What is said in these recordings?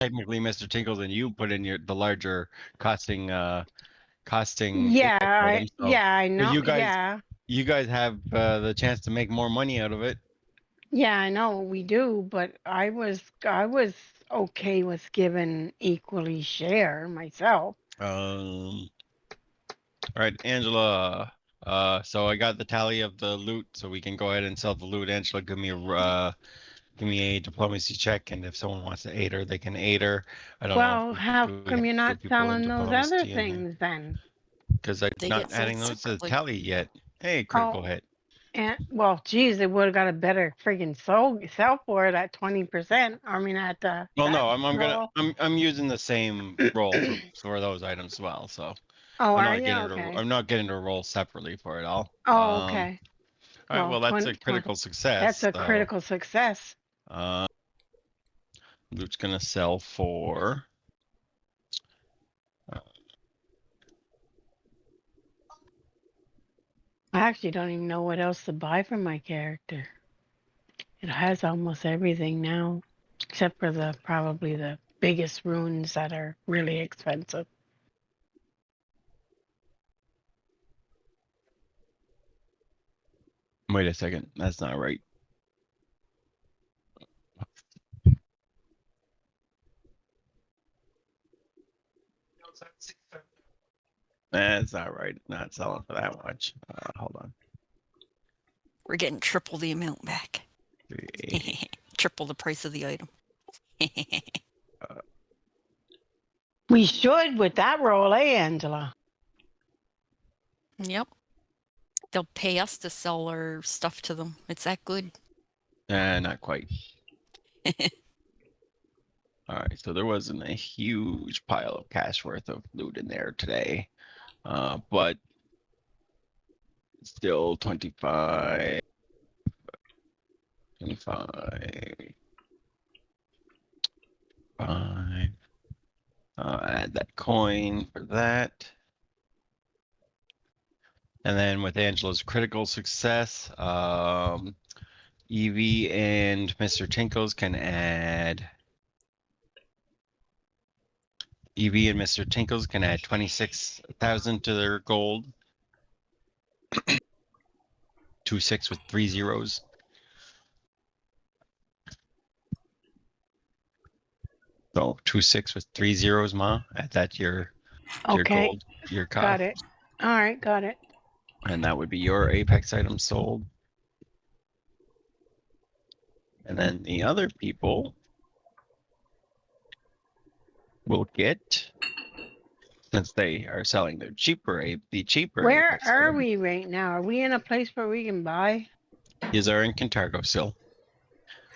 technically Mr. Tinkles and you put in the larger costing Yeah, Apex items. So I but know. Yeah. you guys have the chance to make more money out of it. Yeah, I know we do, but I was okay with giving equally share myself. All right, Angela. So I got the tally of the loot, so we can go ahead and sell the loot. Angela, give me a diplomacy check, and if someone wants to aid her, they can aid her. I don't know if Well, we how do we have come you're two not people in selling those other diplomacy in here things then? because I'm They not get sold adding those to the separately. tally yet. Hey, critical Oh, hit. and well, geez, they would have got a better friggin' sell for it at 20%. I mean, at Well, that no, roll. I'm using the same roll for those items as well. So Oh, are you? Okay. I'm not getting to roll separately for it all. Oh, okay. All right, Well, well that's 20, a 20. critical That's success. a So critical success. uh, loot's gonna sell for. Uh, I actually don't even know what else to buy for my character. It has almost everything now, except for the probably the biggest runes that are really expensive. wait a second, that's not right. That's not right. Not selling for that much. Hold on. We're getting triple the amount back. 380. Triple the price of the item. We should with that roll, eh, Angela? Yep. They'll pay us to sell our stuff to them. It's that good. Not quite. All right, so there wasn't a huge pile of cash worth of loot in there today, but still 25, 25, 5. Add that coin for that. And then with Angela's critical success, Evie and Mr. Tinkles can add. Evie and Mr. Tinkles can add 26,000 to their gold. 2-6 with 3 zeros. So 2-6 with 3 zeros, Ma. Add that to your Okay, gold, your cost. got it. All right, got it. And that would be your Apex item sold. And then the other people will get, since they are selling their the cheaper Where Apex are item, we right now? Are we in a place where we can buy? these are in Cantargo still.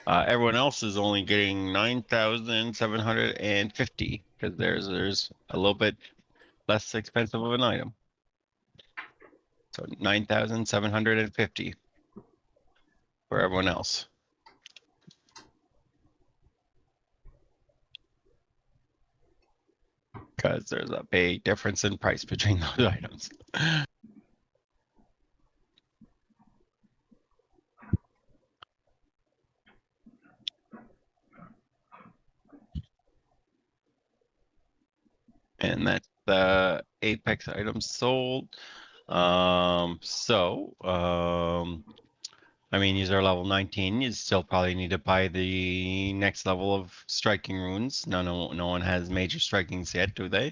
Everyone else is only getting 9,750 because there's a little bit less expensive of an item. So 9,750 for everyone else. Because there's a big difference in price between those items. And that's the Apex items sold. I mean, these are level 19. You still probably need to buy the next level of striking runes. No one has major strikings yet, do they?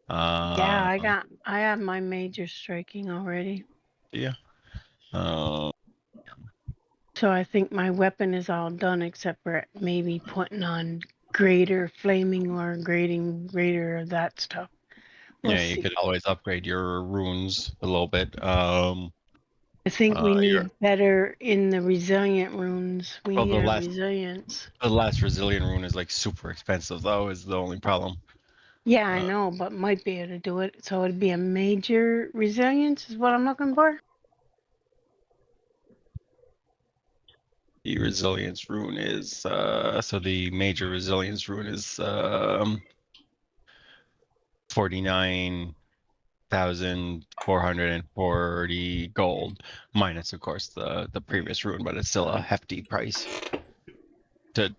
Yeah, I have my major striking already. Yeah. So I think my weapon is all done except for maybe putting on greater flaming or greater of that stuff. We'll Yeah, you see. could always upgrade your runes a little bit. I think we Your need better in the resilient runes. We well, need our resilience. the last resilient rune is like super expensive though, is the only problem. Yeah, I know, but might be able to do it. So it'd be a major resilience is what I'm looking for. The resilience rune is so the major resilience rune is 49,440 gold, minus of course the previous rune, but it's still a hefty price to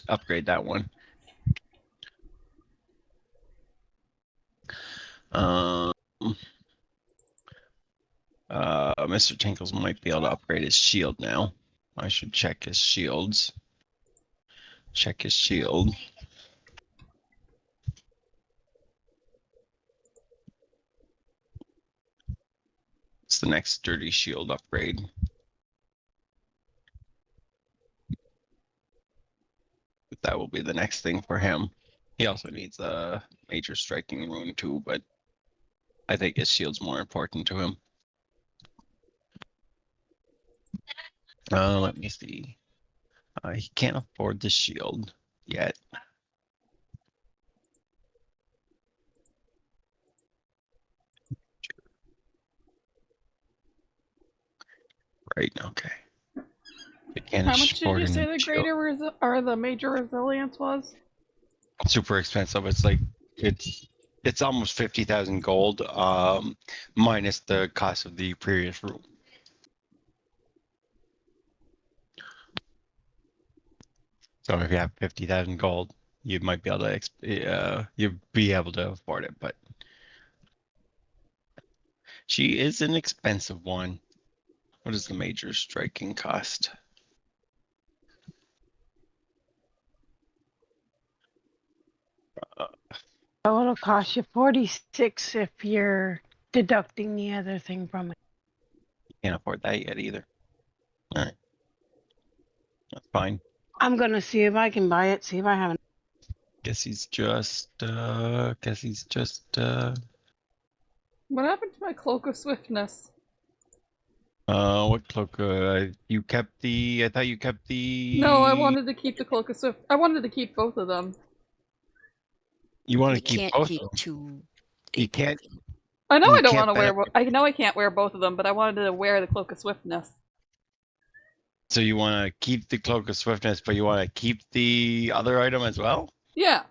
upgrade that one. Um, Mr. Tinkles might be able to upgrade his shield now. I should check his shields. Check his shield. It's the next sturdy shield upgrade. That will be the next thing for him. He also needs a major striking rune too, but I think his shield's more important to him. Let me see. He can't afford the shield yet. Right, okay. He can't How much did afford you a say new the shield. or the major resilience was? Super expensive. It's like it's almost 50,000 gold, minus the cost of the previous room. So if you have 50,000 gold, you might be able to you'd be able to afford it, but she is an expensive one. What is the major striking cost? So it'll cost you 46 if you're deducting the other thing from it. Can't afford that yet either. All right, that's fine. I'm gonna see if I can buy it. See if I have it. Guess he's just. What happened to my cloak of swiftness? What cloak? You kept the. I thought you kept the. No, I wanted to keep the cloak of swift. I wanted to keep both of them. You want You to keep can't both keep of them. two. You can't. I know You I don't can't want to wear. benefit. I know I can't wear both of them, but I wanted to wear the cloak of swiftness. So you want to keep the cloak of swiftness, but you want to keep the other item as well? Yeah,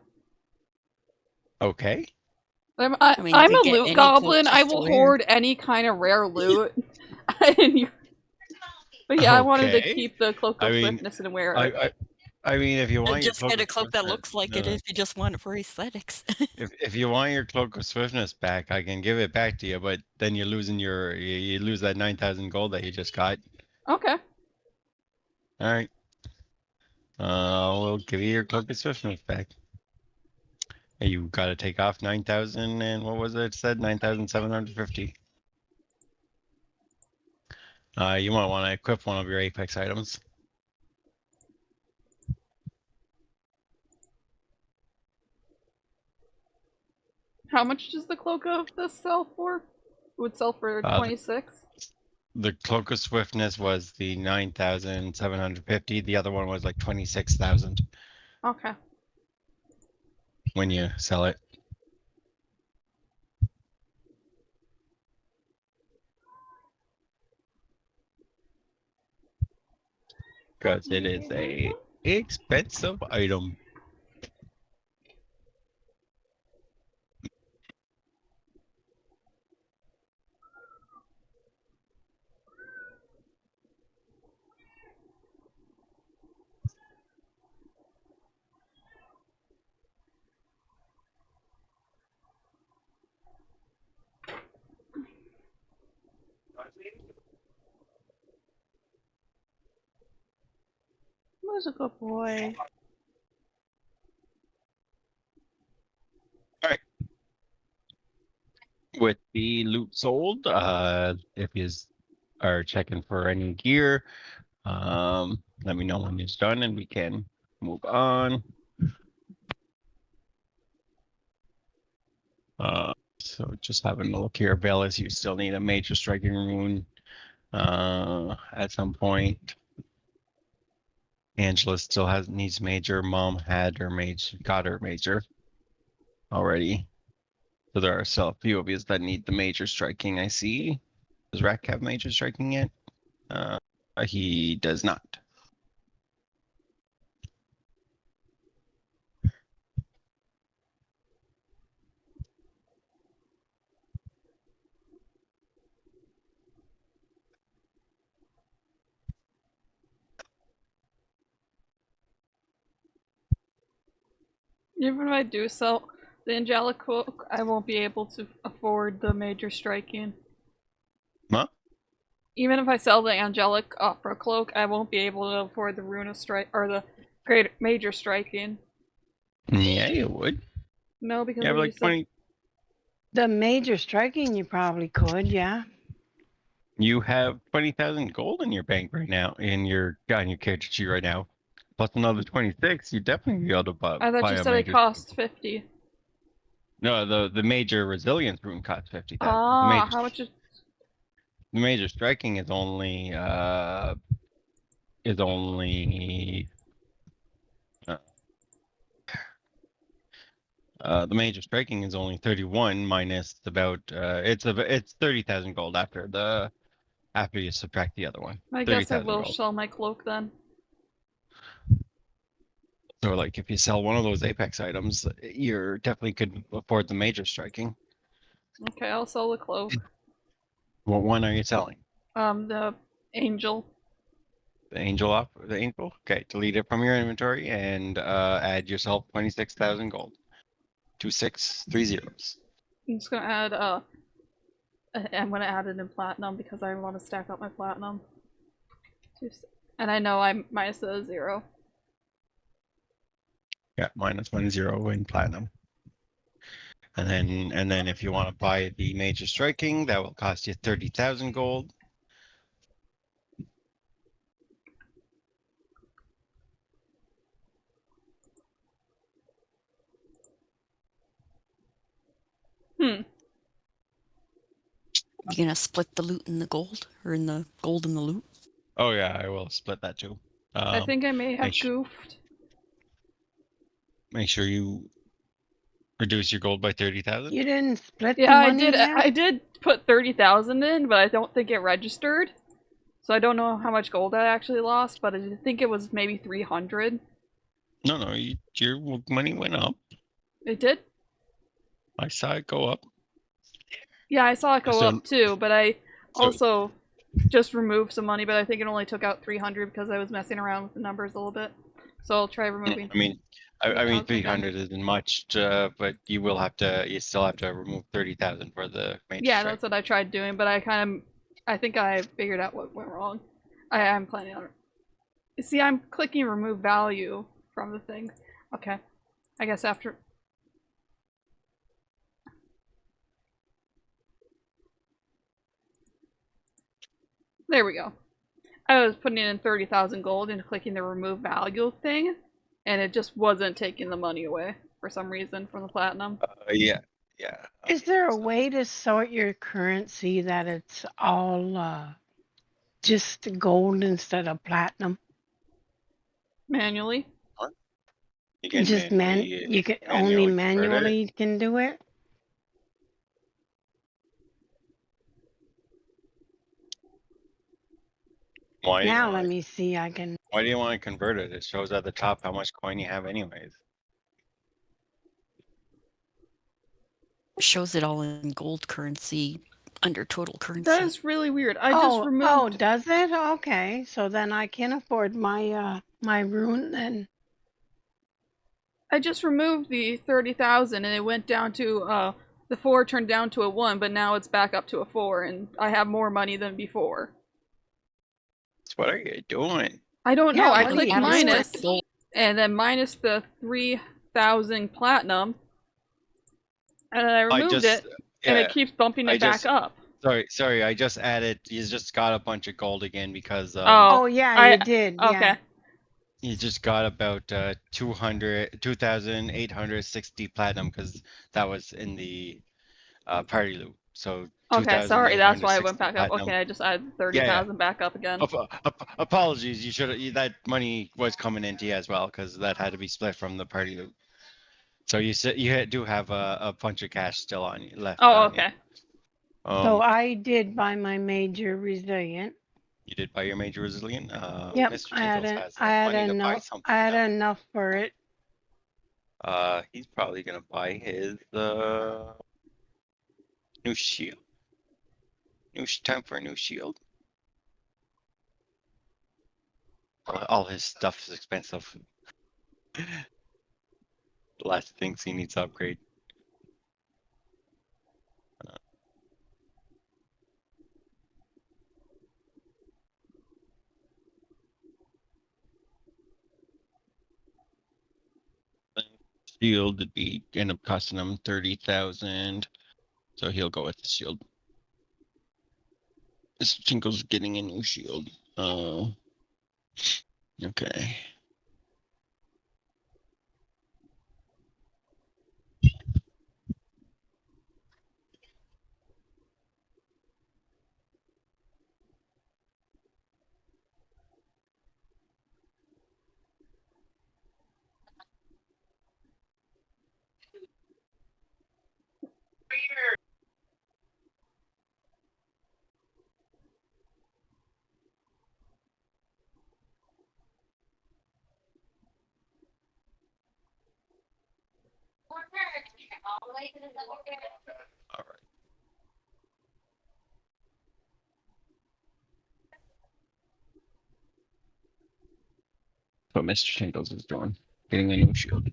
Okay. I mean, you I'm could a get loot any cloak goblin. I just to will wear. hoard any kind of rare loot. But yeah, I wanted to Okay. keep the cloak I of mean, swiftness and wear I, it. I, I mean, if you want your Just cloak get of a cloak that swiftness, looks like it if you just want it for aesthetics. if you want your cloak of swiftness back, I can give it back to you. But then you're losing you lose that 9,000 gold that you just got. Okay. All right. We'll give you your cloak of swiftness back. You got to take off 9,000 and what was it said? 9,750. You might want to equip one of your Apex items. How much does the cloak of this sell for? It would sell for Uh, 26. the cloak of swiftness was the 9,750. The other one was like 26,000 Okay. when you sell it. Because it is a expensive item. Who's a good boy? All right. With the loot sold, if you are checking for any gear, let me know when it's done and we can move on. So just having a look here, Velas, you still need a major striking rune at some point. Angela still needs major. Mom had her got her major already. So there are still a few of you that need the major striking. I see. Does Rack have major striking yet? He does not. Even if I do sell The angelic cloak, I won't be able to afford the major striking. Huh? Even if I sell the angelic opera cloak, I won't be able to afford the rune of strike or the great major striking. Yeah, you would. No, because You have you like said 20. The major striking, you probably could, yeah. You have 20,000 gold in your bank right now, on your character sheet right now. Plus another 26, you'd definitely be able to I thought buy you a said it major. cost 50. No, the major resilience rune costs 50,000. Ah, how much is? The major striking is only uh the major striking is only 31 minus about it's 30,000 gold after you subtract the other one. I guess I 30,000 will gold. sell my cloak then. So like if you sell one of those apex items, you're definitely could afford the major striking. Okay, I'll sell the cloak. What one are you selling? The angel. The angel? Okay, delete it from your inventory and add yourself 26,000 gold. 2630. I'm just gonna add I'm gonna add it in platinum because I want to stack up my platinum. And I know I'm minus a 0. Yeah, -10 in platinum. And then if you want to buy the major striking, that will cost you 30,000 gold. Hmm. You gonna split the loot in the gold, or in the gold and the loot? Oh yeah, I will split that too. I think I may have make, goofed. make sure you reduce your gold by 30,000. You didn't split the Yeah, I money did. yet? I did put 30,000 in, but I don't think it registered. So I don't know how much gold I actually lost, but I think it was maybe 300. No, your money went up. It did? I saw it go up. Yeah, I saw it go So, up too, but I so also just removed some money, but I think it only took out 300 because I was messing around with the numbers a little bit. So I'll try removing. I mean, I mean 3,000 again. 300 isn't much, but you still have to remove 30,000 for the major Yeah, strike. that's what I tried doing, but I think I figured out what went wrong. I'm planning on it. See, I'm clicking remove value from the thing. Okay. I guess after. There we go. I was putting in 30,000 gold and clicking the remove value thing, and it just wasn't taking the money away for some reason from the platinum. Yeah. Is there a way to sort your currency that it's all just gold instead of platinum? You Manually. can Just you can only manually convert it. manually can do it? Why do you Now want let to, me see, I can. why do you want to convert it? It shows at the top how much coin you have anyways. Shows it all in gold currency under total currency. That is really weird. I just Oh, removed. does it? Okay, so then I can afford my my rune then. I just removed the 30,000 and it went down to the 4 turned down to a 1, but now it's back up to a 4 and I have more money than before. So what are you doing? I don't Yeah, know. I what are clicked you Gotta doing? minus split gold. and then minus the 3,000 platinum and then I removed it and it keeps bumping it back up. Sorry, I just added, you just got a bunch of gold again because Oh yeah, you did. Okay. Yeah. you just got about 2,860 platinum because that was in the party loot. So Okay, sorry, that's why it 2,860 went back up. platinum. Okay, I just added Yeah, 30,000 back up again. Apologies, that money was coming into you as well because that had to be split from the party loot. So you do have a bunch of cash still on you left. Oh, on okay. You. So I did buy my major resilient. You did buy your major resilient. Yep, Mr. I had Jingles has I had money to buy enough. something I had now. enough for it. He's probably gonna buy his new shield. Time for a new shield. All his stuff is expensive. The last things he needs to upgrade. shield would be end up costing him 30,000. So he'll go with the shield. This Tinkle's getting a new shield. Okay. All right. What Mr. Tinkles is doing. Getting a new shield.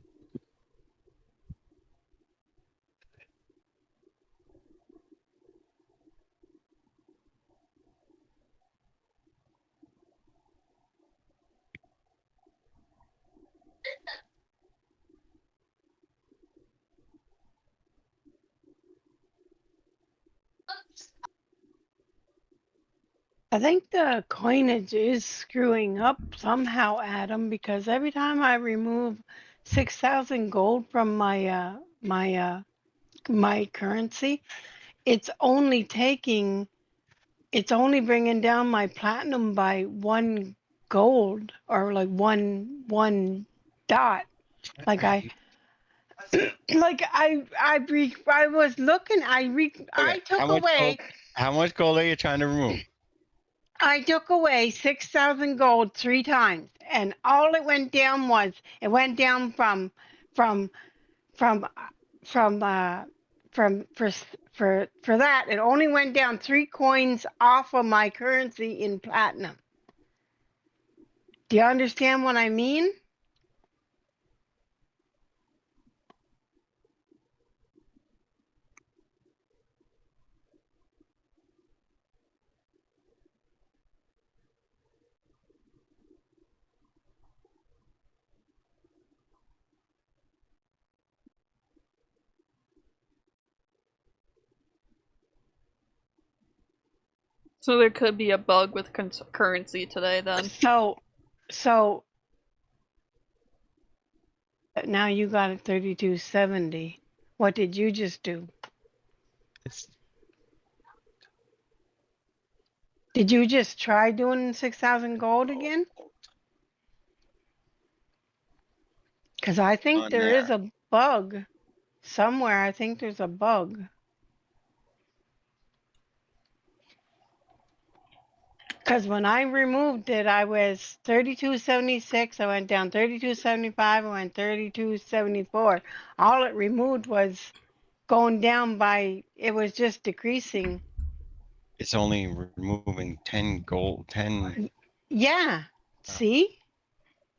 I think the coinage is screwing up somehow, Adam, because every time I remove 6,000 gold from my currency, it's only bringing down my platinum by 1 gold, or like one dot. Like I I was looking. I Okay. took away. How much gold are you trying to remove? I took away 6,000 gold 3 times, and all it went down from from from for that. It only went down 3 coins off of my currency in platinum. Do you understand what I mean? So there could be a bug with currency today then. So now you got it 3270. What did you just do? It's Did you just try doing 6,000 gold again? Because I think on there is there. a bug somewhere. I think there's a bug. Because when I removed it, I was 3276. I went down 3275. I went 3274. All it removed was going down by, it was just decreasing. It's only removing 10 gold. 10. Yeah. See?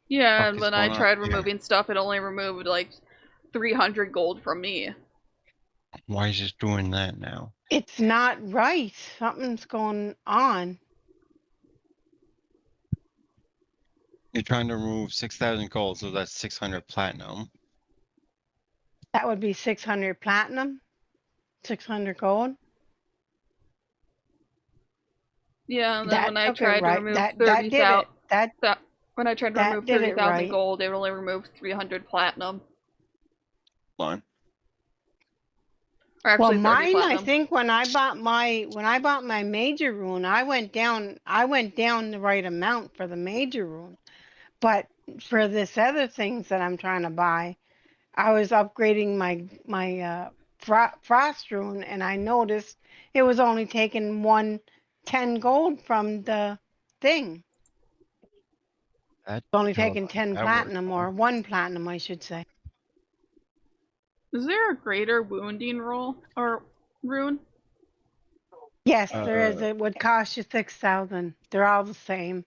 Yeah, Fuck and is when I going on tried here? removing stuff, it only removed like 300 gold from me. Why is it doing that now? It's not right. Something's going on. You're trying to remove 6,000 gold, so that's 600 platinum. That would be 600 platinum, 600 gold. Yeah, and then That when I took it tried to right. remove That did it. when I tried to That remove did it 30,000 right. gold, it only removed 300 platinum. Hold on. Or Well, actually 30 mine, I platinum. think when I bought my major rune, I went down the right amount for the major rune. But for this other things that I'm trying to buy, I was upgrading my frost rune, and I noticed it was only taking 10 gold from the thing. That It's only hell, taking 10 that worked. platinum, or 1 platinum, I should say. Is there a greater wounding roll or rune? Yes, there is. Uh, It would cost you 6,000. They're all the same.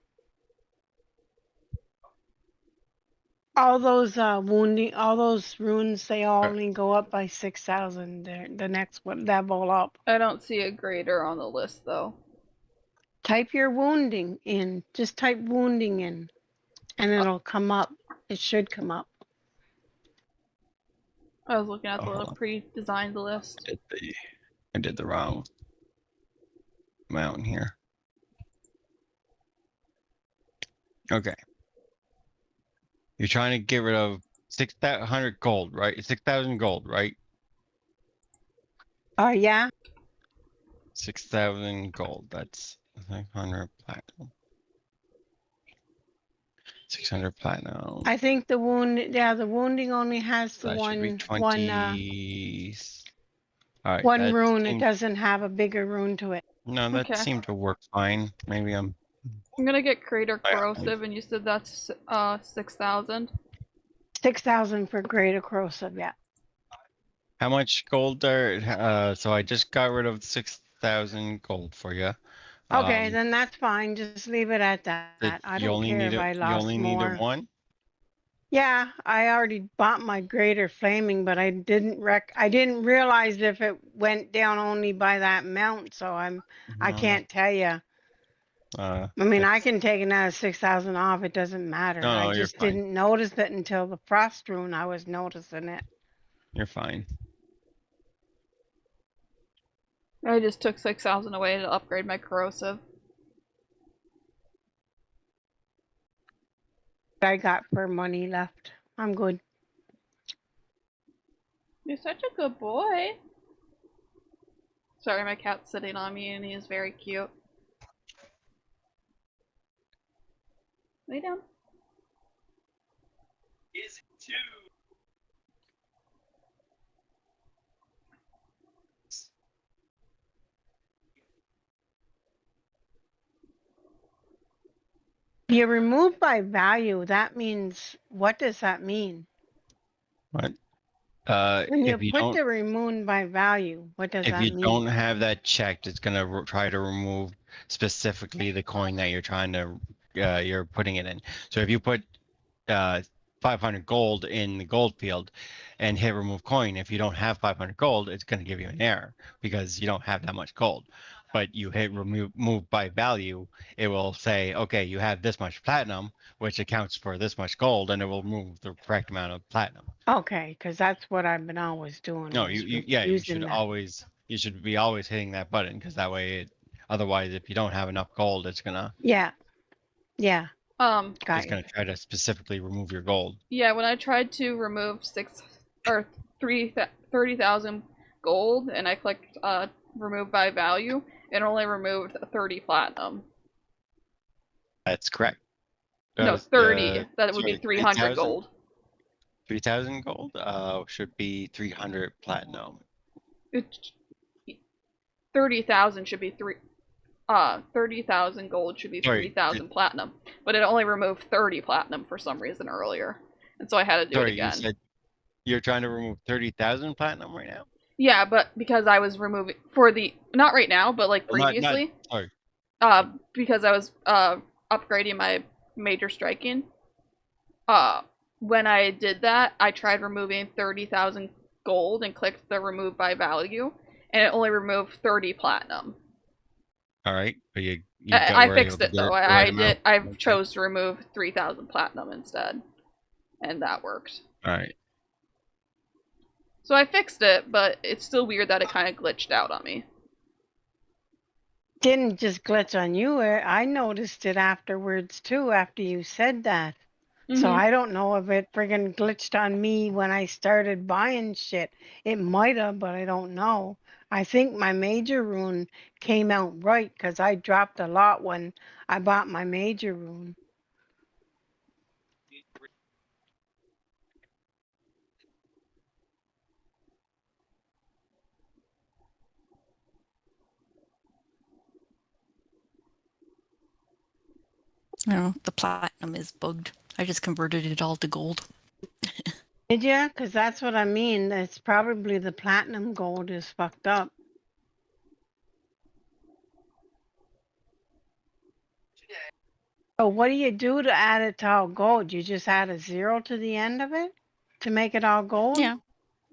All those all those runes, they all only go up by 6,000. They're the next one level up. I don't see a greater on the list though. Type your wounding in. Just type wounding in, and it'll come up. It should come up. I was looking at Oh, the hold on. pre-designed list. I did the wrong amount here. Okay. You're trying to get rid of 600 gold, right? 6,000 gold, right? Oh, yeah? 6,000 gold. That's 500 platinum. 600 platinum. I think the wounding only has the That should be one 20. All right, one that rune. It seemed, doesn't have a bigger rune to it. no, that Okay. seemed to work fine. Maybe I'm, I'm gonna get Crater yeah, Corrosive, and you said that's 6,000. 6,000 for greater corrosive, yeah. how much gold are, so I just got rid of 6,000 gold for you. Okay, then that's fine. Just leave it at That that. I you don't only care need if it, I you lost only need a more. one? Yeah, I already bought my greater flaming, but I didn't realize if it went down only by that amount, so I No, can't tell you. uh, I mean, I that's, can take another 6,000 off. It doesn't matter. I no, you're just fine. didn't notice it until the frost rune. I was noticing it. You're fine. I just took 6,000 away to upgrade my Corrosive. I got for money left. I'm good. You're such a good boy. Sorry, my cat's sitting on me and he is very cute. Lay down. You remove by value. That means, what does that mean? What? When you If you put don't, the remove by value, what does if that you mean? don't have that checked, it's gonna try to remove specifically the coin that you're trying to, you're putting it in. So if you put, uh, 500 gold in the gold field and hit remove coin, if you don't have 500 gold, it's gonna give you an error because you don't have that much gold. But you hit move by value, it will say, okay, you have this much platinum, which accounts for this much gold, and it will remove the correct amount of platinum. Okay, because that's what I've been always doing. No, Was yeah, using that. you should be always hitting that button because that way otherwise if you don't have enough gold, it's gonna Yeah, yeah, got you. try to specifically remove your gold. Yeah, when I tried to remove 30,000 gold and I clicked remove by value, it only removed 30 platinum. That's correct. No, 30. That would be Sorry, 300 gold. 3,000 gold should be 300 platinum. 30,000 should be 30,000 gold should be Sorry, 3,000 platinum, but it only removed 30 platinum for some reason earlier, and so I had to do it sorry, you again. said you're trying to remove 30,000 platinum right now? Yeah, but because I was removing for the not right now, but like Well, previously, sorry. because I was upgrading my major striking. When I did that, I tried removing 30,000 gold and clicked the remove by value, and it only removed 30 platinum. All right, but you I were able fixed to it get though. the right I did. amount? I Okay. chose to remove 3,000 platinum instead, and that worked. All right. So I fixed it, but it's still weird that it kind of glitched out on me. Didn't just glitch on you. I noticed it afterwards too, after you said that. So I don't know if it friggin' glitched on me when I started buying shit. It might have, but I don't know. I think my major rune came out right because I dropped a lot when I bought my major rune. No, the platinum is bugged. I just converted it all to gold. Did ya? Because that's what I mean. It's probably the platinum gold is fucked up. So what do you do to add it to all gold? You just add a 0 to the end of it to make it all gold? Yeah,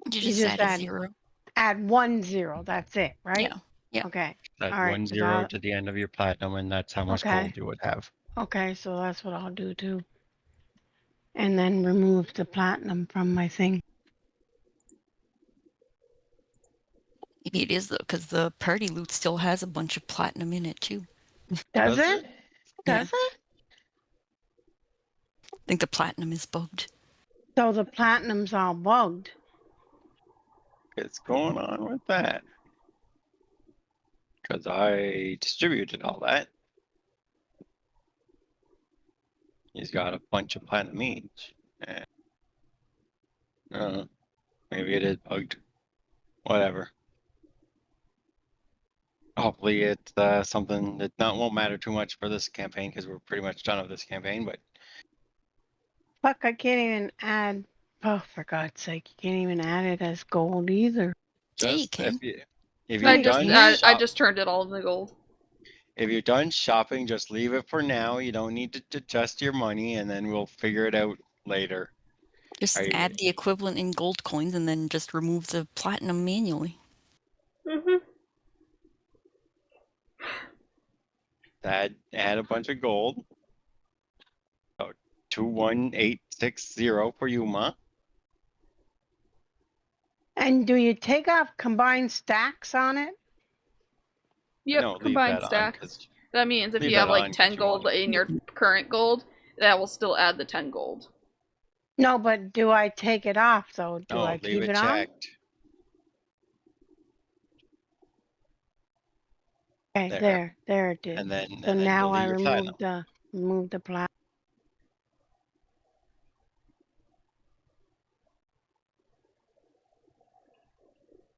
you just add a add 0. Add 1 0. That's it, right? Yeah, yeah. Okay. Add All right. 1 'cause 0 to the end of your platinum, and that's how much Okay. gold you would have. Okay, so that's what I'll do too. And then remove the platinum from my thing. It is though, because the party loot still has a bunch of platinum in it too. Does Does it? Does it? I think the platinum is bugged. So the platinum's all bugged. What's going on with that? Because I distributed all that. He's got a bunch of platinum each. And, maybe it is bugged. Whatever. Hopefully it's something that won't matter too much for this campaign because we're pretty much done with this campaign. But Fuck, I can't even add. Oh, for God's sake, you can't even add it as gold either. Yeah, you just can. if No, you're you done can't. I just turned it all into gold. if you're done shopping, just leave it for now. You don't need to adjust your money, and then we'll figure it out later. Just Are you- add the equivalent in gold coins and then just remove the platinum manually. Mm-hmm. Add a bunch of gold. So 21860 for you, Ma. And do you take off combined stacks on it? Yep, No, leave combined that on stacks. because That means if leave you have that like on 'cause 10 you want gold to. in your current gold, that will still add the 10 gold. No, but do I take it off though? Do I No, leave keep it it on? checked. Okay, There. there it did. And then So and then now I delete your platinum. remove the platinum.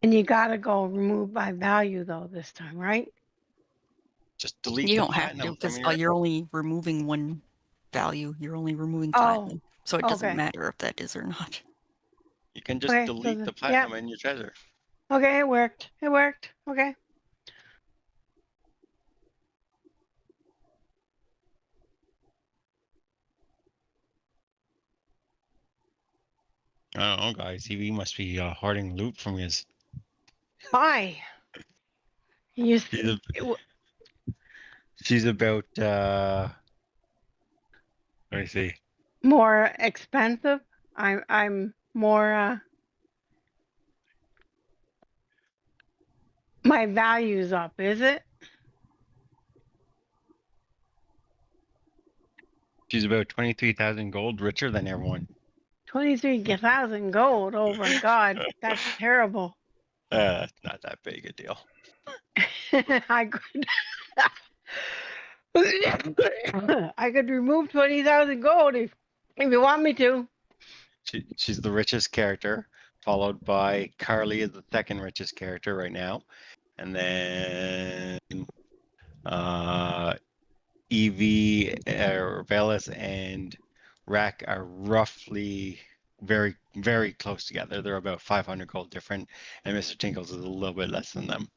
And you gotta go remove by value though this time, right? Just delete You the don't have to platinum from because your. you're only removing one value. You're only removing Oh, platinum. So it doesn't okay. matter if that is or not. You can just Okay, so delete the yeah. platinum in your treasure. Okay, it worked. It worked. Okay. I don't know, guys. He must be hoarding loot from his. Why? You She's, s- a, she's about. Let me see. more expensive? I'm more my value's up, is it? She's about 23,000 gold richer than everyone. 23,000 gold. Oh my God, that's terrible. It's not that big a deal. I could I could remove 20,000 gold if you want me to. She's the richest character, followed by Carly is the second richest character right now, and then Evie, Velis, and Rack are roughly very very close together. They're about 500 gold different, and Mr. Tinkles is a little bit less than them.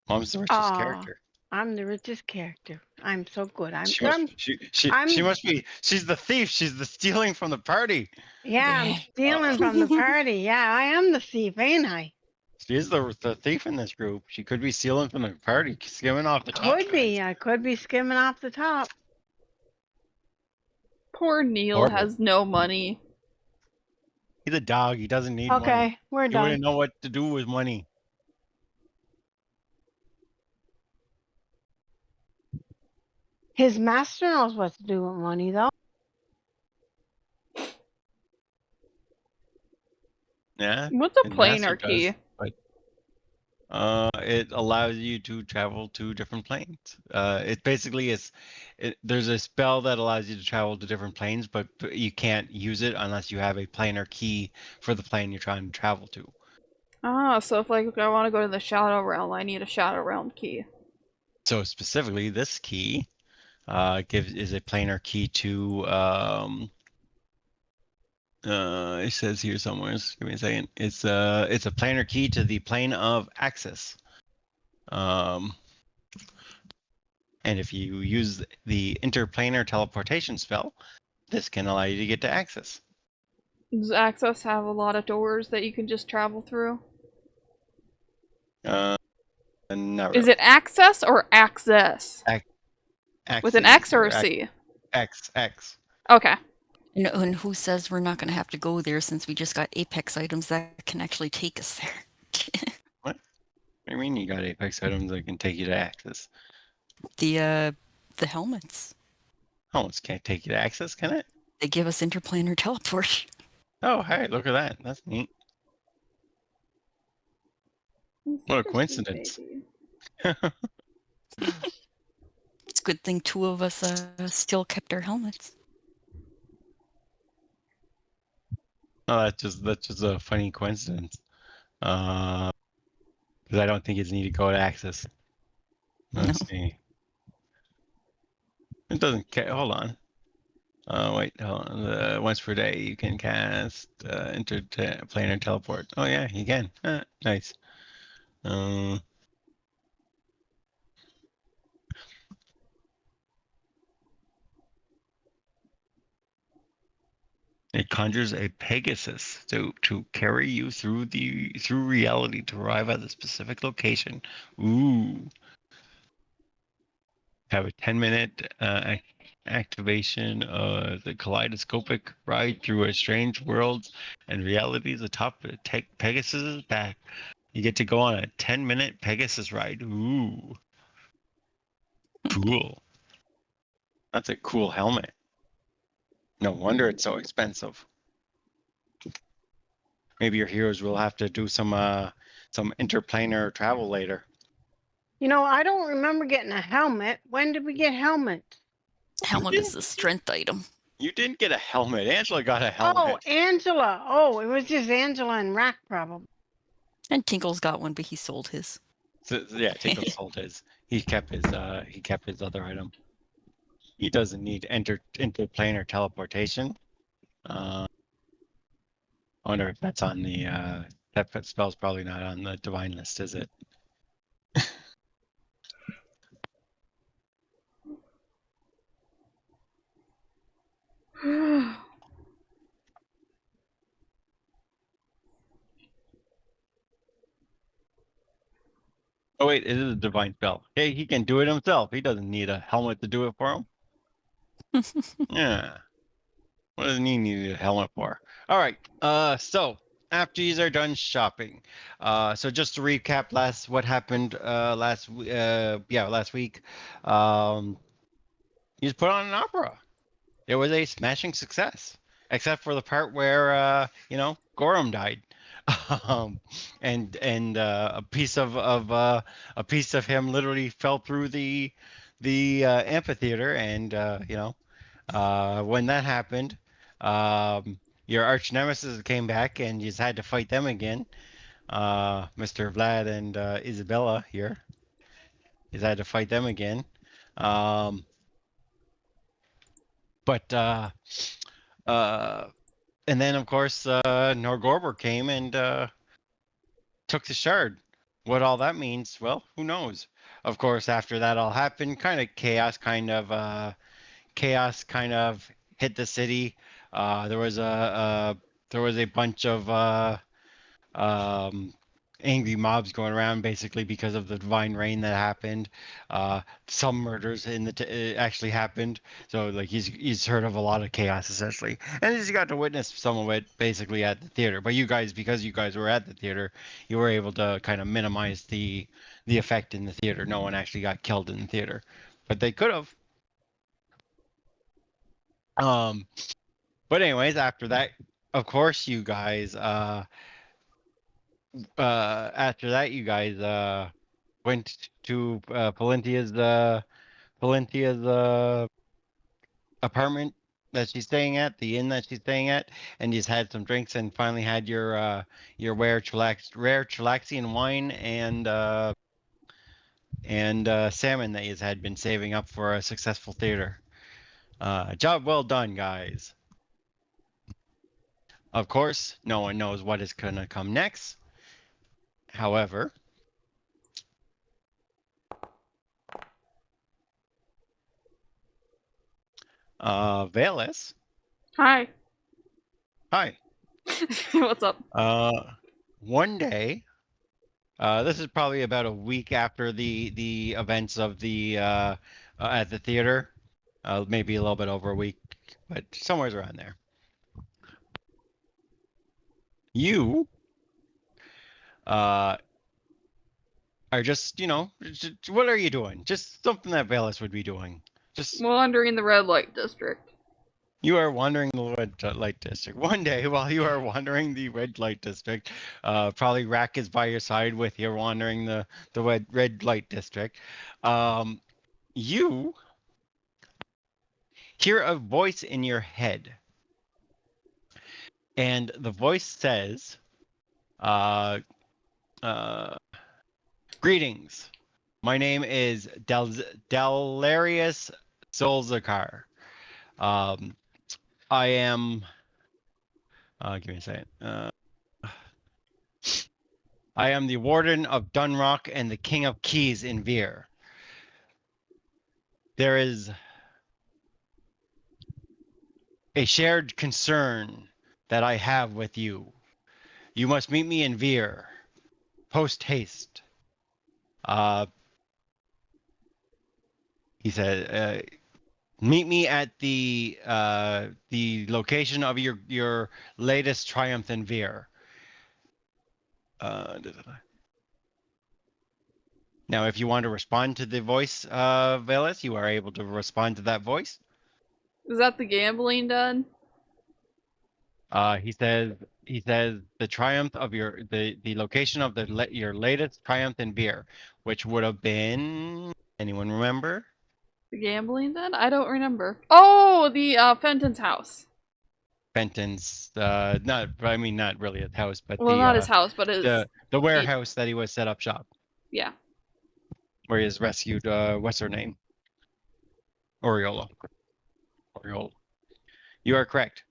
Mom's the richest Aw, character. I'm the richest character. I'm so good. She must. She I'm must be. She's the thief. She's the stealing from the party. yeah, I'm Yeah. stealing from the party. Yeah, I am the thief, ain't I? She is the thief in this group. She could be stealing from the party, skimming off the top. Could be. I could be skimming off the top. Poor Neil Horrible. has no money. He's a dog. He doesn't need money. Okay, we're He done. wouldn't know what to do with money. His master knows what to do with money, though. Yeah. What's a his planar master key? does, but it allows you to travel to different planes. It basically is. There's a spell that allows you to travel to different planes, but you can't use it unless you have a planar key for the plane you're trying to travel to. Ah, so if like I want to go to the Shadow Realm, I need a Shadow Realm key. So specifically, this key is a planar key to it says here somewhere. Just give me a second. It's a planar key to the plane of Axis. And if you use the interplanar teleportation spell, this can allow you to get to Axis. Does Access have a lot of doors that you can just travel through? Not Is really. it Access or Access? With an X or a C? X. Okay. And who says we're not going to have to go there since we just got Apex items that can actually take us there? What do you mean you got Apex items that can take you to Access? The helmets. Helmets can't take you to Access, can it? They give us interplanar teleport. Oh, hey, look at that. That's neat. He's What a such sweet coincidence. baby. It's a good thing two of us still kept our helmets. Oh, that's just a funny coincidence. Because I don't think it's need to go to Access. Let's No. see. It doesn't care. Hold on. Wait, hold on. Once per day you can cast interplanar teleport. Oh yeah, you can. Nice. Um, it conjures a Pegasus to carry you through reality to arrive at a specific location. Ooh. Have a 10-minute activation of the kaleidoscopic ride through a strange worlds and realities atop the Pegasus back. You get to go on a 10-minute Pegasus ride. Ooh, cool. That's a cool helmet. No wonder it's so expensive. Maybe your heroes will have to do some interplanar travel later. You know, I don't remember getting a helmet. When did we get helmets? Helmet is a strength item. You didn't get a helmet. Angela got a Oh, helmet. Angela. Oh, it was just Angela and Rack probably. And Tinkle's got one, but he sold his. So, yeah, Tinkle sold his. He kept his other item. He doesn't need interplanar teleportation. I wonder if that's on the that spell's probably not on the divine list, is it? Oh wait, it is a divine spell. Hey, he can do it himself. He doesn't need a helmet to do it for him. Yeah. What does he need a helmet for? All right. So after you are done shopping, so just to recap, what happened last week, you just put on an opera. It was a smashing success, except for the part where Gorham died, um, and a piece of him literally fell through the amphitheater, and when that happened, your arch nemesis came back, and you just had to fight them again. Mr. Vlad and Isabella here, you just had to fight them again. Um, but uh, and then of course Norgorber came and took the shard. What all that means, well, who knows? Of course, after that all happened, chaos kind of hit the city. There was a bunch of um, angry mobs going around basically because of the divine rain that happened. Some murders actually happened. So like he's heard of a lot of chaos essentially, and he's got to witness some of it basically at the theater. But you guys, because you guys were at the theater, you were able to kind of minimize the effect in the theater. No one actually got killed in the theater, but they could have. Um, but anyways, after that, of course, you guys after that you guys went to Valentia's apartment that she's staying at, the inn that she's staying at, and you just had some drinks and finally had your rare Chilaxian wine and salmon that you had been saving up for a successful theater. Job well done, guys. Of course, no one knows what is gonna come next. However, Valis, Hi. hi. What's up? One day, this is probably about a week after the events of the at the theater, maybe a little bit over a week, but somewhere around there. You, uh, Or just, what are you doing? Just something that Valus would be doing. Just Wandering the red light district. You are wandering the red light district. One day, while you are wandering the red light district, probably Rack is by your side with you, wandering the red light district. You hear a voice in your head, and the voice says, "Greetings. My name is Delarius Solzakar. I am. Give me a second. I am the Warden of Dunrock and the King of Keys in Veer. There is a shared concern that I have with you. You must meet me in Veer, post haste." He said, "Meet me at the location of your latest triumph in Veer." Now, if you want to respond to the voice, Velis, you are able to respond to that voice. Is that the gambling done? He says the triumph of the location of your latest triumph in beer, which would have been, anyone remember? The gambling done? I don't remember. Oh, the Fenton's house. Fenton's, not really his house, but Well, not his house, but his. the warehouse that he was set up shop, Yeah. where he has rescued, what's her name? Oriola. You are correct.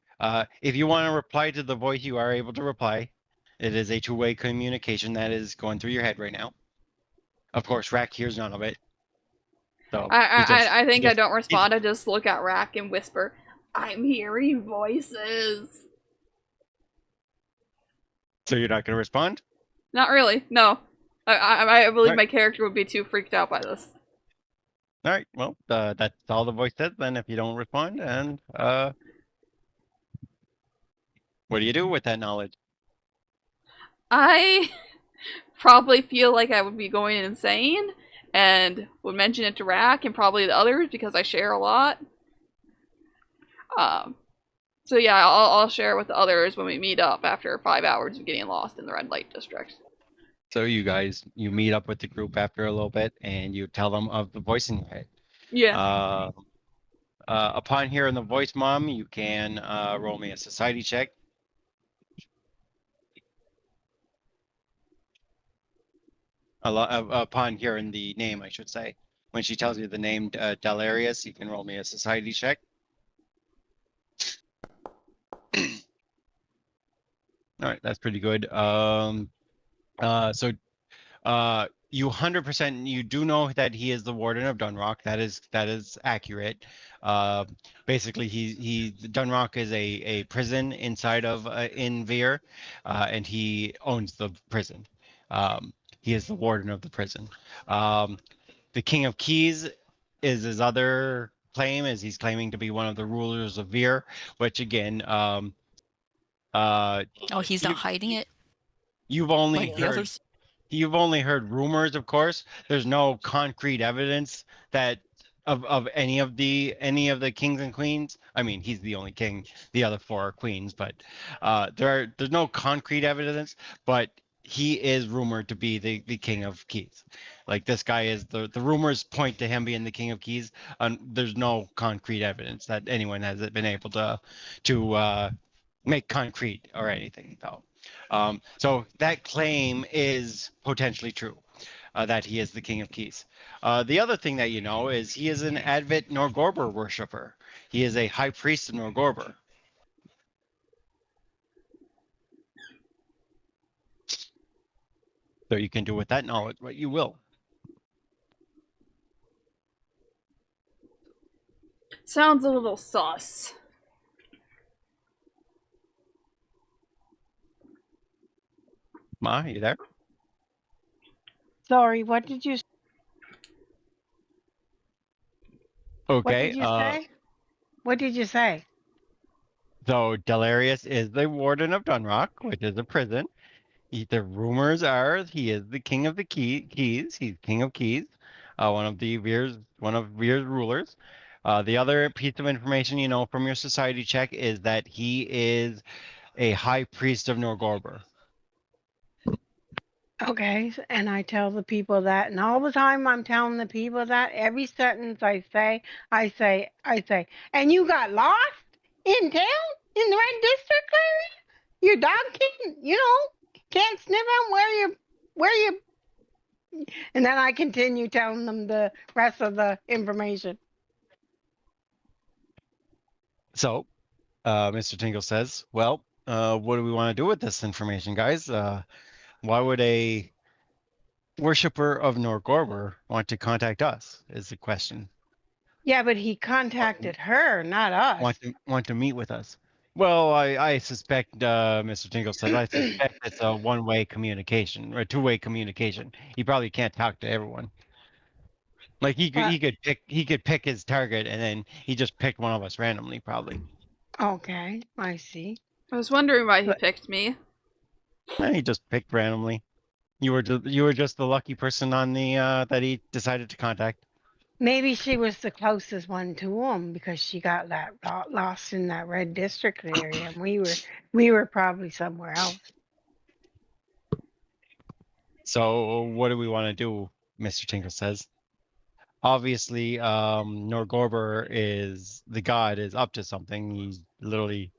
If you want to reply to the voice, you are able to reply. It is a two-way communication that is going through your head right now. Of course, Rack hears none of it. So I think I don't respond. I just look at Rack and whisper, "I'm hearing voices." So you're not going to respond? Not really. No. I believe Right. my character would be too freaked out by this. All right. Well, that's all the voice says then. If you don't respond, and what do you do with that knowledge? I probably feel like I would be going insane and would mention it to Rack and probably the others because I share a lot. So yeah, I'll share it with the others when we meet up after 5 hours of getting lost in the red light district. So you meet up with the group after a little bit, and you tell them of the voice in your head. Yeah. Upon hearing the voice, Mom, you can roll me a society check. Upon hearing the name, I should say. When she tells you the name Delarius, you can roll me a society check. All right, that's pretty good. So you 100% you do know that he is the Warden of Dunrock. That is accurate. Basically, Dunrock is a prison inside of in Veer, and he owns the prison. He is the warden of the prison. The King of Keys is his other claim, as he's claiming to be one of the rulers of Veer, which again, Oh, he's not hiding it you've only like the heard others. you've only heard rumors, of course. There's no concrete evidence that of any of the kings and queens. I mean, he's the only king. The other four are queens, but there's no concrete evidence. But he is rumored to be the king of keys. Like this guy is the rumors point to him being the king of keys. And there's no concrete evidence that anyone has been able to make concrete or anything though. So that claim is potentially true, that he is the King of Keys. The other thing that you know is he is an Advent Norgorber worshiper. He is a high priest of Norgorber. So you can do with that knowledge what you will. Sounds a little sus. Ma, you there? Sorry, what did you Okay. what did you say? What did you say? So Delarius is the warden of Dunrock, which is a prison. The rumors are he is the king of the keys. He's king of keys. One of Veer's rulers. The other piece of information you know from your society check is that he is a high priest of Norgorber. Okay, and I tell the people that, and all the time I'm telling the people that every sentence I say, and you got lost in town in the red district area. Your dog can't sniff out where you, and then I continue telling them the rest of the information. So, Mr. Tingle says, "Well, what do we want to do with this information, guys? Why would a worshiper of Norgorber want to contact us?" Is the question. Yeah, but he contacted her, not us. Want to meet with us? Well, I suspect, Mr. Tingle says, I suspect it's a one-way communication or a two-way communication. He probably can't talk to everyone. Like But he could pick his target and then he just picked one of us randomly, probably. okay, I see. I was wondering why he But picked me. He just picked randomly. You were just the lucky person on the that he decided to contact. maybe she was the closest one to him because she got lost in that red district area, and we were probably somewhere else. So what do we want to do? Mr. Tingle says. Obviously, Norgorber is the god is up to something. He's literally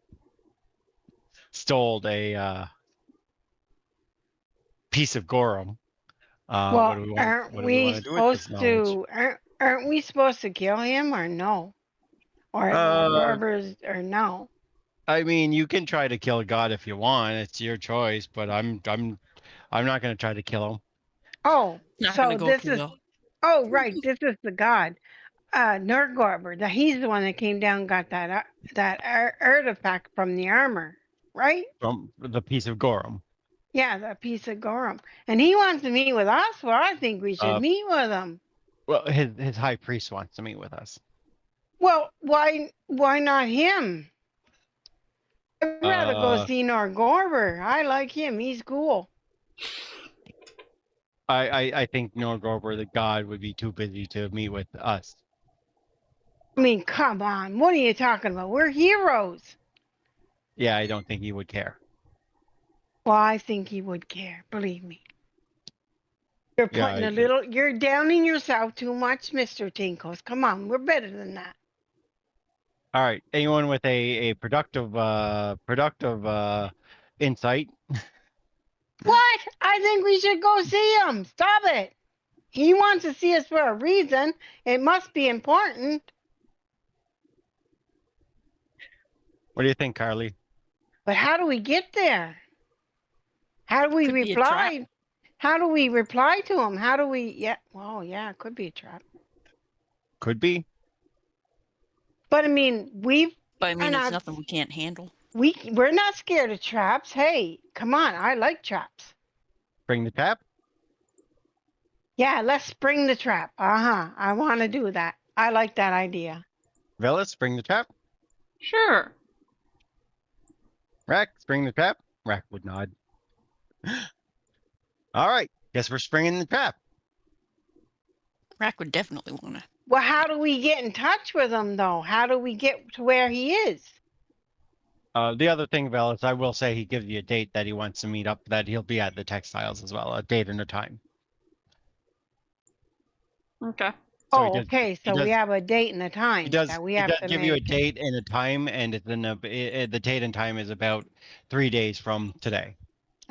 stole a piece of Gorum. Well, What do we want? aren't What do we we want to do with this supposed knowledge? to? Aren't we supposed to kill him or no? Or Uh, Norgorber's or no? I mean, you can try to kill a god if you want. It's your choice, but I'm not going to try to kill him. Oh, Not so gonna go this too is well. right. This is the god, Nurgorber. He's the one that came down and got that artifact from the armor, right? From the piece of Gorum. Yeah, that piece of Gorum. And he wants to meet with us. Well, I think we should Uh, meet with him. well, his high priest wants to meet with us. Well, why not him? I'd rather go Uh, see Norgorber. I like him. He's cool. I think Norgorber, the god, would be too busy to meet with us. I mean, come on. What are you talking about? We're heroes. Yeah, I don't think he would care. Well, I think he would care. Believe me. You're Yeah, putting you're downing yourself too much, Mr. Tinkles. Come on, we're better than that. all right. Anyone with a productive insight? What? I think we should go see him. Stop it. He wants to see us for a reason. It must be important. What do you think, Carly? But how do we get there? How do we Could be a trap. reply? How do we reply to him? How do we? Yeah. Well, yeah, it could be a trap. Could be. But I mean, But I mean, it's not- nothing we can't handle. we're not scared of traps. Hey, come on. I like traps. Bring the tap. Yeah, let's spring the trap. I want to do that. I like that idea. Velis, bring the trap. Sure. Rack, spring the trap. Rack would nod. All right. Guess we're springing the trap. Rack would definitely want to. Well, how do we get in touch with him, though? How do we get to where he is? The other thing, Velis, I will say he gives you a date that he wants to meet up, that he'll be at the textiles as well, a date and a time. Okay. So he Oh, does- okay. So we does- have a date and a time He does. that we He have does to give you a make. date and a time, and it's the date and time is about 3 days from today.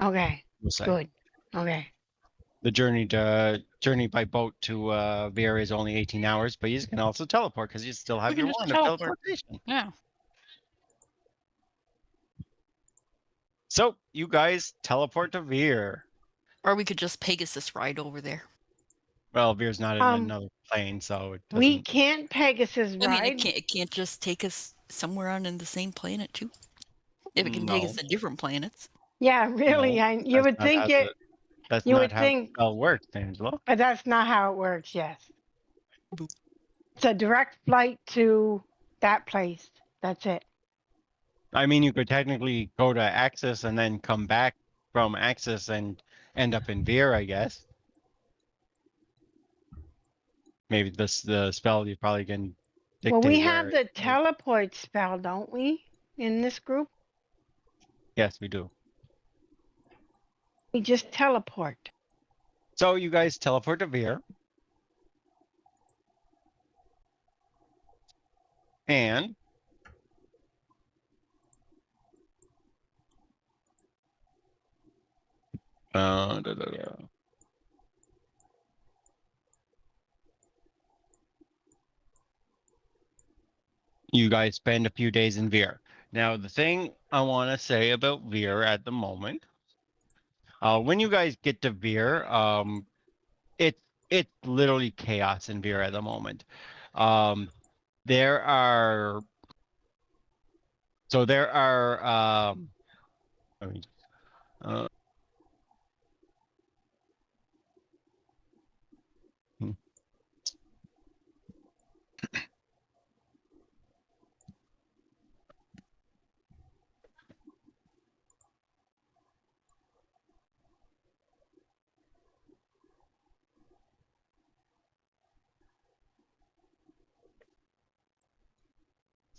Okay, We'll say good. Okay. the journey by boat to Vera is only 18 hours, but you can also teleport because you still have We your can just wand of teleport. teleportation. Yeah. So you guys teleport to Veer. Or we could just Pegasus ride over there. Well, Veer's not in Um, another plane, so it doesn't. We can't Pegasus I mean, ride. it can't just take us somewhere on in the same planet too. If it can take us No. to different planets. Yeah, really. No, You would that's not think how it, That's you not would how think- the spell works, Angela. but that's not how it works. Yes. Boop. It's a direct flight to that place. That's it. I mean, you could technically go to Axis and then come back from Axis and end up in Veer, I guess. Maybe the spell you probably can Well, we dictate have where. the teleport spell, don't we? In this group, Yes, we do. we just teleport. So you guys teleport to Veer, and da, da, da. You guys spend a few days in Veer. Now, the thing I want to say about Veer at the moment, when you guys get to Veer, it it's literally chaos in Veer at the moment. Um, there are there are let me, uh, hmm.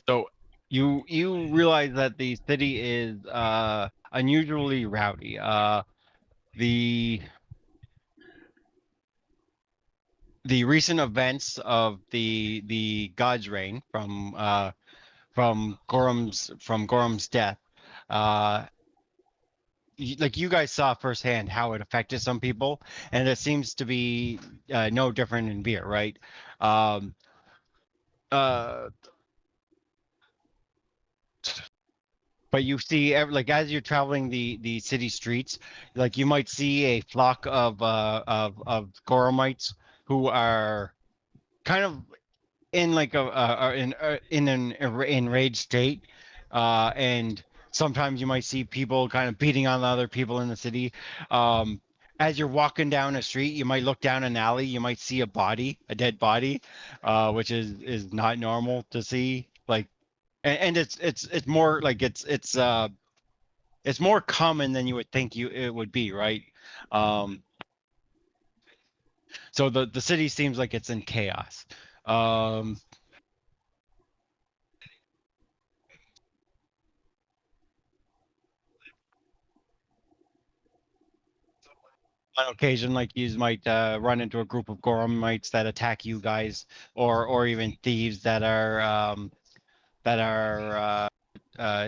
So you realize that the city is unusually rowdy. The the recent events of the God's reign from Gorham's death, uh, like you guys saw firsthand how it affected some people, and it seems to be no different in beer, right? Um, uh, but you see, like as you're traveling the city streets, like you might see a flock of Goramites who are kind of in like in an enraged state, and sometimes you might see people kind of beating on the other people in the city. As you're walking down a street, you might look down an alley, you might see a dead body, which is not normal to see. Like, and it's more like it's more common than you would think it would be, right? Um, so the city seems like it's in chaos. Um, on occasion, like you might run into a group of Goramites that attack you guys, or even thieves that are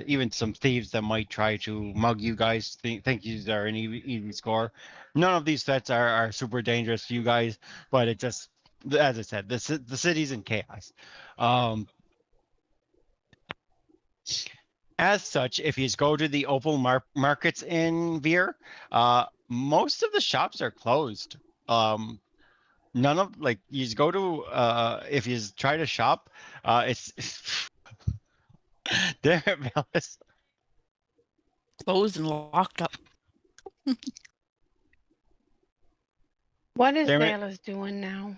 even some thieves that might try to mug you guys. Think you are an easy score. None of these threats are super dangerous to you guys, but it just, as I said, the city's in chaos. Um, as such, if you go to the Opal markets in Veer, most of the shops are closed. Um, None of like you just go to if you try to shop, it's there Alice. Closed and locked up. What is Damn it. Vala's doing now?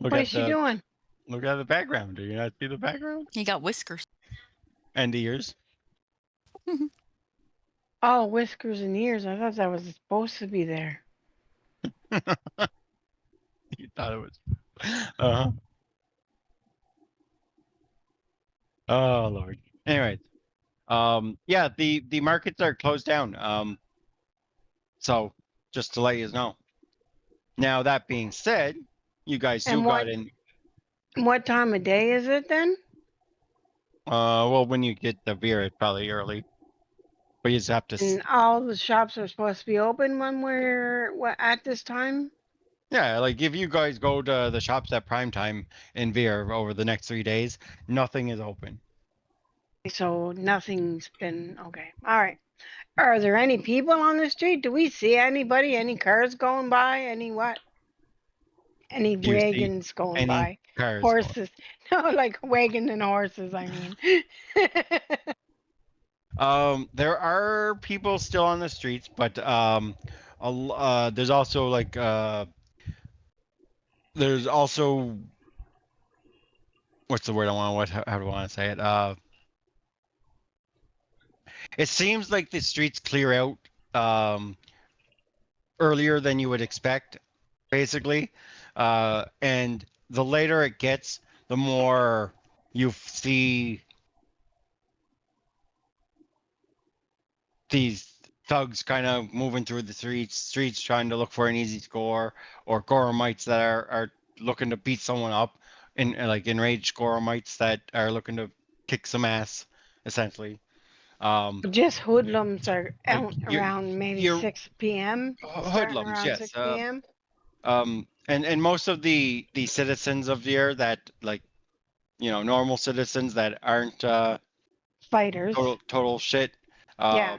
Look What at is she doing? the background. Do you not see the background? He got whiskers. And the ears. Oh, whiskers and ears. I thought that was supposed to be there. You thought it was uh-huh. Oh Lord. Anyways. Yeah, the markets are closed down. So just to let you know. Now that being said, you guys still And got in what time of day is it then? well when you get the beer it's probably early. But you just have to And all the shops are supposed to be open when we're at this time. yeah, like if you guys go to the shops at prime time in Veer over the next 3 days, nothing is open. So nothing's been okay. All right. Are there any people on the street? Do we see anybody? Any cars going by? Any what? Any Do you see wagons going any by? cars going? Horses? No, like wagon and horses. I mean. There are people still on the streets, but there's also like there's also what's the word I want? How do I want to say it? it seems like the streets clear out earlier than you would expect, basically. And the later it gets, the more you see these thugs kind of moving through the streets trying to look for an easy score, or Goromites that are looking to beat someone up, like enraged Goromites that are looking to kick some ass, essentially. Just hoodlums are Like out around maybe your 6 p.m. Starting hoodlums, around yes. 6 p.m. And most of the citizens of the air that, like, normal citizens that aren't Fighters. total shit, um Yeah.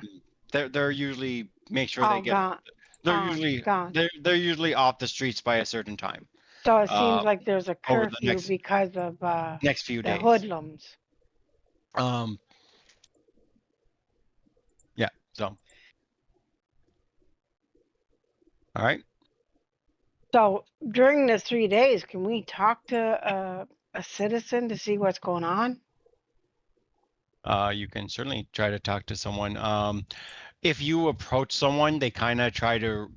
they're usually make sure they All get gone. they're usually Gone. they're usually off the streets by a certain time, So it seems uh like there's a over the curfew next because of few the days. hoodlums. um yeah, so all right. So during the 3 days, can we talk to a citizen to see what's going on? You can certainly try to talk to someone. If you approach someone, they kind of try to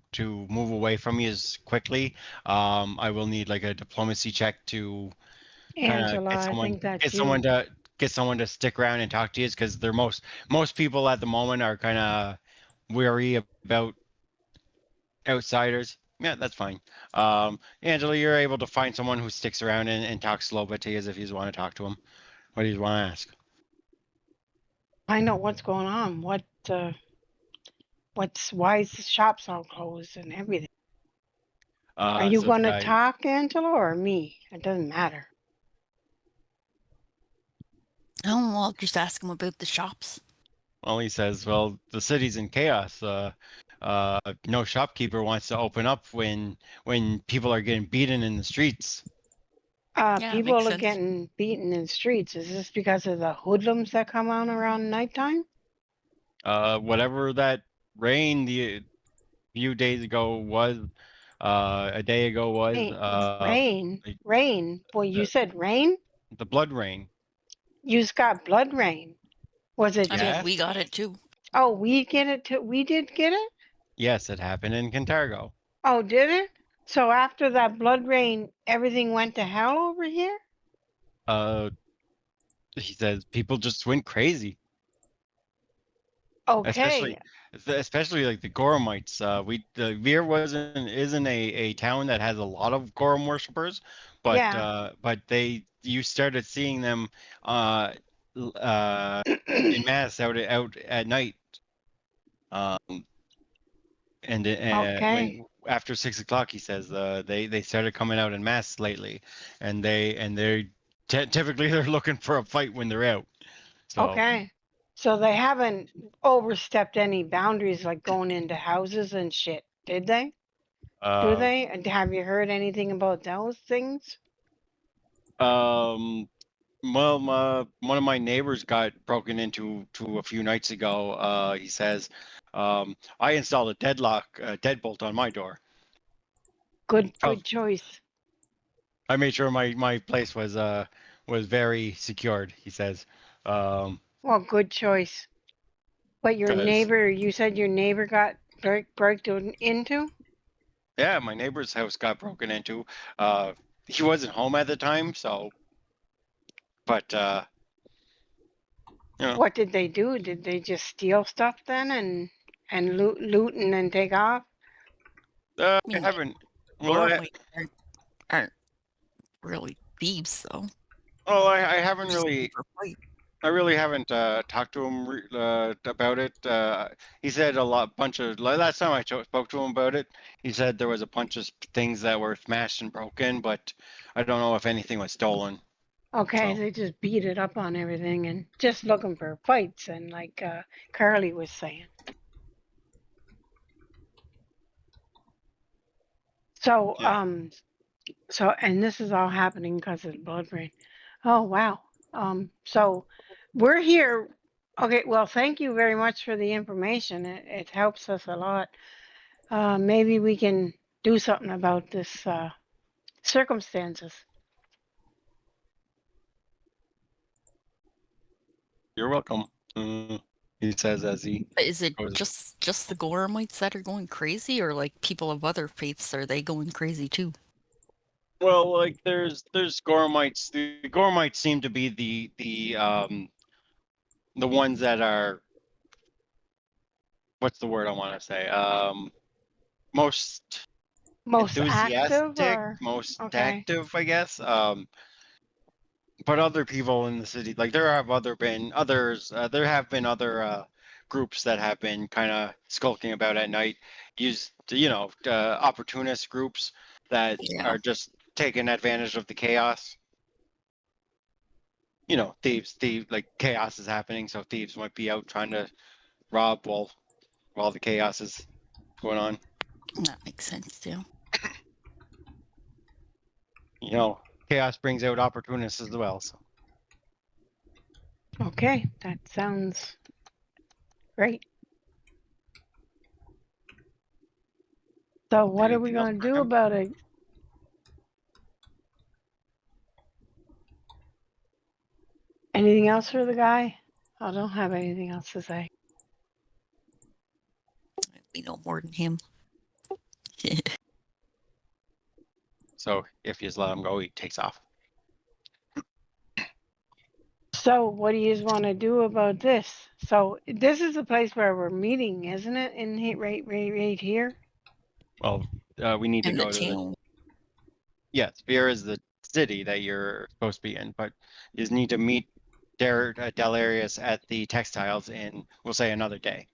move away from you as quickly. I will need like a diplomacy check to kind of Angela, I think get that's someone you. to get someone to stick around and talk to you, because they're most people at the moment are kind of weary about outsiders. Yeah, that's fine. Angela, you're able to find someone who sticks around and talks a little bit to you as if you want to talk to him. What do you want to ask? Find out what's going on. What's why is the shops all closed and everything? Are you So the going to guy, talk, Angela, or me? It doesn't matter. Oh, well, just ask him about the shops. well, he says, well, the city's in chaos. No shopkeeper wants to open up when people are getting beaten in the streets. Yeah, it makes People are sense. getting beaten in the streets. Is this because of the hoodlums that come on around nighttime? Whatever that rain the few days ago was, a day ago was, like, Rain. Boy, you the, said rain? the blood rain. You just got blood rain. Was it I mean, just, Yeah. we got it too. oh, we get it too? We did get it? Yes, it happened in Cantargo. Oh, did it? So after that blood rain, everything went to hell over here? Uh, he says people just went crazy, Okay. especially like the Goromites. The Veer wasn't isn't a town that has a lot of Gorom worshippers, Yeah. but you started seeing them uh in mass out at night. Um, and Okay. when after 6 o'clock, he says they started coming out in mass lately, and they're typically they're looking for a fight when they're out. So Okay. So they haven't overstepped any boundaries like going into houses and shit, did they? Do uh they? And have you heard anything about those things? um well, one of my neighbors got broken into a few nights ago. He says, I installed a deadbolt on my door. Good Prob- choice. I made sure my place was very secured. He says, um, Well, good choice. But your because neighbor, you said your neighbor got broken into? yeah, my neighbor's house got broken into. He wasn't home at the time, so but you know, What did they do? Did they just steal stuff then and loot and then take off? I I mean, haven't. Well, Gormite aren't really thieves, though. I haven't Just looking really. for a fight. I really haven't talked to him about it. He said a bunch of last time I spoke to him about it. He said there was a bunch of things that were smashed and broken, but I don't know if anything was stolen. Okay, So they just beat it up on everything and just looking for fights and like Carly was saying. So yeah, and this is all happening because of the blood rain. Oh wow. So we're here. Okay, well thank you very much for the information. It helps us a lot. Maybe we can do something about this circumstances. you're welcome. Mm. He says as he Is it goes. just the Goramites that are going crazy, or like people of other faiths, are they going crazy too? Well, like there's Goramites. The Goramites seem to be the ones that are, what's the word I want to say? Most Most active enthusiastic, or most okay. active, I guess. But other people in the city, like there have been other groups that have been kind of skulking about at night, used opportunist groups that Yeah. are just taking advantage of the chaos. Thieves, like chaos is happening, so thieves might be out trying to rob while the chaos is going on. That makes sense too. Chaos brings out opportunists as well. So Okay, that sounds great. So what are we anything else, gonna do Markham? about it? Anything else for the guy? I don't have anything else to say. We know more than him. So if you just let him go, he takes off. So what do you just want to do about this? So this is the place where we're meeting, isn't it? In here, right here. Well, we need to In the go to the. town. Yes, Spear is the city that you're supposed to be in, but you just need to meet Delarius at the textiles in, we'll say, another day.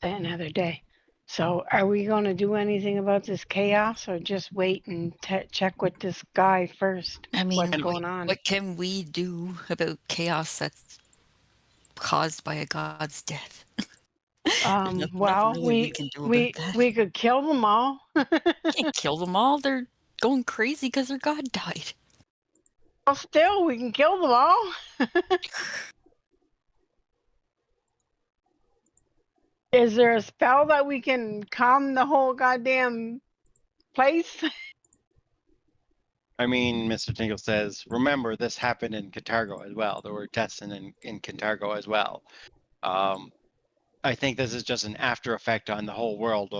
Another day. So are we going to do anything about this chaos, or just wait and check with this guy first? I mean, What's going on? what can we do about chaos that's caused by a god's death? There's nothing Well, really we can do about that. we could kill them all. Can't kill them all. They're going crazy because their god died. Well, still, we can kill them all. Is there a spell that we can calm the whole goddamn place? I mean, Mr. Tingle says, remember, this happened in Catargo as well. There were deaths in Catargo as well. I think this is just an after effect on the whole world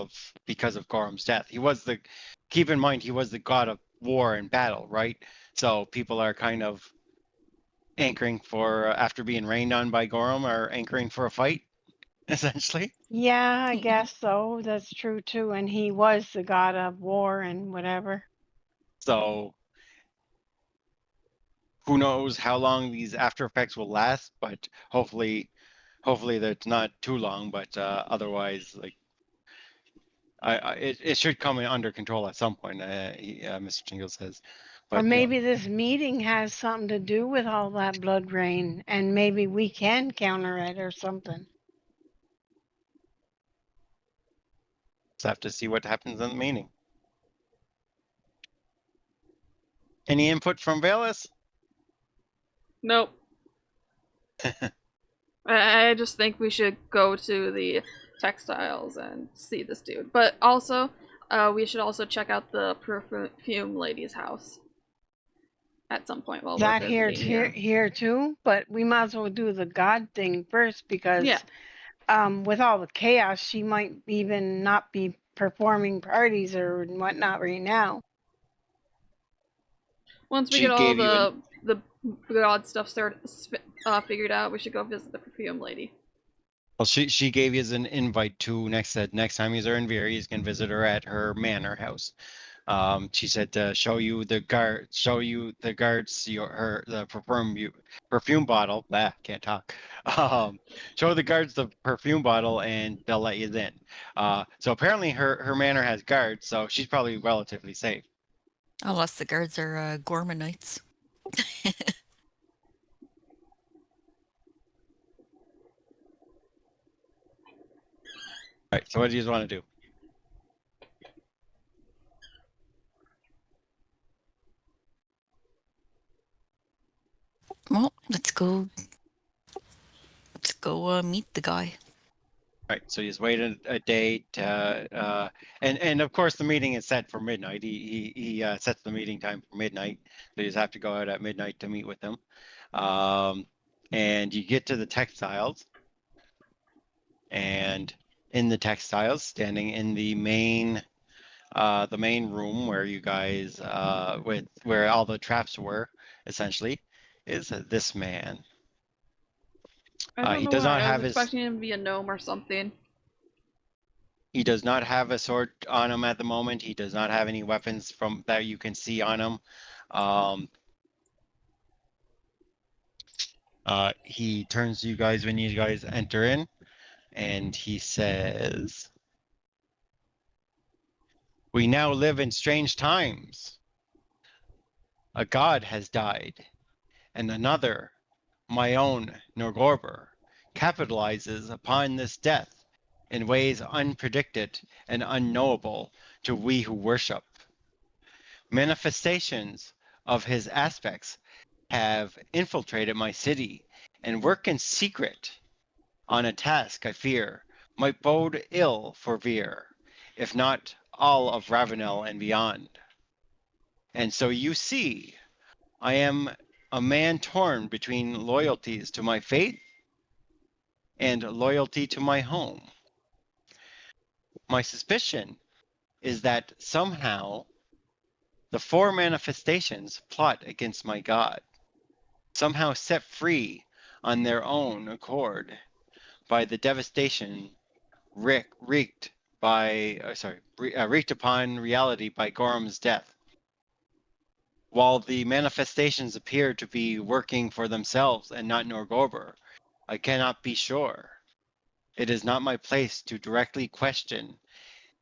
because of Gorham's death. Keep in mind, he was the god of war and battle, right? So people are kind of anchoring for, after being rained on by Gorham, are anchoring for a fight, essentially. Yeah, I guess so. That's true too. And he was the god of war and whatever. So who knows how long these after effects will last, but hopefully that's not too long. But otherwise, like it should come under control at some point. Mr. Jingle says, Or but maybe this meeting has something to do with all that blood rain, and maybe we can counter it or something. just have to see what happens in the meeting. Any input from Velas? Nope. I just think we should go to the textiles and see this dude. But also, we should also check out the perfume lady's house at some point while we're That visiting here. here too, but we might as well do the god thing first because Yeah. with all the chaos, she might even not be performing parties or whatnot right now. Once we She get all gave you the god stuff figured out, we should go visit the perfume lady. Well, she gave you an invite to next time he's in Veer, he's gonna visit her at her manor house. She said to show you the guards the perfume bottle. Can't talk. Show the guards the perfume bottle and they'll let you in. So apparently her manor has guards, so she's probably relatively safe. Unless the guards are Gormanites. All right. So what do you want to do? Well, let's go. Let's go meet the guy. Right, so you just wait a day and of course the meeting is set for midnight. He sets the meeting time for midnight, so you just have to go out at midnight to meet with him. And you get to the textiles. and in the textiles, standing in the main room where you guys where all the traps were, essentially, is this man. I don't He know does why. not I was have expecting him to be a gnome or something. He does not have a sword on him at the moment. He does not have any weapons from that you can see on him. He turns to you guys when you guys enter in, and he says, "We now live in strange times. A god has died, and another, my own Norgorber, capitalizes upon this death in ways unpredicted and unknowable to we who worship. Manifestations of his aspects have infiltrated my city and work in secret on a task I fear might bode ill for Vir, if not all of Ravenel and beyond. And so you see, I am a man torn between loyalties to my faith and loyalty to my home. My suspicion is that somehow the four manifestations plot against my God, somehow set free on their own accord by the devastation wreaked by wreaked upon reality by Gorham's death. While the manifestations appear to be working for themselves and not Norgorber, I cannot be sure. It is not my place to directly question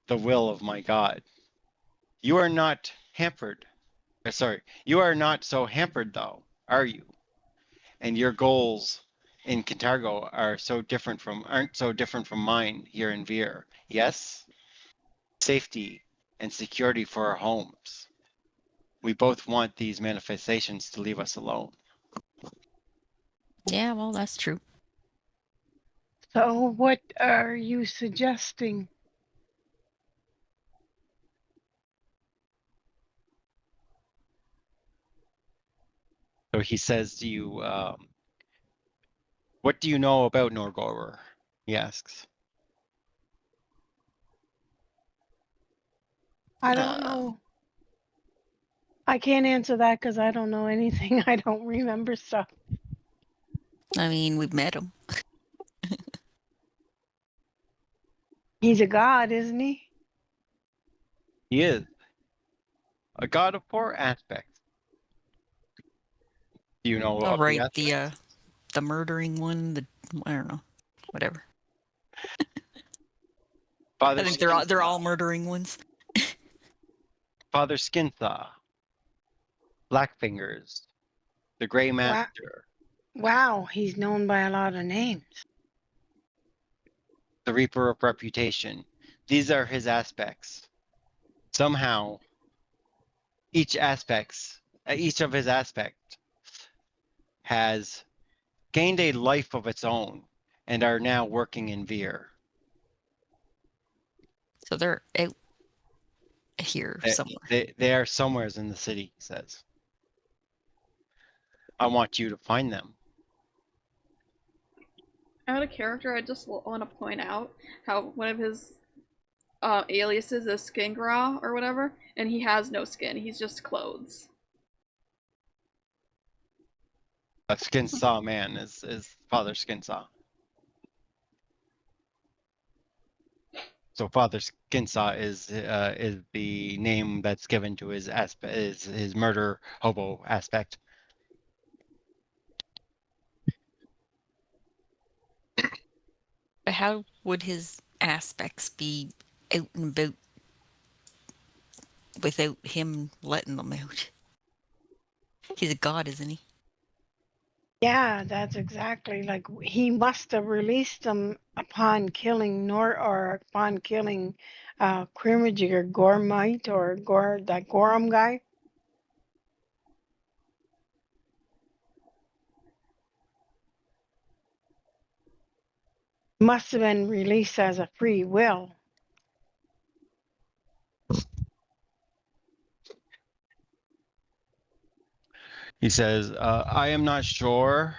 the will of my God. You are not hampered. You are not so hampered though, are you? And your goals in Cantargo aren't so different from mine here in Vir. Yes? Safety and security for our homes. We both want these manifestations to leave us alone. Yeah, well, that's true. So what are you suggesting? So he says to you, what do you know about Norgorber? He asks. I don't know. I can't answer that because I don't know anything. I don't remember stuff. I mean, we've met him. He's a god, isn't he? He is a god of four aspects. Do you know All of the right, aspects? the murdering one, I don't know, whatever. Father I think Skinsaw, they're all murdering ones. Father Skinsaw, Blackfingers, the Grey Wow. Master, Wow, he's known by a lot of names. the Reaper of Reputation. These are his aspects. Somehow, each of his aspects has gained a life of its own and are now working in Vir. So they're out here somewhere. They are somewheres in the city, he says. I want you to find them. Out of character, I just want to point out how one of his aliases is Skingraw or whatever, and he has no skin. He's just clothes. A Skinsaw man is Father Skinsaw. So Father Skinsaw is the name that's given to his aspect, is his murder hobo aspect. But how would his aspects be out and about without him letting them out? He's a god, isn't he? Yeah, that's exactly like he must have released them upon killing upon killing Crimajig or Gormite or that Gorham guy. Must have been released as a free will. He says, I am not sure.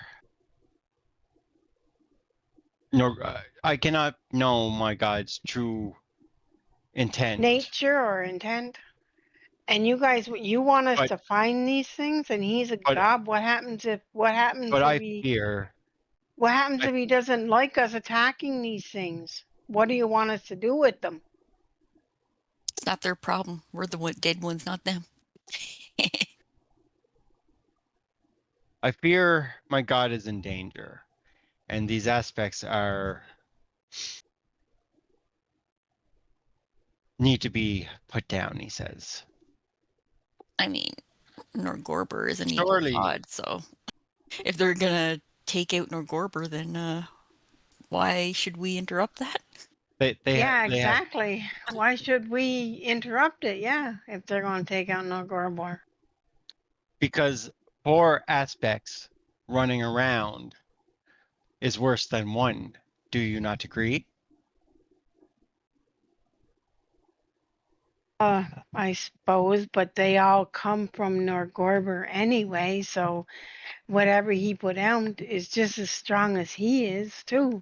No, I cannot know my God's true intent. Nature or intent. And you guys, you want us But- to find these things, and he's a but- god. What happens if? What happens But if I he? fear. What happens I- if he doesn't like us attacking these things? What do you want us to do with them? It's not their problem. We're the dead ones, not them. I fear my God is in danger, and these aspects need to be put down. He says. I mean, Norgorber is an evil Surely, god, so if they're gonna take out Norgorber, then why should we interrupt that? they Yeah, have exactly. Why should we interrupt it? Yeah, if they're going to take out Nogorobor. because 4 aspects running around is worse than 1. Do you not agree? I suppose, but they all come from Norgorber anyway, so whatever he put out is just as strong as he is, too.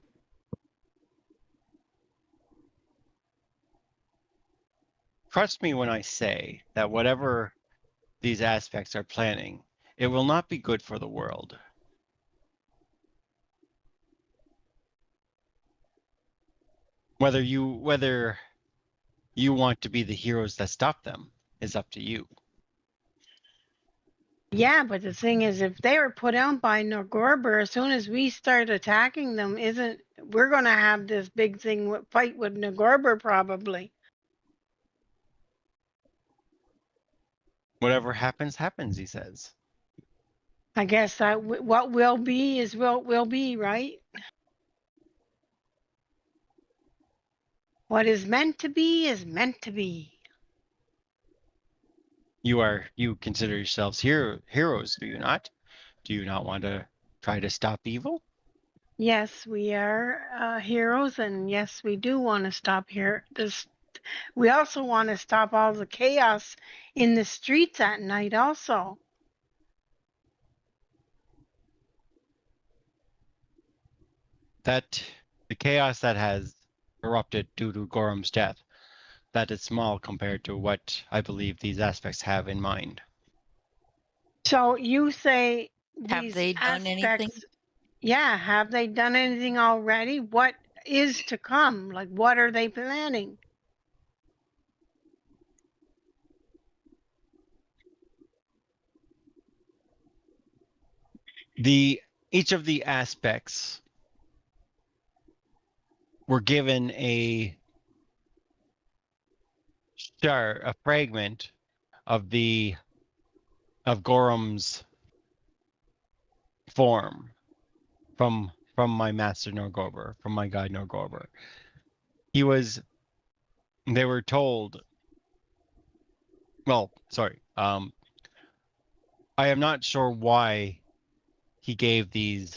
Trust me when I say that whatever these aspects are planning, it will not be good for the world. Whether you want to be the heroes that stop them is up to you. Yeah, but the thing is, if they were put out by Norgorber, as soon as we start attacking them, we're going to have this big fight with Norgorber probably. Whatever happens, happens, he says. I guess that what will be is will be, right? What is meant to be is meant to be. You consider yourselves heroes, do you not? Do you not want to try to stop evil? Yes, we are heroes, and yes, we do want to stop here. We also want to stop all the chaos in the streets at night. Also, That the chaos that has erupted due to Gorham's death, that is small compared to what I believe these aspects have in mind. so you say Have these they done anything? aspects. Yeah, have they done anything already? What is to come? Like, what are they planning? Each of the aspects were given a fragment of Gorham's form from my master Norgorber, from my god Norgorber. They were told, well, sorry, I am not sure why he gave the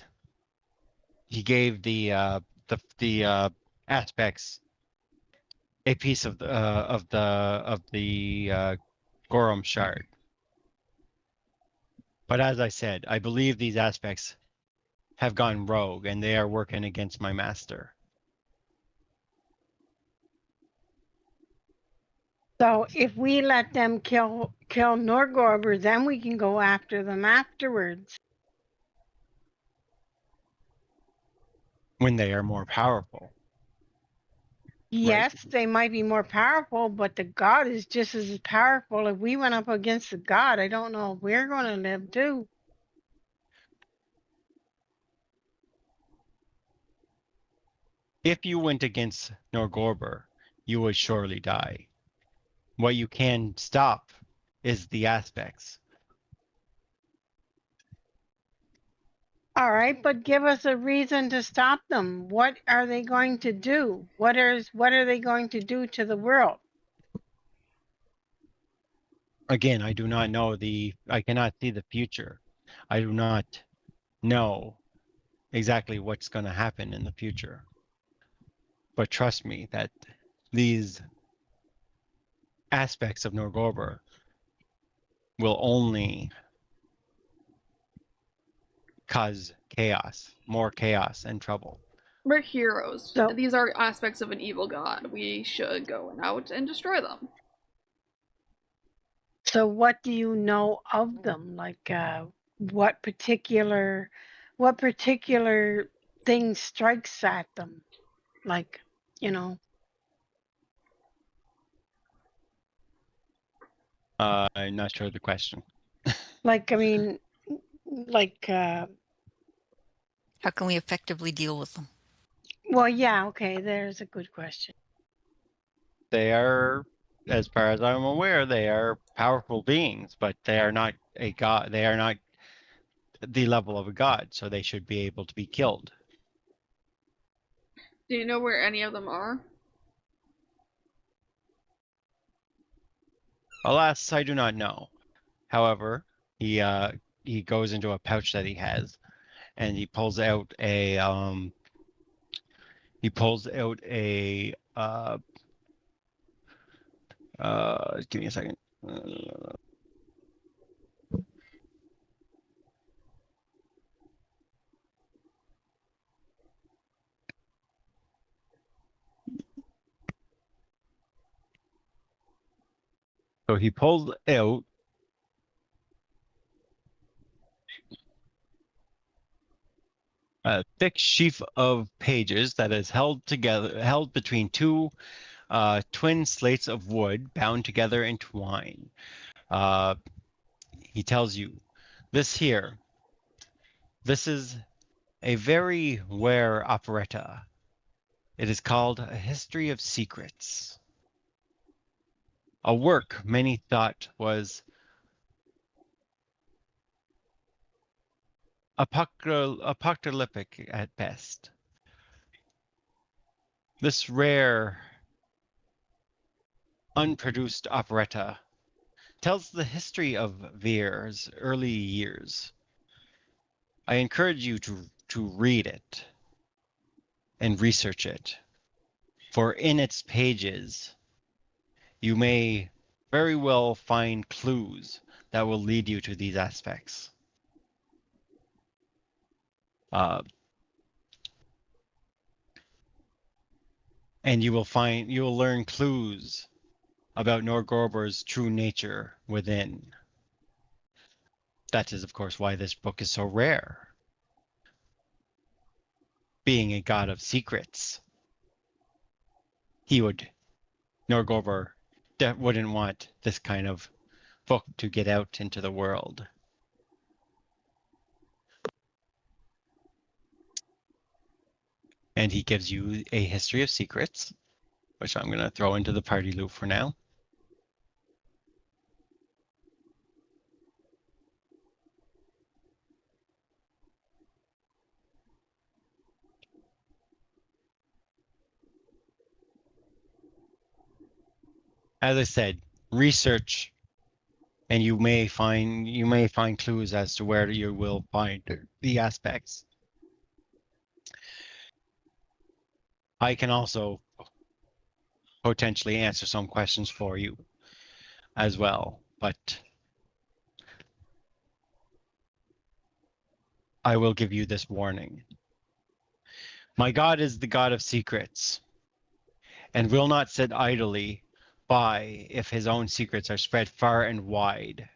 aspects a piece of the Gorham shard. But as I said, I believe these aspects have gone rogue and they are working against my master. So if we let them kill Norgorber, then we can go after them afterwards. When they are more powerful. Yes, they might be more powerful, but the god is just as powerful. If we went up against the god, I don't know if we're going to live too. If you went against Norgorber, you would surely die. What you can stop is the aspects. All right, but give us a reason to stop them. What are they going to do? What are they going to do to the world? Again, I do not know I cannot see the future. I do not know exactly what's going to happen in the future. But trust me that these aspects of Norgorber will only cause chaos, more chaos and trouble. We're heroes. So- These are aspects of an evil god. We should go out and destroy them. So what do you know of them? Like what particular thing strikes at them? Like, you know, I'm not sure of the question. like I mean, like How can we effectively deal with them? well, yeah, okay, there's a good question. They are, as far as I'm aware, they are powerful beings, but they are not a god. They are not the level of a god, so they should be able to be killed. Do you know where any of them are? Alas, I do not know. However, he goes into a pouch that he has, and he pulls out a give me a second. So he pulls out a thick sheaf of pages that is held between two twin slates of wood bound together in twine. He tells you, this is a very rare operetta. It is called A History of Secrets. A work many thought was apocalyptic at best. This rare, unproduced operetta tells the history of Vere's early years. I encourage you to read it and research it, for in its pages you may very well find clues that will lead you to these aspects. And you will learn clues about Norgorber's true nature within. That is, of course, why this book is so rare. Being a god of secrets, Norgorber wouldn't want this kind of book to get out into the world. And he gives you a history of secrets, which I'm going to throw into the party loop for now. As I said, research, and you may find clues as to where you will find the aspects. I can also potentially answer some questions for you as well, but I will give you this warning. My God is the God of secrets, and will not sit idly by if his own secrets are spread far and wide.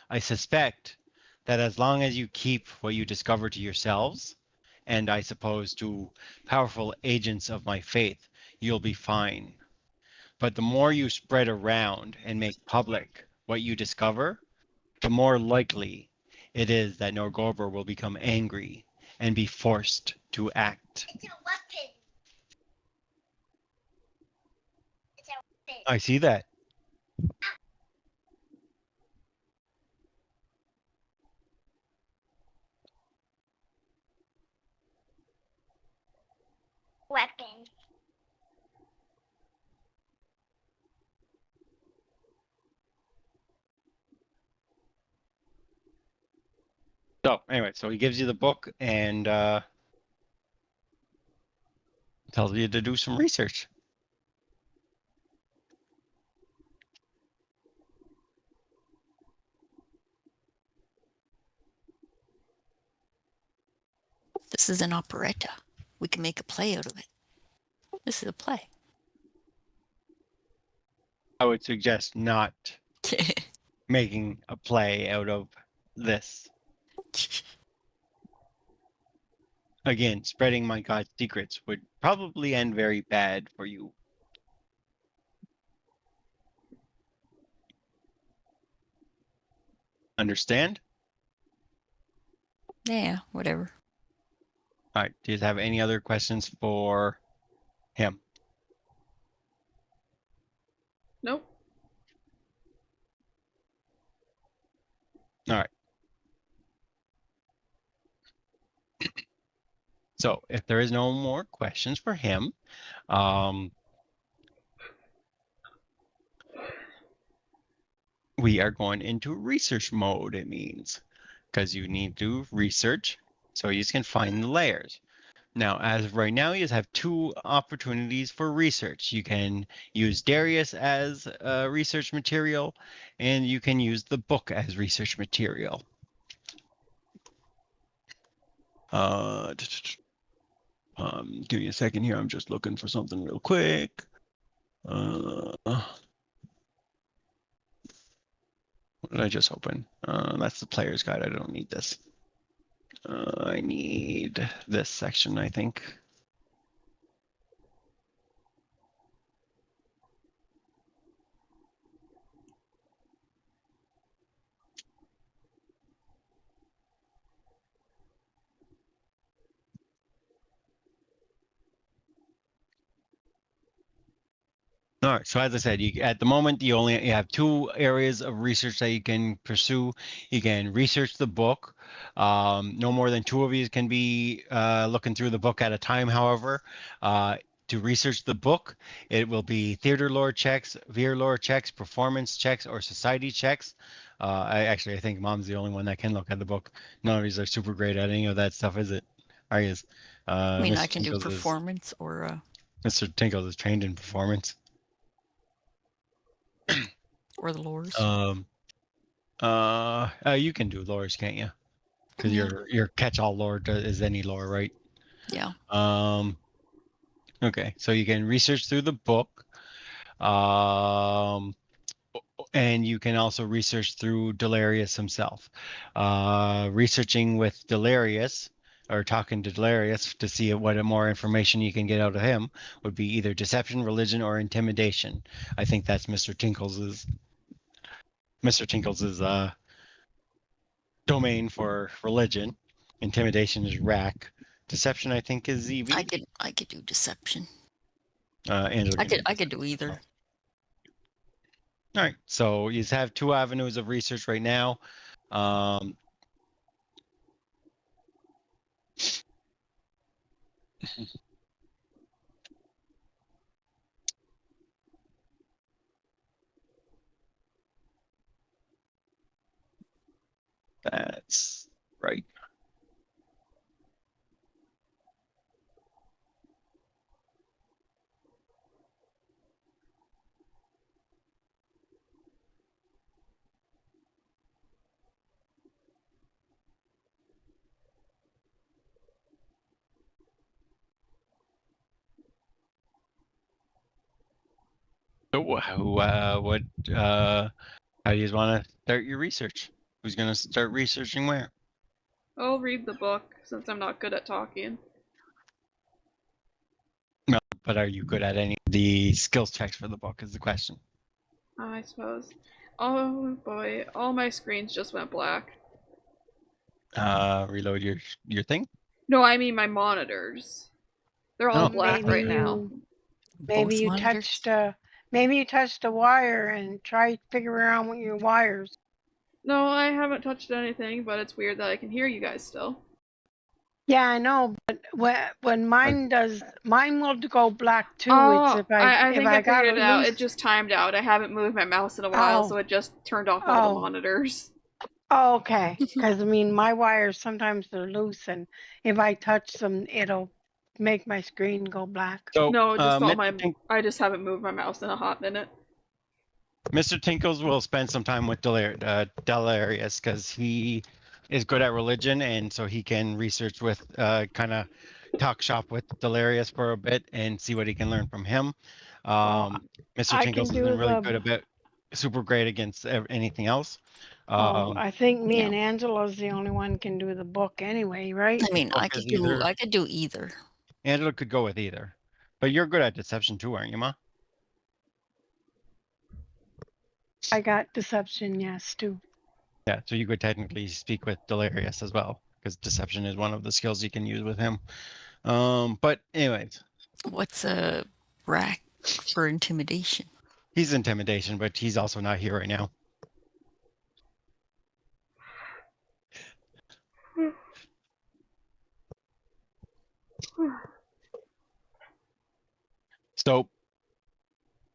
I suspect that as long as you keep what you discover to yourselves, and I suppose to powerful agents of my faith, you'll be fine. But the more you spread around and make public what you discover, the more likely it is that Norgorber will become angry and be forced to act. It's a weapon. It's a weapon. I see that. Weapon. So anyway, so he gives you the book and tells you to do some research. This is an operetta. We can make a play out of it. This is a play. I would suggest not making a play out of this. Again, spreading my God's secrets would probably end very bad for you. Understand? Yeah, whatever. All right. Do you have any other questions for him? Nope. All right. So if there is no more questions for him, we are going into research mode, it means, because you need to research so you can find the layers. Now, as of right now, you have two opportunities for research. You can use Darius as research material, and you can use the book as research material. Give me a second here. I'm just looking for something real quick. What did I just open? That's the player's guide. I don't need this. I need this section, I think. All right. So as I said, at the moment you have two areas of research that you can pursue. You can research the book. No more than two of you can be looking through the book at a time. However, to research the book, it will be theater lore checks, VR lore checks, performance checks, or society checks. I think Mom's the only one that can look at the book. None of you are super great at any of that stuff, is it? Are you? I mean, Mr. I can do Tinkles performance or Mr. Tinkles is trained in performance. the lores. You can do lores, can't you? Because Yeah. your catch-all lore is any lore, right? Yeah. Okay, so you can research through the book, and you can also research through Delirious himself. Researching with Delirious or talking to Delirious to see what more information you can get out of him would be either deception, religion, or intimidation. I think that's Mr. Tinkles's domain for religion. Intimidation is rack. Deception, I think, is ZV. I could do deception. Angela I could do either. All right, so you have two avenues of research right now. That's right. So, how do you want to start your research? Who's going to start researching where? I'll read the book since I'm not good at talking. No, but are you good at any of the skills checks for the book is the question. I suppose. Oh boy, all my screens just went black. Reload your thing. No, I mean my monitors. They're all Oh. black Maybe right now. Maybe Both you monitors. touched a wire and try figuring out what your wires. No, I haven't touched anything, but it's weird that I can hear you guys still. Yeah, I know, but when mine will go black too. It's Oh, if I if think I I got figured it it out. loose. It just timed out. I haven't moved my mouse in a while, Oh. so it just turned off all the Oh. monitors. Oh, okay. Because I mean, my wires sometimes they're loose, and if I touch them, it'll make my screen go black. So, No, just all my. Mr. I just haven't moved my mouse in a hot minute. Mr. Tinkles will spend some time with Delirious because he is good at religion, and so he can research with kind of talk shop with Delirious for a bit and see what he can learn from him. Well, Mr. I Tinkles can has been do really the. good about super great against anything else. Oh, I think me Yeah. and Angela's the only one can do the book anyway, right? I mean, book I is could do either either. Angela could go with either, but you're good at deception too, aren't you, Ma? I got deception, yes, too. Yeah, so you could technically speak with Delirious as well, because deception is one of the skills you can use with him. But anyways, What's a rack for intimidation? he's intimidation, but he's also not here right now. So,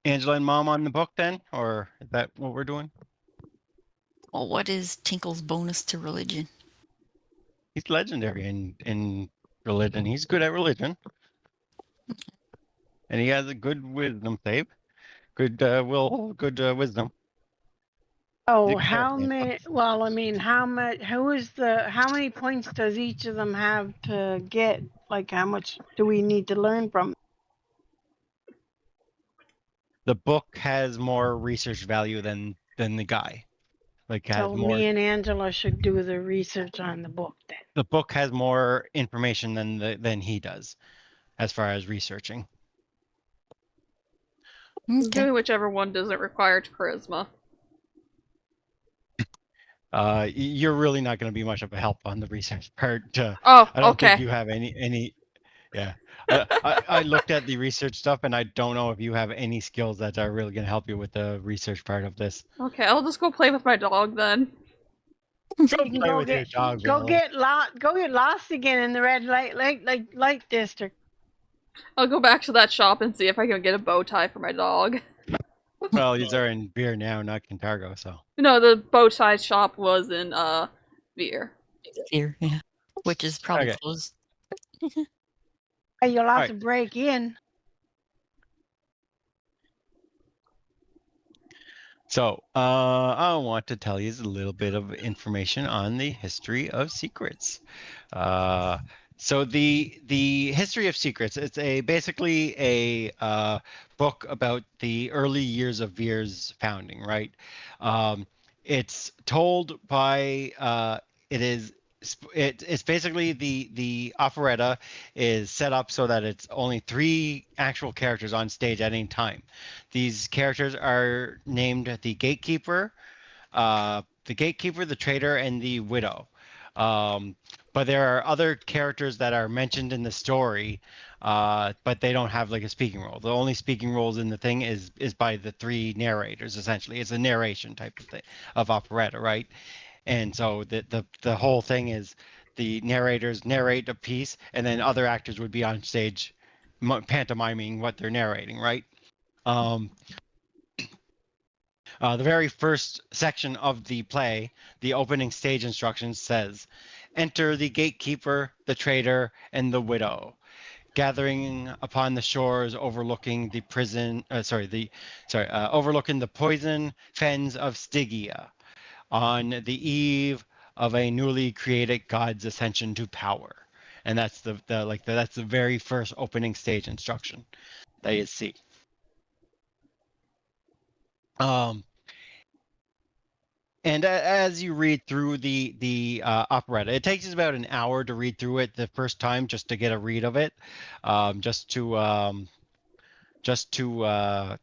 Angela and Mom on the book then, or is that what we're doing? Well, what is Tinkle's bonus to religion? He's legendary in religion. He's good at religion, and he has a good wisdom save, good good wisdom. Oh, You can how understand. many? Well, I mean, how much? Who is the? How many points does each of them have to get? Like, how much do we need to learn from? The book has more research value than the guy. Like has So more. me and Angela should do the research on the book then. The book has more information than he does, as far as researching. Okay. Doing whichever one doesn't require charisma. You're really not going to be much of a help on the research part. Oh, I don't think okay. you have any. Yeah, I looked at the research stuff, and I don't know if you have any skills that are really going to help you with the research part of this. Okay, I'll just go play with my dog then. Go You can play with your dog, Bill. go get lost again in the red light district. I'll go back to that shop and see if I can get a bow tie for my dog. Well, these are in beer now, not Cantargo, so. No, the bow tie shop was in Veer. Here, yeah. Which is probably Okay. closed. Hey, you'll have Alright. to break in. So, I want to tell you a little bit of information on the history of secrets. So the history of secrets, it's basically a book about the early years of Veer's founding, right? It's told by it's basically the operetta is set up so that it's only 3 actual characters on stage at any time. These characters are named the gatekeeper, the traitor, and the widow. But there are other characters that are mentioned in the story, but they don't have like a speaking role. The only speaking roles in the thing is by the 3 narrators. Essentially, it's a narration type of thing of operetta, right? And so the whole thing is the narrators narrate a piece, and then other actors would be on stage pantomiming what they're narrating, right? Um, the very first section of the play, the opening stage instructions says, "Enter the gatekeeper, the traitor, and the widow, gathering upon the shores overlooking the overlooking the poison fens of Stygia, on the eve of a newly created god's ascension to power." And that's that's the very first opening stage instruction that you see. Um, And as you read through the operetta, it takes us about an hour to read through it the first time, just to get a read of it, just to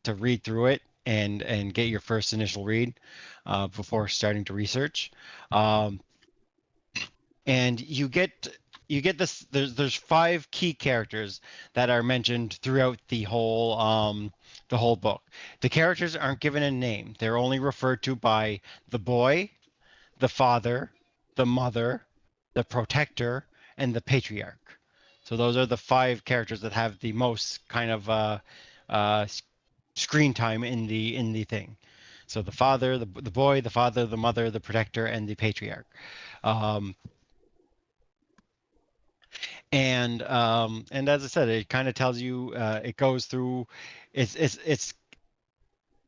read through it and get your first initial read before starting to research. Um, and you get this. There's 5 key characters that are mentioned throughout the whole book. The characters aren't given a name; they're only referred to by the boy, the father, the mother, the protector, and the patriarch. So those are the 5 characters that have the most kind of uh, screen time in the thing. So the father, the boy, the father, the mother, the protector, and the patriarch. Um, and as I said, it kind of tells you. It goes through. It's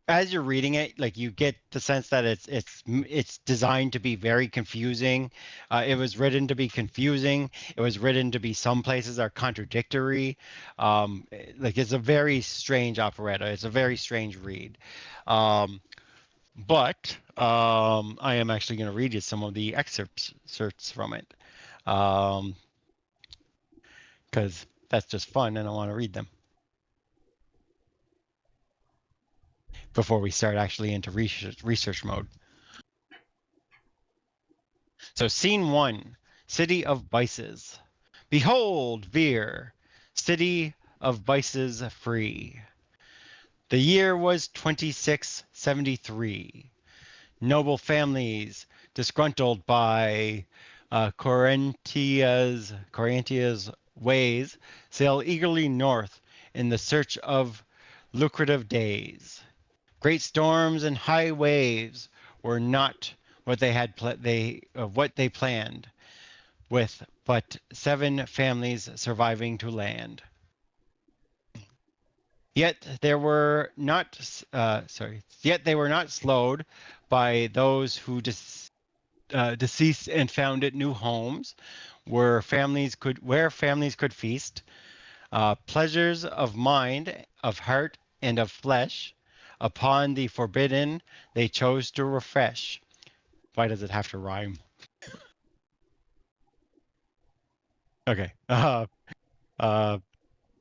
as you're reading it, like you get the sense that it's designed to be very confusing. It was written to be confusing. It was written to be some places are contradictory. Like it's a very strange operetta. It's a very strange read. But I am actually going to read you some of the excerpts from it, because that's just fun, and I want to read them before we start actually into research mode. So, scene one, City of Vices. Behold, Vir, city of vices free. The year was 2673. Noble families, disgruntled by Corantia's ways, sail eagerly north in the search of lucrative days. Great storms and high waves were not what they had what they planned, with but 7 families surviving to land. Yet there were not Yet they were not slowed by those who deceased and founded new homes where families could feast, pleasures of mind, of heart, and of flesh. Upon the forbidden they chose to refresh. Why does it have to rhyme? Okay. Uh,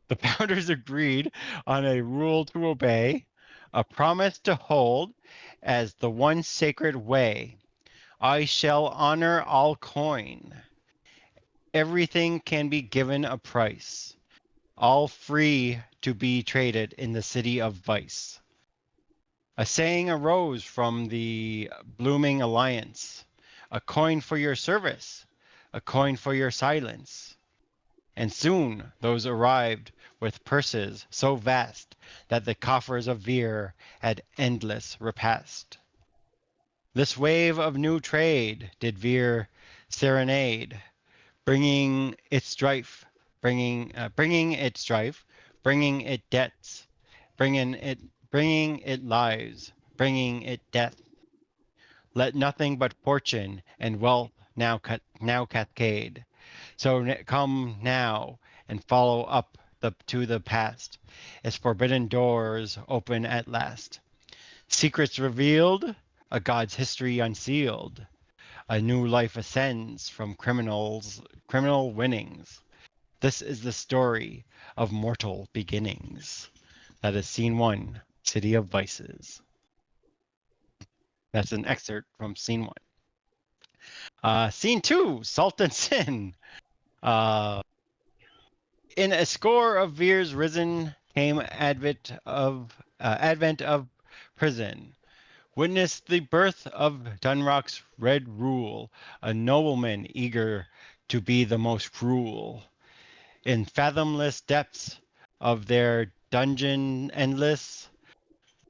the founders agreed on a rule to obey, a promise to hold as the one sacred way. I shall honor all coin. Everything can be given a price, all free to be traded in the city of vice. A saying arose from the blooming alliance, a coin for your service, a coin for your silence. And soon those arrived with purses so vast that the coffers of Vir had endless repast. This wave of new trade did Vir serenade, bringing it strife, bringing it debts, bringing it lives, bringing it death. Let nothing but fortune and wealth now cascade. So come now and follow up to the past. Its forbidden doors open at last. Secrets revealed, a god's history unsealed. A new life ascends from criminal winnings. This is the story of mortal beginnings. That is scene one, City of Vices. That's an excerpt from scene one. Scene two, Salt and Sin. Uh, in a score of Vir's risen came advent of prison. Witnessed the birth of Dunrock's red rule, a nobleman eager to be the most cruel. In fathomless depths of their dungeons endless,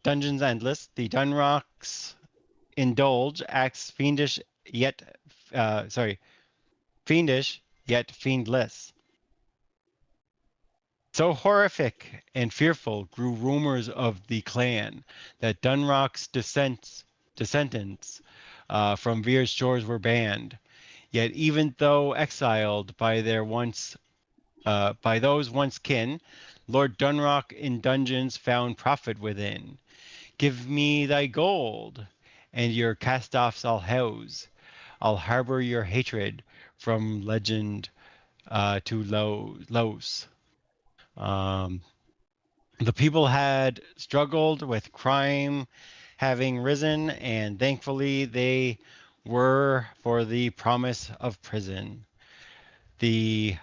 the Dunrocks indulge acts fiendish yet fiendless. So horrific and fearful grew rumors of the clan that Dunrock's descendants from Vir's shores were banned. Yet even though exiled by those once kin, Lord Dunrock in dungeons found profit within. Give me thy gold, and your cast-offs I'll house. I'll harbor your hatred from legend to Los. Um, the people had struggled with crime having risen, and thankfully they were for the promise of prison. The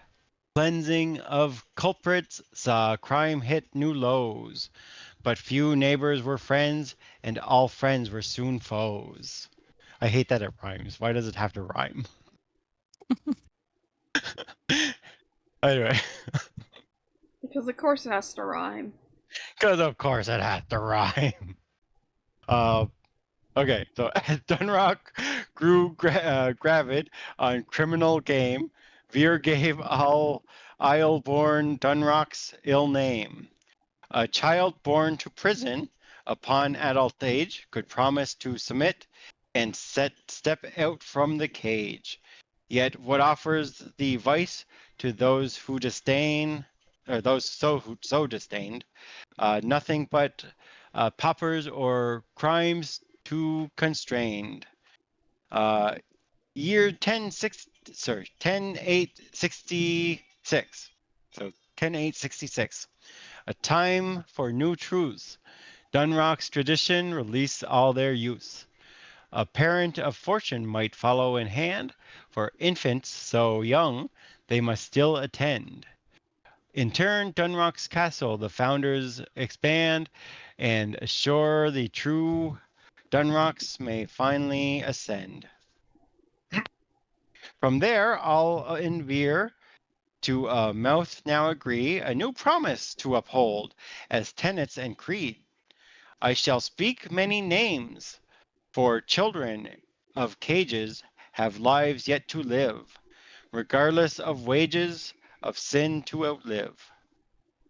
cleansing of culprits saw crime hit new lows, but few neighbors were friends, and all friends were soon foes. I hate that it rhymes. Why does it have to rhyme? Anyway, Because of course it has to rhyme. because of course it had to rhyme. Uh, okay, so as Dunrock grew gravid on criminal game, Veer gave all Isle-born Dunrock's ill name. A child born to prison, upon adult age, could promise to submit and step out from the cage. Yet what offers the vice to those who disdain, or those so disdained, nothing but paupers or crimes too constrained. Uh, year 10866. So 10866. A time for new truths. Dunrock's tradition release all their use. A parent of fortune might follow in hand, for infants so young they must still attend. In turn, Dunrock's castle the founders expand and assure the true Dunrocks may finally ascend. From there, all in Veer to mouth now agree a new promise to uphold as tenets and creed. I shall speak many names, for children of cages have lives yet to live, regardless of wages of sin to outlive.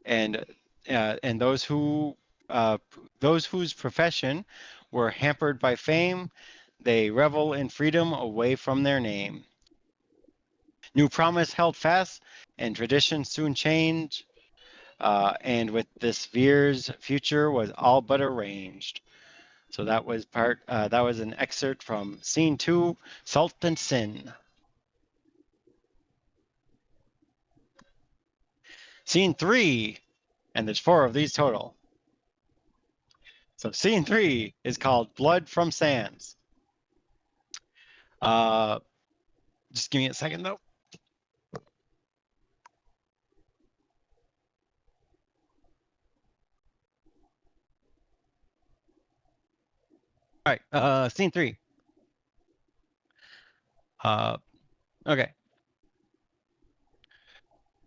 And uh, those whose profession were hampered by fame, they revel in freedom away from their name. New promise held fast, and tradition soon changed. And with this Veer's future was all but arranged. So that was that was an excerpt from Scene 2, Salt and Sin. Scene 3, and there's 4 of these total. So Scene 3 is called Blood from Sands. Just give me a second though. All right, Scene 3. Okay.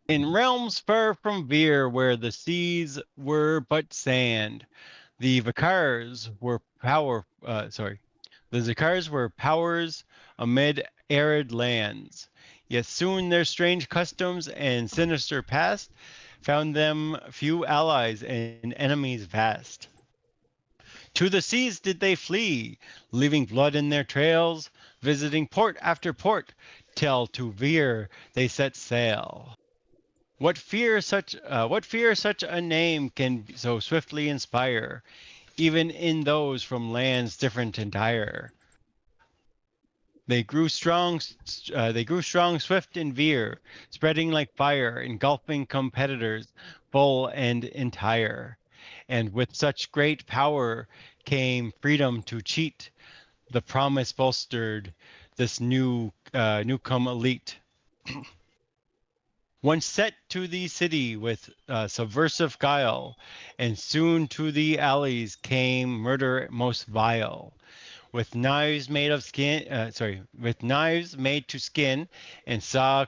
In realms far from Veer, where the seas were but sand, the Vicars were the Zakars were powers amid arid lands. Yet soon their strange customs and sinister past found them few allies and enemies vast. To the seas did they flee, leaving blood in their trails, visiting port after port, till to Veer they set sail. What fear such a name can so swiftly inspire, even in those from lands different and dire. They grew strong, swift, and veer, spreading like fire, engulfing competitors, full and entire. And with such great power came freedom to cheat. The promise bolstered this newcome elite. Once set to the city with subversive guile, and soon to the alleys came murder most vile. With knives made of skin, with knives made to skin and saw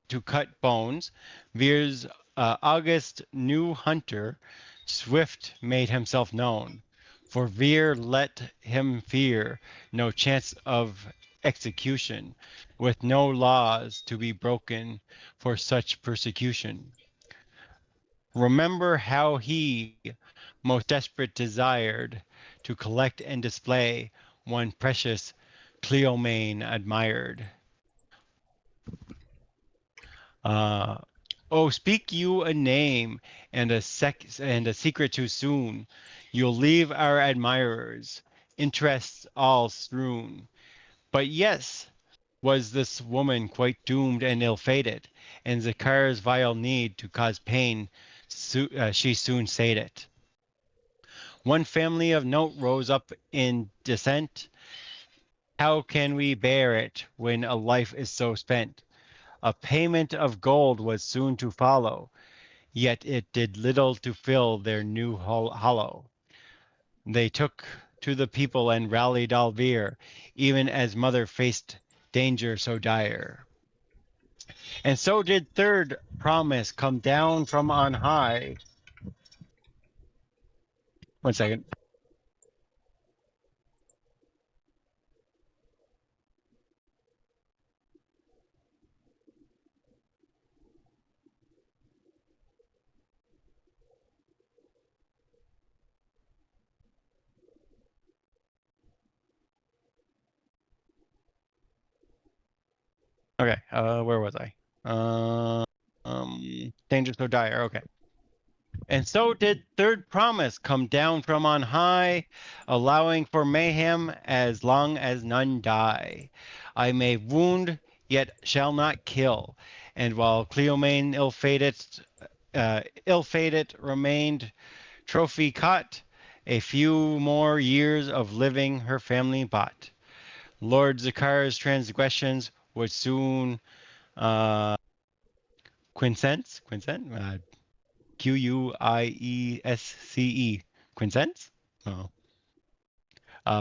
to cut bones, Veer's August new hunter, swift made himself known. For Veer let him fear no chance of execution, with no laws to be broken for such persecution. Remember how he, most desperate, desired to collect and display one precious Cleomane admired. Uh, oh, speak you a name and a secret too soon. You'll leave our admirers, interests all strewn. But yes, was this woman quite doomed and ill-fated, and Zakar's vile need to cause pain, she soon sated. One family of note rose up in dissent. How can we bear it when a life is so spent? A payment of gold was soon to follow, yet it did little to fill their new hollow. They took to the people and rallied Alvir, even as mother faced danger so dire. And so did third promise come down from on high. One second. Okay, where was I? Danger so dire. Okay. And so did third promise come down from on high, allowing for mayhem as long as none die. I may wound, yet shall not kill. And while Cleomane ill-fated remained trophy caught, a few more years of living her family bought. Lord Zakar's transgressions would soon quiescence, Quiesce, quiescence. Oh.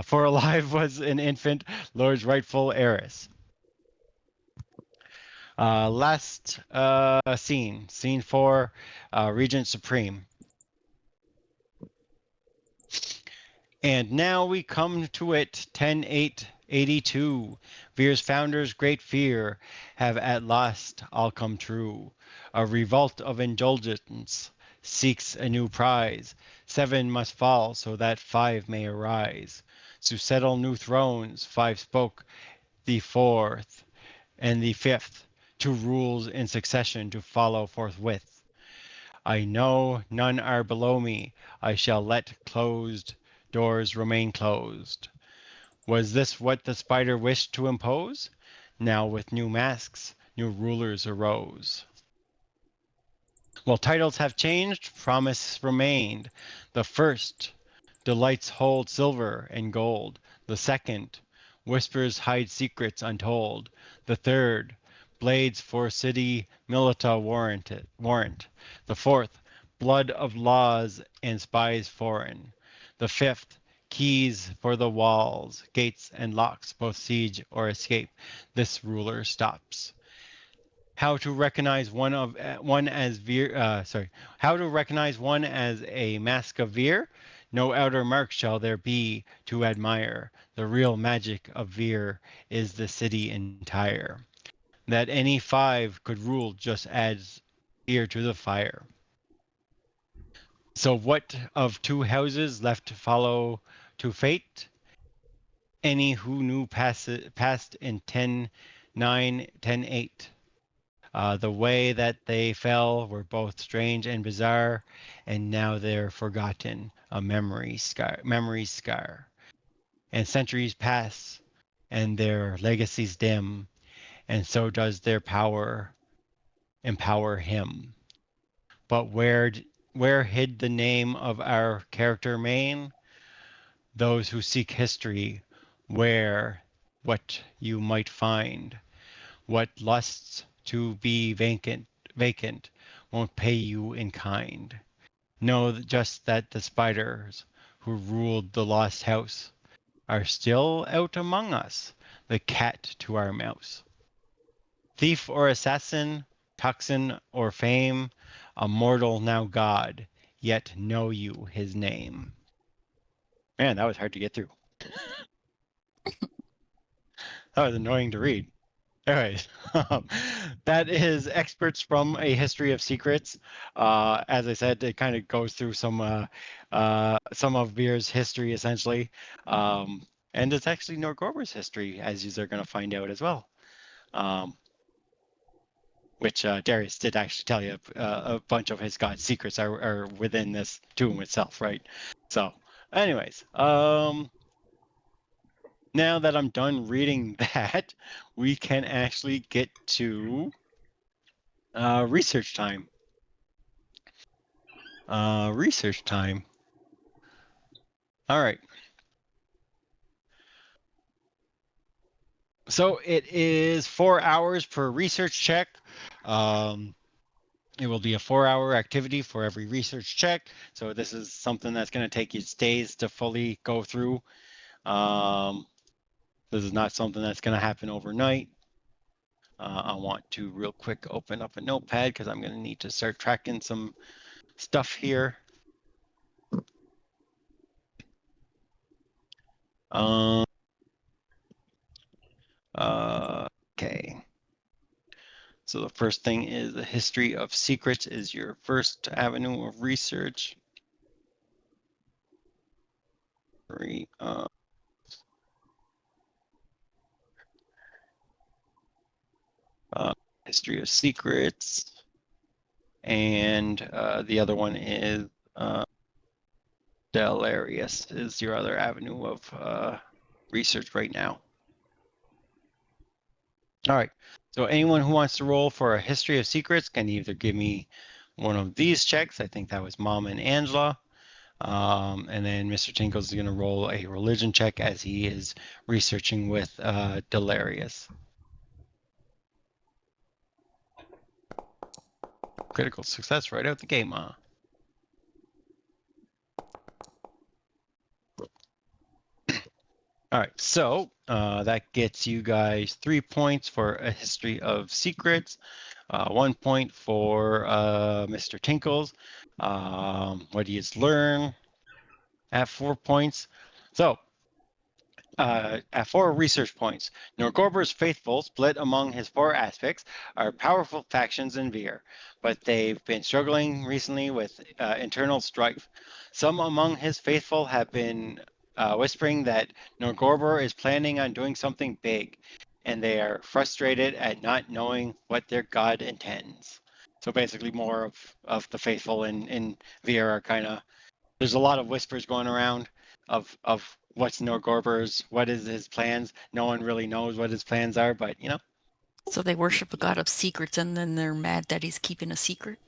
For alive was an infant, Lord's rightful heiress. Last scene 4, Regent Supreme. And now we come to it, 10/8/82. Veer's founders' great fear have at last all come true. A revolt of indulgence seeks a new prize. 7 must fall so that 5 may arise. To settle new thrones, 5 spoke, the 4th and the 5th, 2 rules in succession to follow forthwith. I know none are below me. I shall let closed doors remain closed. Was this what the spider wished to impose? Now with new masks, new rulers arose. While titles have changed, promise remained. The first, delights hold silver and gold. The second, whispers hide secrets untold. The third, blades for city milita warrant. The fourth, blood of laws and spies foreign. The fifth, keys for the walls, gates and locks, both siege or escape. This ruler stops. How to recognize one as how to recognize one as a mask of Veer? No outer mark shall there be to admire. The real magic of Veer is the city entire. That any 5 could rule just adds ear to the fire. So what of 2 houses left to follow to fate? Any who knew past in 10/9, 10/8. The way that they fell were both strange and bizarre, and now they're forgotten, a memory scar. And centuries pass, and their legacies dim, and so does their power empower him. But where hid the name of our character main? Those who seek history, where what you might find. What lusts to be vacant won't pay you in kind. Know just that the spiders who ruled the lost house are still out among us, the cat to our mouse. Thief or assassin, toxin or fame, a mortal now god, yet know you his name. Man, that was hard to get through. That was annoying to read. Anyways, that is Experts from a History of Secrets. As I said, it kind of goes through some of Veer's history essentially, and it's actually Norgorber's history, as you are going to find out as well. Which Darius did actually tell you a bunch of his god secrets are within this tomb itself, right? So, anyways, now that I'm done reading that, we can actually get to research time. Research time. All right. So it is 4 hours per research check. It will be a 4-hour activity for every research check. So this is something that's going to take you days to fully go through. This is not something that's going to happen overnight. I want to real quick open up a notepad because I'm going to need to start tracking some stuff here. Okay. So the first thing is the history of secrets is your first avenue of research. History of Secrets. And the other one is Delirious is your other avenue of research right now. All right. So anyone who wants to roll for a History of Secrets can either give me one of these checks. I think that was Mom and Angela. And then Mr. Tinkles is going to roll a religion check as he is researching with Delirious. Critical success right out the gate, Ma. All right, so that gets you guys 3 points for a History of Secrets, 1 point for Mr. Tinkles. What do you learn at 4 points? So at 4 research points, Norgorber's faithful, split among his 4 aspects, are powerful factions in Vir, but they've been struggling recently with internal strife. Some among his faithful have been whispering that Norgorber is planning on doing something big, and they are frustrated at not knowing what their god intends. So basically, more of the faithful in Vir are kind of, there's a lot of whispers going around of what's Norgorber's, what is his plans. No one really knows what his plans are, but you know. So they worship a god of secrets, and then they're mad that he's keeping a secret.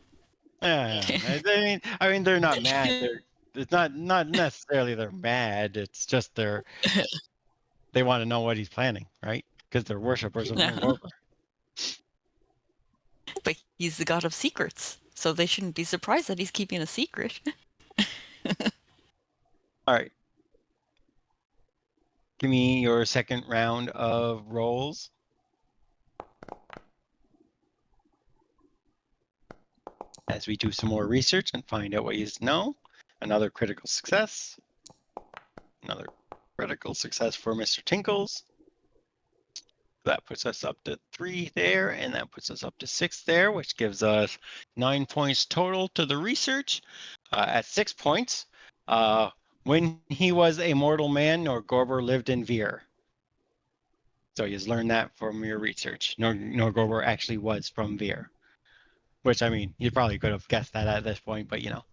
I mean, they're not mad. It's not necessarily they're mad. It's just they want to know what he's planning, right? Because they're worshippers of Norgorber. But he's the god of secrets, so they shouldn't be surprised that he's keeping a secret. All right. Give me your second round of rolls. As we do some more research and find out what you know. Another critical success. Another critical success for Mr. Tinkles. That puts us up to 3 there, and that puts us up to 6 there, which gives us 9 points total to the research. At 6 points, when he was a mortal man, Norgorber lived in Vir. So you learned that from your research. Norgorber actually was from Vir. Which, I mean, you probably could have guessed that at this point, but you know.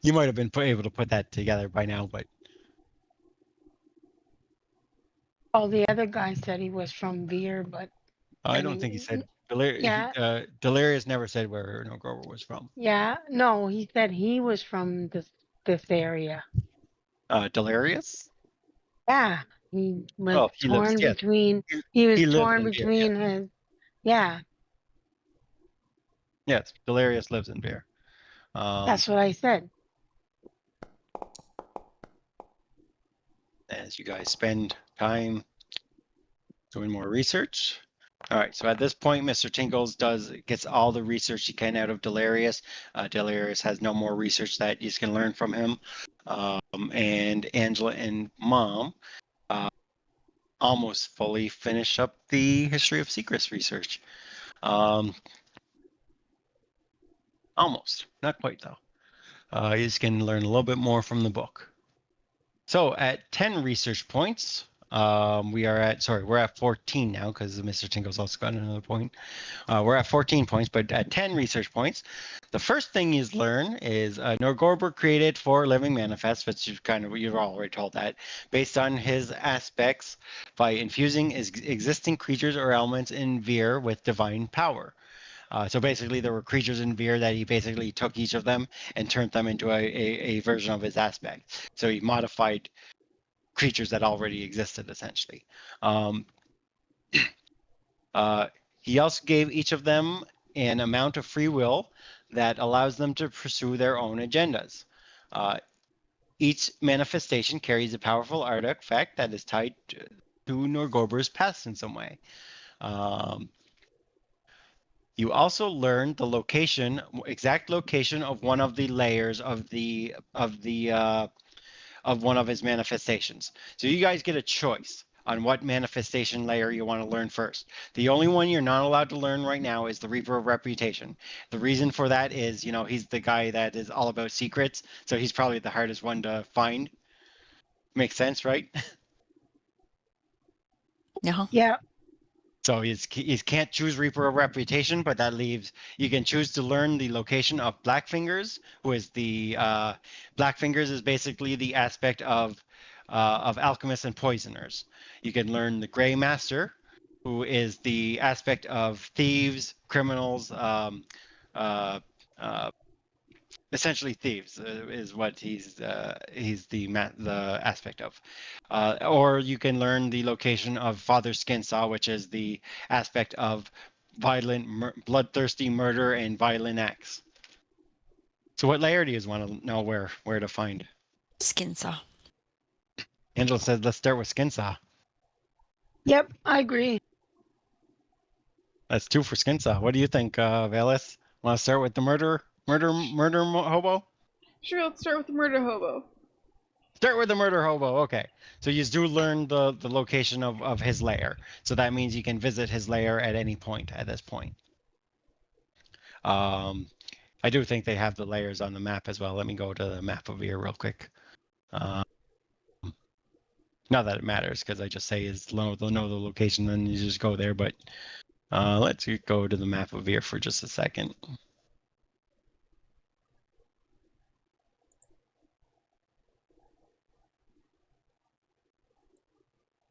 You might have been able to put that together by now, but Oh, the other guy said he was from Veer, but I don't think he said. yeah. Delirious never said where Norgorber was from. Yeah, no, he said he was from this area. Delirious? Yeah, he was Oh, he lives. torn Yes, between. He was he lives torn in Vir. between his. Yeah, Yes, Delirious lives in Vir. that's what I said. As you guys spend time doing more research. All right, so at this point, Mr. Tinkles gets all the research he can out of Delirious. Delirious has no more research that you can learn from him. And Angela and Mom almost fully finish up the History of Secrets research. Almost, not quite though. You just can learn a little bit more from the book. So at 10 research points, we're at 14 now because Mr. Tinkle's also got another point. We're at 14 points, but at 10 research points, the first thing you learn is Norgorber created 4 living manifests, which you've already told that, based on his aspects by infusing existing creatures or elements in Vir with divine power. So basically, there were creatures in Vir that he basically took each of them and turned them into a version of his aspect. So he modified creatures that already existed, essentially. He also gave each of them an amount of free will that allows them to pursue their own agendas. Each manifestation carries a powerful artifact that is tied to Norgorber's past in some way. You also learn the exact location of one of the layers of one of his manifestations. So you guys get a choice on what manifestation layer you want to learn first. The only one you're not allowed to learn right now is the Reaper of Reputation. The reason for that is, he's the guy that is all about secrets, so he's probably the hardest one to find. Makes sense, right? No. Yeah. So he can't choose Reaper of Reputation, but that leaves you can choose to learn the location of Blackfingers, who is the Blackfingers is basically the aspect of alchemists and poisoners. You can learn the Grey Master, who is the aspect of thieves, criminals, uh, uh, essentially thieves is what he's the aspect of, or you can learn the location of Father Skinsaw, which is the aspect of violent, bloodthirsty murder and violent acts. So, what layer do you want to know where to find? Skin saw. Angela says, "Let's start with Skinsaw." Yep. I agree. That's 2 for Skinsaw. What do you think, Velis? Want to start with the murder hobo? Sure, let's start with the murder hobo. Start with the murder hobo. Okay. So you do learn the location of his lair. So that means you can visit his lair at any point at this point. I do think they have the layers on the map as well. Let me go to the map over here real quick. Not that it matters because I just say is know the location, then you just go there. But let's go to the map over here for just a second.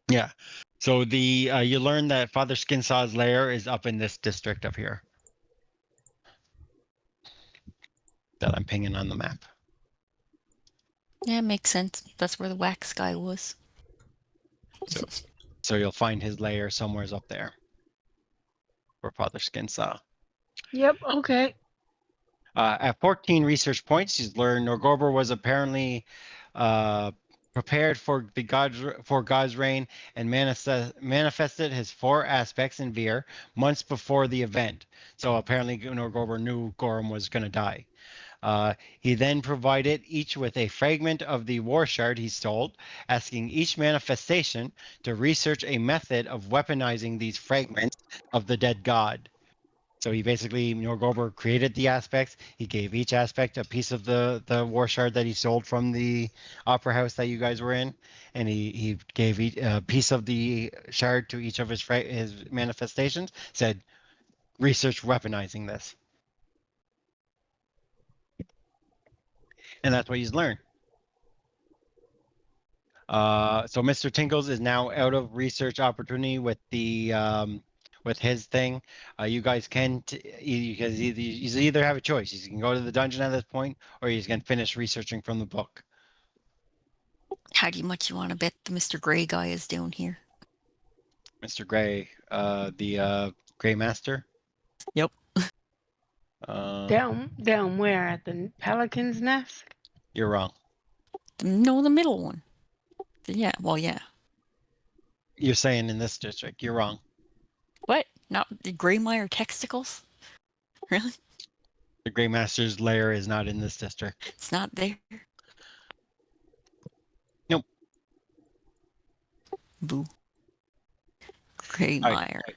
Yeah. So the you learn that Father Skinsaw's lair is up in this district up here that I'm pinging on the map. Yeah, makes sense. That's where the wax guy was. So you'll find his lair somewhere's up there for Father Skinsaw. Yep. Okay. At 14 research points, he's learned Norgorber was apparently prepared for God's reign and manifested his 4 aspects in Vir months before the event. So apparently Norgorber knew Gorham was going to die. He then provided each with a fragment of the war shard he stole, asking each manifestation to research a method of weaponizing these fragments of the dead god. So he basically, Norgorber created the aspects. He gave each aspect a piece of the war shard that he sold from the opera house that you guys were in, and he gave each a piece of the shard to each of his manifestations. Said, research weaponizing this, and that's what he's learned. So Mr. Tinkles is now out of research opportunity with the with his thing. You guys can you either have a choice. You can go to the dungeon at this point, or you can finish researching from the book. How much you want to bet the Mr. Gray guy is down here? Mr. Gray, the Gray Master. Yep. Down where at the Pelican's Nest? You're wrong. No, the middle one. Yeah, well, yeah. You're saying in this district. You're wrong. What? Not the Greymire Texticles? Really? The Gray Master's lair is not in this district. It's not there? Nope. Boo. Greymire. Right.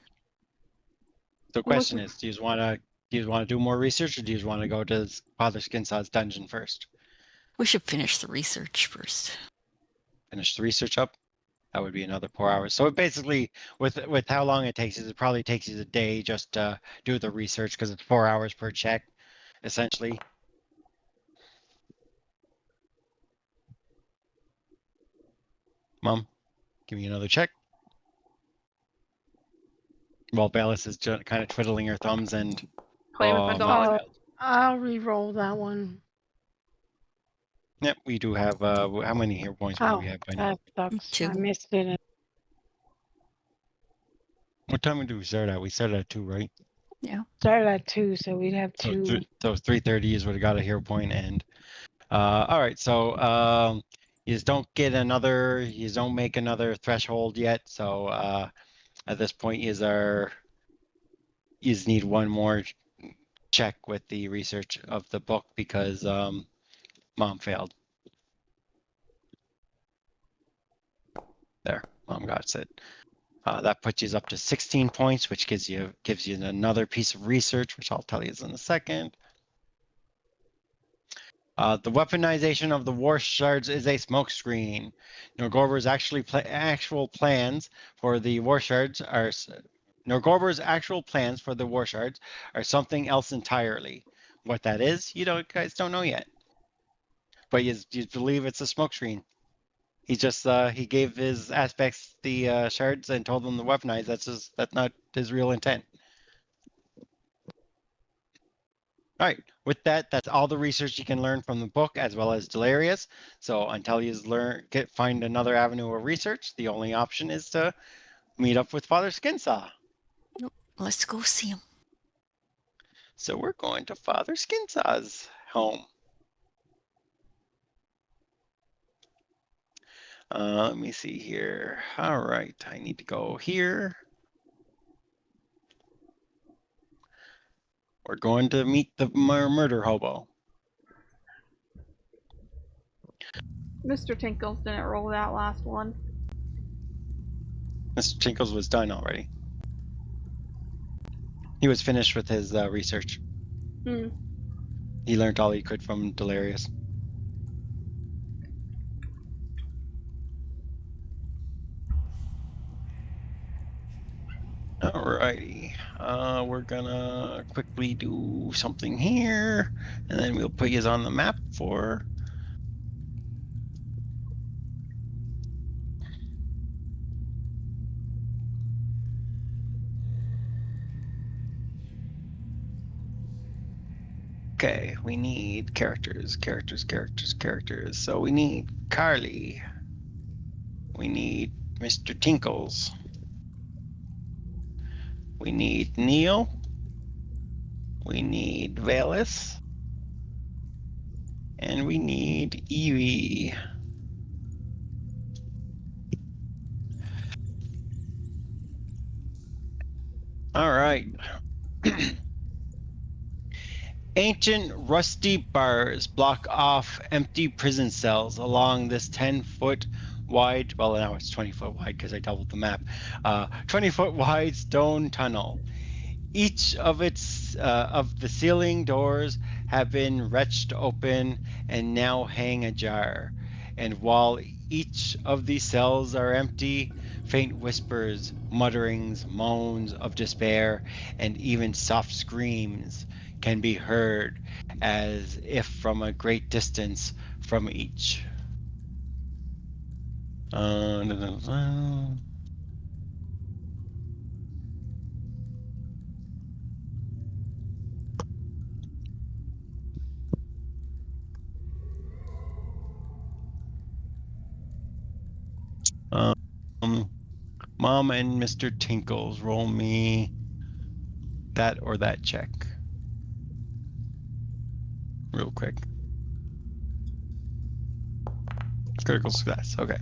So the question is, do you want to do more research, or do you want to go to Father Skinsaw's dungeon first? We should finish the research first. Finish the research up. That would be another 4 hours. So it basically, with how long it takes, it probably takes you a day just to do the research because it's 4 hours per check, essentially. Mom, give me another check. Well, Balis is kind of twiddling her thumbs and Playing with my dog. I'll re-roll that one. Yep, we do have. How many hero points do we have by now? That sucks. 2. I missed it. What time do we start at? We started at 2, right? Yeah. Started at 2, so we'd have So 2. so 3:30 is what I got a hero point, and all right. So you don't make another threshold yet. So at this point, you need one more check with the research of the book because Mom failed. There, Mom got it. That puts you up to 16 points, which gives you another piece of research, which I'll tell you in a second. The weaponization of the war shards is a smokescreen. Norgorber's actual plans for the war shards are Norgorber's actual plans for the war shards are something else entirely. What that is, guys don't know yet. But you believe it's a smokescreen. He just he gave his aspects the shards and told them to weaponize. That's not his real intent. All right, with that, that's all the research you can learn from the book as well as Delirious. So until you find another avenue of research, the only option is to meet up with Father Skinsaw. Let's go see him. So we're going to Father Skinsaw's home. Let me see here. All right, I need to go here. We're going to meet the murder hobo. Mr. Tinkles didn't roll that last one. Mr. Tinkles was done already. He was finished with his research. Hmm. He learned all he could from Delirious. Alrighty, we're gonna quickly do something here, and then we'll put you on the map for. Okay, we need characters. So we need Carly. We need Mr. Tinkles. We need Neil. We need Valis. And we need Evie. All right. Ancient rusty bars block off empty prison cells along this 10-foot wide, well now it's 20-foot wide because I doubled the map, 20-foot wide stone tunnel. Each of the ceiling doors have been wrenched open and now hang ajar. And while each of these cells are empty, faint whispers, mutterings, moans of despair, and even soft screams can be heard as if from a great distance from each. Mom and Mr. Tinkles, roll me that or that check. Real quick. Critical success, okay.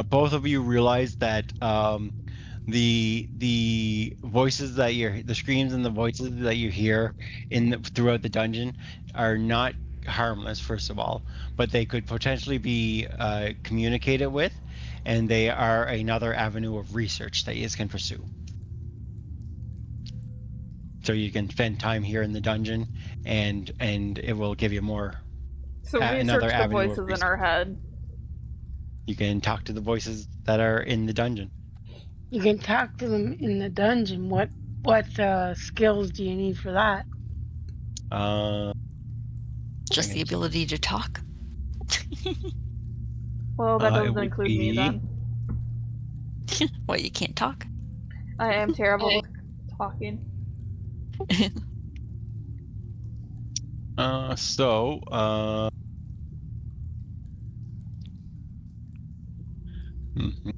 Both of you realize that the voices that the screams and the voices that you hear throughout the dungeon are not harmless, first of all, but they could potentially be communicated with, and they are another avenue of research that you can pursue. So you can spend time here in the dungeon, and it will give you more. So research another the avenue of voices in our head. You can talk to the voices that are in the dungeon. You can talk to them in the dungeon. What skills do you need for that? Just the ability to talk. Well, that doesn't would include me be- then. What, you can't talk? I am terrible with talking. Mhm.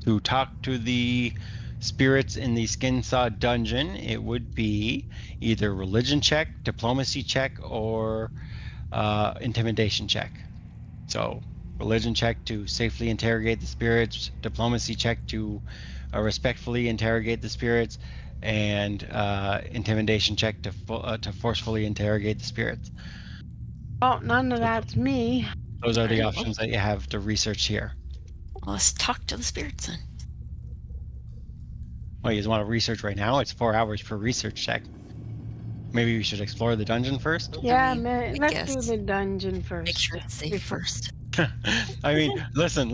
To talk to the spirits in the Skinsaw dungeon, it would be either religion check, diplomacy check, or intimidation check. So religion check to safely interrogate the spirits, diplomacy check to respectfully interrogate the spirits, and intimidation check to forcefully interrogate the spirits. Oh, none of that's me. Those are the Alright, options that you have to research here. well, let's talk to the spirits then. Well, you just want to research right now? It's 4 hours per research check. Maybe we should explore the dungeon first? Yeah, mean, man, I let's do guess the dungeon make first. sure it's safe before- first. I mean, listen.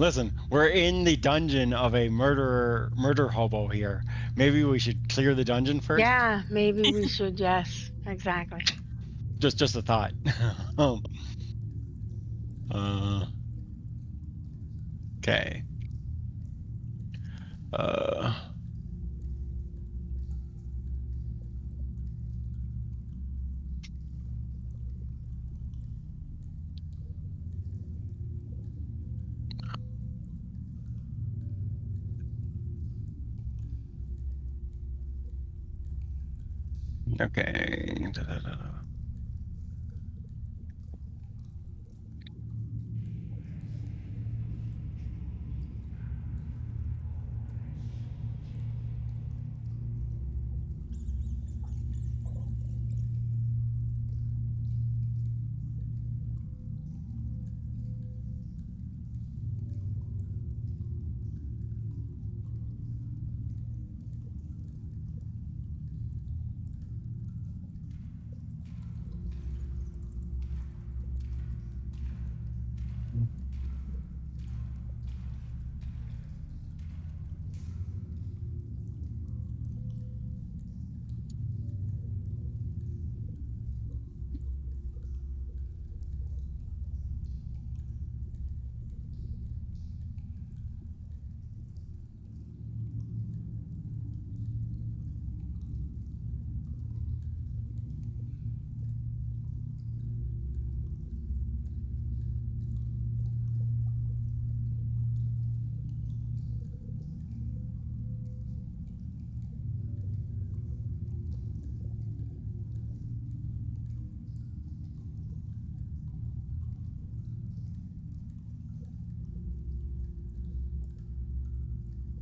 We're in the dungeon of a murder hobo here. Maybe we should clear the dungeon first? Yeah, maybe we should. Yes, exactly. Just a thought. um, okay. Uh, okay.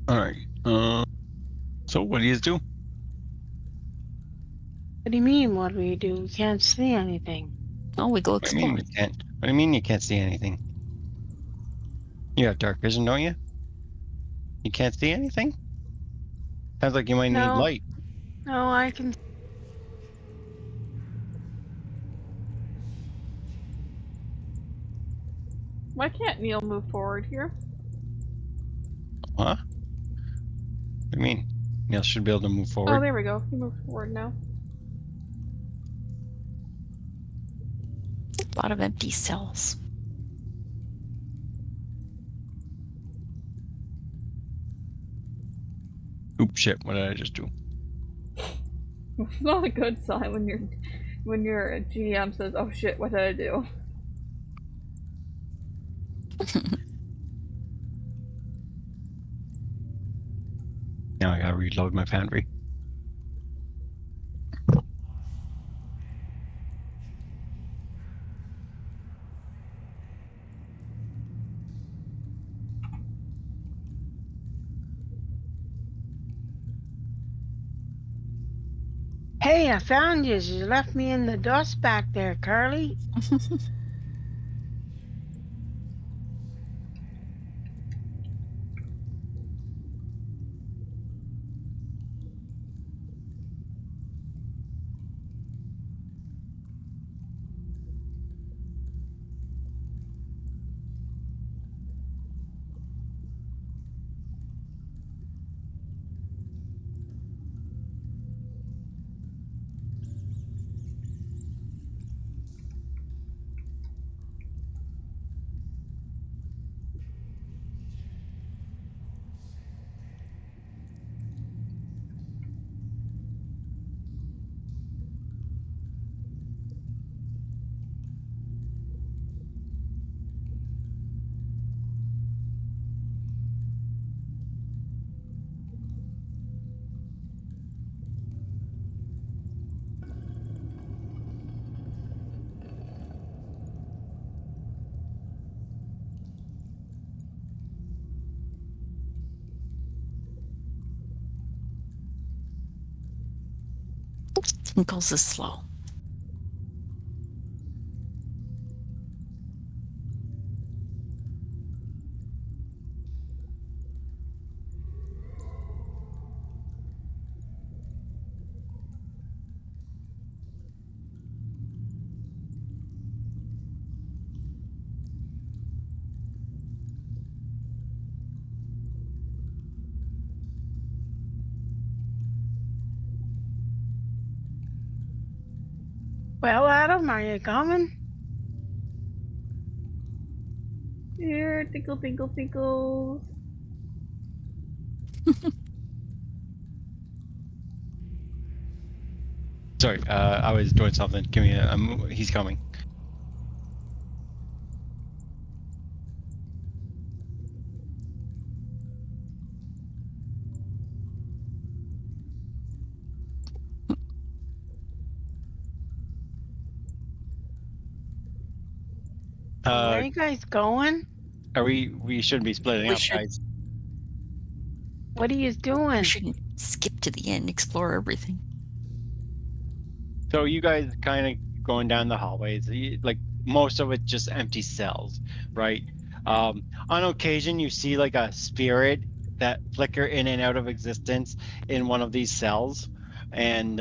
All right. So what do you do? What do you mean? What do we do? We can't see anything. Oh, we go What do you mean explore. you can't? What do you mean you can't see anything? You have dark vision, don't you? You can't see anything? Sounds like you might need No. light. No, I can. Why can't Neil move forward here? Huh? What do you mean? Neil should be able to move Oh, forward. there we go. He moved forward now. A lot of empty cells. Oop, shit! What did I just do? It's not a good sign when your GM says, "Oh shit, what did I do?" Now I gotta reload my foundry. Hey, I found you. You left me in the dust back there, Carly. Tinkles is slow. Well, Adam, are you coming? Here, tinkle, tinkle, tinkles. Sorry, I was doing something. Give me he's coming. Where are you guys going? Are we shouldn't be splitting We up, should- guys. What are you We doing? shouldn't skip to the end, explore everything. So you guys kind of going down the hallways, like most of it just empty cells, right? On occasion, you see like a spirit that flicker in and out of existence in one of these cells, and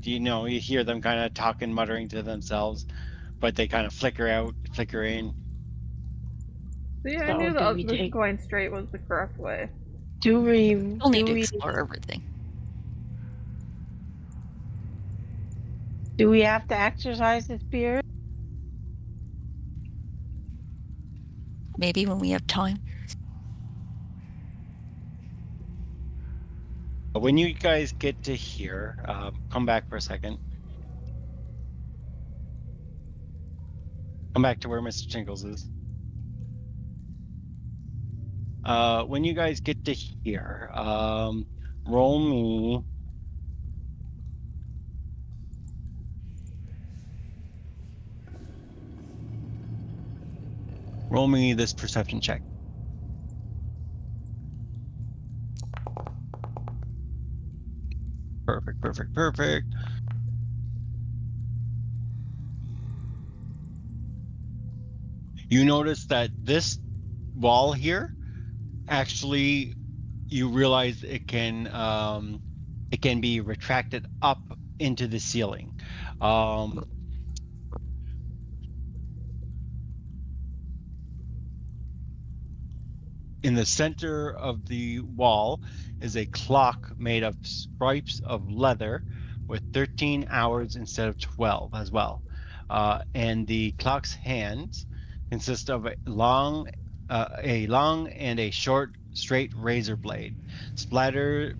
you know you hear them kind of talking, muttering to themselves, but they kind of flicker out, flicker in. See, I So knew do we the take? going straight was the correct way. Do we? We'll need Do to we? explore everything. Do we have to exercise the spirit? Maybe when we have time. When you guys get to here, come back for a second. Come back to where Mr. Tinkles is. When you guys get to here, roll me. Roll me this perception check. Perfect, perfect, perfect. You notice that this wall here, actually, you realize it can be retracted up into the ceiling. In the center of the wall is a clock made of stripes of leather with 13 hours instead of 12 as well. And the clock's hands consist of a long and a short, straight razor blade. Splatters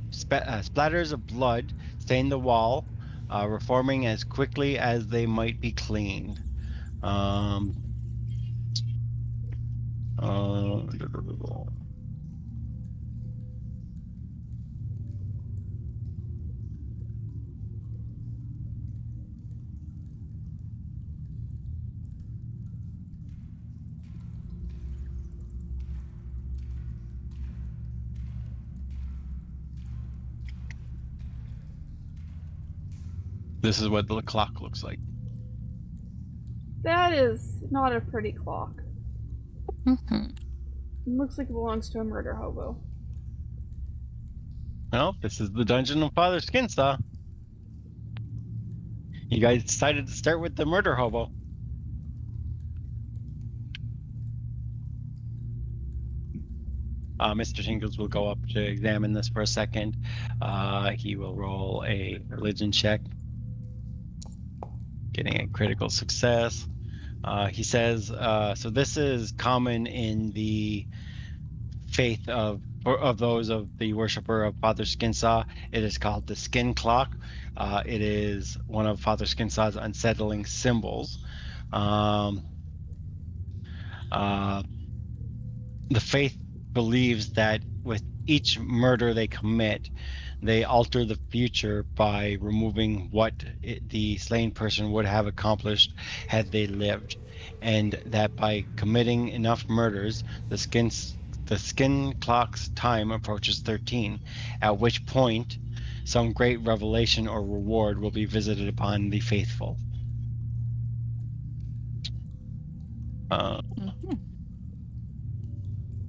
of blood stain the wall, reforming as quickly as they might be cleaned. Um, uh, This is what the clock looks like. That is not a pretty clock. Mm-hmm. It looks like it belongs to a murder hobo. Well, this is the dungeon of Father Skinsaw. You guys decided to start with the murder hobo. Mr. Tingles will go up to examine this for a second. He will roll a religion check, getting a critical success. He says, so this is common in the faith of those of the worshiper of Father Skinsaw. It is called the skin clock. It is one of Father Skinsaw's unsettling symbols. The faith believes that with each murder they commit, they alter the future by removing what the slain person would have accomplished had they lived, and that by committing enough murders, the skin clock's time approaches 13, at which point some great revelation or reward will be visited upon the faithful. Mm-hmm.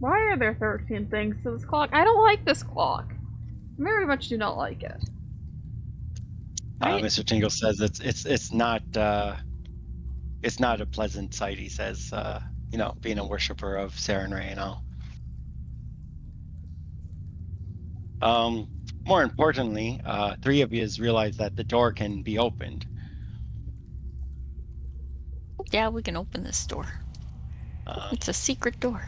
Why are there 13 things to this clock? I don't like this clock. Very much do not like it. Mr. Tingle says it's not a pleasant sight. He says, being a worshiper of Saren Ray and all. More importantly, 3 of you realize that the door can be opened. Yeah, we can open this door. It's a secret door.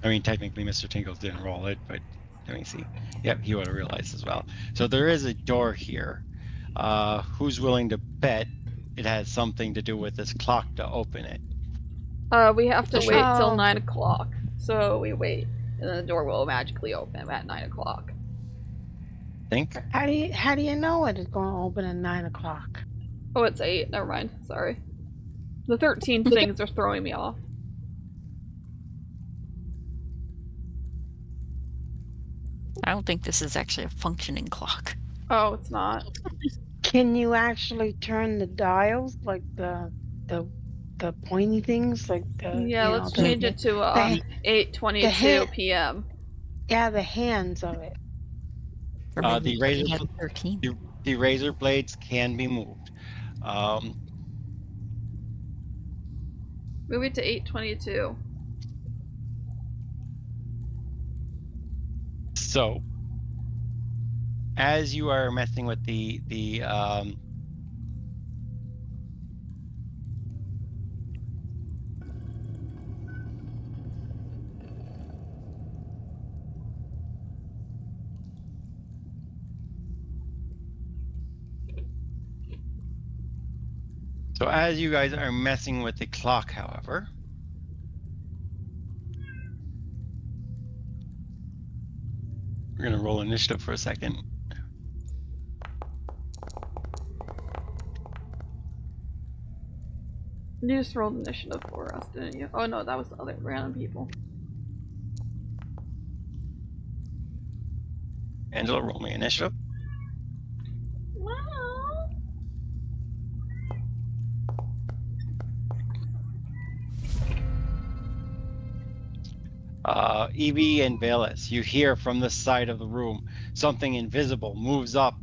I mean, technically, Mr. Tinkles didn't roll it, but let me see. Yep, he would have realized as well. So there is a door here. Who's willing to bet it has something to do with this clock to open it? We have to Sure. wait till Oh. 9 o'clock. So we wait, and then the door will magically open at 9 o'clock. Think? How do you know it is going to open at 9 o'clock? Oh, it's 8. Never mind. Sorry. The 13 things are throwing me off. I don't think this is actually a functioning clock. Oh, it's not. Can you actually turn the dials, like the pointy things, like the Yeah, you let's know, change it to the 8:22 hand- p.m. yeah, the hands of it. Or The maybe razor, we have 13. the razor blades can be moved. Move it to 8:22. So, as you are messing with so as you guys are messing with the clock, however, we're gonna roll initiative for a second. You just rolled initiative for us, didn't you? Oh no, that was the other random people. Angela, roll me initiative. Wow. Evie and Bayless, you hear from the side of the room something invisible moves up.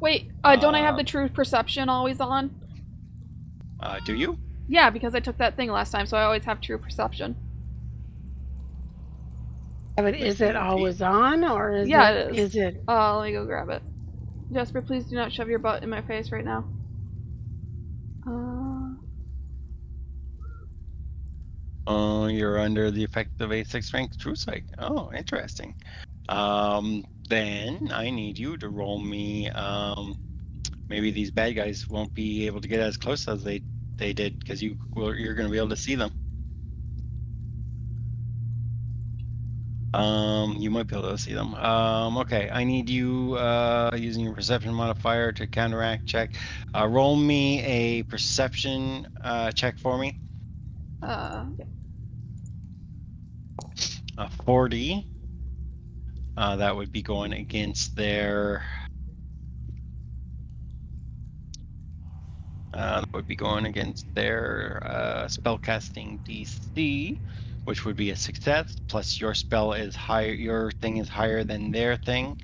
Wait, don't I have the true perception always on? Do you? Yeah, because I took that thing last time, so I always have true perception. Yeah, but is it always on, or is Yeah, it? it is. Is it? Let me go grab it. Jasper, please do not shove your butt in my face right now. You're under the effect of a 6 strength true sight. Oh, interesting. Then I need you to roll me. Maybe these bad guys won't be able to get as close as they did because you're going to be able to see them. You might be able to see them. Okay, I need you using your perception modifier to counteract check. Roll me a perception check for me. Yeah. 40. That would be going against their. Spellcasting DC, which would be a success. Plus, your spell is higher. Your thing is higher than their thing,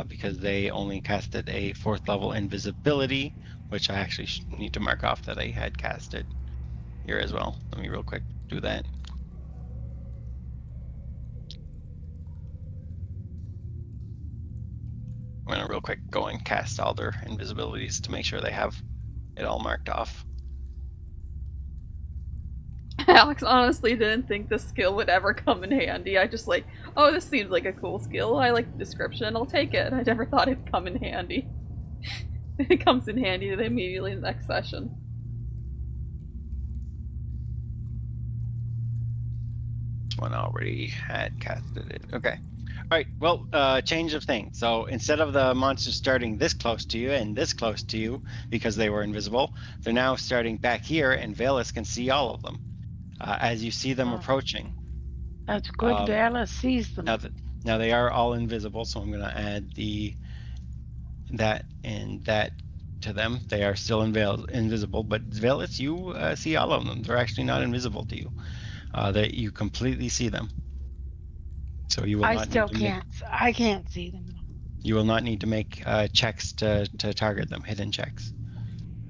because they only casted a 4th level invisibility, which I actually need to mark off that I had casted here as well. Let me real quick do that. I'm gonna real quick go and cast all their invisibilities to make sure they have it all marked off. Alex honestly didn't think this skill would ever come in handy. I just like, oh, this seems like a cool skill. I like the description. I'll take it. I never thought it'd come in handy. It comes in handy immediately in the next session. This one already had casted it. Okay. All right. Well, change of thing. So instead of the monsters starting this close to you and this close to you because they were invisible, they're now starting back here, and Valus can see all of them as you see them approaching. That's good. Vela sees them. Now they are all invisible, so I'm going to add that and that to them. They are still invisible, but Valus, you see all of them. They're actually not invisible to you. That you completely see them. So you will I not still need to can't. I can't see them. You will not need to make checks to target them, hidden checks.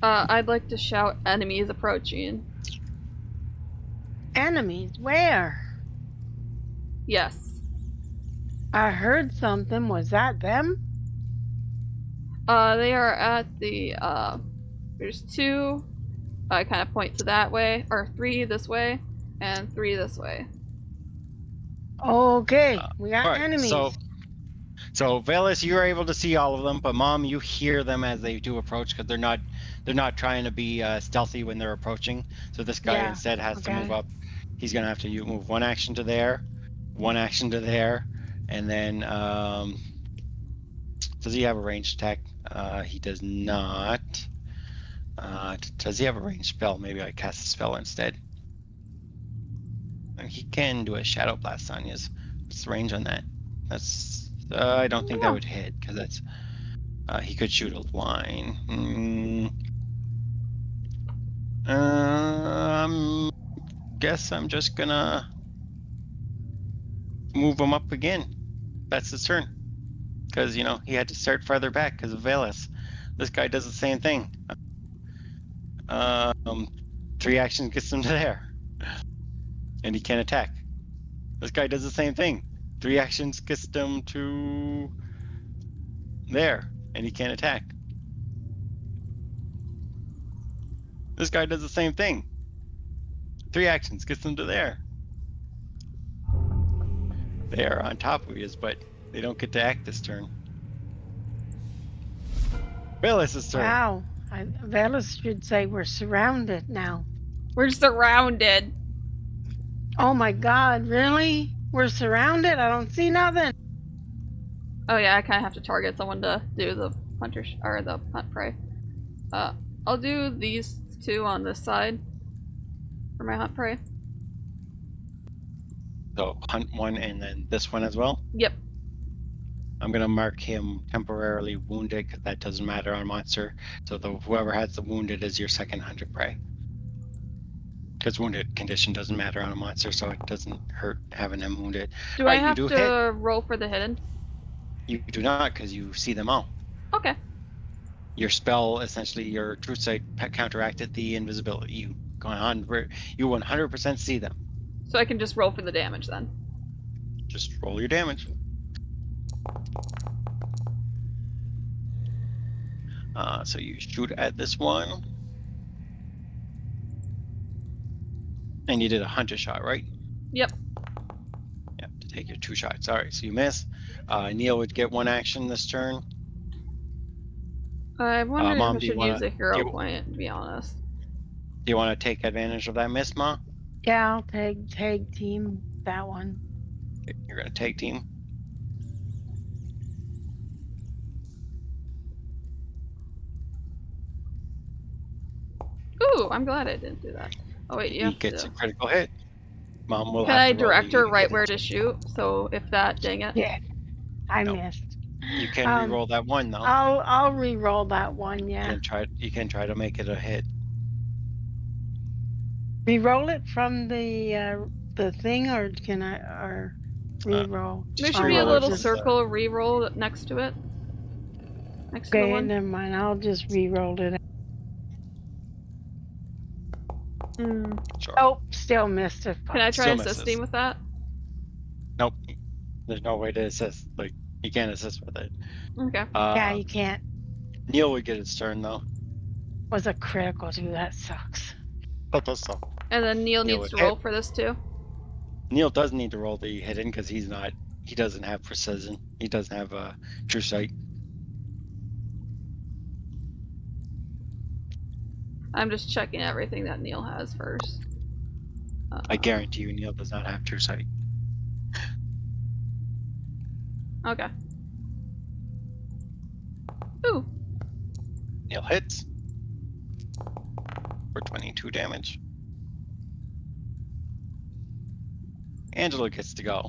I'd like to shout enemies approaching. Enemies? Where? Yes. I heard something. Was that them? They are at the there's 2. I kind of point to that way, or 3 this way, and 3 this way. Okay, we got All right, enemies. so Velis, you're able to see all of them, but Mom, you hear them as they do approach because they're not trying to be stealthy when they're approaching. So this guy Yeah, instead has to move okay. up. He's gonna have to move 1 action to there, 1 action to there, and then does he have a ranged attack? He does not. Does he have a ranged spell? Maybe I cast a spell instead. He can do a shadow blast on you. What's the range on that? That's I don't think that would hit because that's he could shoot a line. Guess I'm just gonna move him up again. That's his turn because he had to start farther back because of Velis. This guy does the same thing. 3 actions gets him to there, and he can't attack. This guy does the same thing. 3 actions gets him to there, and he can't attack. This guy does the same thing. 3 actions gets him to there. They are on top of you, but they don't get to act this turn. Velis' turn. Wow. Velis should say we're surrounded now. We're surrounded. Oh my god, really? We're surrounded? I don't see nothing. Oh yeah, I kind of have to target someone to do the hunter or the hunt prey. I'll do these 2 on this side for my hunt prey. So hunt 1 and then this one as well. Yep. I'm gonna mark him temporarily wounded because that doesn't matter on monster. So whoever has the wounded is your second hunter prey. Because wounded condition doesn't matter on a monster, so it doesn't hurt having him wounded. Do Right, I have you do to roll for the hidden? You do not because you see them all. Okay. Your spell, essentially, your true sight counteracted the invisibility. You 100% see them. So I can just roll for the damage then. Just roll your damage. So you shoot at this one. And you did a hunter shot, right? Yep. Yep, to take your 2 shots. All right, so you miss. Neil would get 1 action this turn. I wonder Mom, if I do you should wanna- use a hero do you- point, to be honest. Do you want to take advantage of that miss, Ma? Yeah, I'll tag team that one. You're going to take team. Ooh, I'm glad I didn't do that. Oh wait, you He have gets to. a critical hit. Mom will Can have I to roll direct the her right hit. where to shoot? So if that, dang it. Yeah, I No. missed. You can re-roll that one though. I'll re-roll that one. You Yeah, can try to make it a hit. re-roll it from the thing, or can I re-roll? There Just should be a re-roll it little from the- circle re-roll next to it. Next to the Okay, one. never mind. I'll just re-roll it. Sure. Oh, still missed it. Can I try Still assisting misses. with that? Nope. There's no way to assist. Like you can't assist with it. Okay. Yeah, you can't. Neil would get his turn though. Was a critical too. That sucks. So And then Neil Neil needs to would roll hit. for this too. Neil does need to roll the hidden because he doesn't have precision. He doesn't have a true sight. I'm just checking everything that Neil has first. I guarantee you Neil does not have true sight. Okay. Ooh. Neil hits for 22 damage. Angela gets to go.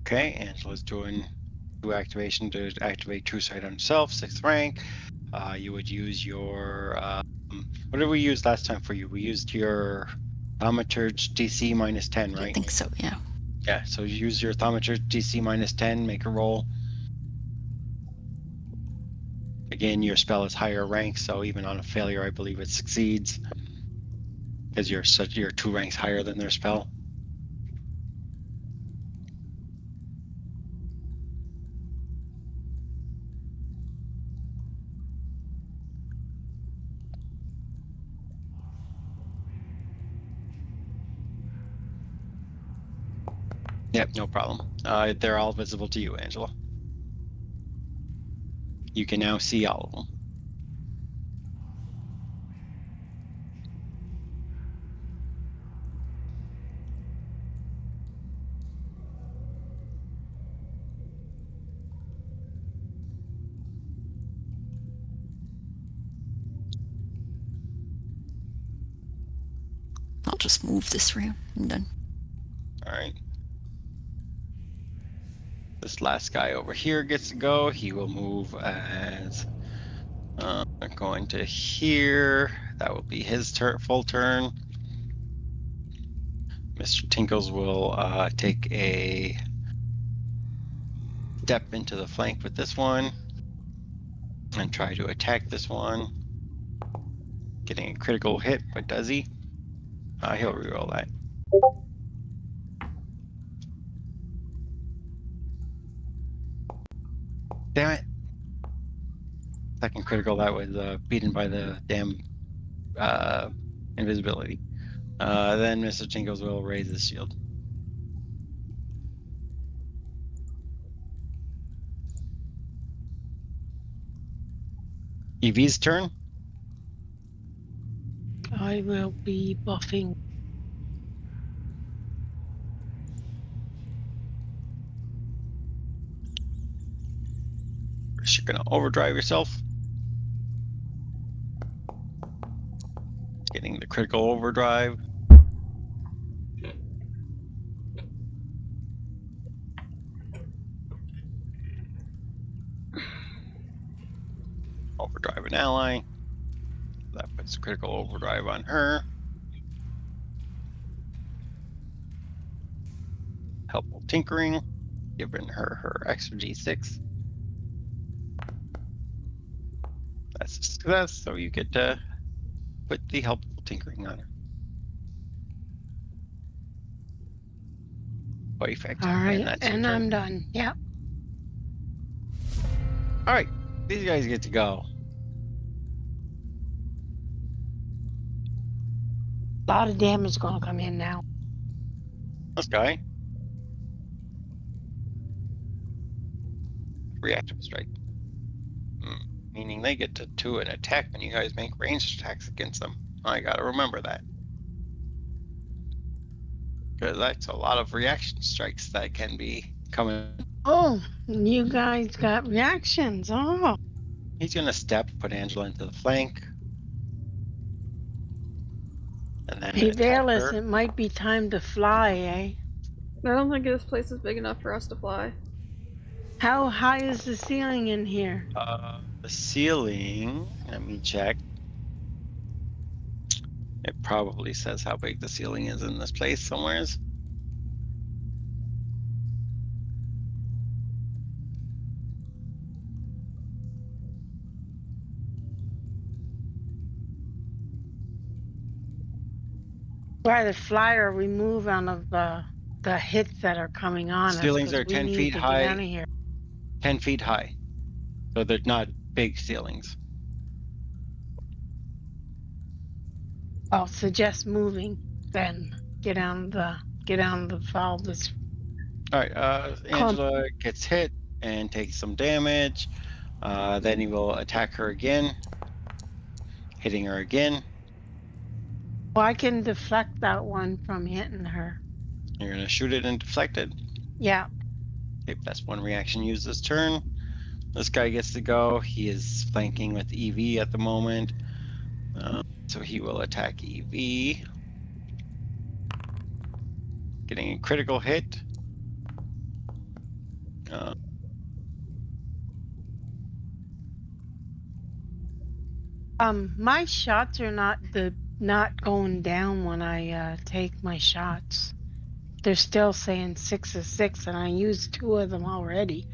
Okay, Angela's doing 2 activation to activate True Sight on himself, 6th rank. You would use your what did we use last time for you? We used your Thaumaturge DC -10, I right? think so, yeah. Yeah, so you use your thaumaturge DC -10, make a roll. Again, your spell is higher rank, so even on a failure, I believe it succeeds. Because you're 2 ranks higher than their spell. Yep, no problem. They're all visible to you, Angela. You can now see all of them. I'll just move this room. I'm done. All right. This last guy over here gets to go. He will move as going to here. That will be his full turn. Mr. Tinkles will take a step into the flank with this one and try to attack this one. Getting a critical hit, but does he? He'll reroll that. Damn it. Second critical, that was beaten by the damn invisibility. Then Mr. Tinkles will raise his shield. Evie's turn. I will be buffing. You're gonna overdrive yourself. Getting the critical overdrive. Overdrive an ally. That puts critical overdrive on her. Helpful tinkering, giving her extra d6. That's a success, so you get to put the helpful tinkering on her. Quite effective. All right, that's your and turn. I'm done. Yep. All right, these guys get to go. A lot of damage gonna come in now. This guy. Reactive strike. Meaning they get to 2 an attack when you guys make ranged attacks against them. I gotta remember that. Because that's a lot of reaction strikes that can be coming. Oh, you guys got reactions. Oh, He's gonna step, put Angela into the flank. And then hey, attack Valis, her. it might be time to fly, eh? I don't think this place is big enough for us to fly. How high is the ceiling in here? The ceiling, let me check. It probably says how big the ceiling is in this place somewheres. Try to fly or remove one of the hits that are coming on us. Ceilings 'Cause are we 10 need feet to high. Get out of here. 10 feet high. So they're not big ceilings. I'll suggest moving. Then get on the fall. This All right, Angela gets hit and takes some damage. Then he will attack her again, hitting her again. Well, I can deflect that one from hitting her. You're gonna shoot it and deflect it. Yeah. Okay, that's one reaction used this turn. This guy gets to go. He is flanking with EV at the moment. So he will attack EV. Getting a critical hit. My shots are not going down when I take my shots. they're still saying 6 of 6, and I used 2 of them already.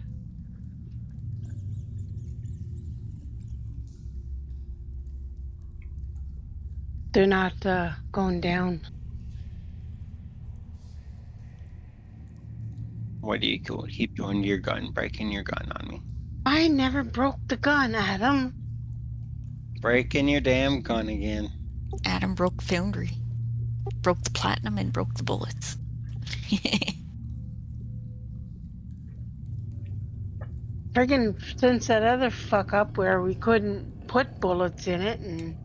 They're not going down. What do you keep doing to your gun? Breaking your gun on me. I never broke the gun, Adam. Breaking your damn gun again. Adam broke Foundry, broke the platinum, and broke the bullets. Friggin' since that other fuck up where we couldn't put bullets in it, and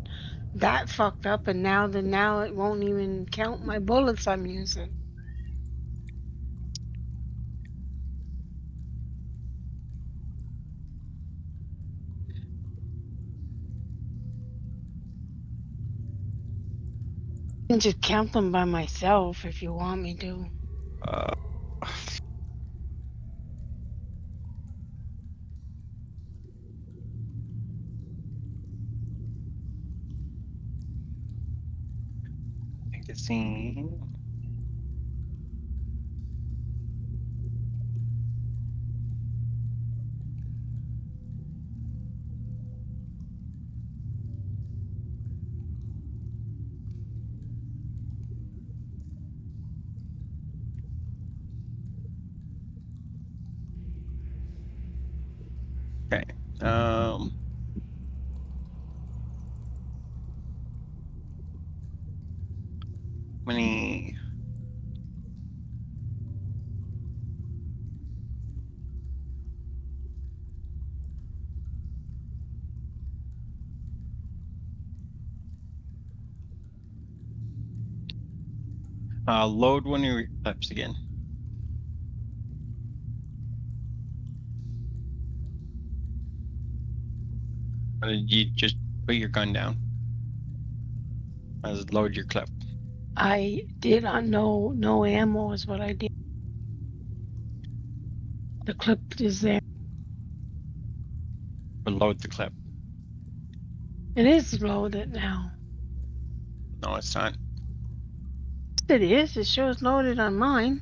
that fucked up, and now it won't even count my bullets I'm using. I can just count them by myself if you want me to. Uh, magazine. Okay. Many. Load one of your clips again. Or did you just put your gun down? Load your clip. I did on no ammo is what I did. The clip is there. Or load the clip. It is loaded now. No, it's not. It is. It shows loaded on mine.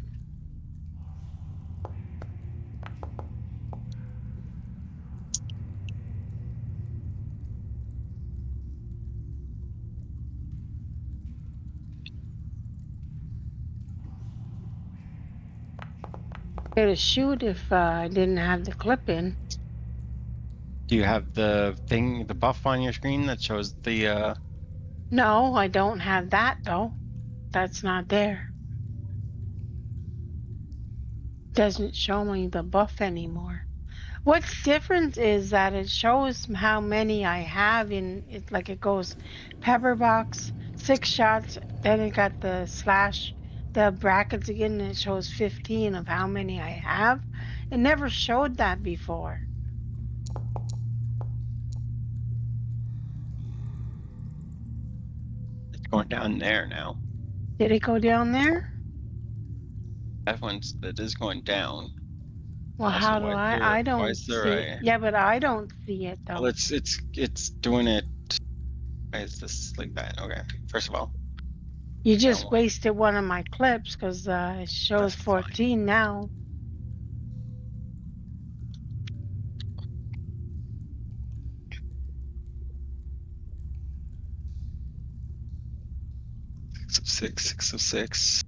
It'd shoot if I didn't have the clip in. Do you have the thing, the buff on your screen that shows the? No, I don't have that though. That's not there. Doesn't show me the buff anymore. What's different is that it shows how many I have in it. Like it goes pepper box, 6 shots. Then it got the slash, the brackets again, and it shows 15 of how many I have. It never showed that before. It's going down there now. Did it go down there? That is going down. Well, Also, how do I? I why don't is there see a? it. Yeah, but I don't see it Well, though. it's doing it. Why is this like that? Okay. First of all, You I just don't- wasted one of my clips because it shows That's fine. 14 now. Six of six.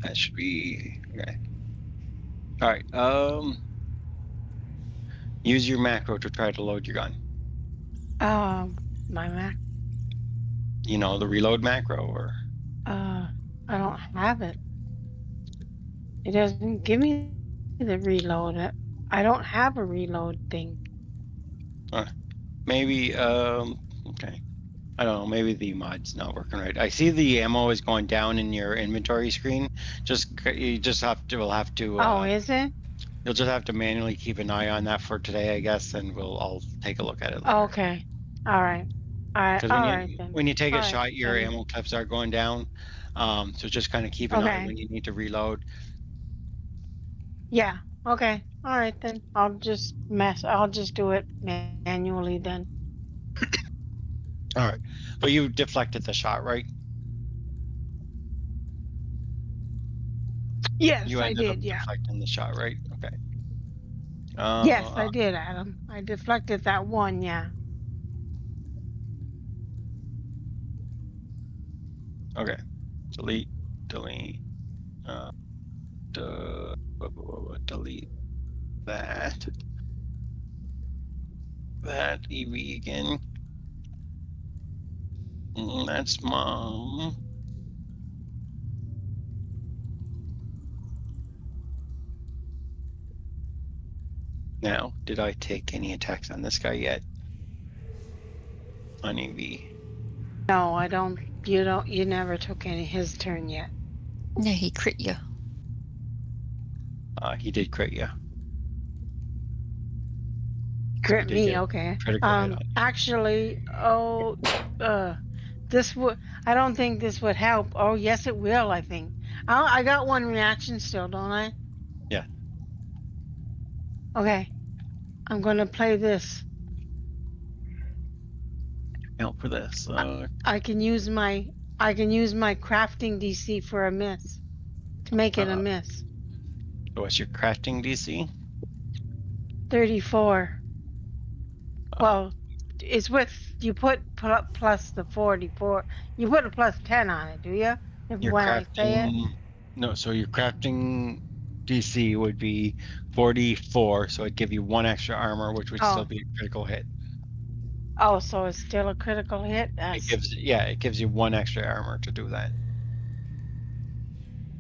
That should be okay. All right. Use your macro to try to load your gun. My Mac. You know the reload macro, or I don't have it. It doesn't give me the reload. I don't have a reload thing. maybe. Okay. I don't know. Maybe the mod's not working right. I see the ammo is going down in your inventory screen. You just will have to. Oh, is it? You'll just have to manually keep an eye on that for today, I guess, and I'll take a look at it later. Okay. All right. All right. Because All right then. when you take All a right, shot, your then. ammo clips are going down. So just kind of keep an eye Okay. when you need to reload. Yeah. Okay. All right then. I'll just do it manually then. All right, but you deflected the shot, right? Yes, You I ended up did. Yeah. deflecting the shot, right? Okay. Yes, Uh, I did, Adam. I deflected that one. Yeah. okay. Delete. Delete. Delete that. That EV again. That's mom. Now, did I take any attacks on this guy yet? On EV. No, I don't. You don't. You never took any his turn yet. Yeah, he crit you. He did crit you. So he Crit did me. get a Okay. critical hit on you. Actually, uh, this would. I don't think this would help. Oh, yes, it will. I think. I got one reaction still, don't I? Yeah. Okay. I'm gonna play this. Help for this. I can use my. I can use my crafting DC for a miss to make it a miss. What's your crafting DC? 34. Uh, Well, it's with you put up plus the 44. You put a plus 10 on it, do you? If your when I say it. crafting. No, so your crafting DC would be 44, so it'd give you one extra armor, which would still Oh, be a critical hit. oh, so it's still a critical hit. It gives you one extra armor to do that.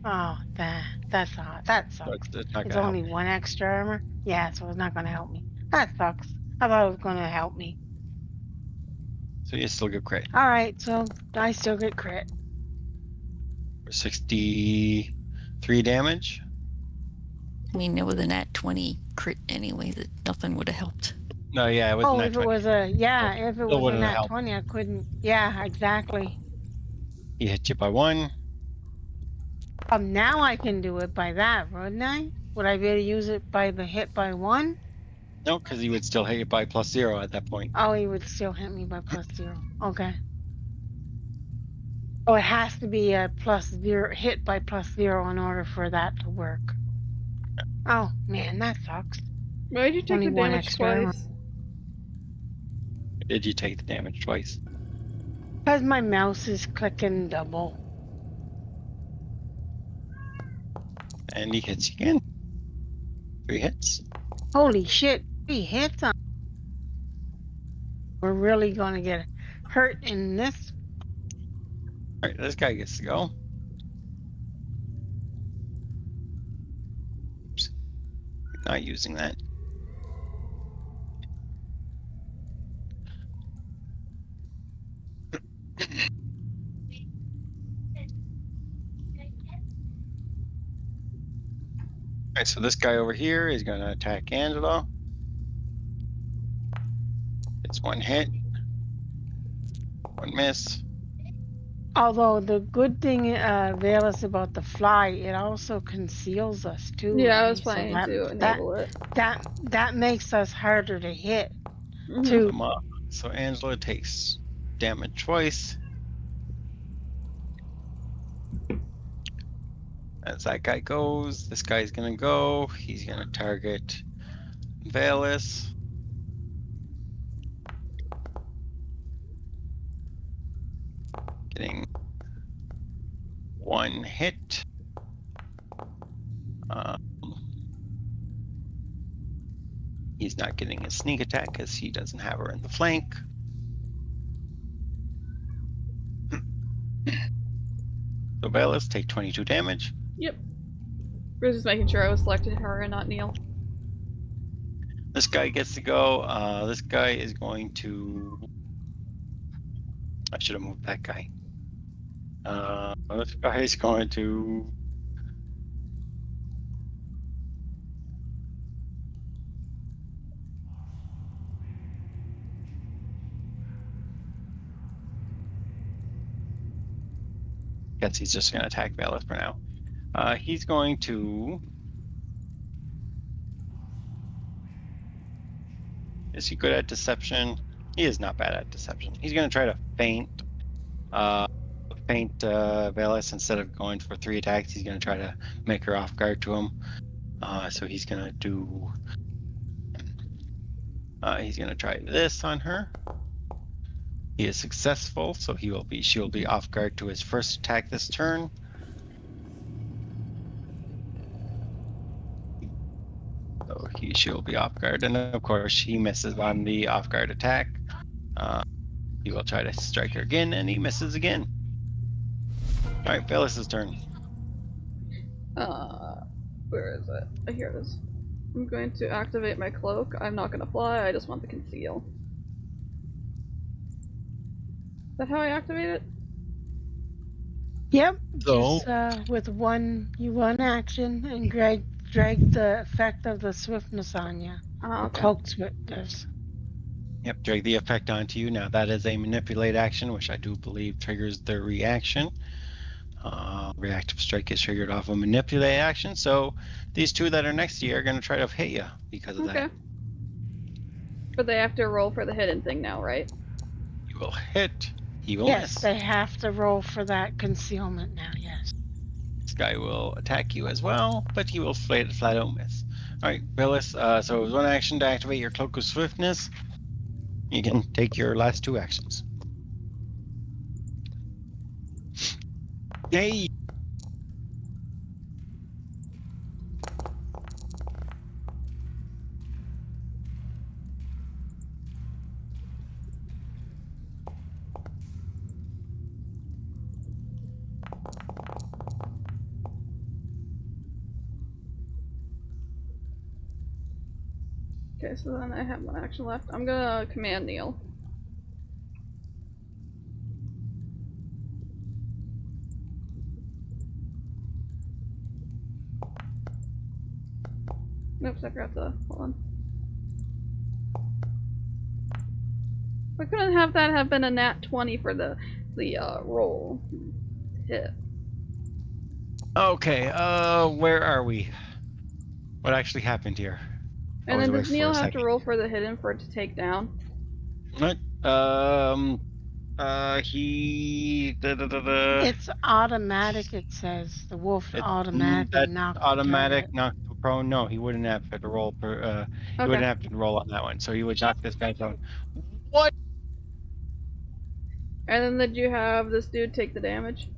Oh, that's odd. That So sucks. it's not It's gonna help only you. one extra armor. Yeah, so it's not gonna help me. That sucks. I thought it was gonna help me. So you still get crit All right, so I still get crit. for 63 damage. I mean, it was a nat 20 crit anyway, that nothing would have helped. No, yeah, it was Oh, not if it 20. was a if it Still was a wouldn't have nat helped. 20, I couldn't. Yeah, exactly. He hit you by 1. Now I can do it by that, wouldn't I? Would I be able to use it by the hit by 1? No, because he would still hit you by +0 at that point. Oh, he would still hit me by +0. Okay. Oh, it has to be a +0 hit by +0 in order for that to work. Oh man, that sucks. Why did you take Only the one damage extra armor. twice? Did you take the damage twice? Because my mouse is clicking double. And he hits you again. 3 hits. Holy shit, 3 hits on. We're really gonna get hurt in this. All right, this guy gets to go. Oops. Not using that. All right, so this guy over here is going to attack Angela. It's 1 hit, 1 miss. Although the good thing, Velas, about the fly, it also conceals us too, Yeah, I right? was planning So to enable it. that makes us harder to hit Mhm. too. So Angela takes damage twice. As that guy goes, this guy's gonna go. He's gonna target Valis. Getting 1 hit. He's not getting a sneak attack because he doesn't have her in the flank. So Valis take 22 damage. Yep. I was just making sure I was selecting her and not Neil. This guy gets to go. This guy is going to. I should have moved that guy. This guy is going to. Guess he's just going to attack Valis for now. He's going to. Is he good at deception? He is not bad at deception. He's going to try to feint paint Velis. Instead of going for 3 attacks, he's going to try to make her off guard to him. So he's going to do. He's going to try this on her. He is successful, so she will be off guard to his first attack this turn. So she'll be off guard, and of course he misses on the off guard attack. He will try to strike her again, and he misses again. All right, Velis's turn. Where is it? Here it is. I'm going to activate my cloak. I'm not gonna fly, I just want the conceal. Is that how I activate it? Yep. So- Just with one action and drag the effect of the swiftness on you. Ah, okay. Cloak swiftness. Yep, drag the effect onto you. Now that is a manipulate action, which I do believe triggers the reaction. Reactive strike is triggered off a manipulate action, so these two that are next to you are going to try to hit you because of Okay. that. But they have to roll for the hidden thing now, right? You will hit. He will Yes, miss. they have to roll for that concealment now. Yes. This guy will attack you as well, but he will flat out miss. All right, Velis. So it was one action to activate your cloak of swiftness. You can take your last 2 actions. Hey. Okay, so then I have 1 action left. I'm gonna command Neil. Nope, I forgot to hold on. Why couldn't have that have been a nat 20 for the roll hit? Okay. Where are we? What actually happened here? And was then away does for Neil a have to second. roll for the hidden for it to take down? What? He. It's automatic. It says the wolf automatically That's knocked the automatic target. knock to prone. No, he wouldn't have to roll. He Okay. wouldn't have to roll on that one. So he would knock this guy down. What? And then did you have this dude take the damage?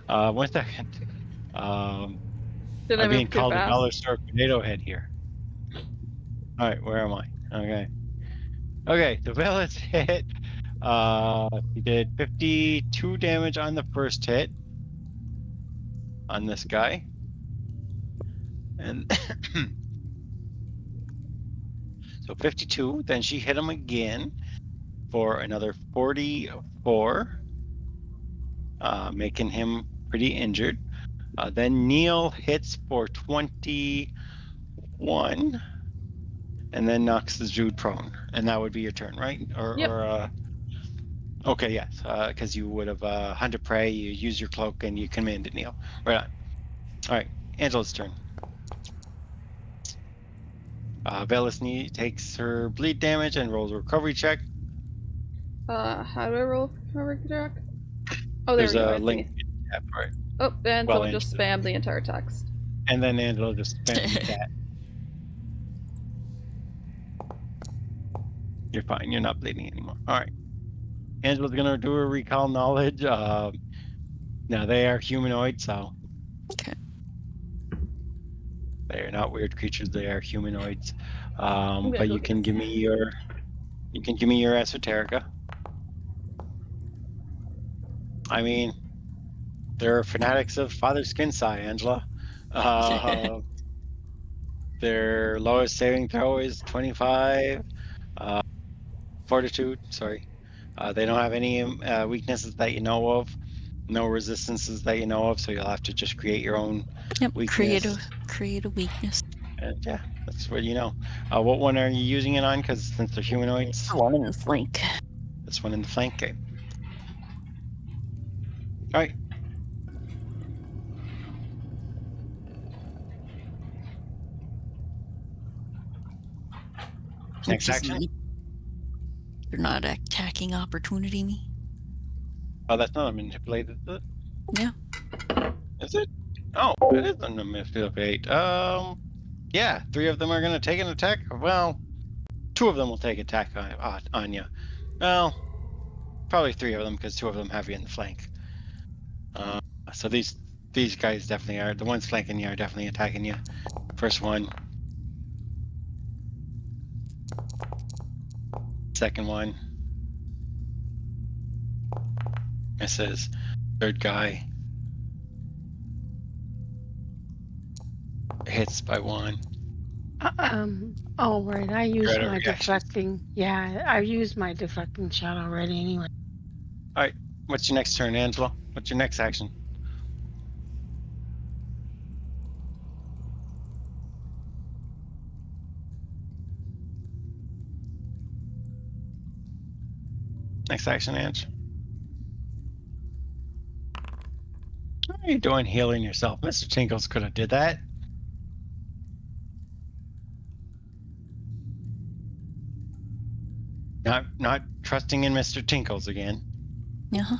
1 second. Did I I'm move being too called a fast? dollar store potato head here. All right, where am I? Okay. Okay, the Velis hit. He did 52 damage on the first hit on this guy, and so 52. Then she hit him again for another 44, making him pretty injured. Then Neil hits for 21, and then knocks the Jude prone, and that would be your turn, right? Yep. Okay, yes, because you would have hunted prey, you use your cloak, and you commanded Neil. Right on. All right, Angela's turn. Velis takes her bleed damage and rolls a recovery check. How do I roll for recovery check? Oh, there There's we go, a I link. see. Yeah, right. Oh, and Well, someone just spammed the entire text. And then Angela just spammed the chat. You're fine. You're not bleeding anymore. All right. Angela's gonna do a recall knowledge. Now they are humanoid, so Okay. they are not weird creatures. They are humanoids. gonna But go you get can this. give me your esoterica. I mean, they're fanatics of Father Skinsai, Angela. Their lowest saving throw is 25. Fortitude, sorry. They don't have any weaknesses that you know of, no resistances that you know of, so you'll have to just create your own Yep. weakness. Create a weakness. And yeah, that's what you know. What one are you using it on? Because since they're humanoids, One in the flank. this one in the flank game. All right. Next Which is action. like- They're not attacking opportunity me. Oh, that's not a manipulate, is it? Yeah. Is it? Oh, it is a manipulate. Yeah, 3 of them are gonna take an attack. Well, 2 of them will take attack on you. Well, probably 3 of them because 2 of them have you in the flank. So these guys definitely are. The ones flanking you are definitely attacking you. First one. Second one. Misses. Third guy hits by 1. Oh, right. I You're used out of my reactions. deflecting. Yeah, I used my deflecting shot already anyway. All right. What's your next turn, Angela? What's your next action? Next action, Ange. What are you doing healing yourself? Mr. Tinkles could have did that. Not trusting in Mr. Tinkles again. Yeah.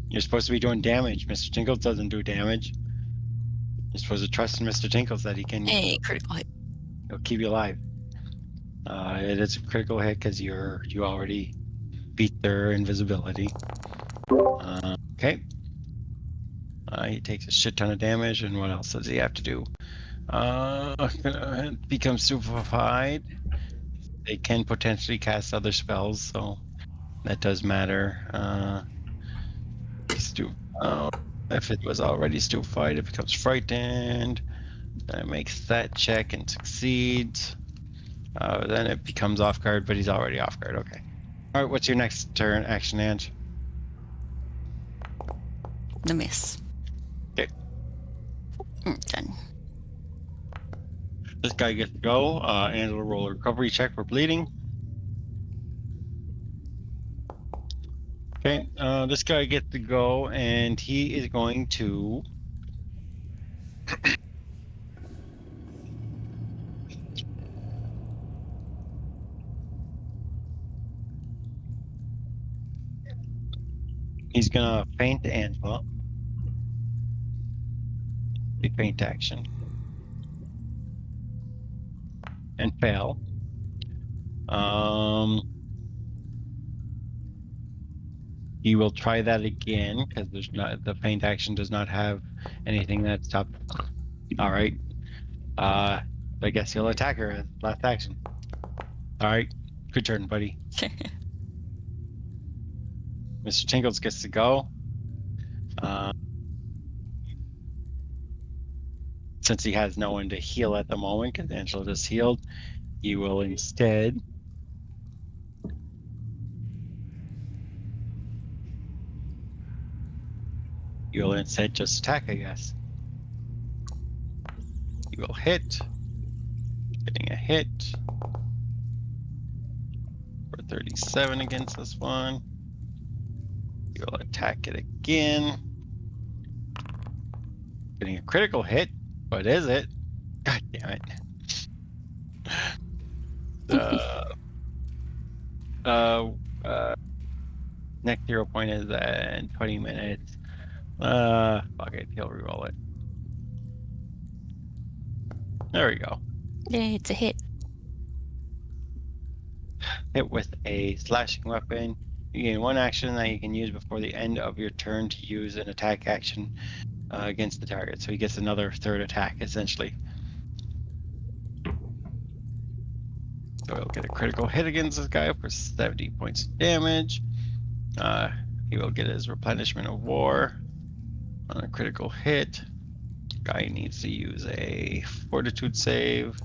You're supposed to be doing damage. Mr. Tinkles doesn't do damage. You're supposed to trust in Mr. Tinkles that Hey, critical hit. he'll keep you alive. It is a critical hit because you already beat their invisibility. Okay. He takes a shit ton of damage, and what else does he have to do? Become stupefied. They can potentially cast other spells, so that does matter. If it was already stupefied, it becomes frightened. Then it makes that check and succeeds. Then it becomes off guard, but he's already off guard. Okay. All right. What's your next turn action, Ange? The miss. Okay. Done. This guy gets to go. Angela, roll a recovery check for bleeding. Okay. This guy gets to go, and he is going to. He's gonna feint Angela. Big feint action. And fail. He will try that again because the feint action does not have anything that stops. All right. I guess he'll attack her as last action. All right. Good turn, buddy. Mr. Tinkles gets to go. Since he has no one to heal at the moment because Angela just healed, he will instead just attack, I guess. He will hit. Getting a hit for 37 against this one. He will attack it again. Getting a critical hit. What is it? God damn it. Next 0 point is in 20 minutes. Fuck it, he'll reroll it. There we go. Yay, it's a hit. Hit with a slashing weapon. You gain 1 action that you can use before the end of your turn to use an attack action against the target. So he gets another 3rd attack, essentially. So he'll get a critical hit against this guy for 70 points of damage. He will get his replenishment of war on a critical hit. Guy needs to use a fortitude save,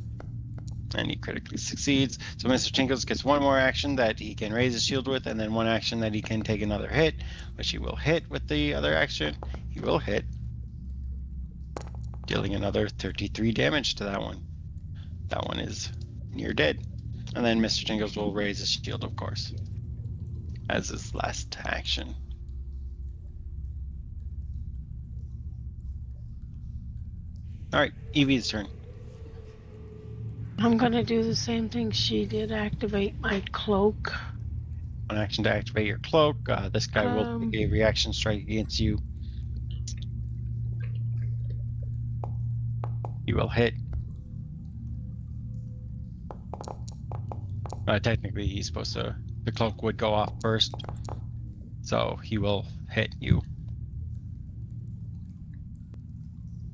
and he critically succeeds. So Mr. Tinkles gets 1 more action that he can raise his shield with, and then 1 action that he can take another hit, which he will hit with the other action. He will hit, dealing another 33 damage to that one. That one is near dead. And then Mr. Tinkles will raise his shield, of course, as his last action. All right, Evie's turn. I'm gonna do the same thing she did. Activate my cloak. 1 action to activate your cloak. This guy will take a reaction strike against you. He will hit. Technically, he's supposed to. The cloak would go off first, so he will hit you.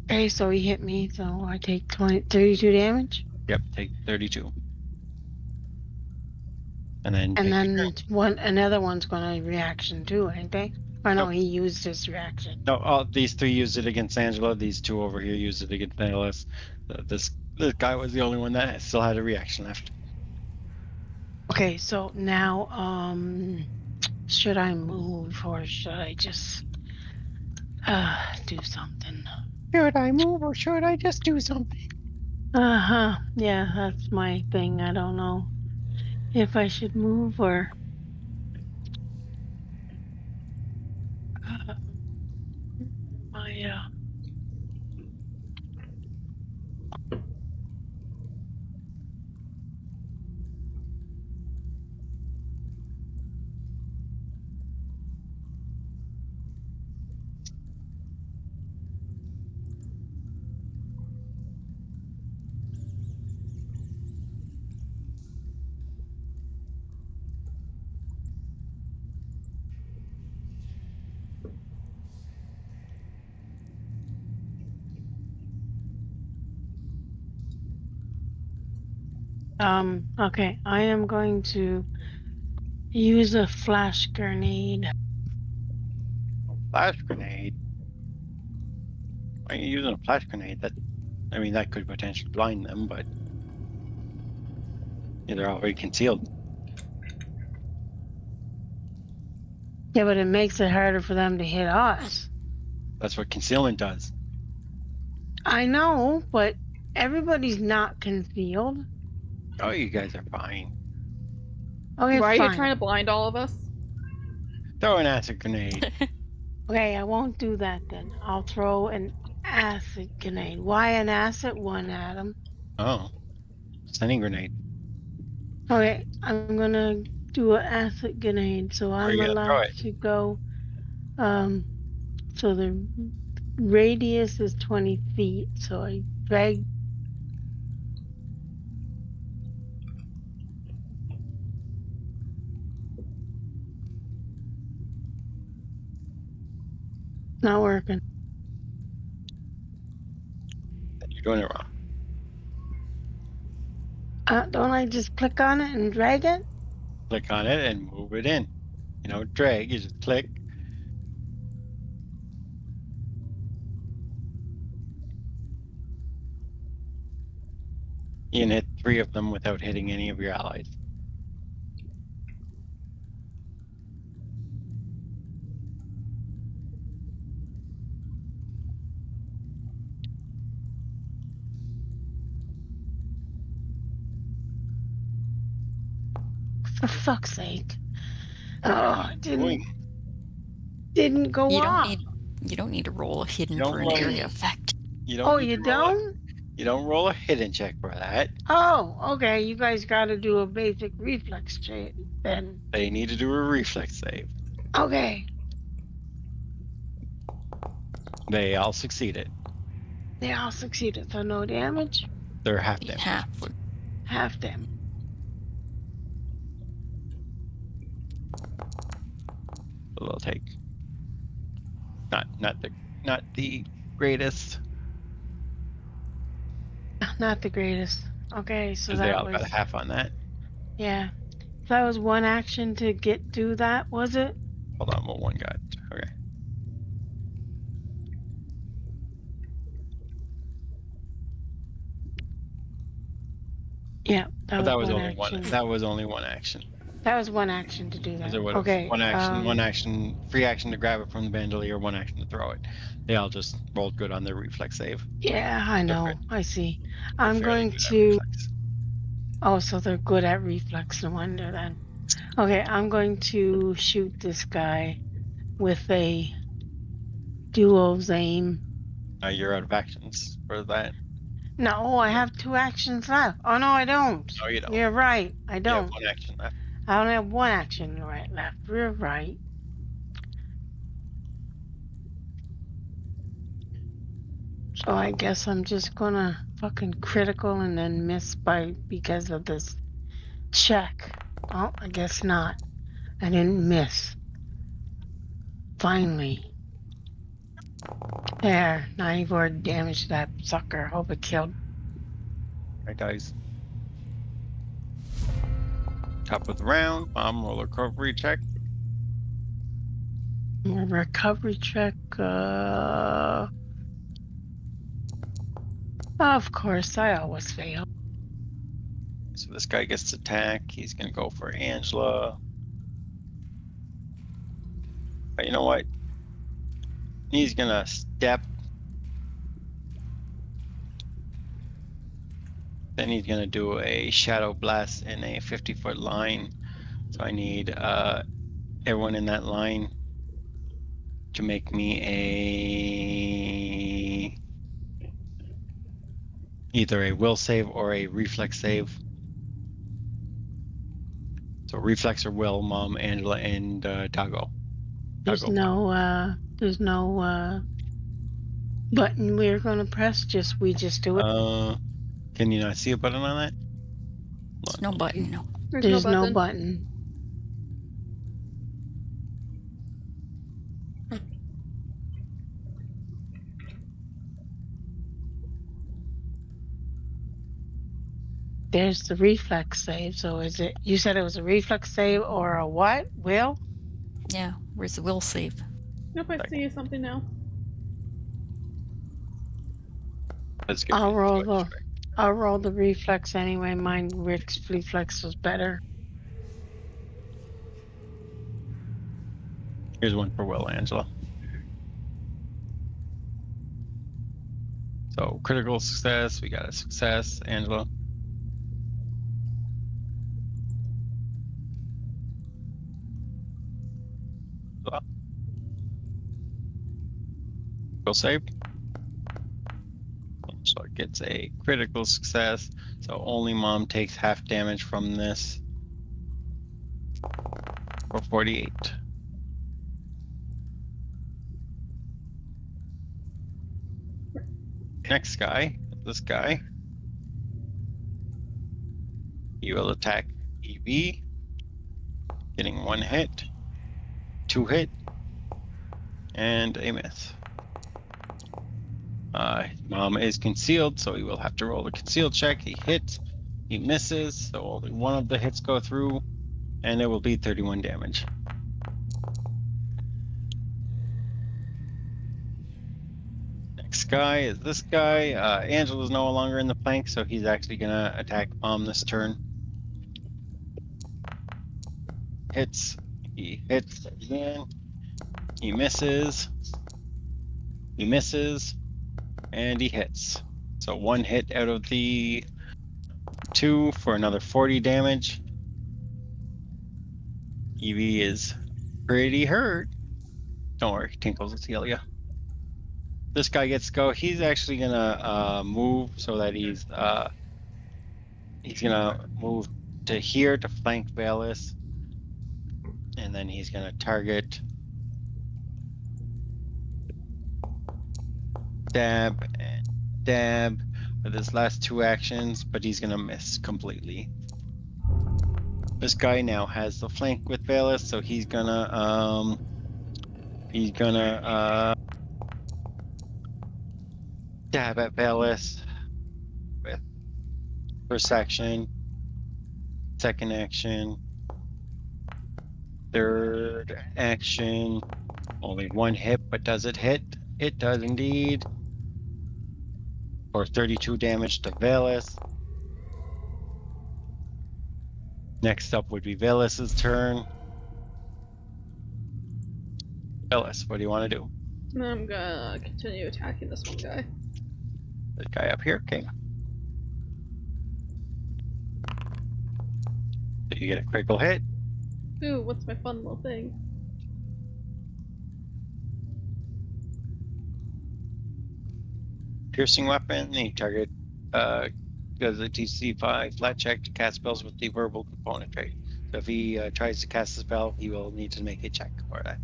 Okay, so he hit me, so I take 32 damage. Yep, take 32. And then And take your then another one's gonna reaction too, ain't they? Or no, Nope. he used his reaction. No, these 3 used it against Angela. These 2 over here used it against Nicholas. This guy was the only one that still had a reaction left. Okay, so now, should I move or should I just, do something? Should I move or should I just do something? Uh-huh, yeah, that's my thing. I don't know if I should move or... my, okay, I am going to use a flash grenade. Flash grenade? Why are you using a flash grenade? That could potentially blind them, but they're already concealed. Yeah, but it makes it harder for them to hit us. That's what concealment does. I know, but everybody's not concealed. Oh, you guys are fine. Okay, Why are fine. you trying to blind all of us? Throw an acid grenade. Okay, I won't do that then. I'll throw an acid grenade. Why an acid one, Adam? Oh. Sending grenade. Okay, I'm gonna do an acid grenade, so are I'm you gonna throw allowed it? to go. So the radius is 20 feet, so I drag. Not working. You're doing it wrong. Don't I just click on it and drag it? Click on it and move it in. Drag. You just click. You can hit 3 of them without hitting any of your allies. For fuck's sake! Oh, it Doing. didn't go You off. don't need to roll a hidden Don't for an roll. area effect. You don't. Oh, need you to roll don't? You don't roll a hidden check for that. Oh, okay. You guys got to do a basic reflex check then. They need to do a reflex save. Okay. They all succeeded. They all succeeded, so no damage. They're half damage. Half damage. So they'll take. Not the greatest. Not the greatest. Okay, so Because they that all was got a half on that. yeah. So that was one action to do that, was it? Hold on, what one got? Okay. Yeah, But that was one only one. action. That was only one action. That was one action to do that. Because there would have Okay. one action, free action to grab it from the bandolier, one action to throw it. They all just rolled good on their reflex save. Yeah, I know. Different. I see. They're I'm fairly going good at to. reflex. Oh, so they're good at reflex. No wonder then. Okay, I'm going to shoot this guy with a duo's aim. You're out of actions for that. No, I have 2 actions left. Oh no, I don't. No, you don't. You're right. I You have don't. one action left. I only have one action, right, left, rear, right. So I guess I'm just gonna fucking critical and then miss because of this check. Oh, I guess not. I didn't miss. Finally. There, 94 damage to that sucker. Hope it killed. Right, guys. Top of the round. Roll a recovery check. Recovery check. Of course, I always fail. So this guy gets to attack. He's gonna go for Angela. But you know what? He's gonna step. Then he's gonna do a shadow blast in a 50-foot line. So I need everyone in that line to make me either a will save or a reflex save. So reflex or will, Mom, Angela, and Dago. There's Dago. no button we're gonna press. We just do it. Can you not see a button on that? There's no button. No. There's no button. There's the reflex save. So is it? You said it was a reflex save or a what? Will? Yeah. Where's the will save? Nope, I see something now. Let's get I'll roll the reflex anyway. Mine Rick's reflex was better. Here's one for Will, Angela. So critical success. We got a success, Angela. Will save. So it gets a critical success. So only Mom takes half damage from this. For 48. Next guy, this guy. He will attack EV. Getting 1 hit, 2 hit, and a miss. Mom is concealed, so he will have to roll a concealed check. He hits, he misses, so only one of the hits go through, and it will be 31 damage. Next guy is this guy. Angela's no longer in the plank, so he's actually gonna attack Mom this turn. Hits, he hits again, he misses, and he hits. So 1 hit out of the 2 for another 40 damage. Evie is pretty hurt. Don't worry, Tinkles will heal you. This guy gets to go. He's actually gonna move so that he's gonna move to here to flank Valis, and then he's gonna target dab and dab with his last 2 actions, but he's gonna miss completely. This guy now has the flank with Valis, so he's gonna dab at Valis with first action, second action, third action. Only 1 hit, but does it hit? It does indeed. For 32 damage to Valis. Next up would be Velas's turn. Velas, what do you want to do? I'm gonna continue attacking this one guy. This guy up here, okay. So you get a critical hit. Ooh, what's my fun little thing? Piercing weapon. The target does a DC 5 flat check to cast spells with the verbal component trait. if he tries to cast a spell, he will need to make a check for that.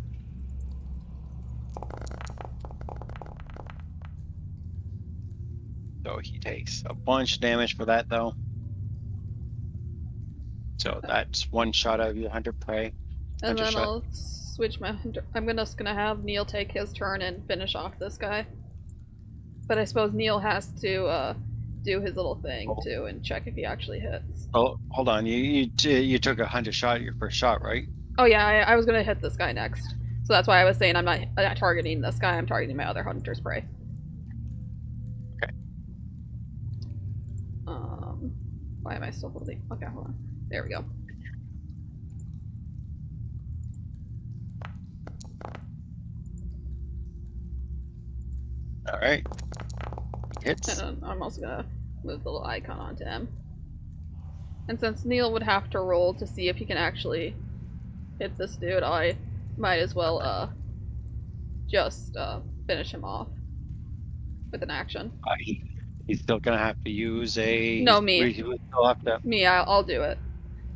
So he takes a bunch of damage for that, though. So that's one shot of your hunter prey. And Hunter then shot. I'll switch my hunter. I'm just gonna have Neil take his turn and finish off this guy. But I suppose Neil has to do his little thing too and check if he actually hits. Oh, hold on. You took a hunter shot at your first shot, right? Oh yeah, I was gonna hit this guy next. So that's why I was saying I'm not targeting this guy. I'm targeting my other hunter's prey. Okay. Why am I still holding? Okay, hold on. There we go. All right. Hits. And I'm also gonna move the little icon onto him. And since Neil would have to roll to see if he can actually hit this dude, I might as well just finish him off with an action. He's still gonna have to use a. No, me. He will still have to. Me, I'll do it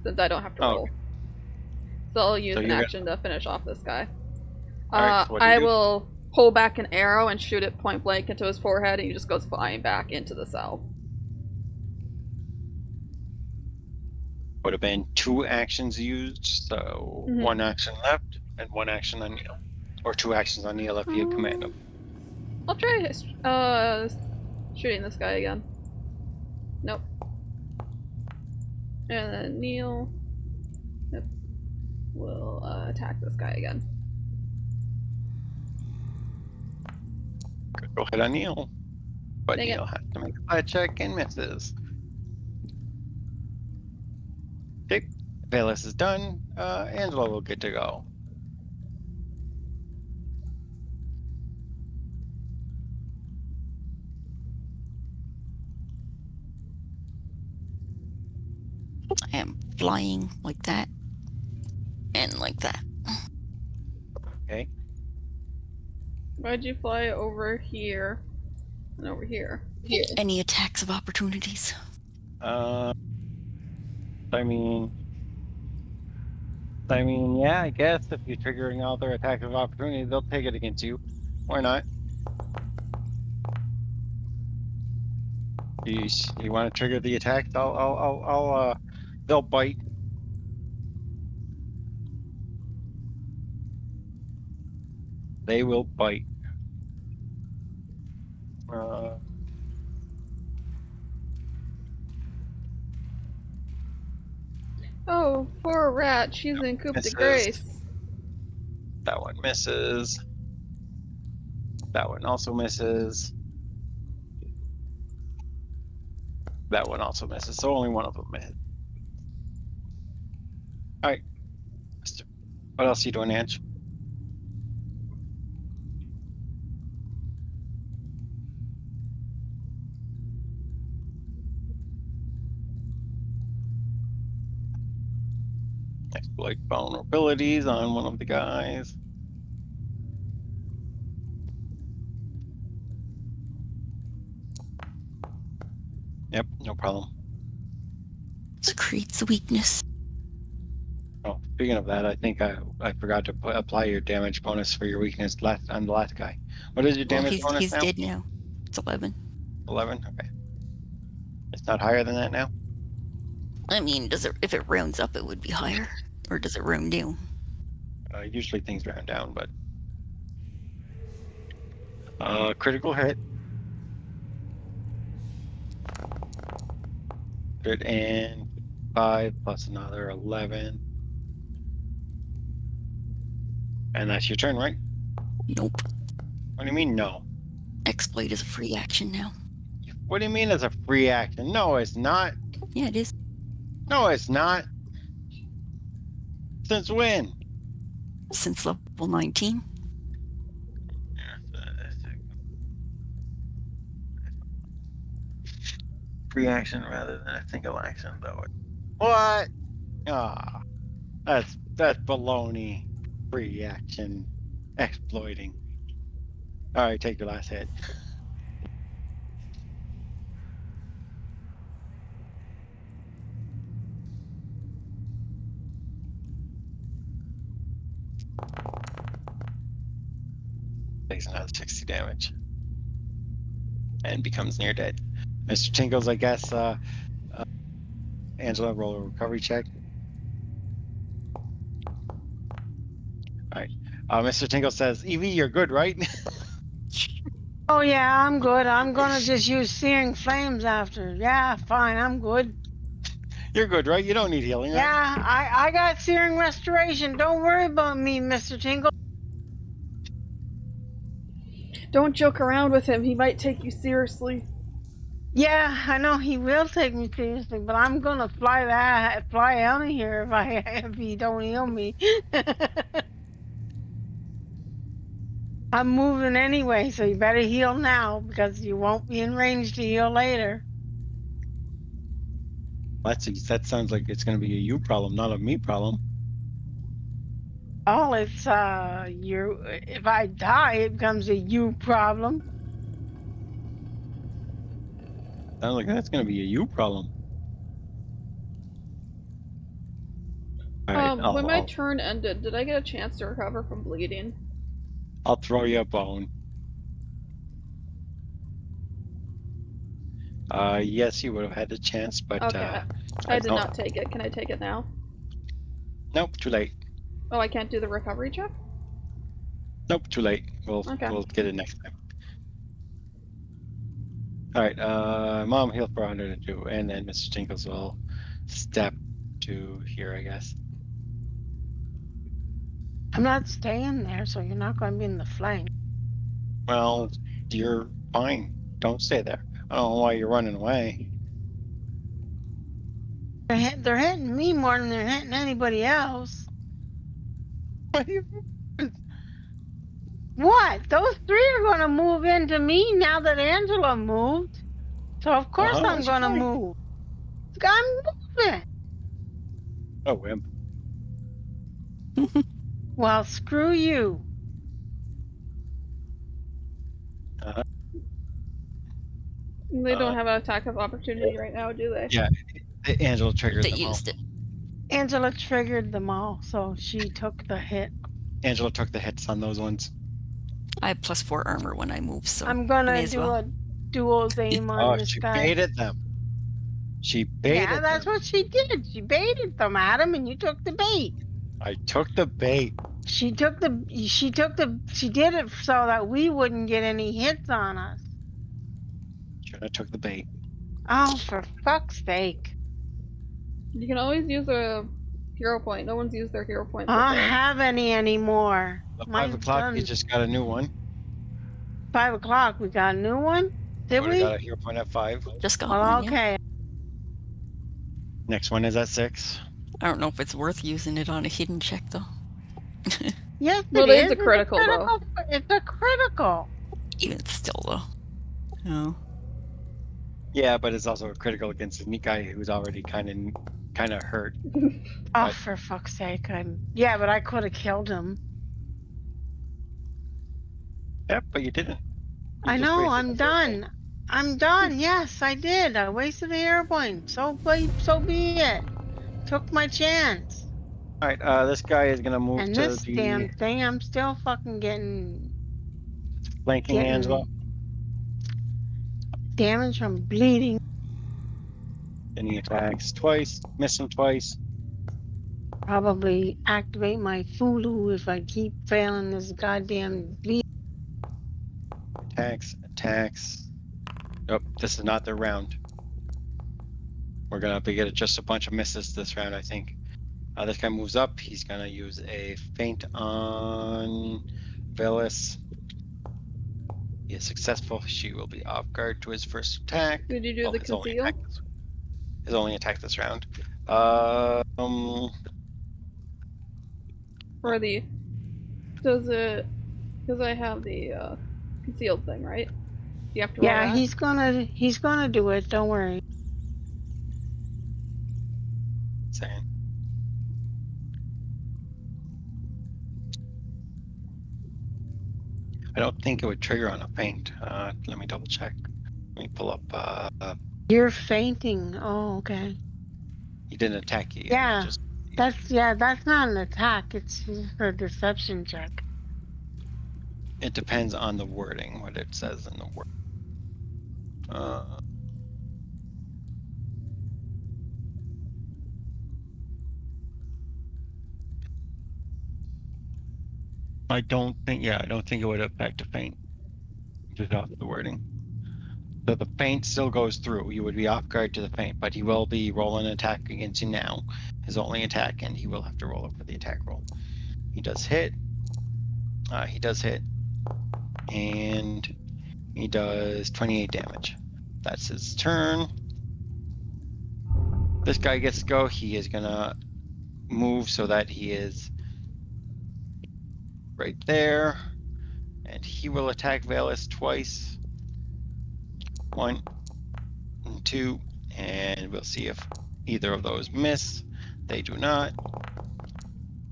since I don't have to Oh, roll. So I'll use So an you're action to finish off this guy. Alright, so what do you I do? will pull back an arrow and shoot it point blank into his forehead, and he just goes flying back into the cell. Would have been 2 actions used, so Mhm. 1 action left and 1 action on Neil, or 2 actions on Neil if you command him. I'll try shooting this guy again. Nope. And then Neil will attack this guy again. Go ahead on Neil, but Dang it. Neil has to make a flat check and misses. Okay, Bayless is done. Angela will get to go. I am flying like that and like that. Okay. Why'd you fly over here and over here? Any attacks of opportunities? I mean, yeah, I guess if you're triggering all their attacks of opportunity, they'll take it against you. Why not? You want to trigger the attacks? They'll bite. They will bite. Oh, poor rat. She's in coup de Misses. grace. That one misses. That one also misses. That one also misses. So only one of them missed. All right. What else are you doing, Ange? Exploit vulnerabilities on one of the guys. Yep, no problem. Secretes a weakness. Oh, speaking of that, I think I forgot to apply your damage bonus for your weakness on the last guy. What is your Well, damage bonus he's now? dead now. It's 11. 11? Okay. It's not higher than that now? I mean, if it rounds up, it would be higher, or does it round down? Usually things round down, but critical hit. 105 plus another 11. And that's your turn, right? Nope. What do you mean, no? Exploit is a free action now. What do you mean it's a free action? No, it's not. Yeah, it is. No, it's not. Since when? Since level 19. Free action rather than a single action, though. What? Ah, that's baloney. Free action, exploiting. All right, take your last hit. Takes another 60 damage. And becomes near dead. Mr. Tinkles, I guess, Angela, roll a recovery check. Alright. Mr. Tinkle says, Evie, you're good, right? Oh yeah, I'm good. I'm gonna just use searing flames after. Yeah, fine. I'm good. You're good, right? You don't need healing, right? Yeah, I got searing restoration. Don't worry about me, Mr. Tingle. Don't joke around with him. He might take you seriously. Yeah, I know he will take me seriously, but I'm gonna fly out of here if he don't heal me. I'm moving anyway, so you better heal now because you won't be in range to heal later. That sounds like it's going to be a you problem, not a me problem. Oh, it's you. If I die, it becomes a you problem. Sounds like that's going to be a you problem. All right, When my turn ended, did I get a chance to recover from bleeding? I'll throw you a bone. Yes, you would have had a chance, but Okay, I did not take it. Can I take it now? Nope, too late. Oh, I can't do the recovery check? Nope, too late. We'll get it next time. All right, Mom heal for 102, and then Mr. Tinkles will step to here, I guess. I'm not staying there, so you're not going to be in the flank. Well, you're fine. Don't stay there. I don't know why you're running away. They're hitting me more than they're hitting anybody else. What? Those three are going to move into me now that Angela moved. So of course I'm going to move. I'm moving. Oh, wimp. Well, screw you. They don't have an attack of opportunity right now, do they? Yeah, Angela triggered They them all. used it. Angela triggered them all, so she took the hit. Angela took the hits on those ones. I have +4 armor when I move, so I'm going may to as do well. a dual aim on this she guy. baited them. She baited Yeah, that's them. what she did. She baited them, Adam, and you took the bait. I took the bait. She did it so that we wouldn't get any hits on us. Should have took the bait. Oh, for fuck's sake. You can always use a hero point. No one's used their hero point. I don't have any anymore. At 5 Mine's o'clock, done. you just got a new one. 5 o'clock, we got a new one? Did Would've we? got a hero point at 5. Just got Well, one, yeah. okay. Next one is at 6. I don't know if it's worth using it on a hidden check, though. Yes, Well, it it is a critical, though. It's a critical. Even still, though. No. Yeah, but it's also a critical against a guy who's already kind of hurt. Oh, But- for fuck's sake. Yeah, but I could have killed him. Yep, but you didn't. You I just know, wasted I'm the hero point. done. I'm done. Yes, I did. I wasted the hero point. So be it. Took my chance. All right, this guy is gonna move And to this the damn thing, I'm still fucking getting flanking Angela. damage from bleeding. And he attacks twice, miss him twice. Probably activate my Fulu if I keep failing this goddamn bleed. Attacks. Nope, this is not their round. We're gonna have to get just a bunch of misses this round, I think. This guy moves up. He's gonna use a feint on Velis. He is successful. She will be off guard to his first attack. Did you do Well, the his only conceal? attack his only attack this round. Or the... Does it... Because I have the concealed thing, right? You have to roll Yeah, that? he's gonna do it. Don't worry. Saying. I don't think it would trigger on a feint. Let me double check. Let me pull up. You're fainting. Oh, okay. He didn't attack you. Yeah. That's not an attack. It's just a deception check. It depends on the wording, what it says in the word. I don't think it would affect a feint. Just off the wording. So the feint still goes through. You would be off guard to the feint, but he will be rolling an attack against you now. His only attack, and he will have to roll up for the attack roll. He does hit. He does hit. And he does 28 damage. That's his turn. This guy gets to go. He is gonna move so that he is right there. And he will attack Valus twice. 1 and 2. And we'll see if either of those miss. They do not.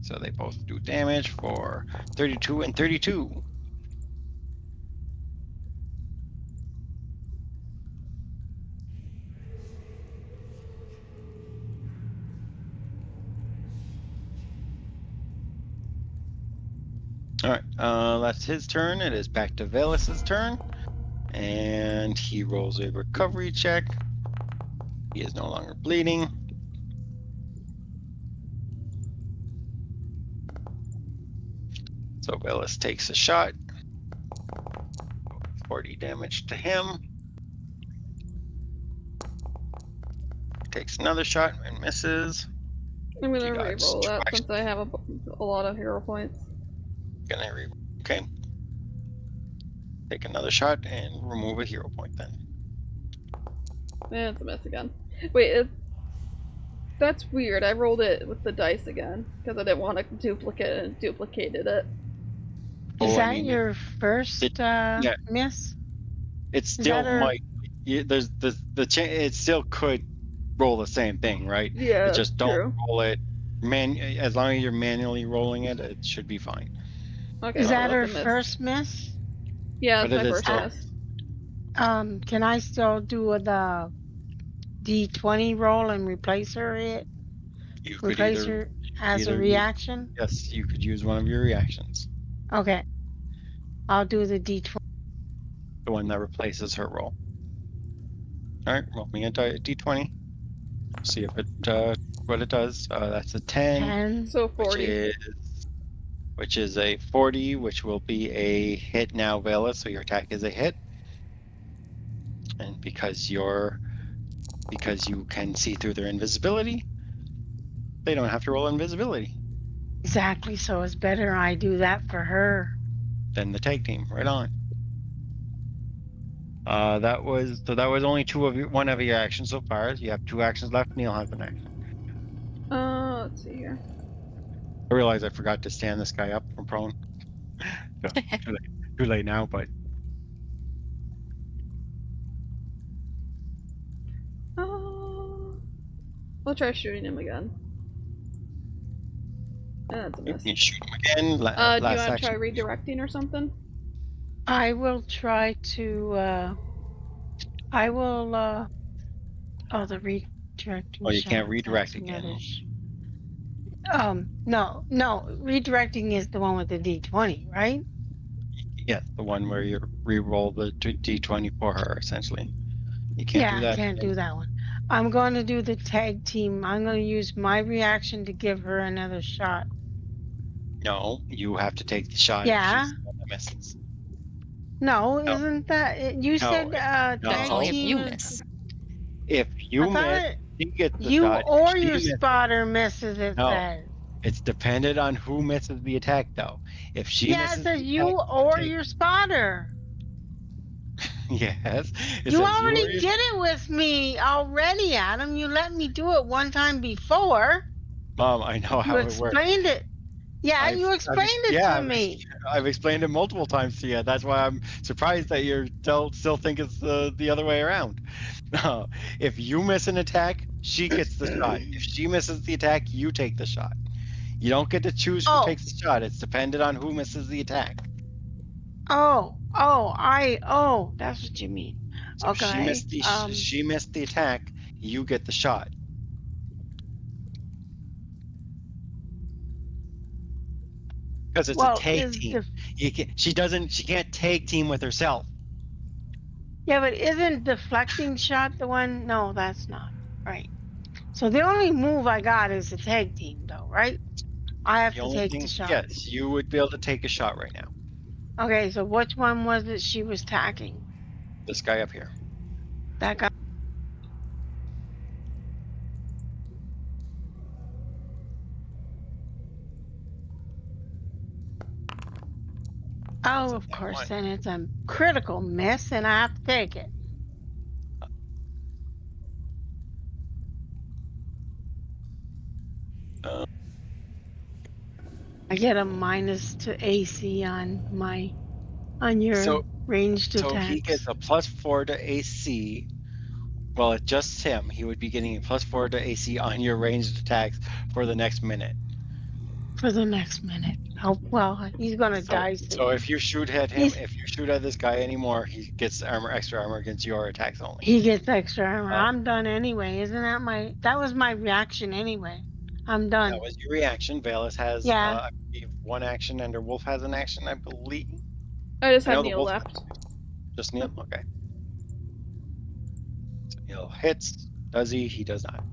So they both do damage for 32 and 32. All right, that's his turn. It is back to Velus's turn. And he rolls a recovery check. He is no longer bleeding. So Velus takes a shot. 40 damage to him. Takes another shot and misses. I'm gonna You got re-roll that distraction. since I have a lot of hero points. Okay. Take another shot and remove a hero point then. Eh, it's a miss again. Wait, that's weird. I rolled it with the dice again because I didn't want to duplicate it and duplicated it. Is Oh, that I mean, your first yeah. miss? it still might. There's it still could roll the same thing, right? Yeah, It just don't true. roll it. As long as you're manually rolling it, it should be fine. Okay, Is so that that's her a miss. first miss? Yeah, But that's it my is first still- miss. Can I still do the D20 roll and replace her? You could Replace either her as a either- reaction? yes, you could use one of your reactions, Okay. I'll do the D20. the one that replaces her roll. All right, roll me a D20. See if it what it does. That's a 10. 10. So 40. Which is a 40, which will be a hit now, Vela. So your attack is a hit, and because you can see through their invisibility, they don't have to roll invisibility. Exactly. So it's better I do that for her. Then the tag team, right on. That was only one of your actions so far. You have 2 actions left. Neil has an action. Let's see here. I realize I forgot to stand this guy up from prone. So, too late now, but I'll try shooting him again. That's a you miss. can shoot him again. Do you Last want to action. try redirecting or something? I will try to, I will, the redirecting Oh, you can't shot, redirect that's again. No, redirecting is the one with the D20, right? Yes, the one where you re-roll the D20 for her, essentially. You can't do that. I can't do that one. I'm going to do the tag team. I'm going to use my reaction to give her another shot. No, you have to take the shot Yeah. if she's the one that misses. No, No. isn't that you said no. That's tag only if team you is- miss. If you I thought miss, she gets the you shot. If or she your misses- spotter misses, it No. says. It's dependent on who misses the attack, though. If she Yeah, it misses says the you attack, or take- your spotter. Yes. It You says already or- did it with me already, Adam. You let me do it one time before. Mom, I know You how it works. explained it. Yeah, you explained it to me. I've explained it multiple times to you. That's why I'm surprised that you still think it's the other way around. If you miss an attack, she gets the shot. If she misses the attack, you take the shot. You don't get to choose who Oh. takes the shot. It's dependent on who misses the attack. Oh, that's what you mean. So if Okay. she missed the attack, you get the shot. Because it's a Well, tag is team. She can't tag team with herself. yeah, but isn't deflecting shot the one? No, that's not right. So the only move I got is the tag team, though, right? I have The to only take the thing, shot. yes, you would be able to take a shot right now. Okay, so which one was it she was tacking? This guy up here. That guy. That's Oh, a of nat course, one. then it's a critical miss, and I have to take it. Uh, I get a minus to AC on your so ranged so he gets attacks a +4 to AC. Well, it's just him. He would be getting a +4 to AC on your ranged attacks for the next minute. for the next minute. Oh well, he's gonna die So soon. if you shoot at him, He's if you shoot at this guy anymore, he gets extra armor against your attacks only. he gets extra armor. Uh, I'm done anyway. Isn't that my? That was my reaction anyway. I'm that done. was your reaction. Valus has, Yeah. I believe, one action, and her wolf has an action, I believe. I just I have know the Neil wolf. left. Just Neil. Okay. So Neil hits. Does he? He does not.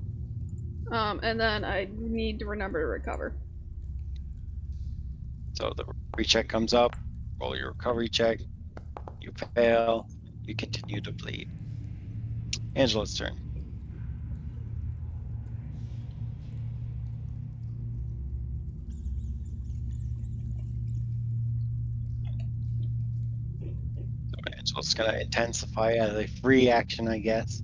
And then I need to remember to recover. So the recovery check comes up. Roll your recovery check. You fail. You continue to bleed. Angela's turn. So Angela's gonna intensify as a free action, I guess.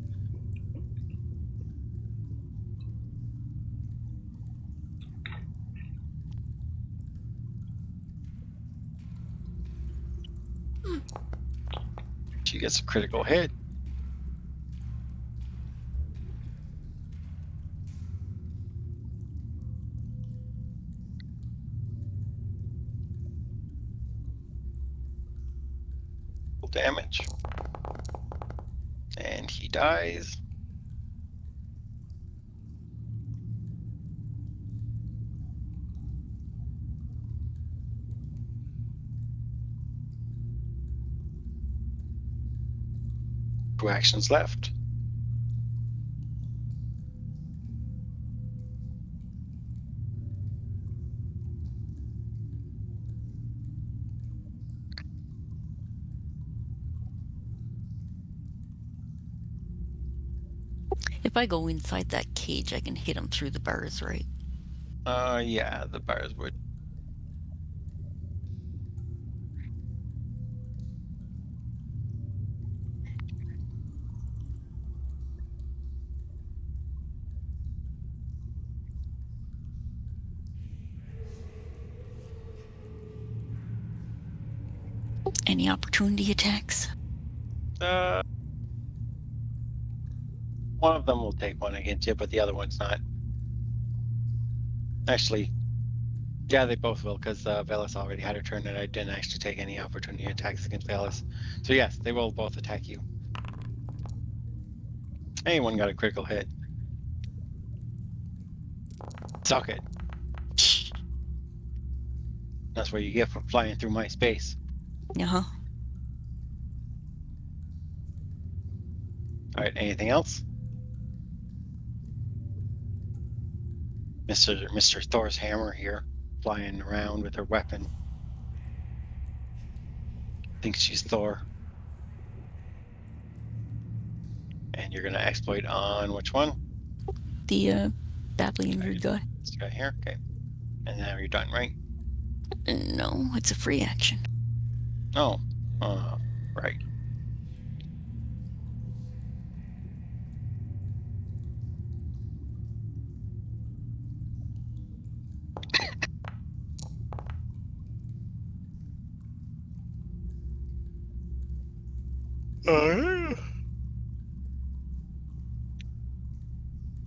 She gets a critical hit. Damage. And he dies. Two actions left. If I go inside that cage, I can hit him through the bars, right? Yeah, the bars would. Any opportunity attacks? Uh, one of them will take one against you, but the other one's not. Actually, yeah, they both will, because Velis already had her turn, and I didn't actually take any opportunity attacks against Velis. So yes, they will both attack you. Anyone got a critical hit. Suck it. That's what you get for flying through my space. Uh-huh. All right, anything else? Mr. Thor's hammer here, flying around with her weapon. Thinks she's Thor. And you're gonna exploit on which one? The badly injured guy. This guy here, okay. And now you're done, right? No, it's a free action. Oh, right.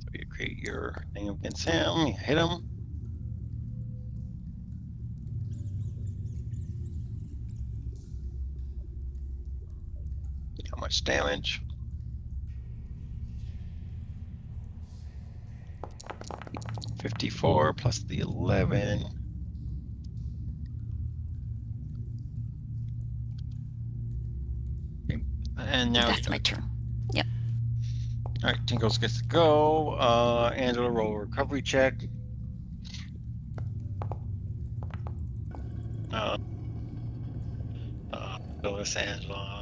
So you create your thing against him, you hit him. How much damage? 54 plus the 11. And now That's my turn. all right, Tinkles gets to go. Angela, roll a recovery check. Phyllis, Angela.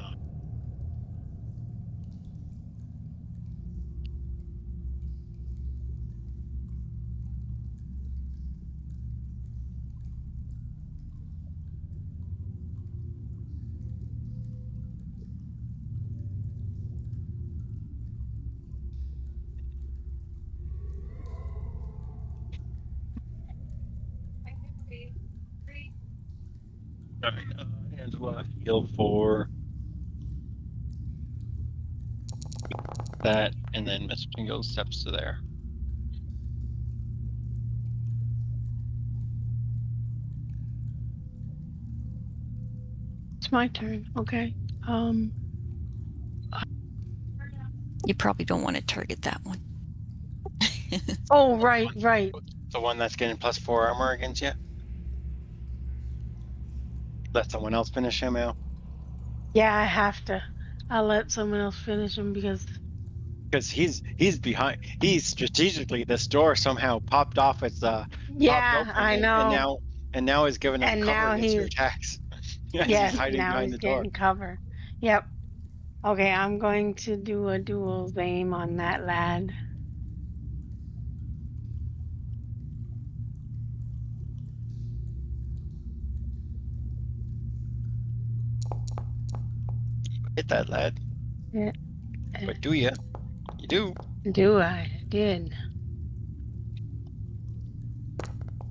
All right, Angela, heal for that, and then Miss Tinkles steps to there. It's my turn. Okay. You probably don't want to target that one. Oh, right. The one that's getting +4 armor against you. Let someone else finish him out. Yeah, I have to. I'll let someone else finish him because. Because he's behind. He's strategically, this door somehow popped off. It's popped Yeah, open, I know. and now is giving him And cover now against your he's attacks. As he's yes. hiding Now behind he's the door. getting cover. Yep. Okay, I'm going to do a dual aim on that lad. Hit that lad. Yeah. But do you? You do. Do I? Did.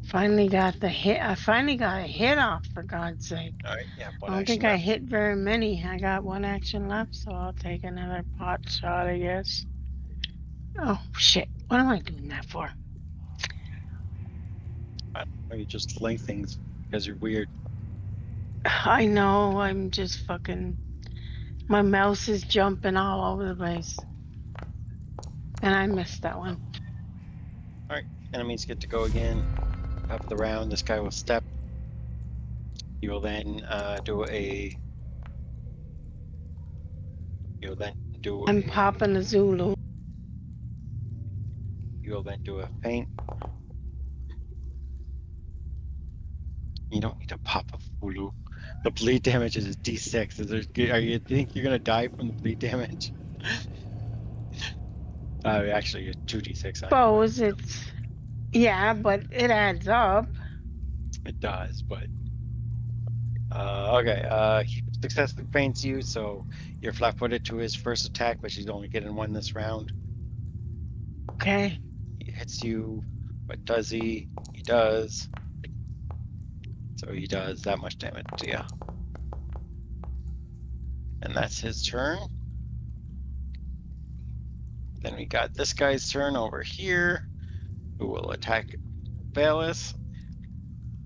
Finally got the hit. I finally got a hit off, for God's sake. All right. Yeah. I One don't action think I left. hit very many. I got one action left, so I'll take another pot shot, I guess. Oh, shit. What am I doing that for? Or you just delay things because you're weird. I know, I'm just fucking. My mouse is jumping all over the place. And I missed that one. Enemies get to go again. Top of the round. This guy will step. You will then do a. You'll then do. I'm popping a Zulu. You will then do a feint. You don't need to pop a Fulu. The bleed damage is a D6. Are you think you're gonna die from the bleed damage? Actually, it's 2d6. Suppose it's. Yeah, but it adds up. It does, but okay. He successfully feints you, so you're flat-footed to his first attack, but she's only getting one this round. Okay. He hits you, but does he? He does. So he does that much damage to you, and that's his turn. Then we got this guy's turn over here, who will attack Balis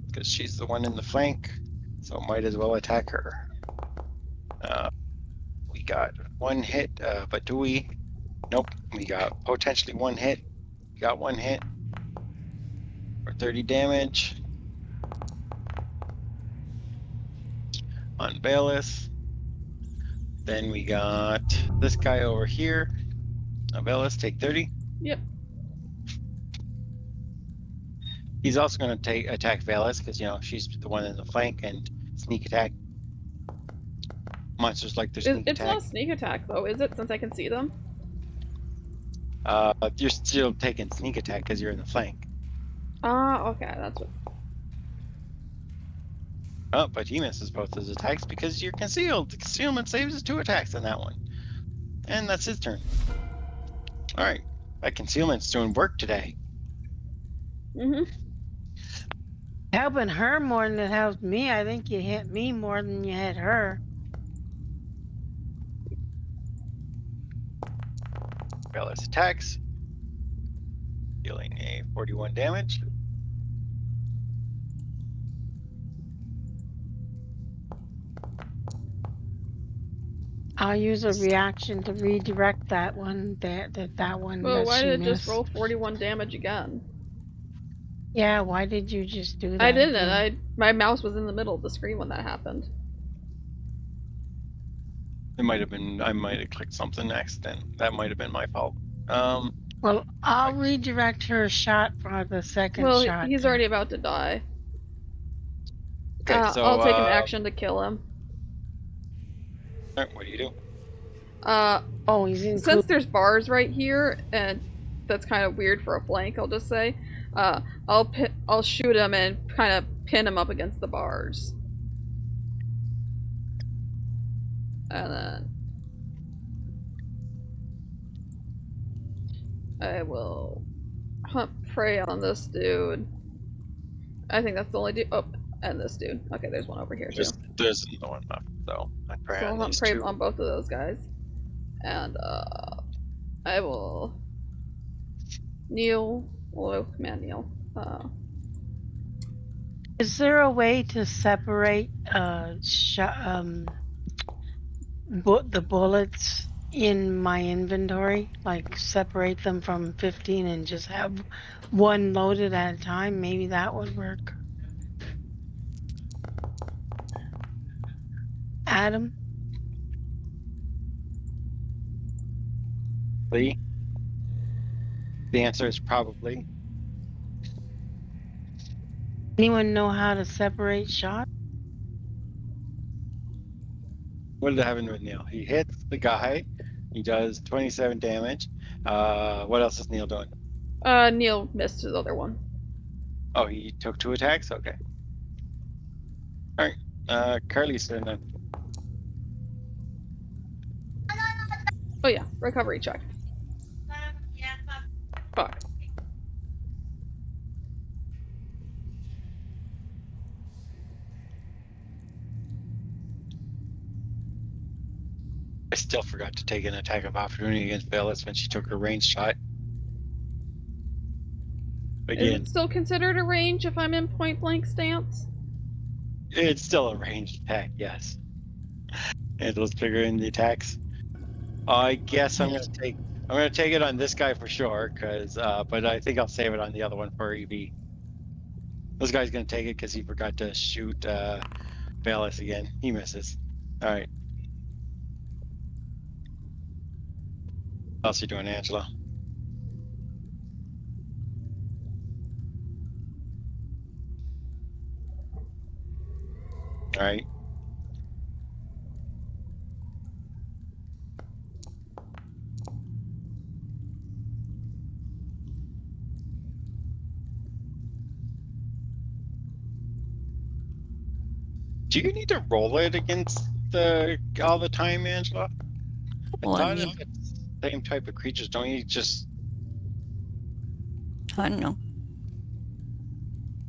because she's the one in the flank, so might as well attack her. We got one hit, but do we? Nope. We got potentially one hit. We got one hit for 30 damage on Balis. Then we got this guy over here. Balis, take 30. Yep. He's also going to attack Balis because she's the one in the flank and sneak attack. Monsters like their sneak It's attack. not a sneak attack though, is it? Since I can see them. You're still taking sneak attack because you're in the flank. Okay, that's what. Oh, but he misses both his attacks because you're concealed. The concealment saves his 2 attacks on that one. And that's his turn. Alright. That concealment's doing work today. Mhm. Helping her more than it helped me. I think you hit me more than you hit her. Balis attacks. Dealing a 41 damage. I'll use a reaction to redirect that one. That one. Well, that why she did it just missed. roll 41 damage again? Yeah, why did you just do that? I didn't. again? My mouse was in the middle of the screen when that happened. It might have been. I might have clicked something accident. That might have been my fault. Well, I'll redirect her shot for the second Well, shot. he's then. already about to die. Okay, so I'll take an action to kill him. alright, what do you do? Oh, he's in. Since there's bars right here, and that's kind of weird for a flank, I'll just say, I'll shoot him and kind of pin him up against the bars, and then I will hunt prey on this dude. I think that's the only dude. Oh, and this dude. Okay, there's one over here too. There's no one left, so I pray So I'll on hunt these prey two. on both of those guys, and I will kneel. Well, command kneel. Is there a way to separate the bullets in my inventory? Like separate them from 15 and just have one loaded at a time? Maybe that would work. Adam? Lee? The answer is probably. Anyone know how to separate shots? What did happen with Neil? He hits the guy. He does 27 damage. What else is Neil doing? Neil missed his other one. Oh, he took 2 attacks? Okay. Alright. Carly's turn then. Oh yeah, recovery check. Fuck. I still forgot to take an attack of opportunity against Bellis when she took her range shot. Is Again, it still considered a range if I'm in point blank stance? it's still a ranged attack, yes. And let's figure in the attacks. I guess I'm gonna take it on this guy for sure, but I think I'll save it on the other one for EV. This guy's gonna take it because he forgot to shoot Bayless again. He misses. All right. What else are you doing, Angela? All right. Do you need to roll it against all the time, Angela? Well, I I thought mean, if it's the same type of creatures, don't you just? I don't know.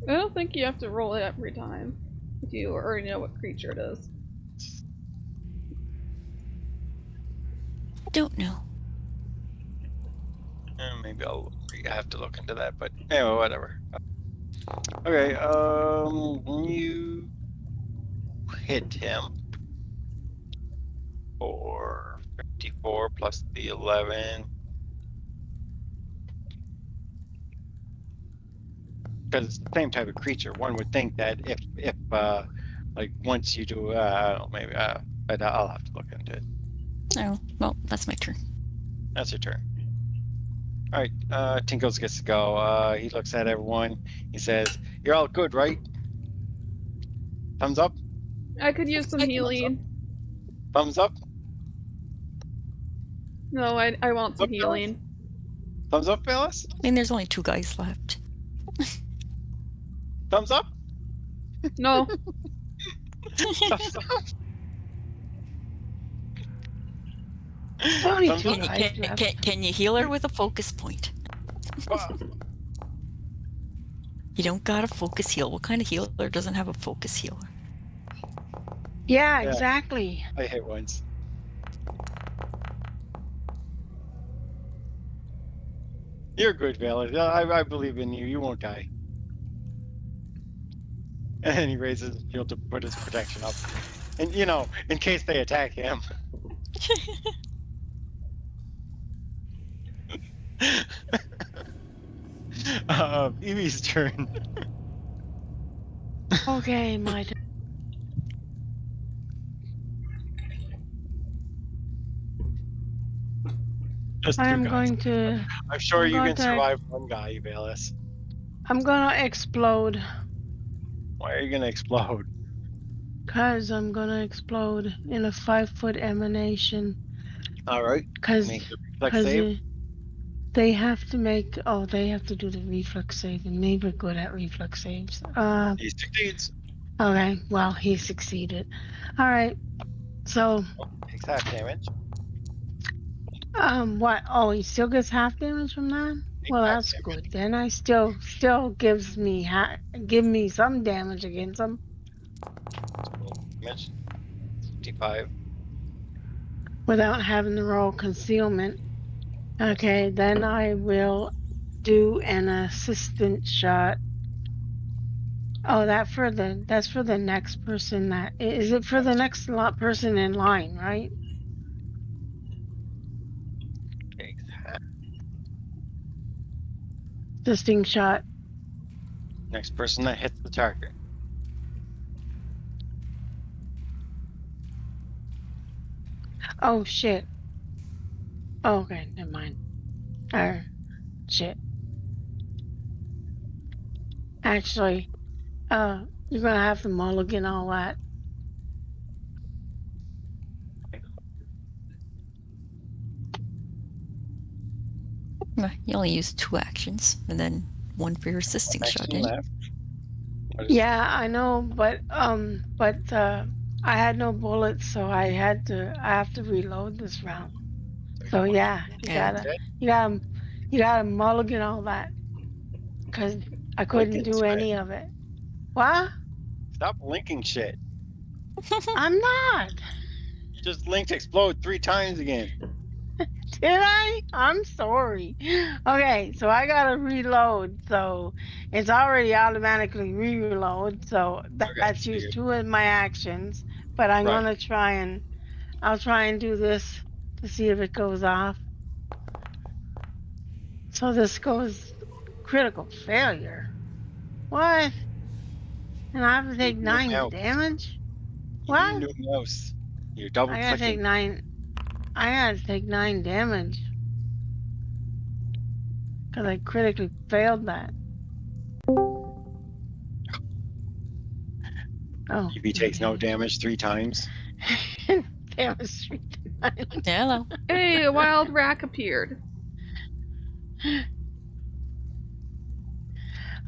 I don't think you have to roll it every time if you already know what creature it is. I don't know. Maybe I'll have to look into that, but anyway, whatever. Okay, when you hit him for 54 plus the 11, because it's the same type of creature, one would think that if like once you do, I don't know, maybe, but I'll have to look into it. Oh, well, that's my turn. That's your turn. All right, Tinkles gets to go. He looks at everyone. He says, "You're all good, right? Thumbs up. I could use some healing. Thumbs up. No, I want some Okay. healing. Thumbs up, Phyllis. I mean, there's only 2 guys left. Thumbs up. No. Thumbs up. Only Thumbs two up. guys left. Can you heal her with a focus point? Wow. You don't got a focus heal. What kind of healer doesn't have a focus healer? Yeah, Yeah. exactly. I hit once. You're good, Valen. I believe in you. You won't die. And then he raises his shield to put his protection up. And, you know, in case they attack him. Evie's turn. Okay, my turn. Just two I'm guys. going to. I'm sure I'm you going can to. survive one guy, Bayless. I'm gonna explode. Why are you gonna explode? Cause I'm gonna explode in a 5-foot emanation. All right. Cause, Make the reflex cause save. they have to make. Oh, they have to do the reflex save, and maybe we're good at reflex saves. He succeeds. Okay. Well, he succeeded. All right. So, Takes half damage. what? Oh, he still gets half damage from that. Takes Well, half that's damage. good. Then I still gives me give me some damage against him Damage. 55. without having to roll concealment. Okay, then I will do an assistant shot. Oh, that's for the next person. That is it for the next person in line, right? Takes half. Assisting shot. Next person that hits the target. Oh shit. Oh, okay, never mind. Shit. Actually, you're gonna have to mulligan all that. You only use 2 actions, and then 1 for your assisting shot, Action didn't you? left. What is- Yeah, I know, but I had no bullets, so I have to reload this round. So yeah, Yeah. you gotta mulligan all that, cause I couldn't Linking do shit. any of it. What? Stop linking shit. I'm not. You just linked explode 3 times again. Did I? I'm sorry. Okay, so I gotta reload. So it's already automatically reload. So that's so used you're 2 of my actions. But I'm right. gonna I'll try and do this to see if it goes off. So this goes critical failure. What? And I have to take Need new 9 mouse. damage? You need a What? new mouse. You're double I gotta take clicking. 9. I gotta take 9 damage because I critically failed that. Oh, He takes no damage 3 times. damage 3 times. Hello. Hey, a wild rack appeared.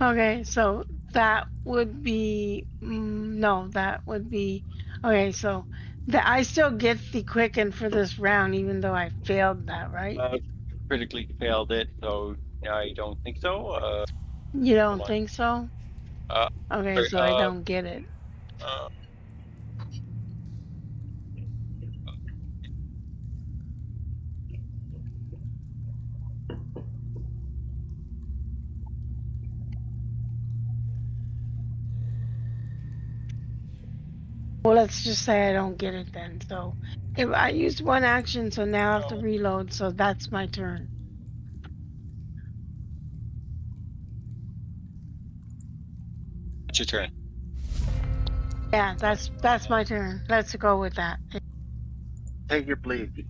Okay, so that would be no, that would be okay. So I still get the quicken for this round, even though I failed that, right? Critically failed it, so I don't think so. You Hold don't on. think so? Uh, Okay, sorry, so I don't get it. uh, Well, let's just say I don't get it then. So if I used 1 action, so now I have to reload. So that's my turn. it's your turn. Yeah, that's my turn. Let's go with that. Take your bleed.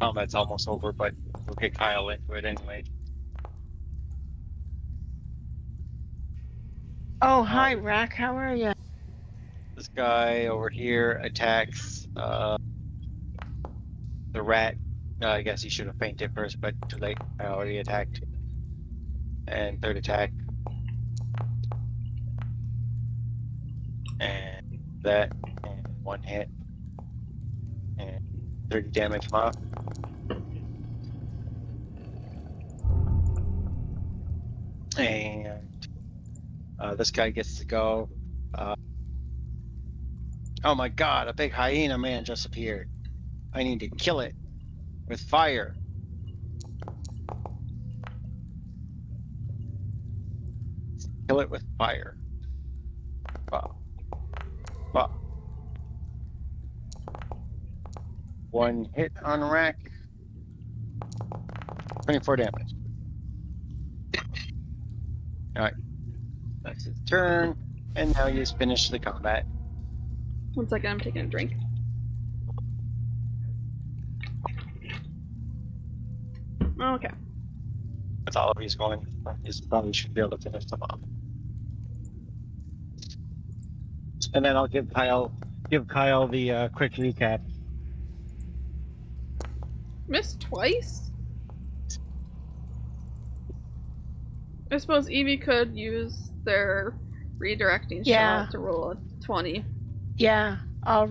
Combat's almost over, but we'll get Kyle into it anyway. Oh, hi, Rack. How are you? This guy over here attacks the rat. I guess he should have fainted first, but too late. I already attacked. And third attack. And that. And 1 hit. And 30 damage off. And this guy gets to go. Oh my god, a big hyena man just appeared. I need to kill it with fire. Kill it with fire. Wow. Wow. 1 hit on rack. 24 damage. Alright. That's his turn. And now he's finished the combat. 1 second, I'm taking a drink. Okay. With all of these going, you probably should be able to finish them off. And then I'll give Kyle the quick recap. Missed twice? I suppose Evie could use their redirecting Yeah. shot to roll a 20. Yeah, I'll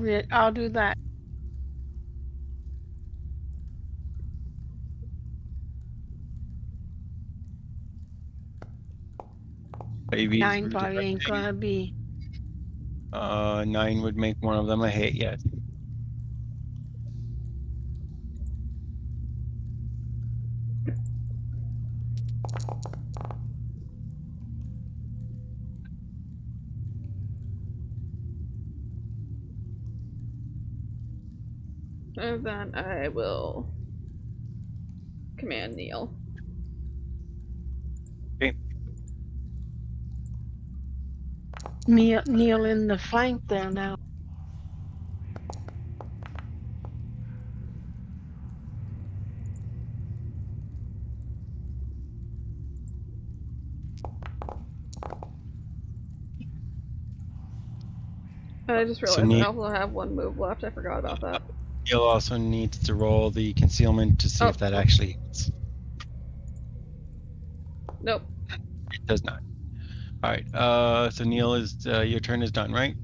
do that. Baby's 9 probably ain't gonna be. 9 would make one of them a hit, yes. And then I will command Neil. Kneel in the flank there now. I just So realized Neil, I also have 1 move left. I forgot about that. Neil also needs to roll the concealment to see Oh. if that actually hits. Nope. It does not. All right. So Neil is your turn is done, right?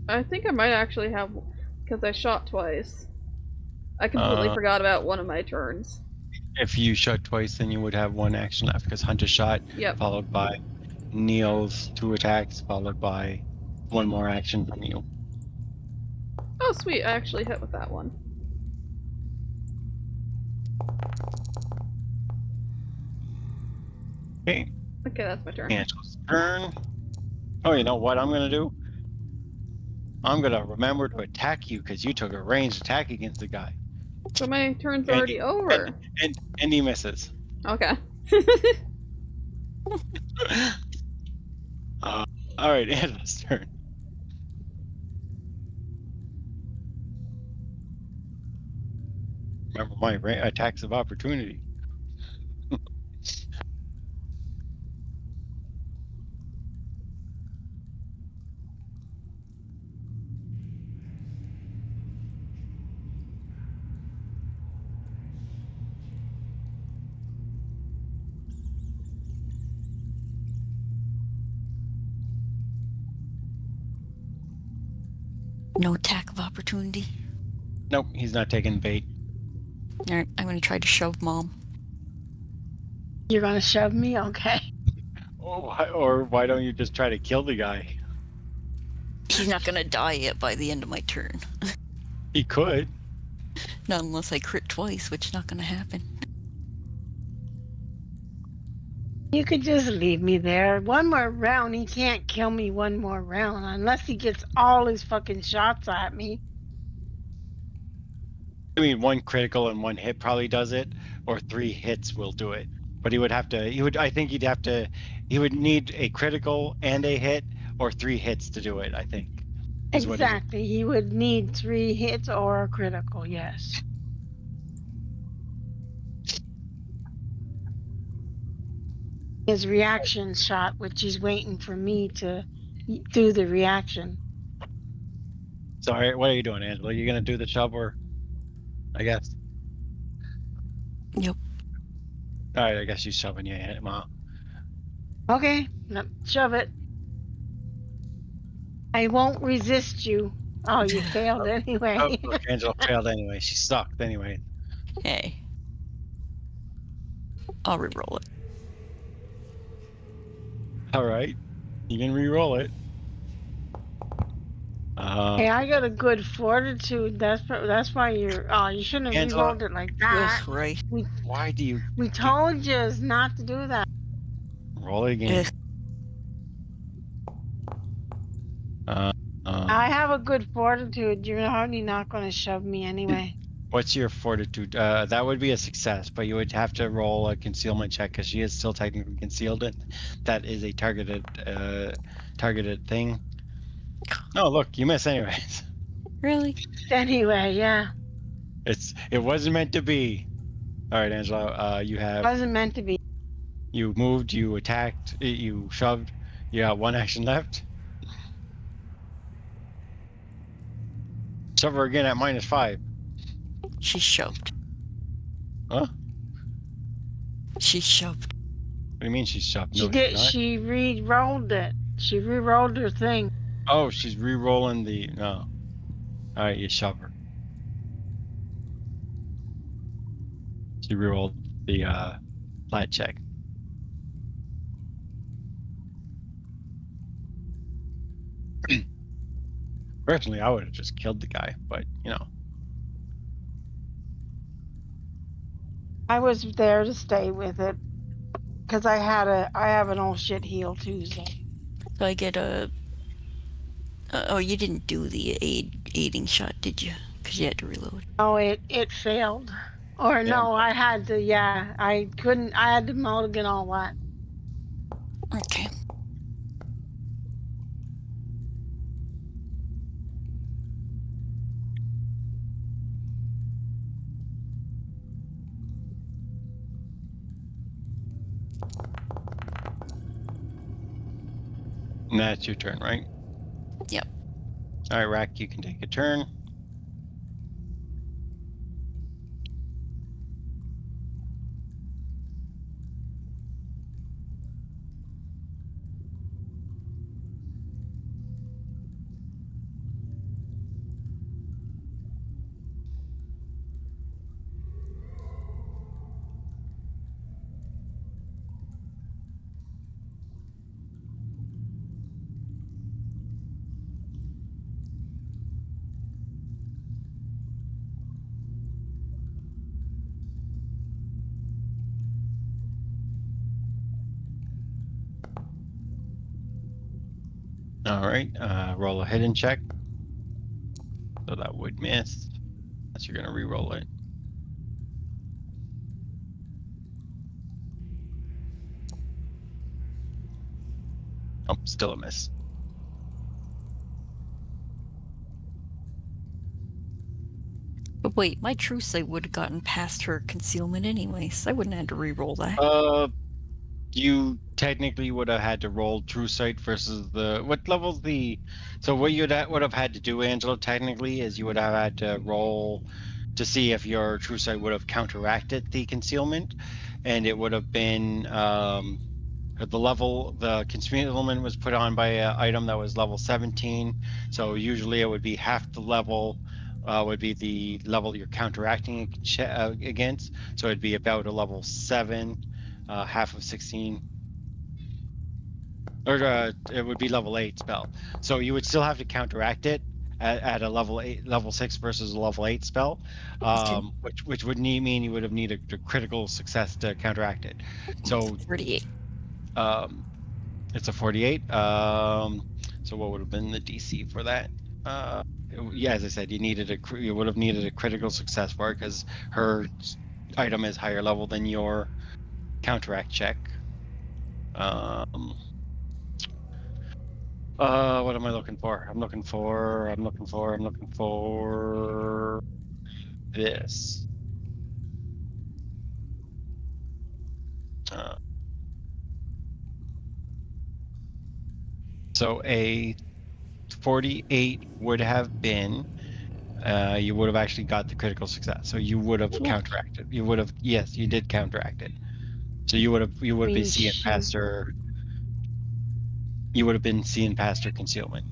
I think I might actually have, because I shot twice. I completely Uh, forgot about one of my turns. If you shot twice, then you would have 1 action left because Hunter shot, Yep. followed by Neil's 2 attacks, followed by 1 more action from you. Oh, sweet. I actually hit with that one. Okay. Okay, that's my turn. Angela's turn. Oh, you know what I'm gonna do? I'm gonna remember to attack you because you took a ranged attack against the guy, So my turn's And- already over. and he misses. Okay. All right, Angela's turn. Remember my attacks of opportunity. No attack of opportunity. Nope, he's not taking bait. All right, I'm gonna try to shove Mom. You're gonna shove me? Okay. Or why don't you just try to kill the guy? He's not gonna die yet by the end of my turn. He could. Not unless I crit twice, which is not gonna happen. You could just leave me there. One more round, he can't kill me one more round unless he gets all his fucking shots at me. I mean, 1 critical and 1 hit probably does it, or 3 hits will do it. But he would have to. I think he'd have to. He would need a critical and a hit, or 3 hits to do it. I think. Is what he would- Exactly. He would need 3 hits or a critical, yes. His reaction shot, which he's waiting for me to do the reaction. Sorry, what are you doing, Angela? You gonna do the shove, or? I guess. Yep. All right, I guess she's shoving you, Mom. Okay, no, shove it. I won't resist you. Oh, you failed anyway. Oh, look, Angela failed anyway. She sucked anyway. Hey. I'll re-roll it. All right, you can re-roll it. Hey, I got a good fortitude. That's why you're. Oh, you shouldn't have Angela. re-rolled it like that. Ugh, right. Why do you We told you not to do that. roll it again? Ugh. I have a good fortitude. You're hardly not going to shove me anyway. What's your fortitude? That would be a success, but you would have to roll a concealment check because she is still technically concealed. That is a targeted thing. Oh, look, you miss anyways. Really? Anyway, yeah. It wasn't meant to be. All right, Angela. Wasn't meant to be. You moved, you attacked, you shoved. You got one action left. Shove her again at -5. She shoved. Huh? What She shoved. do you mean she's shoved? She No, she's did. not. She re-rolled it. She re-rolled her thing. Oh, she's re-rolling the. No. All right, you shove her. She re-rolled the flat check. Personally, I would have just killed the guy, but you know. I was there to stay with it because I have an old shit heal too. So. So I get a. Oh, you didn't do the aiding shot, did you? Because you had to reload. Oh, it failed. Or Yeah. no, I had to. Yeah, I couldn't. I had to mulligan all that. Okay. And that's your turn, right? Yep. All right, Rack, you can take a turn. All right, roll a hidden check. So that would miss. Unless you're gonna re-roll it. Oh, still a miss. But wait, my true sight would have gotten past her concealment anyways. I wouldn't have had to re-roll that. You technically would have had to roll true sight versus the what level's the. So what you would have had to do, Angelo, technically, is you would have had to roll to see if your true sight would have counteracted the concealment, and it would have been the concealment was put on by an item that was level 17. So usually it would be half the level. Would be the level you're counteracting against. So it'd be about a level 7, half of 16, or it would be level 8 spell. So you would still have to counteract it at a level 6 versus a level 8 spell, Okay. which would mean you would have needed a critical success to counteract it. So 38. It's a 48. So what would have been the DC for that? Yeah, as I said, you would have needed a critical success for it because her item is higher level than your counteract check. What am I looking for? I'm looking for this. So a 48 would have been you would have actually got the critical success. So you would have counteracted. You would have, yes, you did counteract it. So you would have I mean, been seeing past her. You would have been seeing past her concealment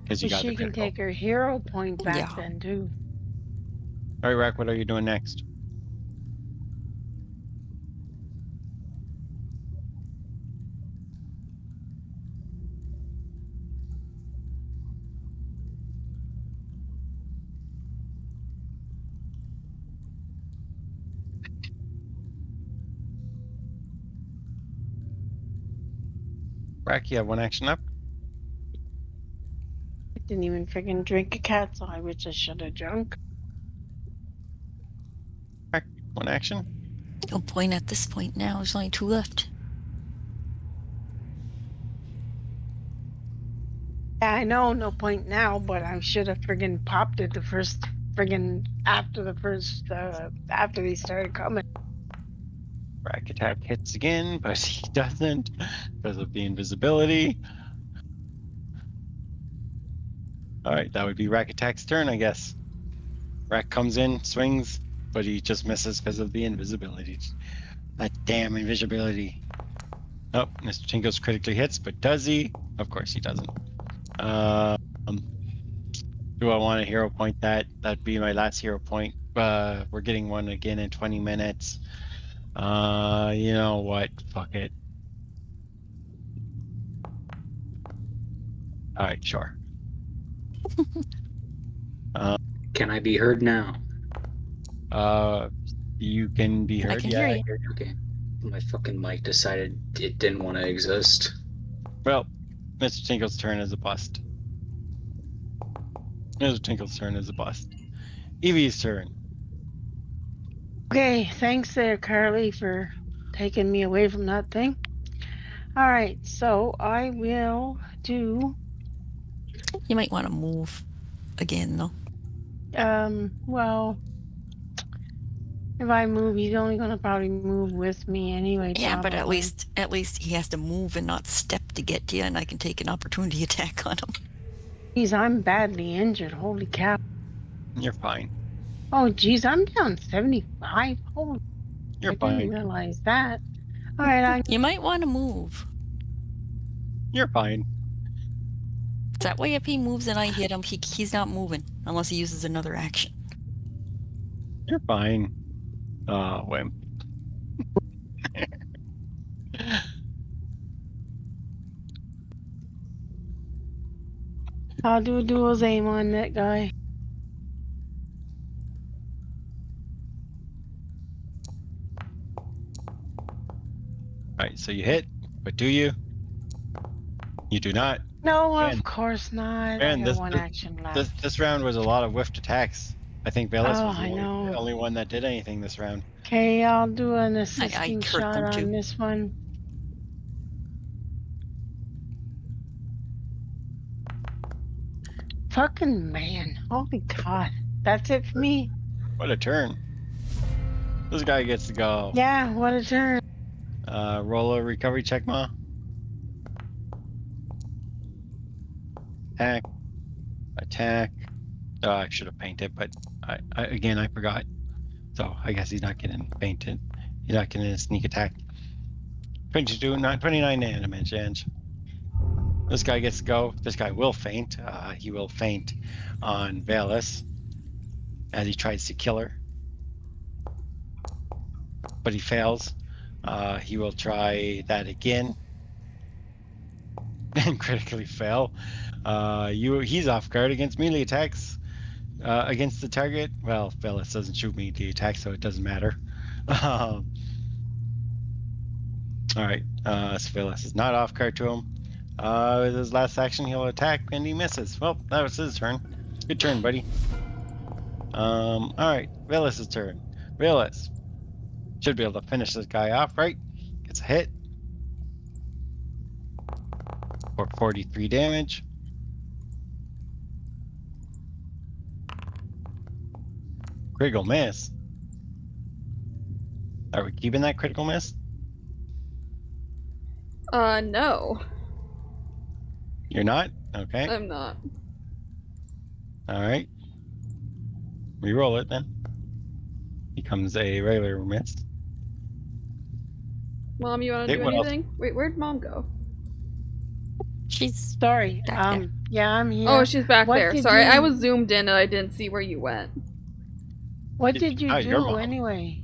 because you got the she can critical. take her hero point back Yeah. then too. All right, Rack, what are you doing next? Rack, you have one action up. I didn't even freaking drink a cat's eye, which I should have drunk. Rack, one action. No point at this point now. There's only 2 left. Yeah, I know, no point now, but I should have friggin' popped it the first friggin' after they started coming. Rack attack hits again, but he doesn't because of the invisibility. All right, that would be Rack attack's turn, I guess. Rack comes in, swings, but he just misses because of the invisibility. That damn invisibility. Oh, Mr. Tinkles critically hits, but does he? Of course he doesn't. Do I want to hero point that? That'd be my last hero point. We're getting one again in 20 minutes. You know what? Fuck it. All right, sure. Can I be heard now? You can be I heard. can Yeah, hear I you. hear you. Okay. My fucking mic decided it didn't want to exist. Well, Mr. Tinkle's turn is a bust. Mr. Tinkle's turn is a bust. Evie's turn. Okay, thanks there, Carly, for taking me away from that thing. All right, so I will do. You might want to move again, though. Well, if I move, he's only gonna probably move with me anyway. Yeah, but probably. at least he has to move and not step to get to you, and I can take an opportunity attack on him. Geez, I'm badly injured. Holy cow! You're fine. Oh, geez, I'm down 75. Holy, You're I didn't fine. realize that. All right, You might want to move. You're fine. That way, if he moves and I hit him, he's not moving unless he uses another action. You're fine. Wimp. I'll do a dual's aim on that guy. All right, so you hit, but do you? You do not. No, Man. of course not. Man, I got one action left. This round was a lot of whiffed attacks. I think Velas Oh, was I the know. only one that did anything this round. Okay, I'll do an assisting hurt shot them on too. this one. Fucking man. Holy God. That's it for me. What a turn. This guy gets to go. Yeah, what a turn. Roll a recovery check, Ma. Attack. Attack. I should have painted, but I forgot. So I guess he's not getting painted. He's not getting a sneak attack. 22, 29 damage, and this guy gets to go. This guy will faint. He will faint on Velas as he tries to kill her. But he fails. He will try that again and critically fail. He's off guard against melee attacks against the target. Well, Velas doesn't shoot melee attacks, so it doesn't matter. All right, so Velas is not off guard to him. With his last action, he'll attack, and he misses. Well, that was his turn. Good turn, buddy. All right, Velas' turn. Velas should be able to finish this guy off, right? Gets a hit for 43 damage. Critical miss. Are we keeping that critical miss? No, You're not? Okay. I'm not. All right. Reroll it then. Becomes a regular miss. Mom, you want to Hey, do what else? anything? Wait, where'd Mom go? She's Sorry. Back there. Yeah, I'm here. Oh, she's back What there. did Sorry, I you- was zoomed in and I didn't see where you went. What did you Oh, your do mom. anyway?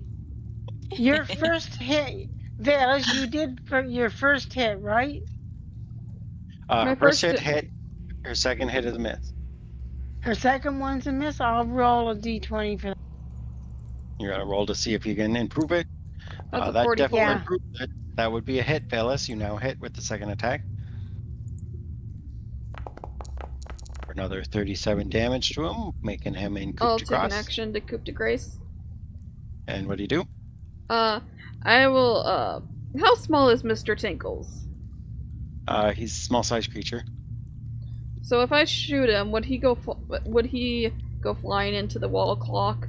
Your first hit, Velas, you did for your first hit, right? My Her first first hit. Her second hit is a miss. Her second one's a miss. I'll roll a d20 for that. You're gonna roll to see if you can improve it. That's a That 44. definitely Yeah. improves it. That would be a hit, Velas. You now hit with the second attack. For another 37 damage to him, making him in coup I'll de take an grace. action to coup de grace. And what do you do? I will, how small is Mr. Tinkles? He's a small sized creature. So if I shoot him, would he go flying into the wall clock?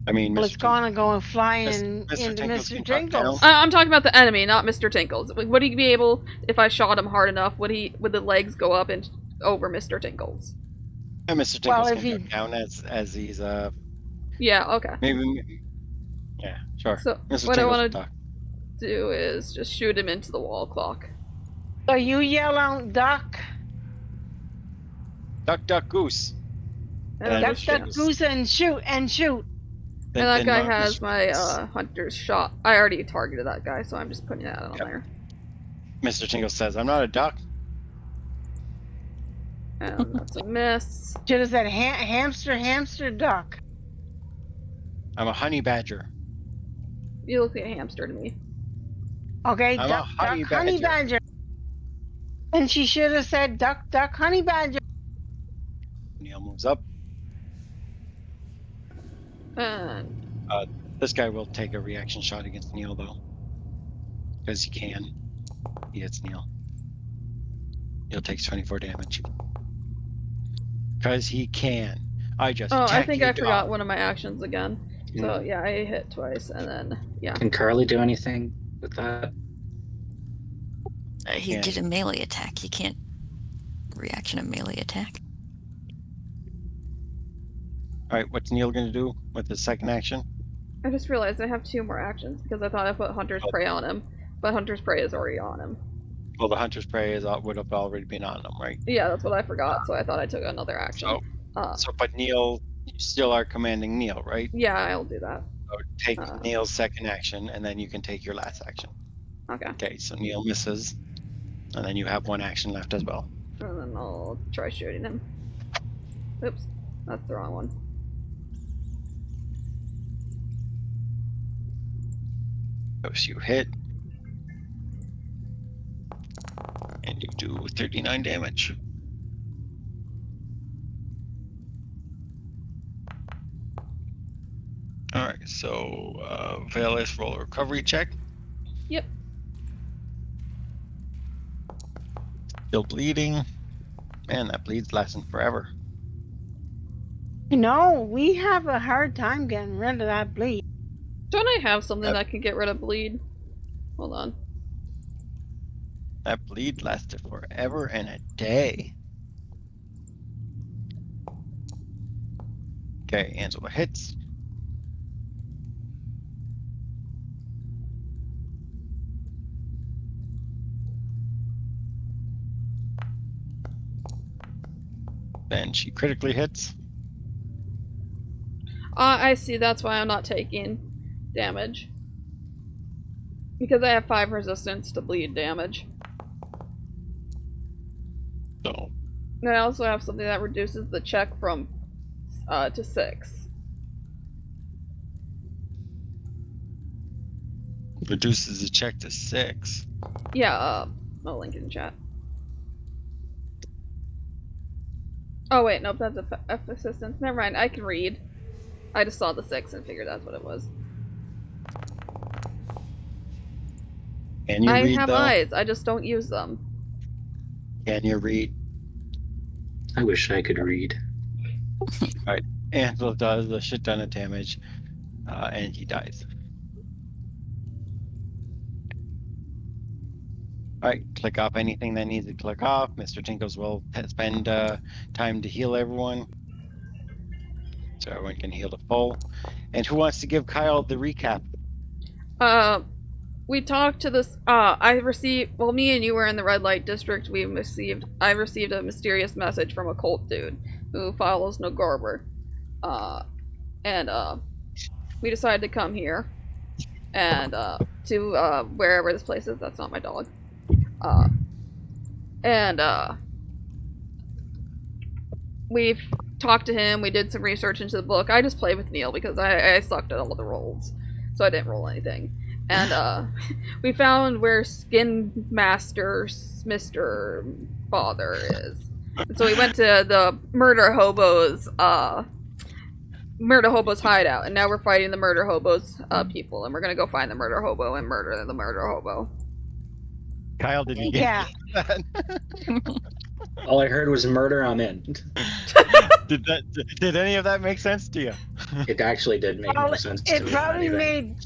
I mean, Well, Mr. it's gonna go and fly Mr. into Tinkles Mr. can drop Tinkles. down. I'm talking about the enemy, not Mr. Tinkles. Like, would he be able, if I shot him hard enough, would the legs go up and over Mr. Tinkles? And Mr. Well, Tinkles if can he- drop down as he's Yeah, okay. maybe yeah, sure. So Mr. what I Tinkles will want to talk. do is just shoot him into the wall clock. So you yell out, duck, Duck, duck, goose. And And I'm duck, just duck, shoot. goose, and shoot, and shoot. And that guy Mr. has my hunter's shot. I already targeted that guy, so I'm just putting that on Yep. there. Mr. Tinkles says, "I'm not a duck. And that's a miss. Should have said hamster, hamster, duck. I'm a honey badger. You look like a hamster to me. Okay, I'm a duck, honey duck, honey badger. badger. And she should have said duck, duck, honey badger. Neil moves up. And This guy will take a reaction shot against Neil though, because he can. He hits Neil. Neil takes 24 damage. Because he can. I just I attacked think your I forgot dog. one of my actions again. So yeah, I hit twice, and then yeah. Can Carly do anything with that? He Yeah. did a melee attack. He can't reaction a melee attack. All right, what's Neil gonna do with his second action? I just realized I have 2 more actions because I thought I put Hunter's Prey on him, but Hunter's Prey is already on him. Well, the hunter's prey would have already been on him, right? Yeah, that's what I forgot. So I thought I took another action. But Neil, you still are commanding Neil, right? Yeah, I'll do that. So take Uh. Neil's second action, and then you can take your last action. Okay, Okay, so Neil misses, and then you have 1 action left as well. and then I'll try shooting him. Oops, that's the wrong one. So you hit, and you do 39 damage. All right, so Velis, roll a recovery check. Yep. Still bleeding. Man, that bleed's lasting forever. No, we have a hard time getting rid of that bleed. Don't I have something that can get rid of bleed? Hold on. That bleed lasted forever and a day. Okay, Angela hits. Then she critically hits. I see. That's why I'm not taking damage. Because I have 5 resistance to bleed damage. So And I also have something that reduces the check from to 6. reduces the check to 6. Yeah, I'll link in chat. Oh wait, nope, that's F assistance. Never mind, I can read. I just saw the 6 and figured that's what it was. Can you I read have though? eyes, I just don't use them. Can you read? I wish I could read. Angela does a shit ton of damage, and he dies. Alright, click off anything that needs to click off. Mr. Tinkles will spend time to heal everyone. So everyone can heal to full. And who wants to give Kyle the recap? We talked to this, well, me and you were in the red light district. I received a mysterious message from a cult dude who follows Nogorber. We decided to come here. And, to, wherever this place is. That's not my dog. We've talked to him, we did some research into the book. I just played with Neil because I sucked at all the rolls. So I didn't roll anything. And, we found where Skin Master's Mr. Father is. And so we went to the Murder Hobo's hideout, and now we're fighting the Murder Hobo's people, and we're gonna go find the Murder Hobo and murder the Murder Hobo. Kyle, did you get Yeah. that? All I heard was murder. I'm in. Did any of that make sense to you? It actually did make no Well, sense to it me, if probably anything.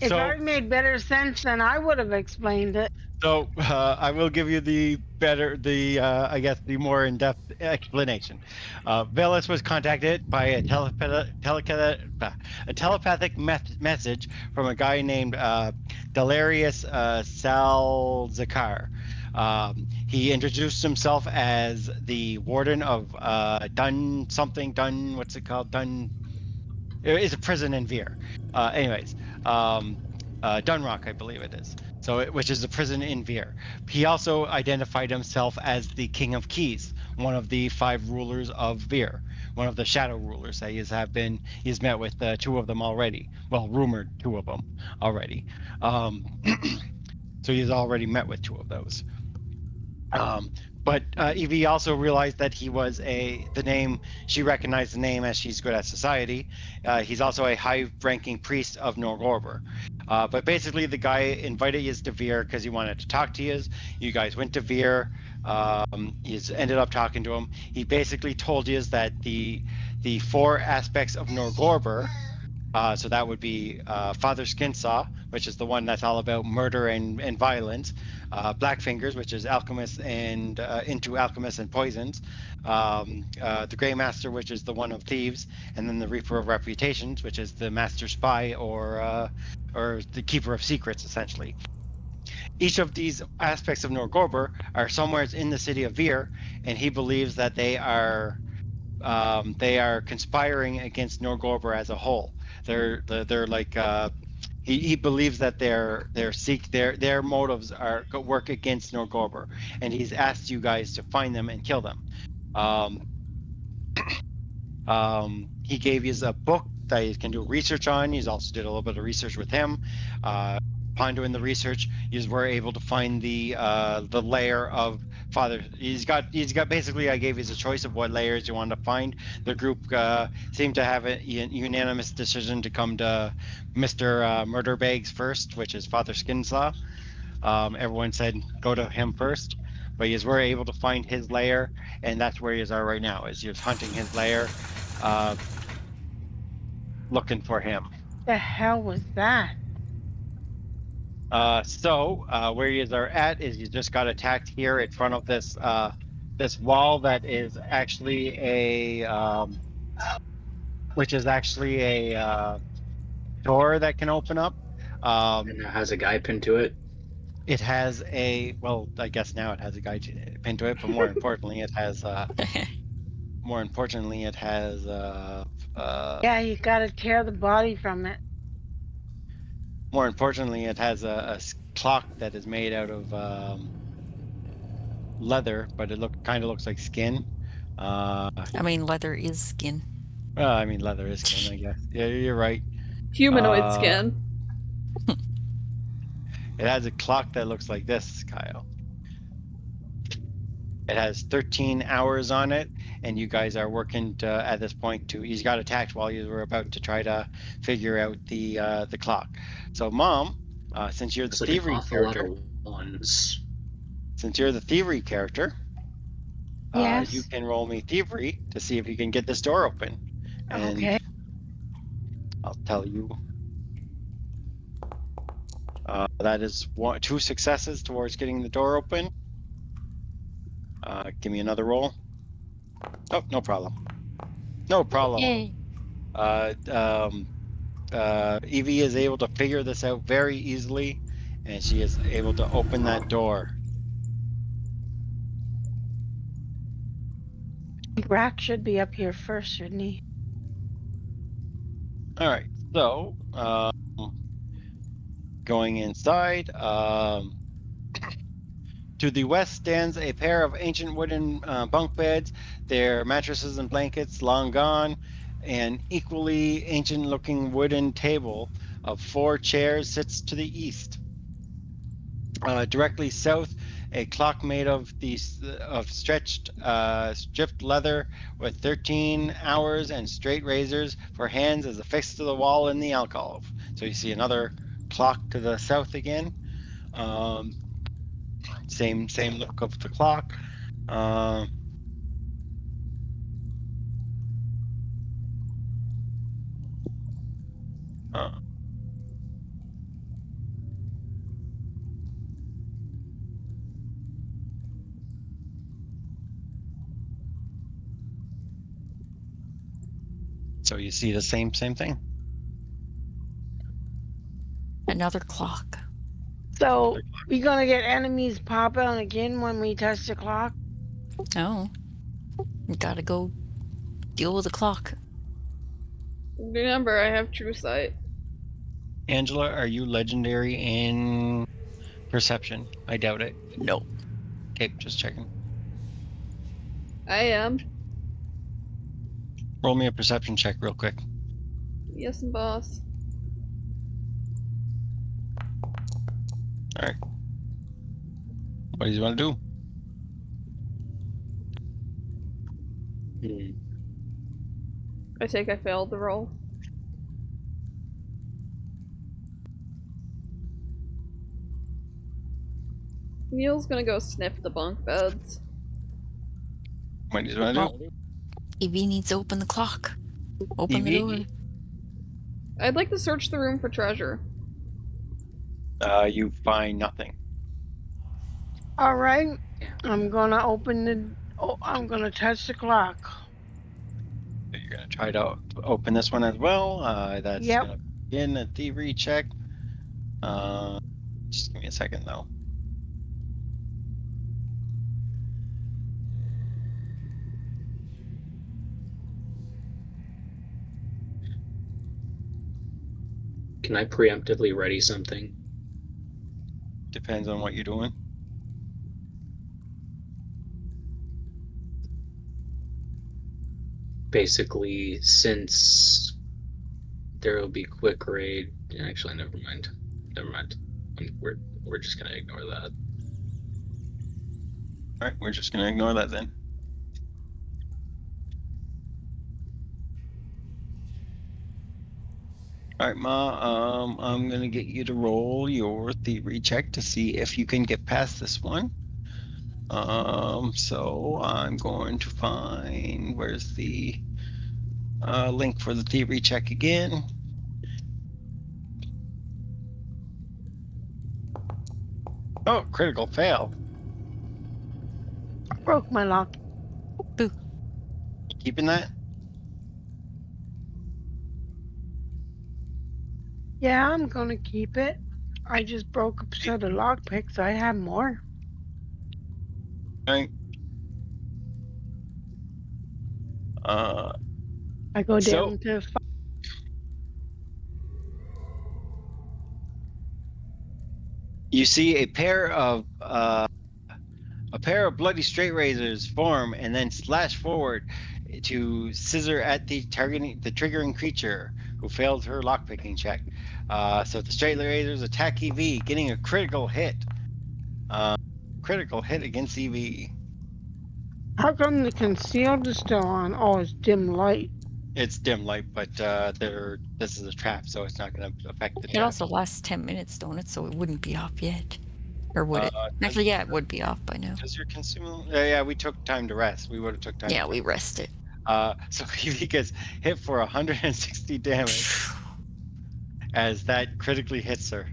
So made better sense than I would have explained it. So I will give you I guess, the more in-depth explanation. Velis was contacted by a telepathic message from a guy named Delirious Salzakar. He introduced himself as the warden of Dun something, Dun, what's it called? Dun, it's a prison in Veer. Anyways, um, Dunrock, I believe it is. So, which is a prison in Veer. He also identified himself as the King of Keys, one of the 5 rulers of Veer, one of the shadow rulers that he's met with 2 of them already. Well, rumored 2 of them already. So he's already met with 2 of those. But Evie also realized that he was the name, she recognized the name as she's good at society. He's also a high-ranking priest of Norgorber. But basically, the guy invited you to Veer because he wanted to talk to you. You guys went to Veer. You ended up talking to him. He basically told you that the 4 aspects of Norgorber, so that would be Father Skinsaw, which is the one that's all about murder and violence. Blackfingers, which is alchemists and into alchemists and poisons. The Grey Master, which is the one of thieves, and then the Reaper of Reputations, which is the master spy or the keeper of secrets, essentially. Each of these aspects of Norgorber are somewhere in the city of Veer, and he believes that they are conspiring against Norgorber as a whole. They're like he believes that their motives are work against Norgorber, and he's asked you guys to find them and kill them. He gave you a book that you can do research on. He's also did a little bit of research with him. Upon doing the research, you were able to find the layer of Father. He's got basically. I gave you a choice of what layers you wanted to find. The group seemed to have a unanimous decision to come to Mr. Murderbags first, which is Father Skinsaw. Everyone said go to him first, but you were able to find his lair, and that's where you are right now. Is you're hunting his lair, looking for him. The hell was that? So where you are at is you just got attacked here in front of this wall that is actually which is actually a door that can open up. And it has a guy pinned to it. It has well, I guess now it has a guy pinned to it, but more importantly, it has Yeah, you gotta tear the body from it. more importantly, it has a clock that is made out of leather, but it kind of looks like skin. I mean, leather is skin. Well, I mean, leather is skin, I guess. Yeah, you're right. Humanoid skin. It has a clock that looks like this, Kyle. It has 13 hours on it, and you guys are working at this point he's got attacked while you were about to try to figure out the clock. So, Mom, since you're the It's like thievery an awful lot character, of ones. since you're the thievery character, Yes. you can roll me thievery to see if you can get this door open. And Okay. I'll tell you. That is 2 successes towards getting the door open. Give me another roll. Oh, no problem. No problem. Yay. Evie is able to figure this out very easily, and she is able to open that door. Rack should be up here first, shouldn't he? All right, so going inside, to the west stands a pair of ancient wooden bunk beds, their mattresses and blankets long gone. An equally ancient looking wooden table of 4 chairs sits to the east. Directly south, a clock made of stripped leather with 13 hours and straight razors for hands is affixed to the wall in the alcove. So you see another clock to the south again. Same look of the clock. Uh, so you see the same thing. Another clock. So we gonna get enemies pop out again when we touch the clock? Oh. You gotta go deal with the clock. Remember, I have true sight. Angela, are you legendary in perception? I doubt it. No. Okay, just checking. I am. Roll me a perception check real quick. Yes, boss. All right. What do you want to do? Hmm. I think I failed the roll. Neil's gonna go sniff the bunk beds. What do you want to Well, Evie needs to open the clock. Open the door. Evie? I'd like to search the room for treasure. do? You find nothing. All right. Yeah. I'm gonna open the. Oh, I'm gonna touch the clock. So you're gonna try to open this one as well. That's Yep. gonna begin a thievery check. Just give me a second though. Can I preemptively ready something? Depends on what you're doing. Basically, since there will be quick raid. Actually, never mind. We're just gonna ignore that. All right, we're just gonna ignore that then. All right, Ma. I'm gonna get you to roll your thievery check to see if you can get past this one. So I'm going to find where's the link for the thievery check again. Oh, critical fail. Broke my lock. You keeping that? Yeah, I'm gonna keep it. I just broke a set of lock picks. I have more. All right. I go So- down to. You see a pair of bloody straight razors form and then slash forward to scissor at the triggering creature who failed her lockpicking check. So the straight razors attack EV, getting a critical hit. Critical hit against EV. How come the concealed is still on? Oh, it's dim light. It's dim light, but this is a trap, so it's not going to affect the It trap. also lasts 10 minutes, don't it? So it wouldn't be off yet. Or would it? Actually, yeah, it would be off by now. Does your consumable? Yeah, we took time to rest. We would have took time. Yeah, we rested. So he gets hit for 160 damage as that critically hits her.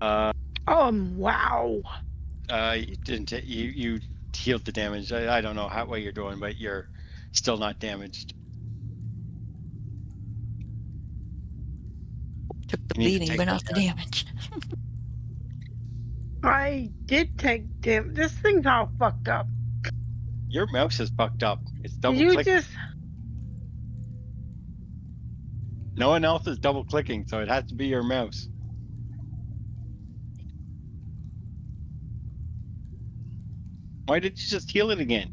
Wow. You didn't. You healed the damage. I don't know what you're doing, but you're still not damaged. Took the You need to bleeding, take but that not the damage. I did take dim. This thing's all fucked up. Your mouse is fucked up. It's double Did you clicking. just? No one else is double clicking, so it has to be your mouse. Why did you just heal it again?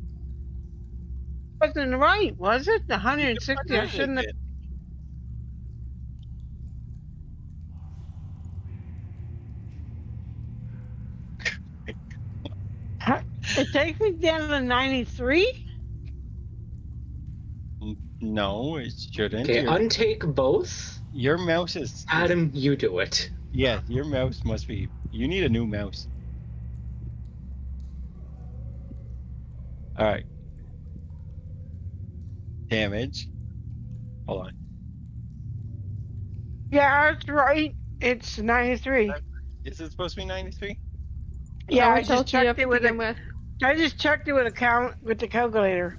Wasn't right, was it? The 160. I shouldn't have. It takes me down to 93. No, it shouldn't. Okay, untake both. Your mouse is. Uh, um, Adam, you do it. Yeah, your mouse must be. You need a new mouse. Adam, You need a new mouse. you You do need it. a new mouse. All right. Damage. Hold on. Yeah, that's right. It's 93. Is it supposed to be 93? Yeah, Which health do you have to begin with? I just checked it with the calculator.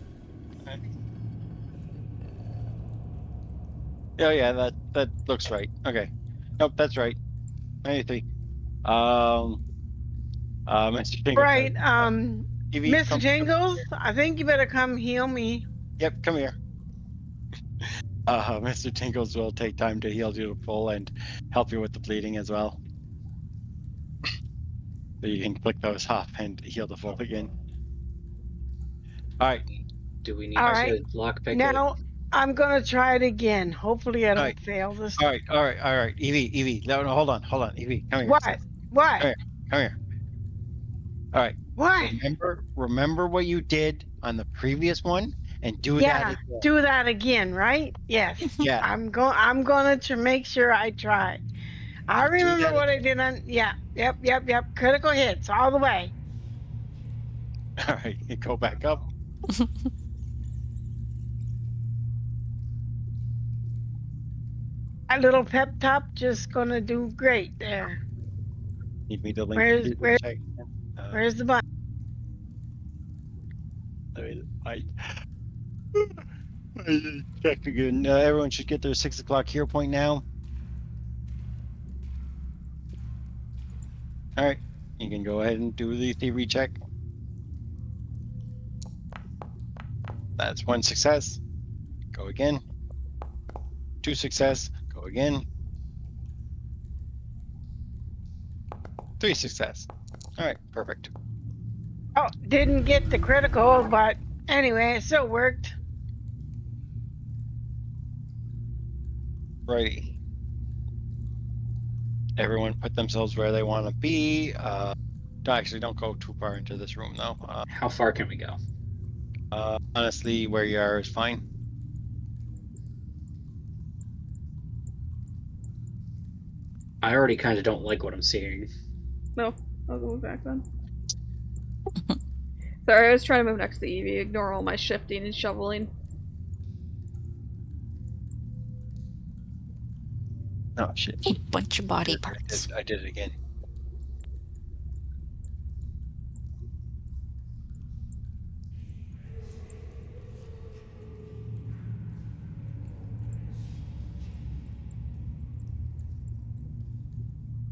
Oh yeah, that looks right. Okay. Nope, that's right. 93. Mr. Right. Tingleton. Evie, Mr. Jingles, I think you better come heal me. Yep, come here. Mr. Tingles will take time to heal you to full and help you with the bleeding as well. So you can click those off and heal the full again. All right. Do we need All to right. lockpick it? Now I'm gonna try it again. Hopefully I don't right. fail this. All right. Evie. No, hold on. Evie, come here. What? sis. What? Come here. All right. What? Remember what you did on the previous one and do that Yeah, again. do that again, right? Yes. Yeah. I'm gonna to make sure I try. I You do remember that what I did on. Yeah. Yep. Critical hits all the way. All right. You go back up. A little pep talk just gonna do great there. Need me to link. Where's the button? I check again. Everyone should get their 6 o'clock hero point now. All right, you can go ahead and do the theory check. That's 1 success. Go again. 2 success. Go again. 3 success. All right, perfect. Oh, didn't get the critical, but anyway, it still worked. Righty. Everyone put themselves where they want to be. Don't go too far into this room though. How far can we go? Honestly, where you are is fine. I already kind of don't like what I'm seeing. No, I'll go back then. Sorry, I was trying to move next to Evie. Ignore all my shifting and shoveling. Oh shit! A bunch of body parts. I did it again.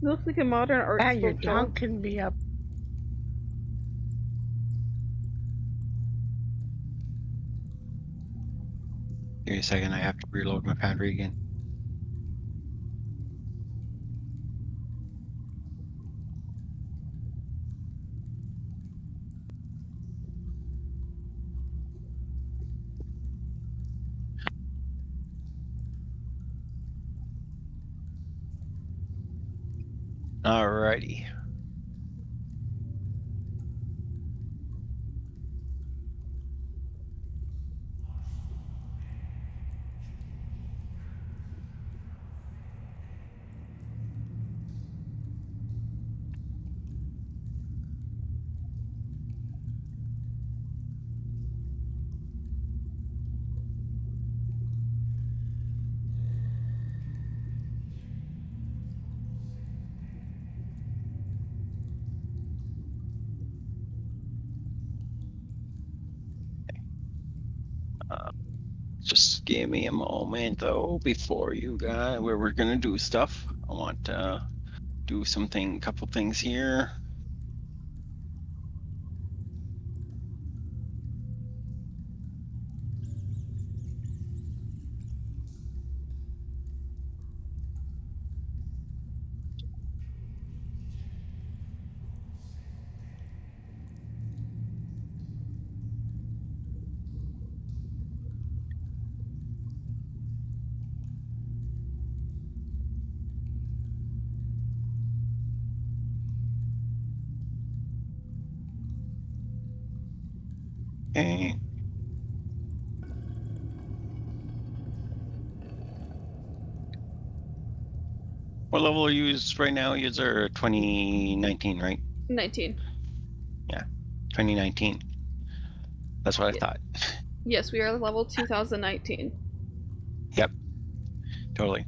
It looks like a modern art Yeah, your sculpture. dog can be up. Give me a second. I have to reload my foundry again. Alrighty. Just give me a moment though before you guys where we're gonna do stuff. I want to do couple things here. Okay. What level are you right now? You're 2019, right? 19. 2019. That's what I Yeah. thought. Yes, we are level 2019. Yep, totally.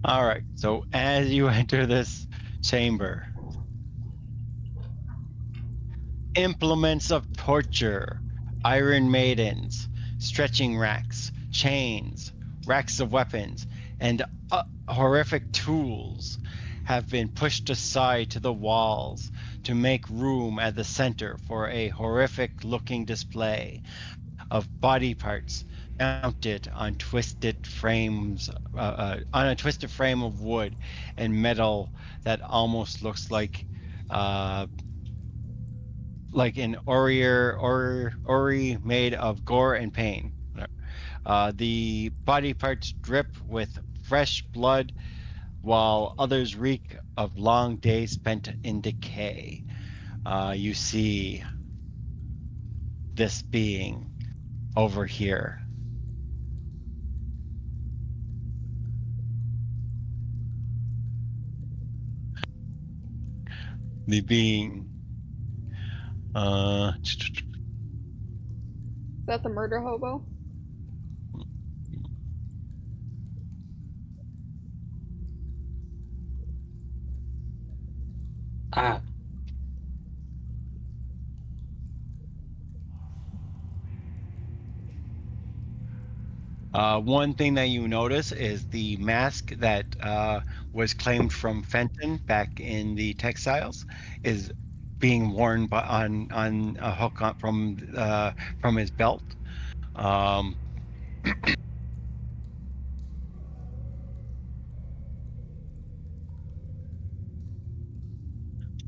All right. So as you enter this chamber, implements of torture, iron maidens, stretching racks, chains, racks of weapons, and horrific tools have been pushed aside to the walls to make room at the center for a horrific looking display of body parts mounted on twisted frames, on a twisted frame of wood and metal that almost looks uh, like an ori made of gore and pain. The body parts drip with fresh blood, while others reek of long days spent in decay. You see this being over here. The being. Is that the murder hobo? Ah, One thing that you notice is the mask that was claimed from Fenton back in the textiles is being worn on a hook from his belt. Um,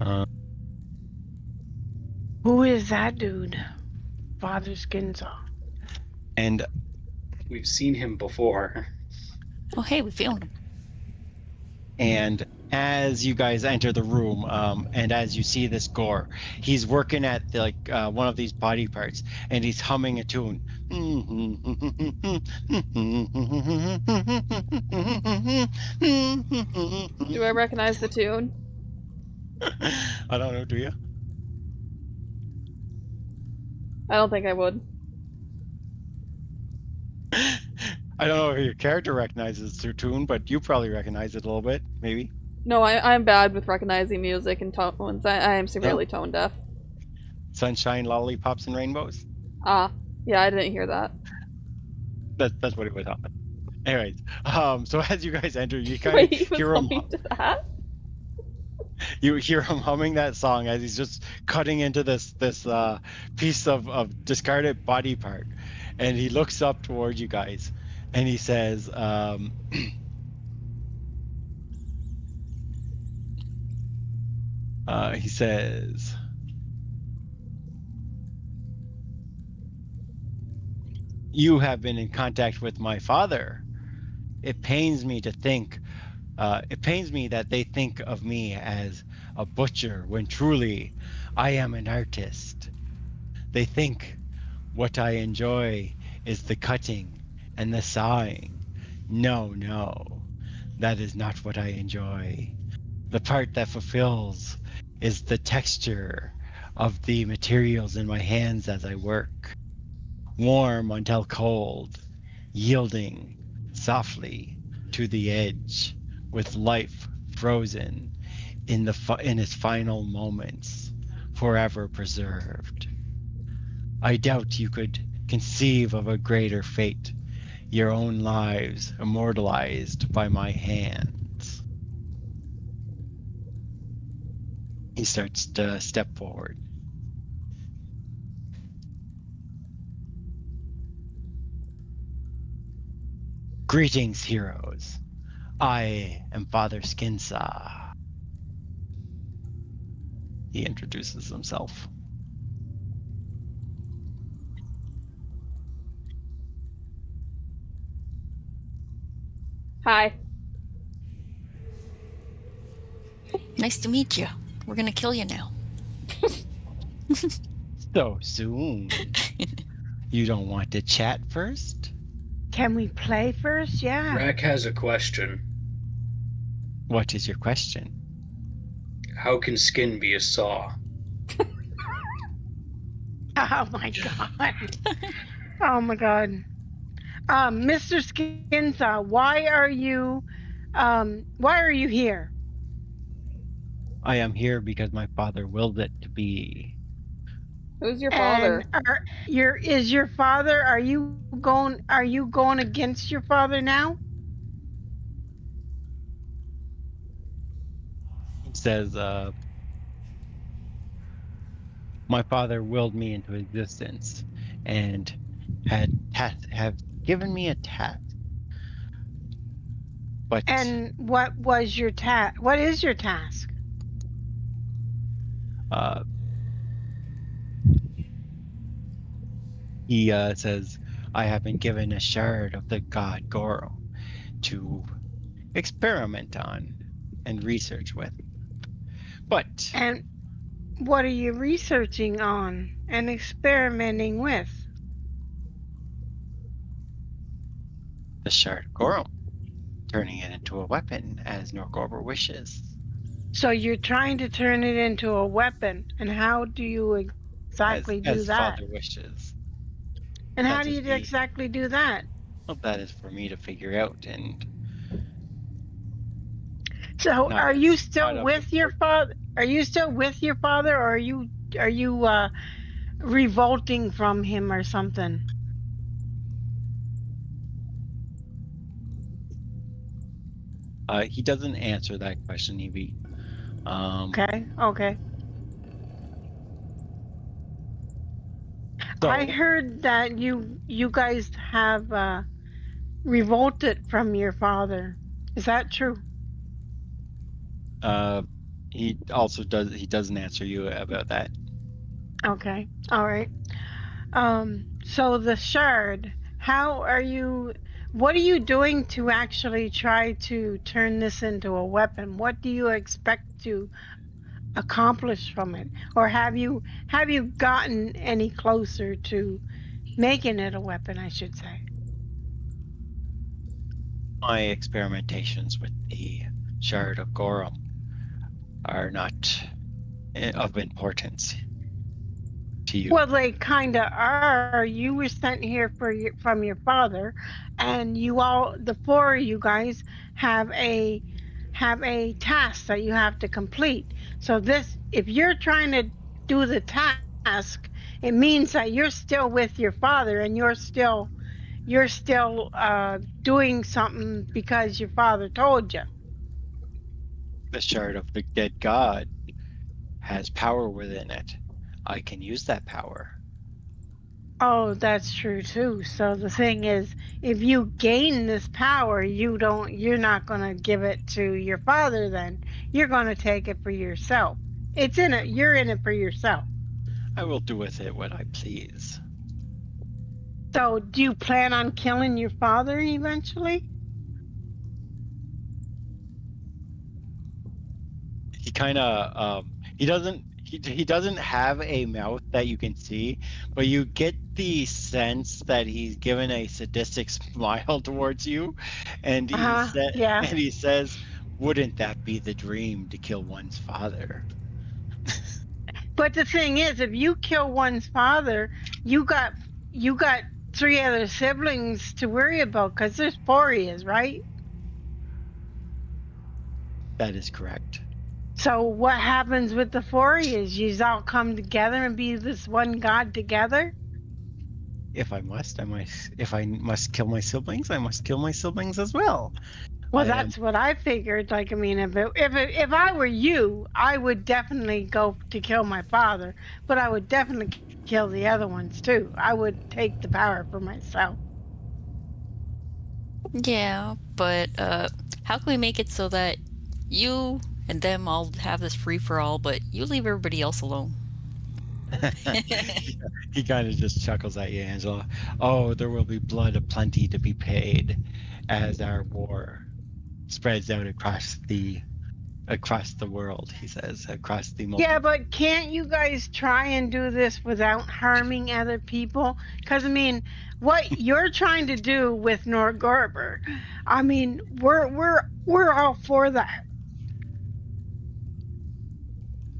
uh, Who is that dude? Father Skinsaw. and we've seen him before. Oh, hey, we found him. and as you guys enter the room, and as you see this gore, he's working at one of these body parts, and he's humming a tune. Do I recognize the tune? I don't know. Do you? I don't think I would. I don't know if your character recognizes the tune, but you probably recognize it a little bit, maybe. No, I'm bad with recognizing music and tones. I am severely tone deaf. Sunshine, lollipops, and rainbows. Ah, yeah, I didn't hear that. That's what it was on. Anyways, so as you guys enter, you kind Wait, of he was hear him. humming to that? You hear him humming that song as he's just cutting into this piece of discarded body part, and he looks up towards you guys, and he says, he says, "You have been in contact with my father. It pains me to think. It pains me that they think of me as a butcher when truly I am an artist. They think what I enjoy is the cutting and the sawing. No, no, that is not what I enjoy. The part that fulfills is the texture of the materials in my hands as I work, warm until cold, yielding softly to the edge, with life frozen in its final moments, forever preserved. I doubt you could conceive of a greater fate, your own lives immortalized by my hands." He starts to step forward. "Greetings, heroes. I am Father Skinsaw." He introduces himself. Hi. Nice to meet you. We're gonna kill you now. So soon. You don't want to chat first? Can we play first? Yeah. Rack has a question. What is your question? How can skin be a saw? Oh my god. Oh my god. Mr. Skinsaw, why are you here? I am here because my father willed it to be. Who's your And father? is your father, are you going against your father now? He says, my father willed me into existence and have given me a task. But And what is your task? uh, he says, I have been given a shard of the god Goro to experiment on and research with. But And what are you researching on and experimenting with? the shard of Goro, turning it into a weapon as Norgorber wishes. So you're trying to turn it into a weapon, and how do you exactly do As that? father wishes. And how That do is you me. exactly do that? Well, that is for me to figure out and So not are you not still of with your importance. father? Are you still with your father, or are you revolting from him or something? He doesn't answer that question, Evie. Okay, okay. I So heard that you guys have revolted from your father. Is that true? uh, he doesn't answer you about that. Okay, all right. So the shard, what are you doing to actually try to turn this into a weapon? What do you expect to accomplish from it? Or have you gotten any closer to making it a weapon, I should say? My experimentations with the shard of Gorum are not of importance to you. Well, they kind of are. You were sent here from your father, and the four of you guys have a task that you have to complete. So if you're trying to do the task, it means that you're still with your father, and you're still doing something because your father told you. The shard of the dead god has power within it. I can use that power. Oh, that's true too. So the thing is, if you gain this power, you're not going to give it to your father then. You're going to take it for yourself. You're in it for yourself. I will do with it what I please. So do you plan on killing your father eventually? He kind of he doesn't have a mouth that you can see, but you get the sense that he's given a sadistic smile towards you, and Uh-huh. Yeah. he says, "Wouldn't that be the dream to kill one's father?" But the thing is, if you kill one's father, you got you got three other siblings to worry about because there's four of yous, right? That is correct. So what happens with the four of yous? Yous all come together and be this one god together? If I must, I must. If I must kill my siblings, I must kill my siblings as well. Well, I am. that's what I figured. Like, I mean, if I were you, I would definitely go to kill my father, but I would definitely kill the other ones too. I would take the power for myself. Yeah, but how can we make it so that you and them all have this free for all, but you leave everybody else alone? He kind of just chuckles at you, Angela. Oh, there will be blood aplenty to be paid as our war spreads out across the across the world, he says, across the Yeah, multiverse. but can't you guys try and do this without harming other people? Because I mean, what you're trying to do with Norgorber, I mean, we're all for that.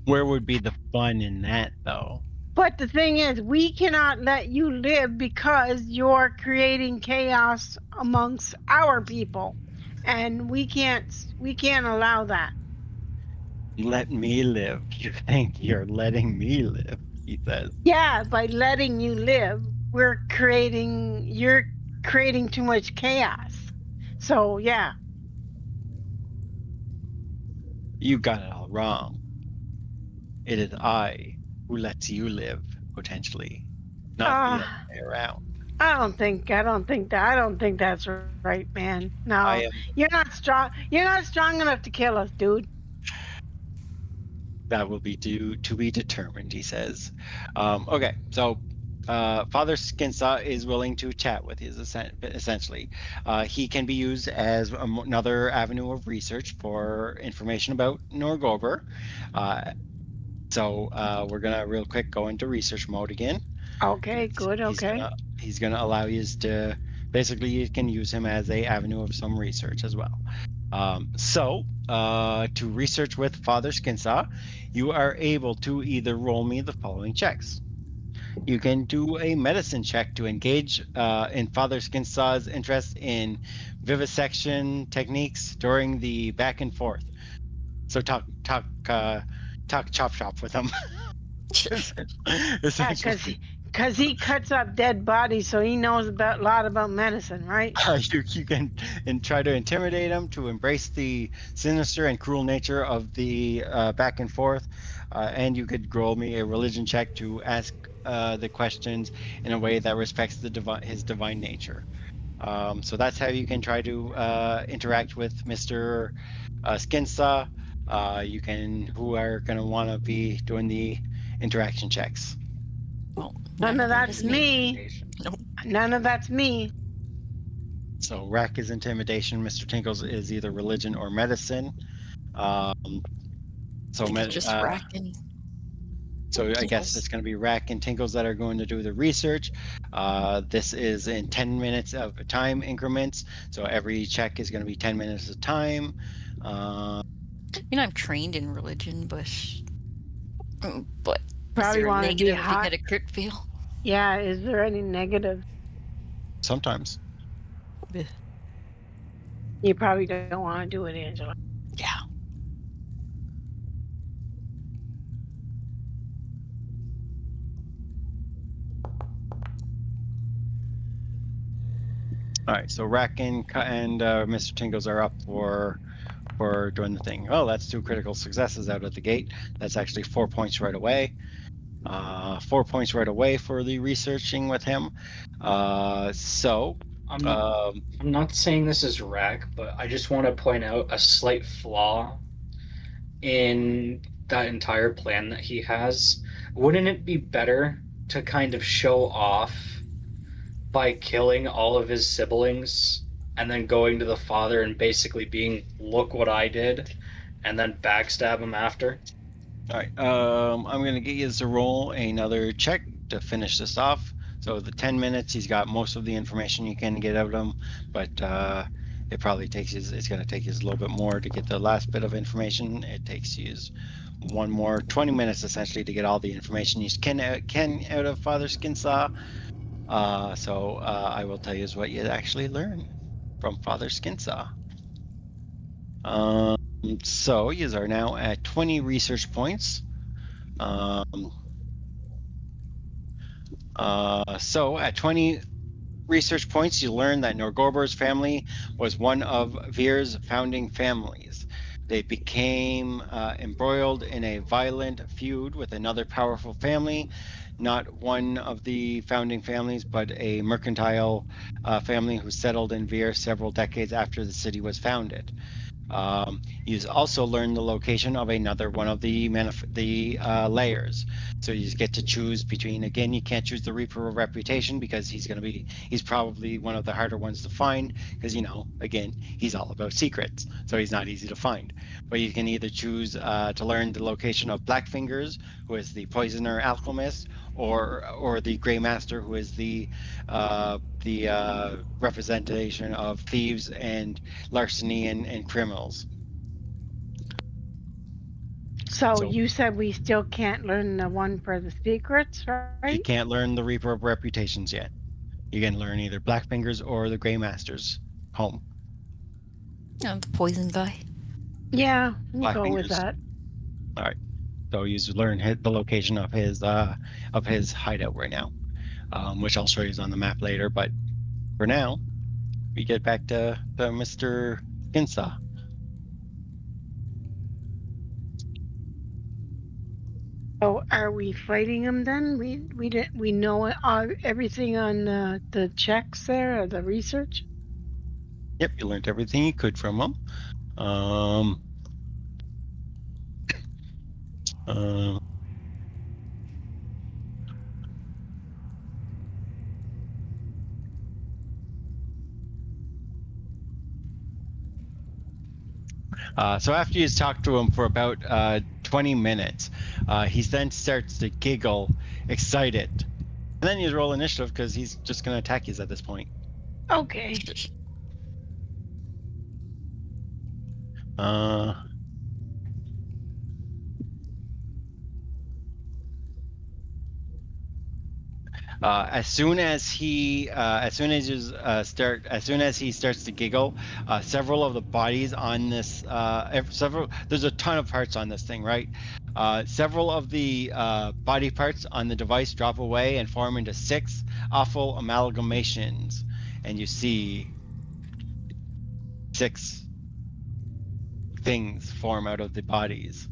Where would be the fun in that, though? But the thing is, we cannot let you live because you're creating chaos amongst our people, and we can't allow that. Let me live. You think you're letting me live, he says. Yeah, by letting you live, you're creating too much chaos. So yeah. You got it all wrong. It is I who lets you live, potentially, not the Uh other way around. I don't think that's right, man. I No. am. You're not strong. You're not strong enough to kill us, dude. That will be due to be determined, he says. Okay, so Father Skinsaw is willing to chat with you, essentially. He can be used as another avenue of research for information about Norgober. Uh, so we're gonna real quick go into research mode again. Okay, good, He's okay. gonna allow you to basically you can use him as a avenue of some research as well. To research with Father Skinsaw, you are able to either roll me the following checks. You can do a medicine check to engage in Father Skinsaw's interest in vivisection techniques during the back and forth. So talk chop shop with him. Yeah, Essentially. cause he cuts up dead bodies, so he knows about a lot about medicine, right? You can try to intimidate him to embrace the sinister and cruel nature of the back and forth, and you could roll me a religion check to ask the questions in a way that respects his divine nature. So that's how you can try to interact with Mr. Skinsaw. You can who are going to want to be doing the interaction checks. Well, None of that that's is me. me. None of that's me. So Rack is intimidation. Mr. Tinkles is either religion or medicine. Um, so It's just rack and so I guess tinkles. it's going to be Rack and Tinkles that are going to do the research. This is in 10 minutes of time increments. So every check is going to be 10 minutes of time. I mean, I'm trained in religion, but is Probably there a want to be negative if you hot. get a crit fail? Yeah, is there any negative? Sometimes. Bleh. You probably don't want to do it, Angela. Yeah. All right. So Rack and Mr. Tinkles are up for doing the thing. Oh, that's 2 critical successes out of the gate. That's actually 4 points right away. 4 points right away for the researching with him. So I'm not. I'm not saying this is Rack, but I just want to point out a slight flaw in that entire plan that he has. Wouldn't it be better to kind of show off by killing all of his siblings and then going to the father and basically being, "Look what I did," and then backstab him after? all right. I'm gonna get you to roll another check to finish this off. So the 10 minutes, he's got most of the information you can get out of him, but it probably takes you. It's gonna take you a little bit more to get the last bit of information. It takes you one more 20 minutes essentially to get all the information you can out of Father Skinsaw. I will tell you is what you actually learn from Father Skinsaw. So you are now at 20 research points. So at 20 research points, you learn that Norgorber's family was one of Vir's founding families. They became embroiled in a violent feud with another powerful family, not one of the founding families, but a mercantile family who settled in Vir several decades after the city was founded. You also learn the location of another one of the layers. So you get to choose between. Again, you can't choose the Reaper of Reputation because he's probably one of the harder ones to find because again, he's all about secrets, so he's not easy to find. But you can either choose to learn the location of Blackfingers, who is the poisoner alchemist, or the Grey Master, who is the representation of thieves and larceny and criminals. So So you said we still can't learn the one for the secrets, right? you can't learn the Reaper of Reputations yet. You can learn either Blackfingers or the Grey Master's home. The poison guy. Yeah, we'll go with Blackfingers. that. All right. So you learn the location of his hideout right now, which I'll show you on the map later. But for now, we get back to Mr. Skinsaw. So are we fighting him then? We know everything on the checks there or the research. Yep, you learned everything you could from him. Um, um, so after you talk to him for about 20 minutes, he then starts to giggle, excited. And then you roll initiative because he's just going to attack you at this point. Okay. As soon as he starts to giggle, several of the bodies on this there's a ton of parts on this thing, right? Several of the body parts on the device drop away and form into 6 awful amalgamations, and you see 6 things form out of the bodies.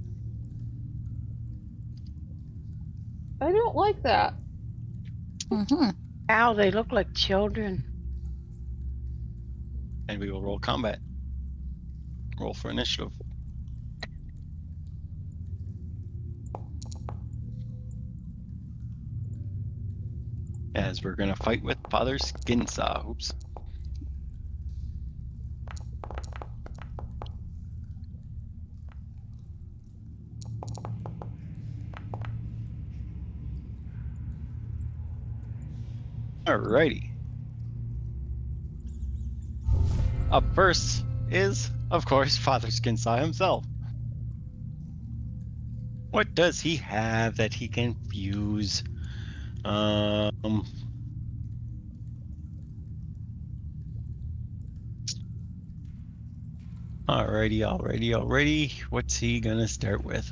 I don't like that. Mm-hmm. Ow, they look like children. And we will roll combat. Roll for initiative. As we're gonna fight with Father Skinsaw. Oops. Alrighty. Up first is, of course, Father Skinsaw himself. What does he have that he can fuse? Alrighty. What's he gonna start with?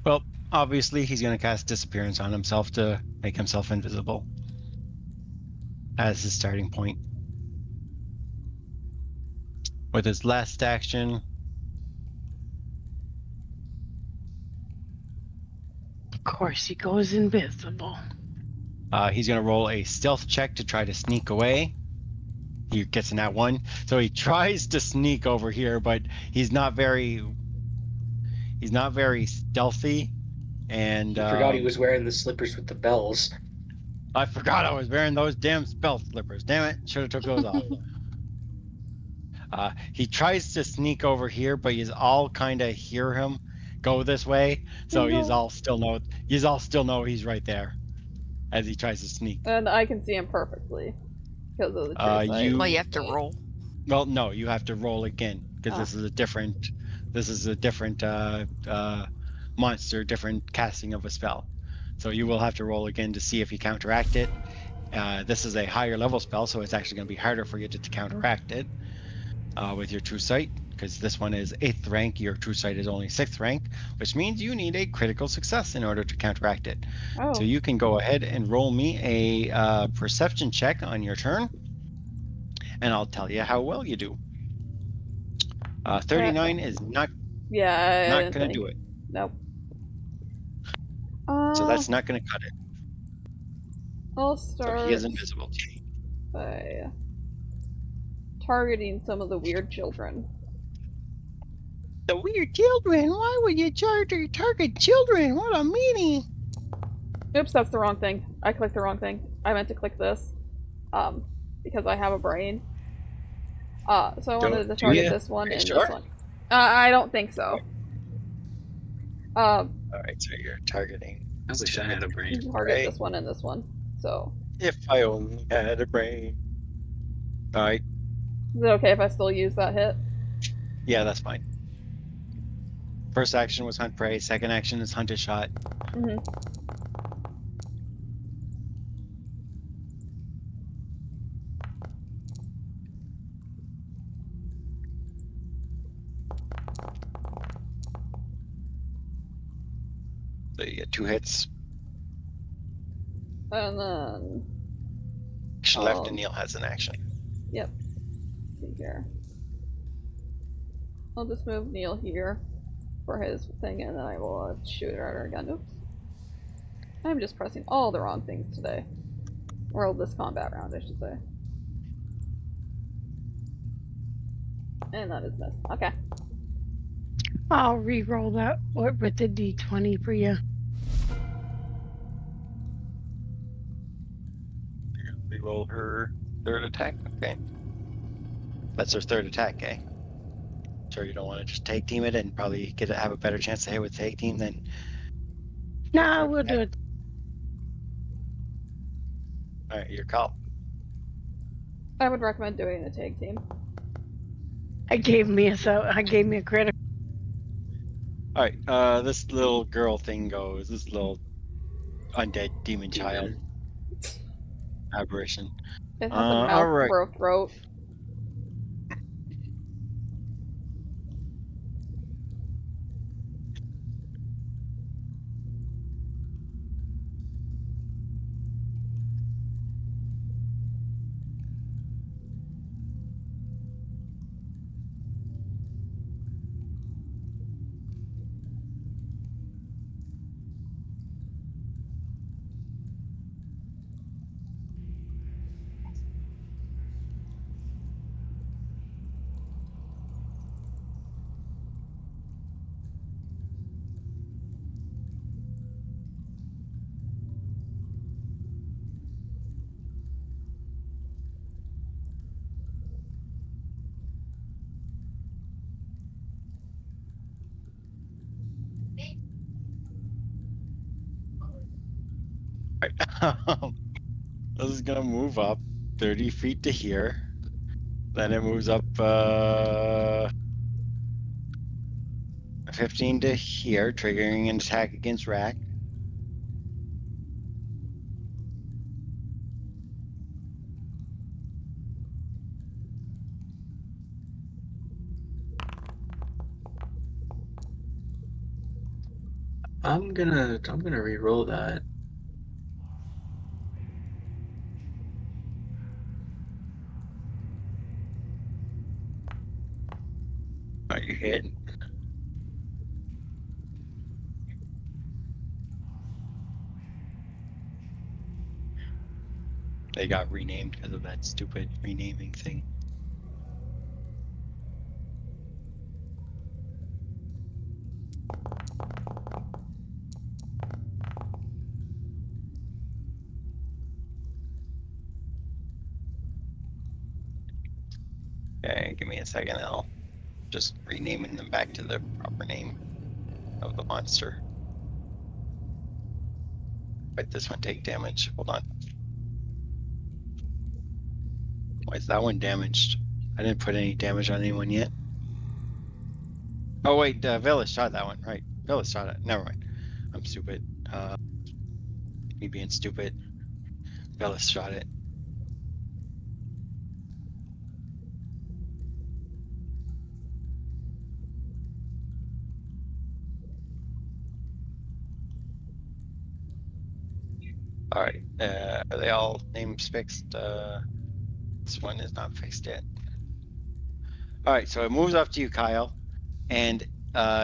Well, obviously he's gonna cast Disappearance on himself to make himself invisible as his starting point. With his last action, Of course, he goes invisible. he's gonna roll a stealth check to try to sneak away. He gets in that one, so he tries to sneak over here, but he's not very stealthy. And I forgot he was wearing the slippers with the bells. I forgot I was wearing those damn spell slippers. Damn it! Should have took those off. He tries to sneak over here, but you all kind of hear him go this way, so No. you all still know he's right there as he tries to sneak. And I can see him perfectly because of the true sight. Well, you have to roll. Well, no, you have to roll again because this is a different monster, different casting of a spell. So you will have to roll again to see if you counteract it. This is a higher level spell, so it's actually going to be harder for you to counteract it with your true sight, because this one is 8th rank, your true sight is only 6th rank, which means you need a critical success in order to counteract it. Oh. So you can go ahead and roll me a perception check on your turn, and I'll tell you how well you do. 39 is not Yeah. going to do it. Nope. So that's not going to cut it. I'll So start he is invisible. by targeting some of the weird children. The weird children. Why would you target children? What a meanie! Oops, that's the wrong thing. I clicked the wrong thing. I meant to click this. Because I have a brain. So I wanted to Do target you? this one Are you and sure? this one. I don't think so. All right, so you're targeting. I wish I had a brain. Target Right. this one and this one. So, If I only had a brain. All right. is it okay if I still use that hit? Yeah, that's fine. First action was hunt prey. Second action is hunt a shot. Mm-hmm. So you get 2 hits. And then, Action left, and Neil has an action. yep. Let's see here. I'll just move Neil here for his thing, and then I will shoot at her again. Oops. I'm just pressing all the wrong things today. Or this combat round, I should say. And that is missed. Okay. I'll re-roll that with the D20 for you. Reroll her third attack. Okay. That's her third attack, eh? Sure, you don't want to just tag team it and probably have a better chance to hit with tag team than. Nah, we'll do it. All right, your call. I would recommend doing a tag team. I gave me a crit. All right, this little girl thing goes. This little undead demon child aberration. It has a all mouth right. for a throat. This is gonna move up 30 feet to here. Then it moves up 15 to here, triggering an attack against Rack. I'm gonna re-roll that. Are you hit? They got renamed because of that stupid renaming thing. Okay, give me a second. I'll just renaming them back to the proper name of the monster. Wait, this one take damage. Hold on. Why is that one damaged? I didn't put any damage on anyone yet. Oh wait, Villas shot that one, right? Villas shot it. Never mind. I'm stupid. Me being stupid. Villas shot it. All right. Are they all names fixed? This one is not fixed yet. All right, so it moves up to you, Kyle, and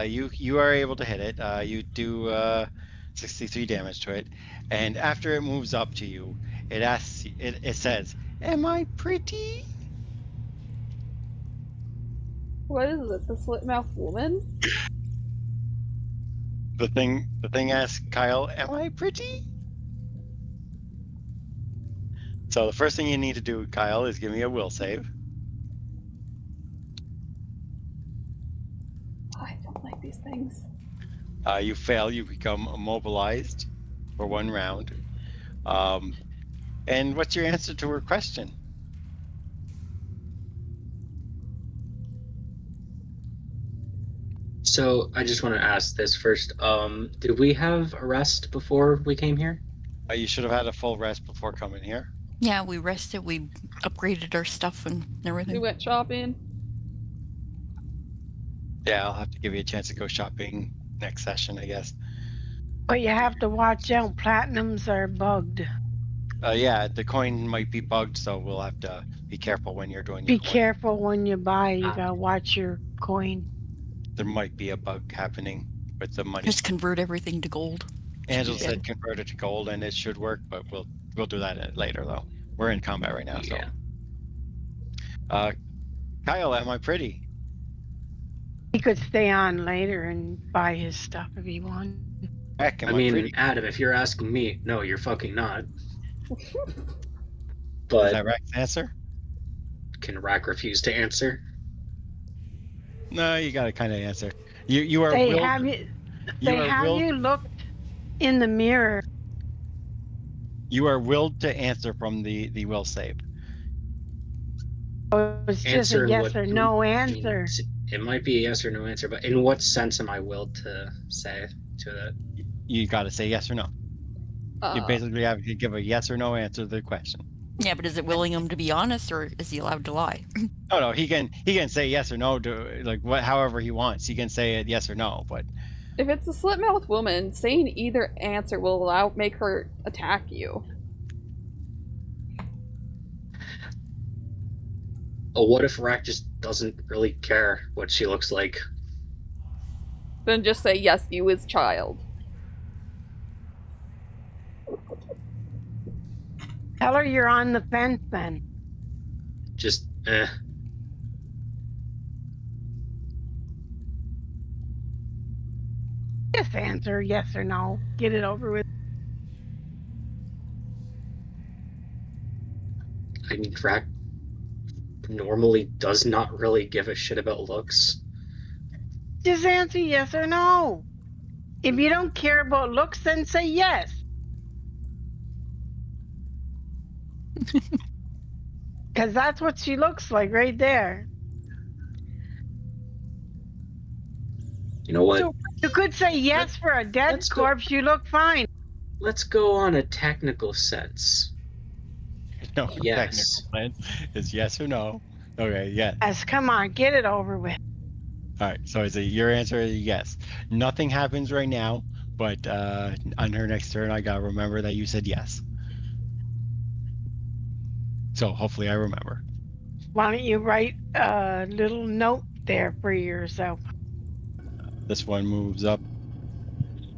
you are able to hit it. You do 63 damage to it, and after it moves up to you, it asks. It says, "Am I pretty?" What is it? The slit mouth woman? The thing asks Kyle, "Am I pretty?" So the first thing you need to do, Kyle, is give me a will save. I don't like these things. You fail, you become immobilized for 1 round. And what's your answer to her question? So I just want to ask this first. Did we have a rest before we came here? You should have had a full rest before coming here. Yeah, we rested. We upgraded our stuff and We everything. went shopping. Yeah, I'll have to give you a chance to go shopping next session, I guess. But you have to watch out. Platinums are bugged. Yeah, the coin might be bugged, so we'll have to be careful when you're doing Be your coin. careful when you buy. You Ah. gotta watch your coin. There might be a bug happening with the money. Just convert everything to gold. Angela be said convert it to gold, and it should work, but we'll do that later though. We're in combat right now, Yeah. so. Kyle, am I pretty? He could stay on later and buy his stuff if he wanted. Heck, am I I mean, pretty? Adam, if you're asking me, no, you're fucking not. Is But that Rex's answer? can Rack refuse to answer? No, you got to kind of answer. You are They willed. have you. You They are have willed. you looked in the mirror. You are willed to answer from the will save. It's just Answer a in yes what? or no in- answer. It might be a yes or no answer, but in what sense am I willed to say to that? You got to say yes or no. You basically have to give a yes or no answer to the question. Yeah, but is it willing him to be honest, or is he allowed to lie? Oh no, he can say yes or no to like however he wants. He can say it yes or no, but If it's a slit mouth woman, saying either answer will make her attack you. Oh, what if Rack just doesn't really care what she looks like? Then just say yes, you is child. Tell her you're on the fence then. Just, Just answer yes or no. Get it over with. I mean, Rack normally does not really give a shit about looks. Just answer yes or no. If you don't care about looks, then say yes. Because that's what she looks like right there. You know what? So you could say yes for a dead let's go- corpse. You look fine. Let's go on a technical sense. no Yes. technical plan is yes or no. Okay, yeah. Yes, come on, get it over with. All right, so is your answer is yes. Nothing happens right now, but on her next turn, I gotta remember that you said yes. So hopefully I remember. Why don't you write a little note there for yourself? This one moves up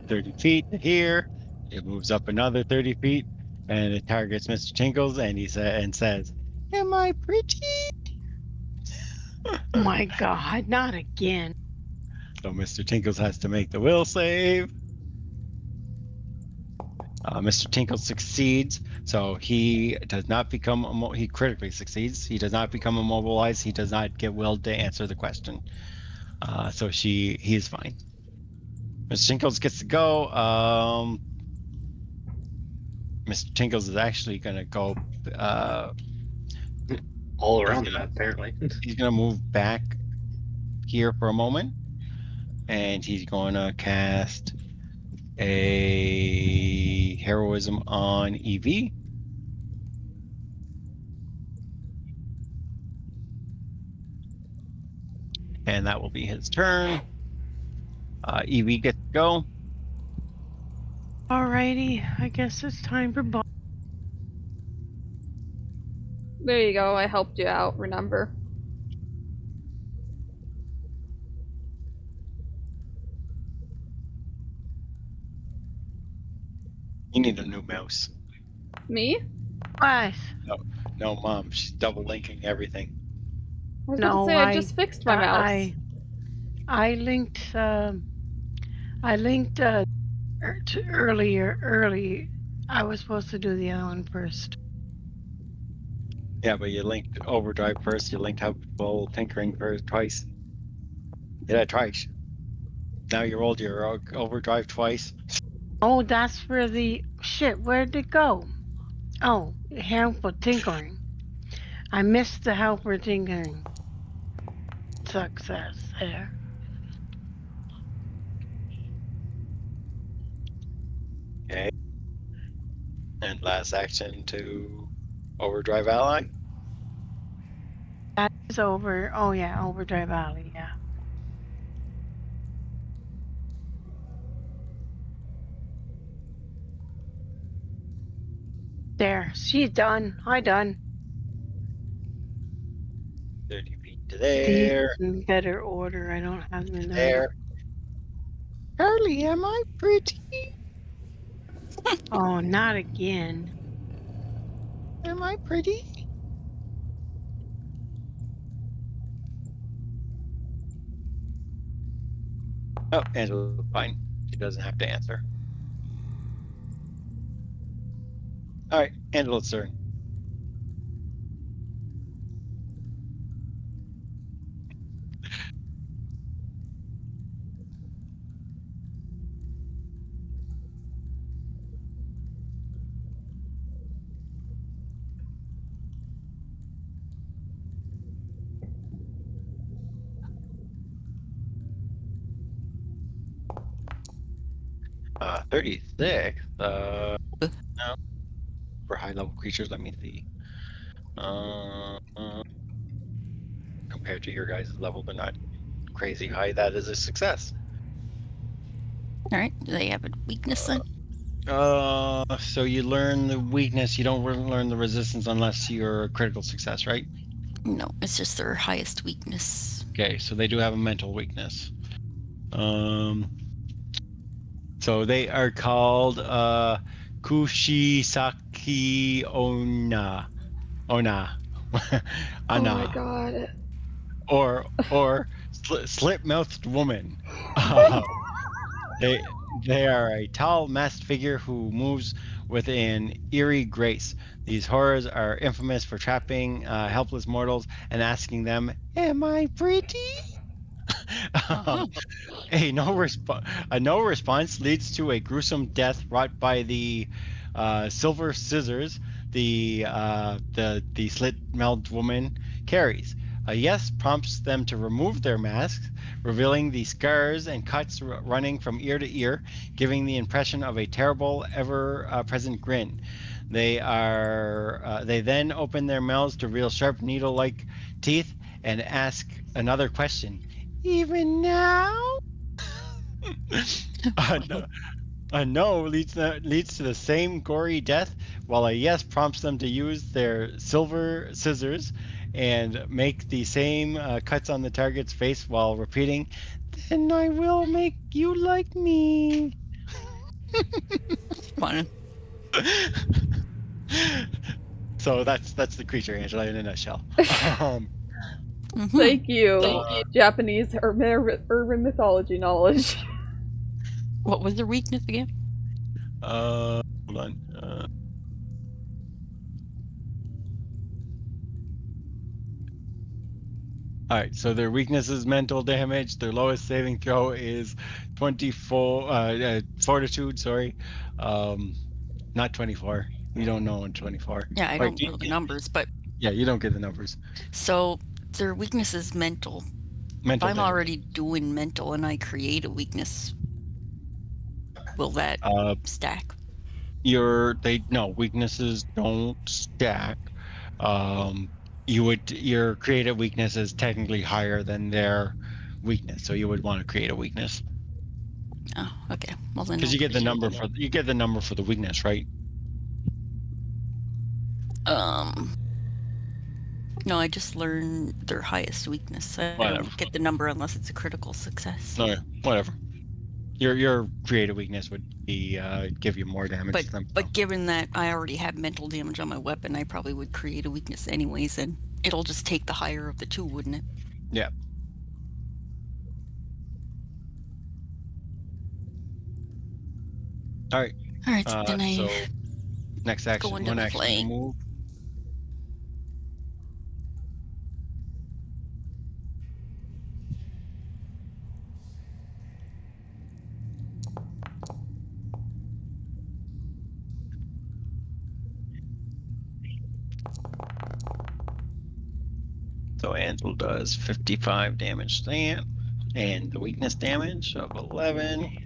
30 feet to here. It moves up another 30 feet, and it targets Mr. Tinkles, and he says, "Am I pretty?" My God, not again. So Mr. Tinkles has to make the will save. Mr. Tinkles succeeds, so he does not become he critically succeeds. He does not become immobilized. He does not get willed to answer the question. So he is fine. Mr. Tinkles gets to go. Mr. Tinkles is actually gonna go. All around He's the map, apparently. He's gonna move back here for a moment, and he's gonna cast a heroism on EV. And that will be his turn. EV gets to go. Alrighty, I guess it's time for ball. There you go, I helped you out, remember? You need a new mouse. Me? What? No, Mom. She's double linking everything. was about to No, say I just fixed my mouse. I linked to early. I was supposed to do the other one first. Yeah, but you linked overdrive first. You linked helpful tinkering first twice. Yeah, twice. Now you rolled your overdrive twice. Oh, that's for the shit. Where'd it go? Oh, helpful tinkering. I missed the helper tinkering. Success there. Okay. And last action to overdrive ally. That is over. Oh yeah, Overdrive Alley. Yeah. There, she's done. I done. 30 feet to These there. in better order. I don't have them in order. There. Carly, am I pretty? Oh, not again. Am I pretty? Oh, Angela's fine. She doesn't have to answer. All right, Angela's turn. Uh, 36. No. For high level creatures, let me see. Compared to your guys' level, they're not crazy high. That is a success. All right. Do they have a weakness then? So you learn the weakness. You don't learn the resistance unless you're a critical success, right? No, it's just their highest weakness. Okay, so they do have a mental weakness. So they are called Kushisaki Ona. Ona. Oh Ana. my god. Or slip-mouthed woman. They they are a tall, masked figure who moves with an eerie grace. These horrors are infamous for trapping helpless mortals and asking them, "Am I pretty?" Uh-huh. A no response leads to a gruesome death wrought by the silver scissors the slit-mouthed woman carries. A yes prompts them to remove their masks, revealing the scars and cuts running from ear to ear, giving the impression of a terrible, ever-present grin. They then open their mouths to reveal sharp needle-like teeth and ask another question. Even now? A no leads to the same gory death, while a yes prompts them to use their silver scissors and make the same cuts on the target's face while repeating, "Then I will make you like me." Fun. So that's the creature, Angela, in a nutshell. Mhm. Thank you, Japanese urban mythology knowledge. What was their weakness again? Hold on. All right, so their weakness is mental damage. Their lowest saving throw is 24 fortitude, sorry. Not 24. You don't know in 24. Yeah, I Or don't know the numbers, but yeah, you don't get the numbers. so their weakness is mental. If Mental I'm damage. already doing mental and I create a weakness, will that stack? Weaknesses don't stack. Your creative weakness is technically higher than their weakness, so you would want to create a weakness. Oh, okay. Well then, Because I'll you get the create number one. you get the number for the weakness, right? No, I just learn their highest weakness. I Whatever. don't get the number unless it's a critical success. No, whatever. Your creative weakness would be give you more damage. But given that I already have mental damage on my weapon, I probably would create a weakness anyways. And It'll just take the higher of the two, wouldn't it? Yeah. All right. All right, then I So next action, into one the action to flank. move. So Angel does 55 damage to that, and the weakness damage of 11.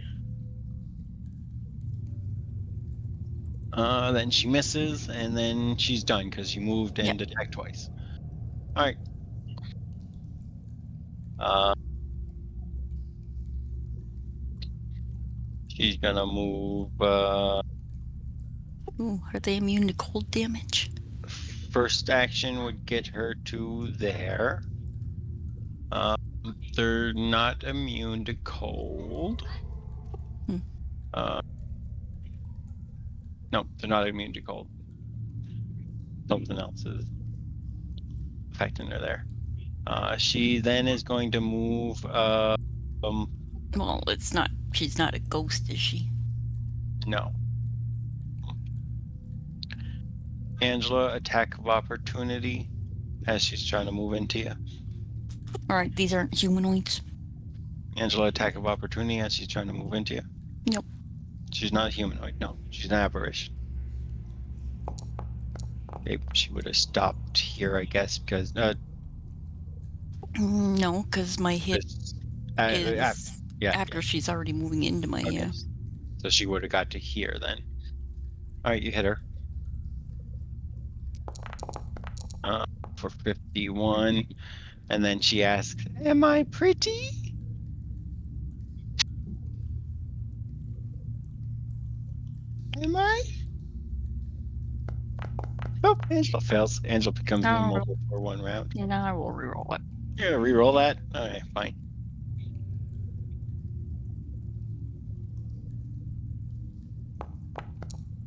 Then she misses, and then she's done because she moved and attacked twice. All right. She's gonna move. Ooh, are they immune to cold damage? First action would get her to there. They're not immune to cold. Hmm. No, they're not immune to cold. Something else is affecting her there. She then is going to move. Well, it's not. She's not a ghost, is she? No. Angela, attack of opportunity as she's trying to move into you. All right, these aren't humanoids. Angela, attack of opportunity as she's trying to move into you. Nope. She's not a humanoid. No, she's an aberration. Maybe she would have stopped here, I guess, because No, because my hit this, is yeah, after she's already moving into my. okay. So she would have got to here then. All right, you hit her. For 51, and then she asks, "Am I pretty?" Am I? Oh, Angela fails. Angela becomes No. immobile for 1 round. And I will reroll it. Yeah, re-roll that. Okay, fine.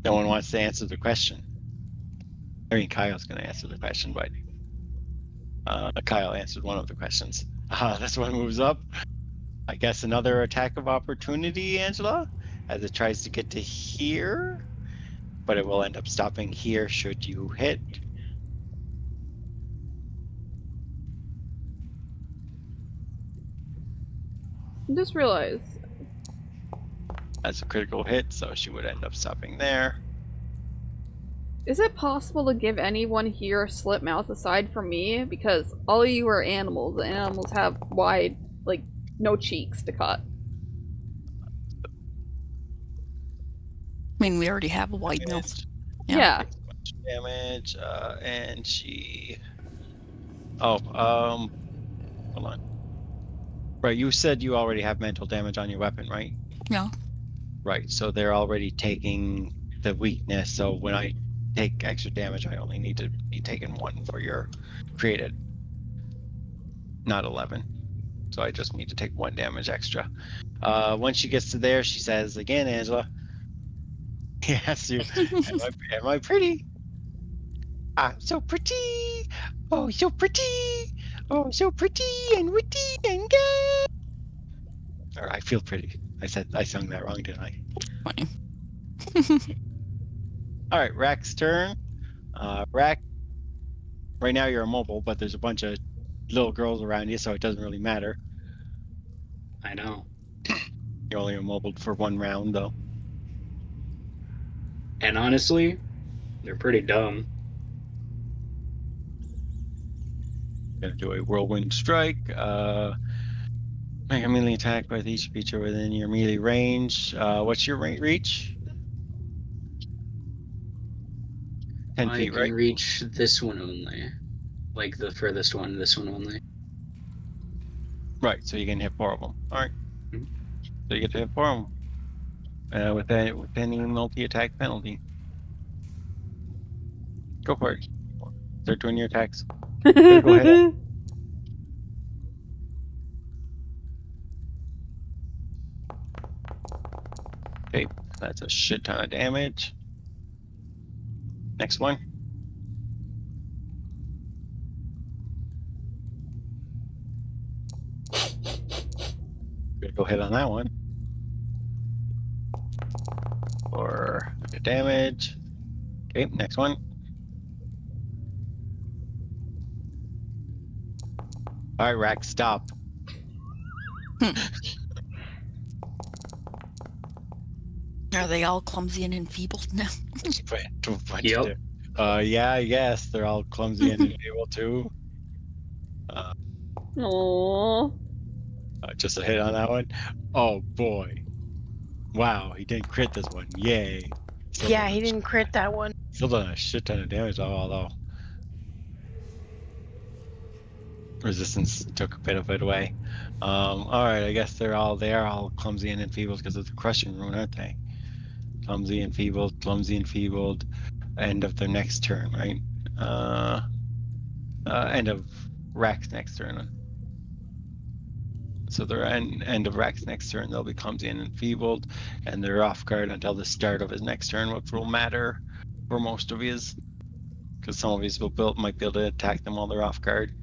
No one wants to answer the question. I mean, Kyle's going to answer the question, but Kyle answered one of the questions. This one moves up. I guess another attack of opportunity, Angela, as it tries to get to here, but it will end up stopping here should you hit. I just realized. That's a critical hit, so she would end up stopping there. Is it possible to give anyone here a slip mouth aside from me? Because all of you are animals, and animals have wide, like, no cheeks to cut. I mean, we already have a wide mouth. Damage. Yeah. Takes a bunch of damage, and she. Oh, hold on. Right, you said you already have mental damage on your weapon, right? Yeah. Right, so they're already taking the weakness. So when I take extra damage, I only need to be taking 1 for your created, not 11. So I just need to take 1 damage extra. Once she gets to there, she says again, Angela. He asks you, am I pretty? I'm so pretty. Oh, so pretty. Oh, so pretty and witty and good. Or I feel pretty. I sung that wrong, didn't I? Fine. All right, Rack's turn. Rack, right now you're immobile, but there's a bunch of little girls around you, so it doesn't really matter. I know. You're only immobile for 1 round, though. And honestly, they're pretty dumb. Gonna do a whirlwind strike. Make a melee attack with each feature within your melee range. What's your reach? 10 I feet, can right? reach this one only. Like the furthest one, this one only. Right, so you can hit 4 of them. All right. Mhm. So you get to hit 4 of them with any multi-attack penalty. Go for it. Start doing your attacks. Go ahead. Okay, that's a shit ton of damage. Next one. Critical hit on that one. For the damage. Okay, next one. All right, Rack, stop. Are they all clumsy and enfeebled now? Yep. Yeah, I guess they're all clumsy and unable too. Aww. Just a hit on that one. Oh boy! Wow, he didn't crit this one. Yay! Still Yeah, done he a- didn't crit that one. Still done a shit ton of damage, although resistance took a bit of it away. All right, I guess they are all clumsy and enfeebled because of the crushing rune, aren't they? Clumsy, enfeebled. End of their next turn, right? End of Rack's next turn. So they're end of Rack's next turn. They'll be clumsy and enfeebled, and they're off guard until the start of his next turn, which will matter for most of his, because some of his might be able to attack them while they're off guard.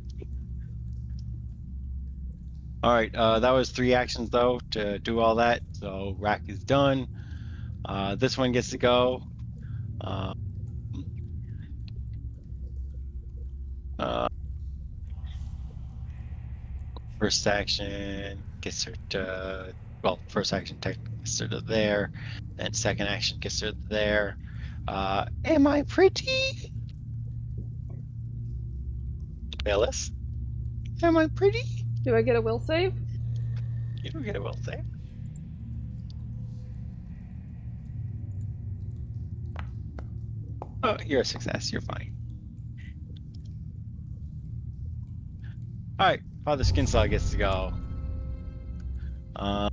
All right, that was 3 actions though to do all that. So Rack is done. This one gets to go. Uh, uh, First action gets her to, well, first action technically gets her to there, then second action gets her there. Am I pretty? Phyllis? Am I pretty? Do I get a will save? You don't get a will save. Oh, you're a success. You're fine. All right, Father Skinsaw gets to go. All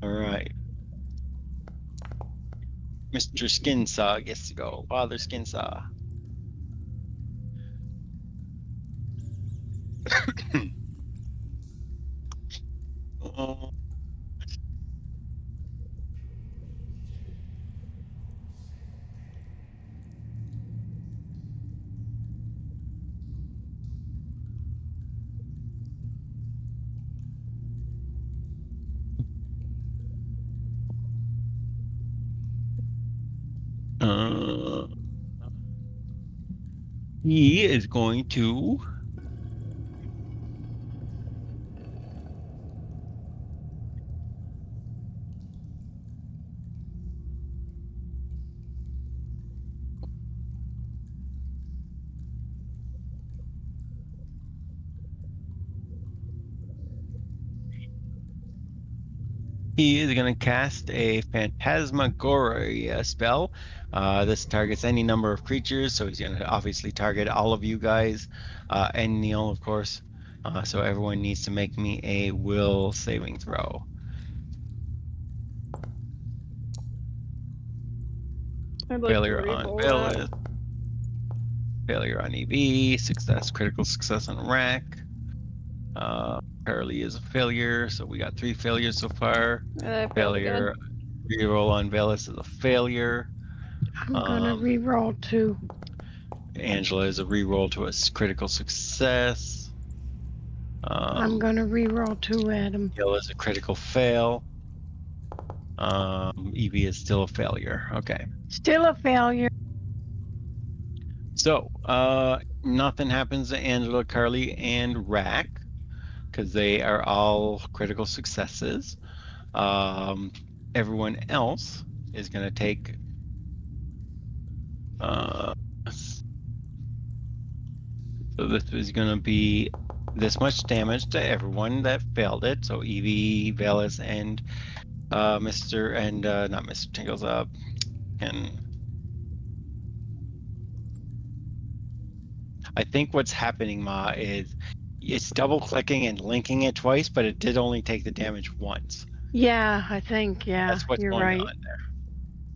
right. Mr. Skinsaw gets to go. Father Skinsaw. Uh, he is going to cast a Phantasmagoria spell. This targets any number of creatures, so he's going to obviously target all of you guys, and Neil, of course. So everyone needs to make me a will saving throw. I'd like Failure to on re-roll Phyllis. that. Failure on EV. Success, critical success on Rack. Curly is a failure, so we got 3 failures so far. I failed Failure. again. Reroll on Velis is a failure. I'm gonna re-roll 2. Angela is a reroll to a critical success. I'm gonna re-roll 2, Adam. Gil is a critical fail. Evie is still a failure. Okay. Still a failure. So, nothing happens to Angela, Carly, and Rack because they are all critical successes. Everyone else is going to take so this is going to be this much damage to everyone that failed it. So Evie, Velis, and Mr. and not Mr. Tingles, and I think what's happening, Ma, is it's double clicking and linking it twice, but it did only take the damage once. Yeah, I think, yeah, That's what's you're going right. on there.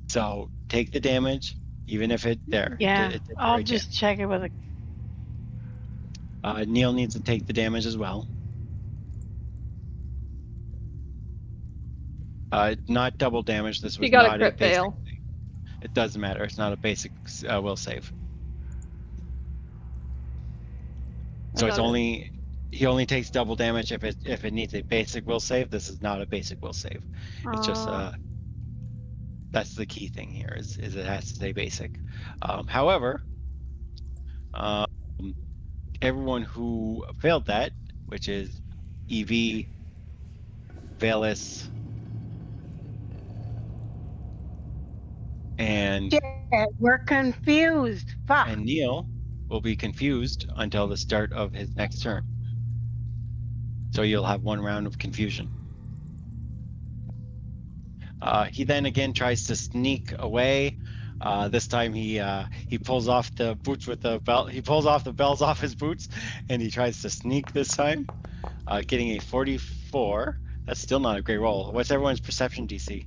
So take the damage, even if it there. Yeah, it did the I'll right just check it with a. damage. Neil needs to take the damage as well. Not double damage. This was You got not a crit basic fail. thing. It doesn't matter. It's not a basic will save. So it's got it. only He only takes double damage if it needs a basic will save. This is not a basic will save. It's just that's the key thing here is it has to stay basic. However, um, everyone who failed that, which is EV, Velis, and Shit, we're confused. Fuck. Neil, will be confused until the start of his next turn. So you'll have one round of confusion. He then again tries to sneak away. This time he pulls off the boots with the belt. He pulls off the bells off his boots, and he tries to sneak this time, getting a 44. That's still not a great roll. What's everyone's perception DC?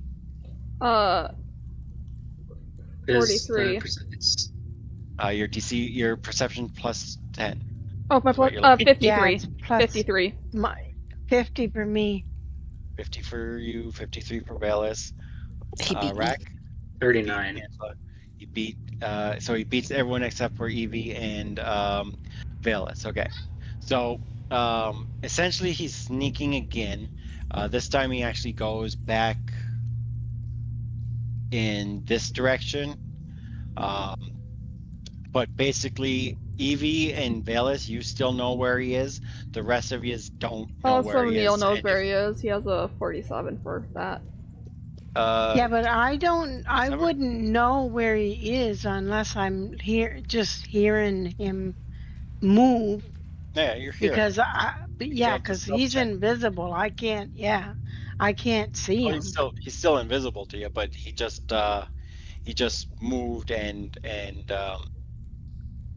Is 43. It's Your DC, your perception plus 10. Oh, my That's what plus, you're looking- 53. Yeah, it's plus 53. 50 for me. 50 for you, 53 for Velis. He beat me. Rack. 39. He beat so he beats everyone except for Evie and Velis. Okay. So essentially he's sneaking again. This time he actually goes back in this direction. But basically Evie and Velis, you still know where he is. The rest of you don't know where Also, he Neil is. knows And where he is. He has a 47 for that. Yeah, but I Summer? wouldn't know where he is unless I'm just hearing him move Yeah, you're here. because You yeah, can't because just he's self-check. invisible. I can't see Oh, him. he's still invisible to you, but he just moved and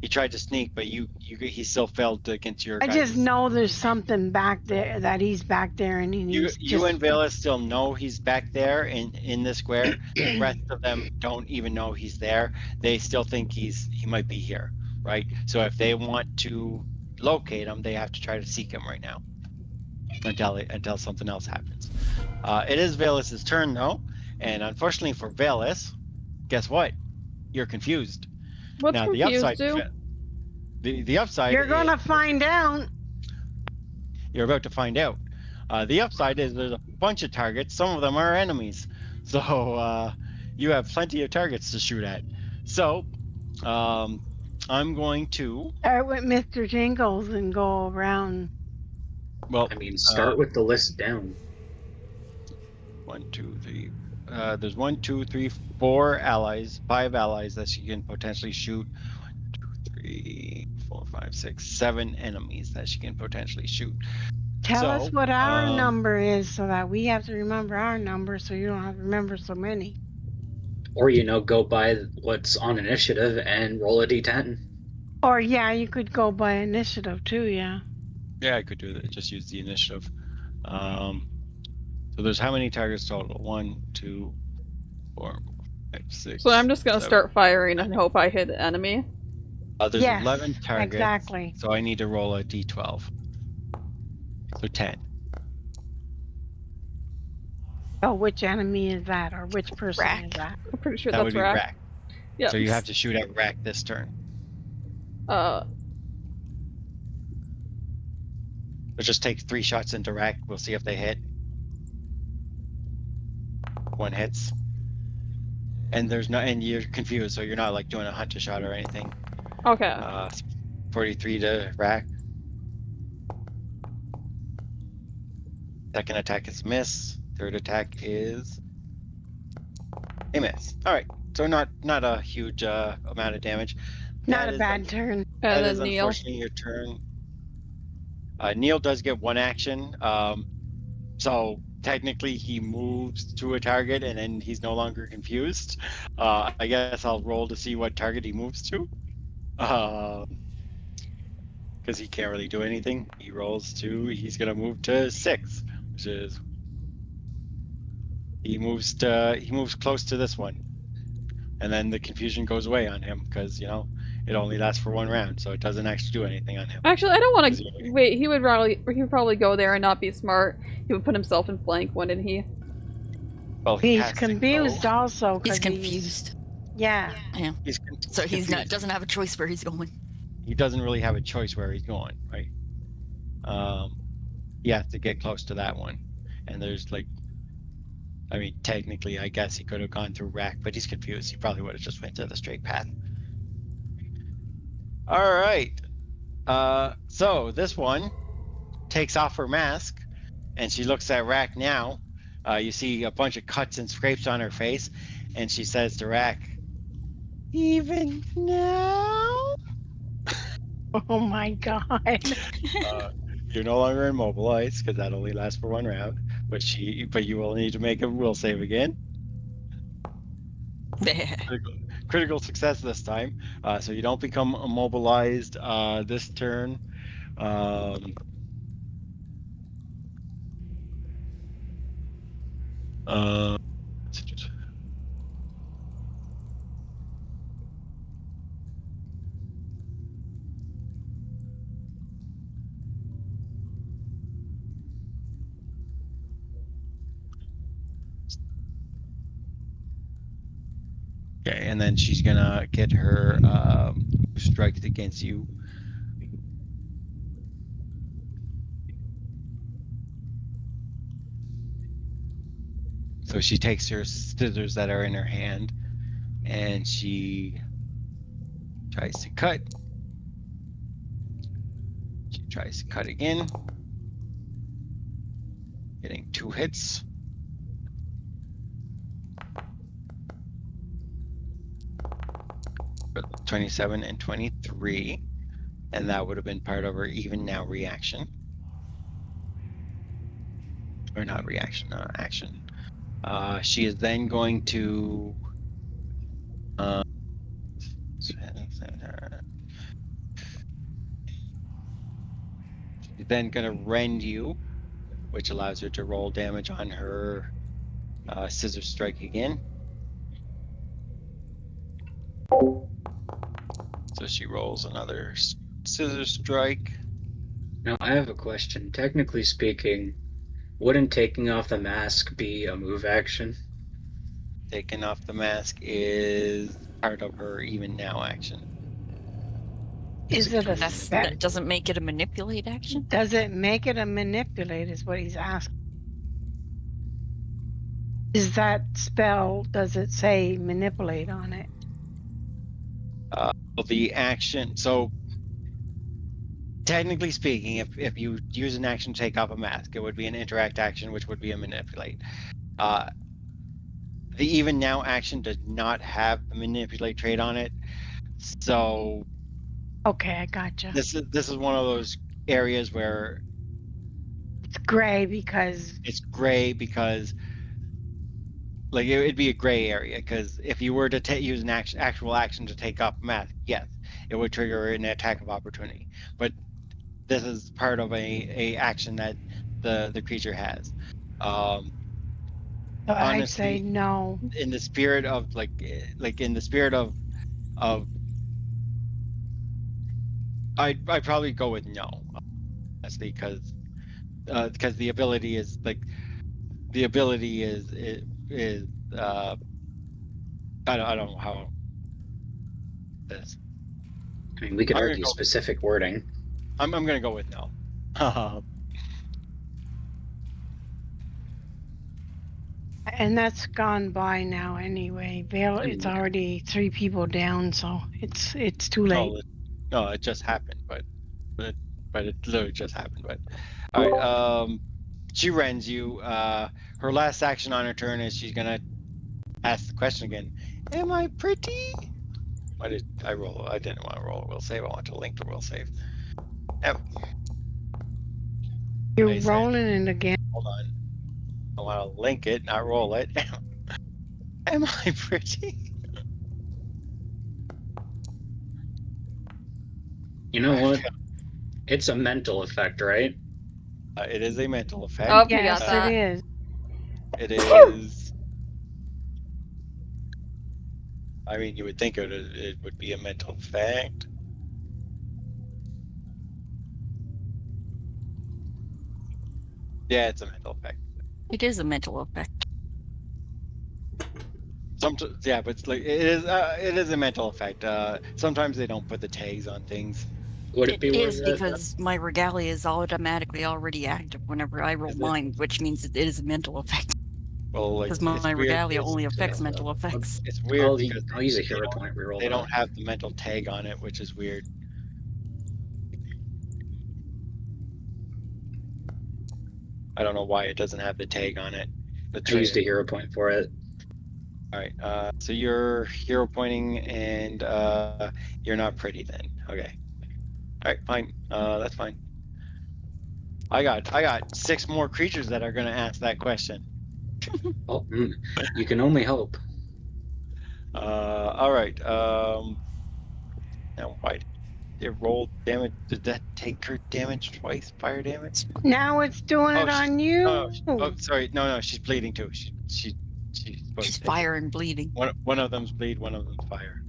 he tried to sneak, but he still failed against your I just guys'. know there's something back there, that he's back there and he's You and Vela still know he's back there in the square. The rest of them don't even know he's there. They still think he might be here, right? So if they want to locate him, they have to try to seek him right now until something else happens. It is Velas's turn though, and unfortunately for Velas, guess what? You're confused. What's Now the confused upside, do? the upside. You're gonna find out. You're about to find out. The upside is there's a bunch of targets. Some of them are enemies, so you have plenty of targets to shoot at. So I'm going to. Start with Mr. Jingles and go around. Well, I mean, start with the list down. 1, 2, 3. There's 1, 2, 3, 4 allies, 5 allies that she can potentially shoot. 1, 2, 3, 4, 5, 6, 7 enemies that she can potentially shoot. Tell us So, what our number is so that we have to remember our number so you don't have to remember so many. Or, go by what's on initiative and roll a d10. Or yeah, you could go by initiative too, yeah. Yeah, I could do that. Just use the initiative. So there's how many targets total? 1, 2, 4, 5, 6. So I'm just gonna 7. start firing and hope I hit an enemy. There's Yes, 11 targets. exactly. So I need to roll a d12. So 10. Oh, which enemy is that, or which person Rack. is that? I'm pretty sure That that's would be Rack. Rack. Yeah. So you have to shoot at Rack this turn. Uh, But just take 3 shots into Rack. We'll see if they hit. 1 hits. And and you're confused, so you're not like doing a hunter shot or anything. okay. 43 to Rack. Second attack is miss. Third attack is a miss. All right, so not a huge amount of damage. Not That a is bad turn. That And is then Neil. unfortunately your turn. Neil does get 1 action. So technically he moves to a target and then he's no longer confused. I guess I'll roll to see what target he moves to. Because he can't really do anything. He rolls he's gonna move to 6, which is he moves close to this one. And then the confusion goes away on him because it only lasts for 1 round, so it doesn't actually do anything on him. Actually, I don't want Is to he- wait. He would probably go there and not be smart. He would put himself in flank, wouldn't he? Well, he He's has to confused go. also. He's 'cause confused. Yeah. He's So he's not confused. doesn't have a choice where he's going. He doesn't really have a choice where he's going, right? you have to get close to that one. And there's like, I mean, technically, I guess he could have gone through Rack, but he's confused. He probably would have just went to the straight path. All right. So this one takes off her mask, and she looks at Rack now. You see a bunch of cuts and scrapes on her face, and she says to Rack, "Even now?" Oh my god. You're no longer immobilized because that only lasts for one round. But you will need to make a will save again. Critical success this time, so you don't become immobilized this turn. Um, uh, okay, and then she's gonna get her strikes against you. So she takes her scissors that are in her hand, and she tries to cut. She tries to cut again, getting 2 hits. For 27 and 23, and that would have been part of her even now reaction. Or not reaction, action. She is then going to she's then going to rend you, which allows her to roll damage on her scissor strike again. So she rolls another scissor strike. Now, I have a question. Technically speaking, wouldn't taking off the mask be a move action? Taking off the mask is part of her even now action. Is it a That doesn't make it a manipulate action? Does it make it a manipulate is what he's asking. Is that spell, does it say manipulate on it? The action, so technically speaking, if you use an action to take off a mask, it would be an interact action, which would be a manipulate. The even now action does not have the manipulate trait on it, so Okay, I gotcha. this is one of those areas where It's gray because it's gray because like it'd be a gray area because if you were to use an actual action to take off a mask, yes, it would trigger an attack of opportunity. But this is part of a action that the creature has. so I'd say Honestly, no. in the spirit of like in the spirit of I'd probably go with no, honestly, because the ability is like the ability is I don't know how this. I mean, we could I'm gonna argue go- specific wording. I'm gonna go with no. And that's gone by now anyway. Vale, it's already 3 people down, so it's too late. No, it just happened, but it literally just happened. But all right, she rends you. Her last action on her turn is she's gonna ask the question again. Am I pretty? Why did I roll? I didn't want to roll a will save. I want to link the will save. Yep. You're Nice. rolling it again. Hold on. I want to link it, not roll it. Am I pretty? You know what? It's a mental effect, right? It is a mental effect. Oh, you Yes, got that. it is. It is. I mean, you would think it would be a mental effect. Yeah, it's a mental effect. It is a mental effect. Yeah, but it's like it is a mental effect. Sometimes they don't put the tags on things. Would it It be worth is it? because my regalia is automatically already active whenever I roll Is it? mine, which means it is a mental effect. Well, like Because it's my weird. regalia It's, only affects mental effects. it's weird I'll, because I'll use a they hero don't point reroll they don't that. have the mental tag on it, which is weird. I don't know why it doesn't have the tag on it. Let's I try used it. a hero point for it. All right. So you're hero pointing, and you're not pretty then. Okay. All right. Fine. That's fine. I got 6 more creatures that are gonna ask that question. Oh, you can only hope. All right. Now why did it roll damage? Did that take her damage twice? Fire damage? Now it's doing Oh, it she's on oh, you. oh sorry. No, she's bleeding too. She's supposed She's to take it. fire and bleeding. One of them's bleed, one of them's fire.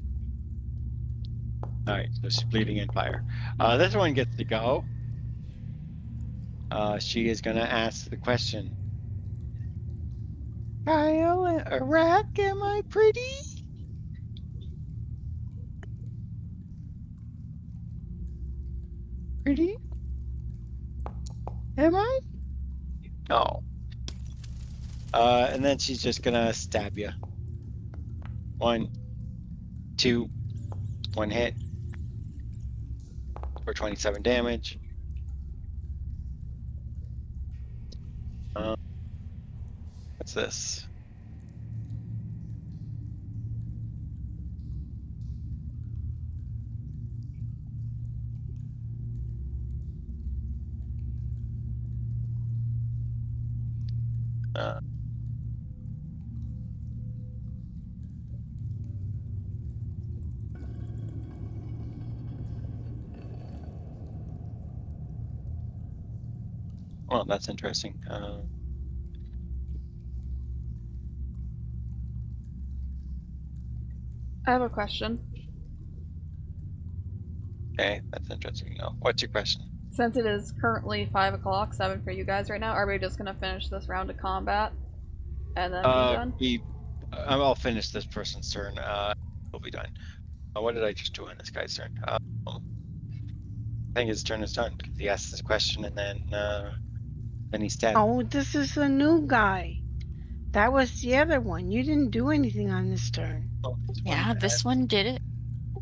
All right, so she's bleeding and fire. This one gets to go. She is gonna ask the question. Kyle, Iraq, am I pretty? Pretty? Am I? No. And then she's just gonna stab you. 1, 2, 1 hit for 27 damage. What's this? Uh, oh, that's interesting. I have a question. Okay, that's interesting. No, what's your question? Since it is currently 5 o'clock, 7 for you guys right now, are we just gonna finish this round of combat and then be done? I'll finish this person's turn. We'll be done. What did I just do on this guy's turn? I think his turn is done because he asked this question and then he stabbed. Oh, this is a new guy. That was the other one. You didn't do anything on this turn. Oh, Yeah, this one did it.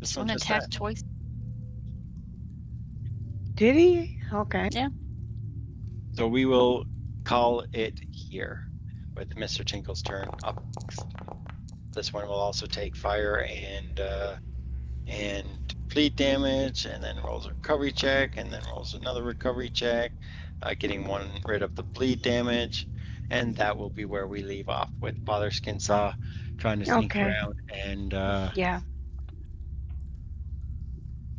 this This one one just attacked twice. Did he? Okay. Yeah. So we will call it here with Mr. Tinkle's turn up next. This one will also take fire and bleed damage, and then rolls a recovery check, and then rolls another recovery check, getting rid of the bleed damage, and that will be where we leave off with Father Skinsaw trying to sneak Okay. around Yeah.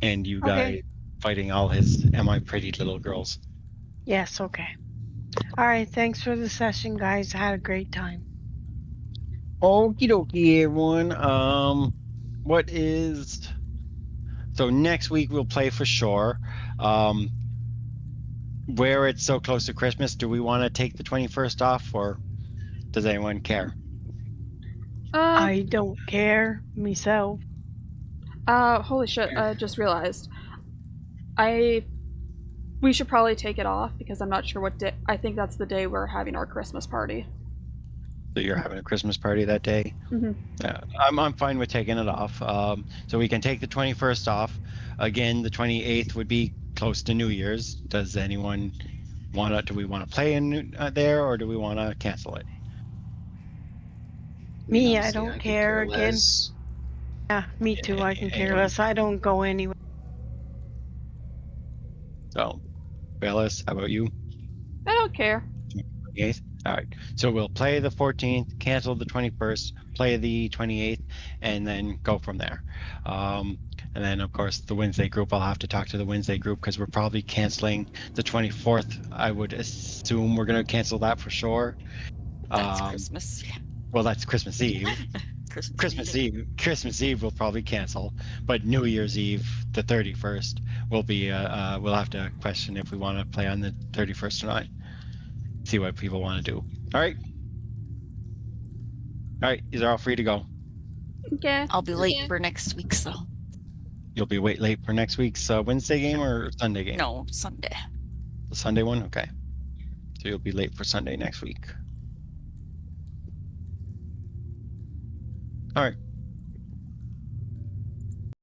and you Okay. guys fighting all his "Am I pretty" little girls. Yes. Okay. All right. Thanks for the session, guys. I had a great time. Okie dokie, everyone. What is so next week we'll play for sure. Where it's so close to Christmas, do we want to take the 21st off, or does anyone care? I don't care myself. Holy shit, I just realized. We should probably take it off because I'm not sure what day. I think that's the day we're having our Christmas party. So you're having a Christmas party that day? Mm-hmm. I'm fine with taking it off. So we can take the 21st off. Again, the 28th would be close to New Year's. Does anyone do we want to play in there, or do we want to cancel it? Me, I Honestly, don't could care again. less. Yeah, me too. I can care Anyone? less. I don't go anywhere. So, Bellis, how about you? I don't care. 28th? All right. So we'll play the 14th, cancel the 21st, play the 28th, and then go from there. And then, of course, the Wednesday group, I'll have to talk to the Wednesday group because we're probably canceling the 24th. I would assume we're going to cancel that for sure. That's Christmas. Yeah. Well, that's Christmas Eve. Christmas Eve we'll probably cancel, but New Year's Eve, the 31st, will be. We'll have to question if we want to play on the 31st or not. See what people want to do. All right. All right. These are all free to go. Okay. I'll be late for next week, so. You'll be late for next week's Wednesday game or Sunday game? No, Sunday. The Sunday one? Okay. So you'll be late for Sunday next week. All right.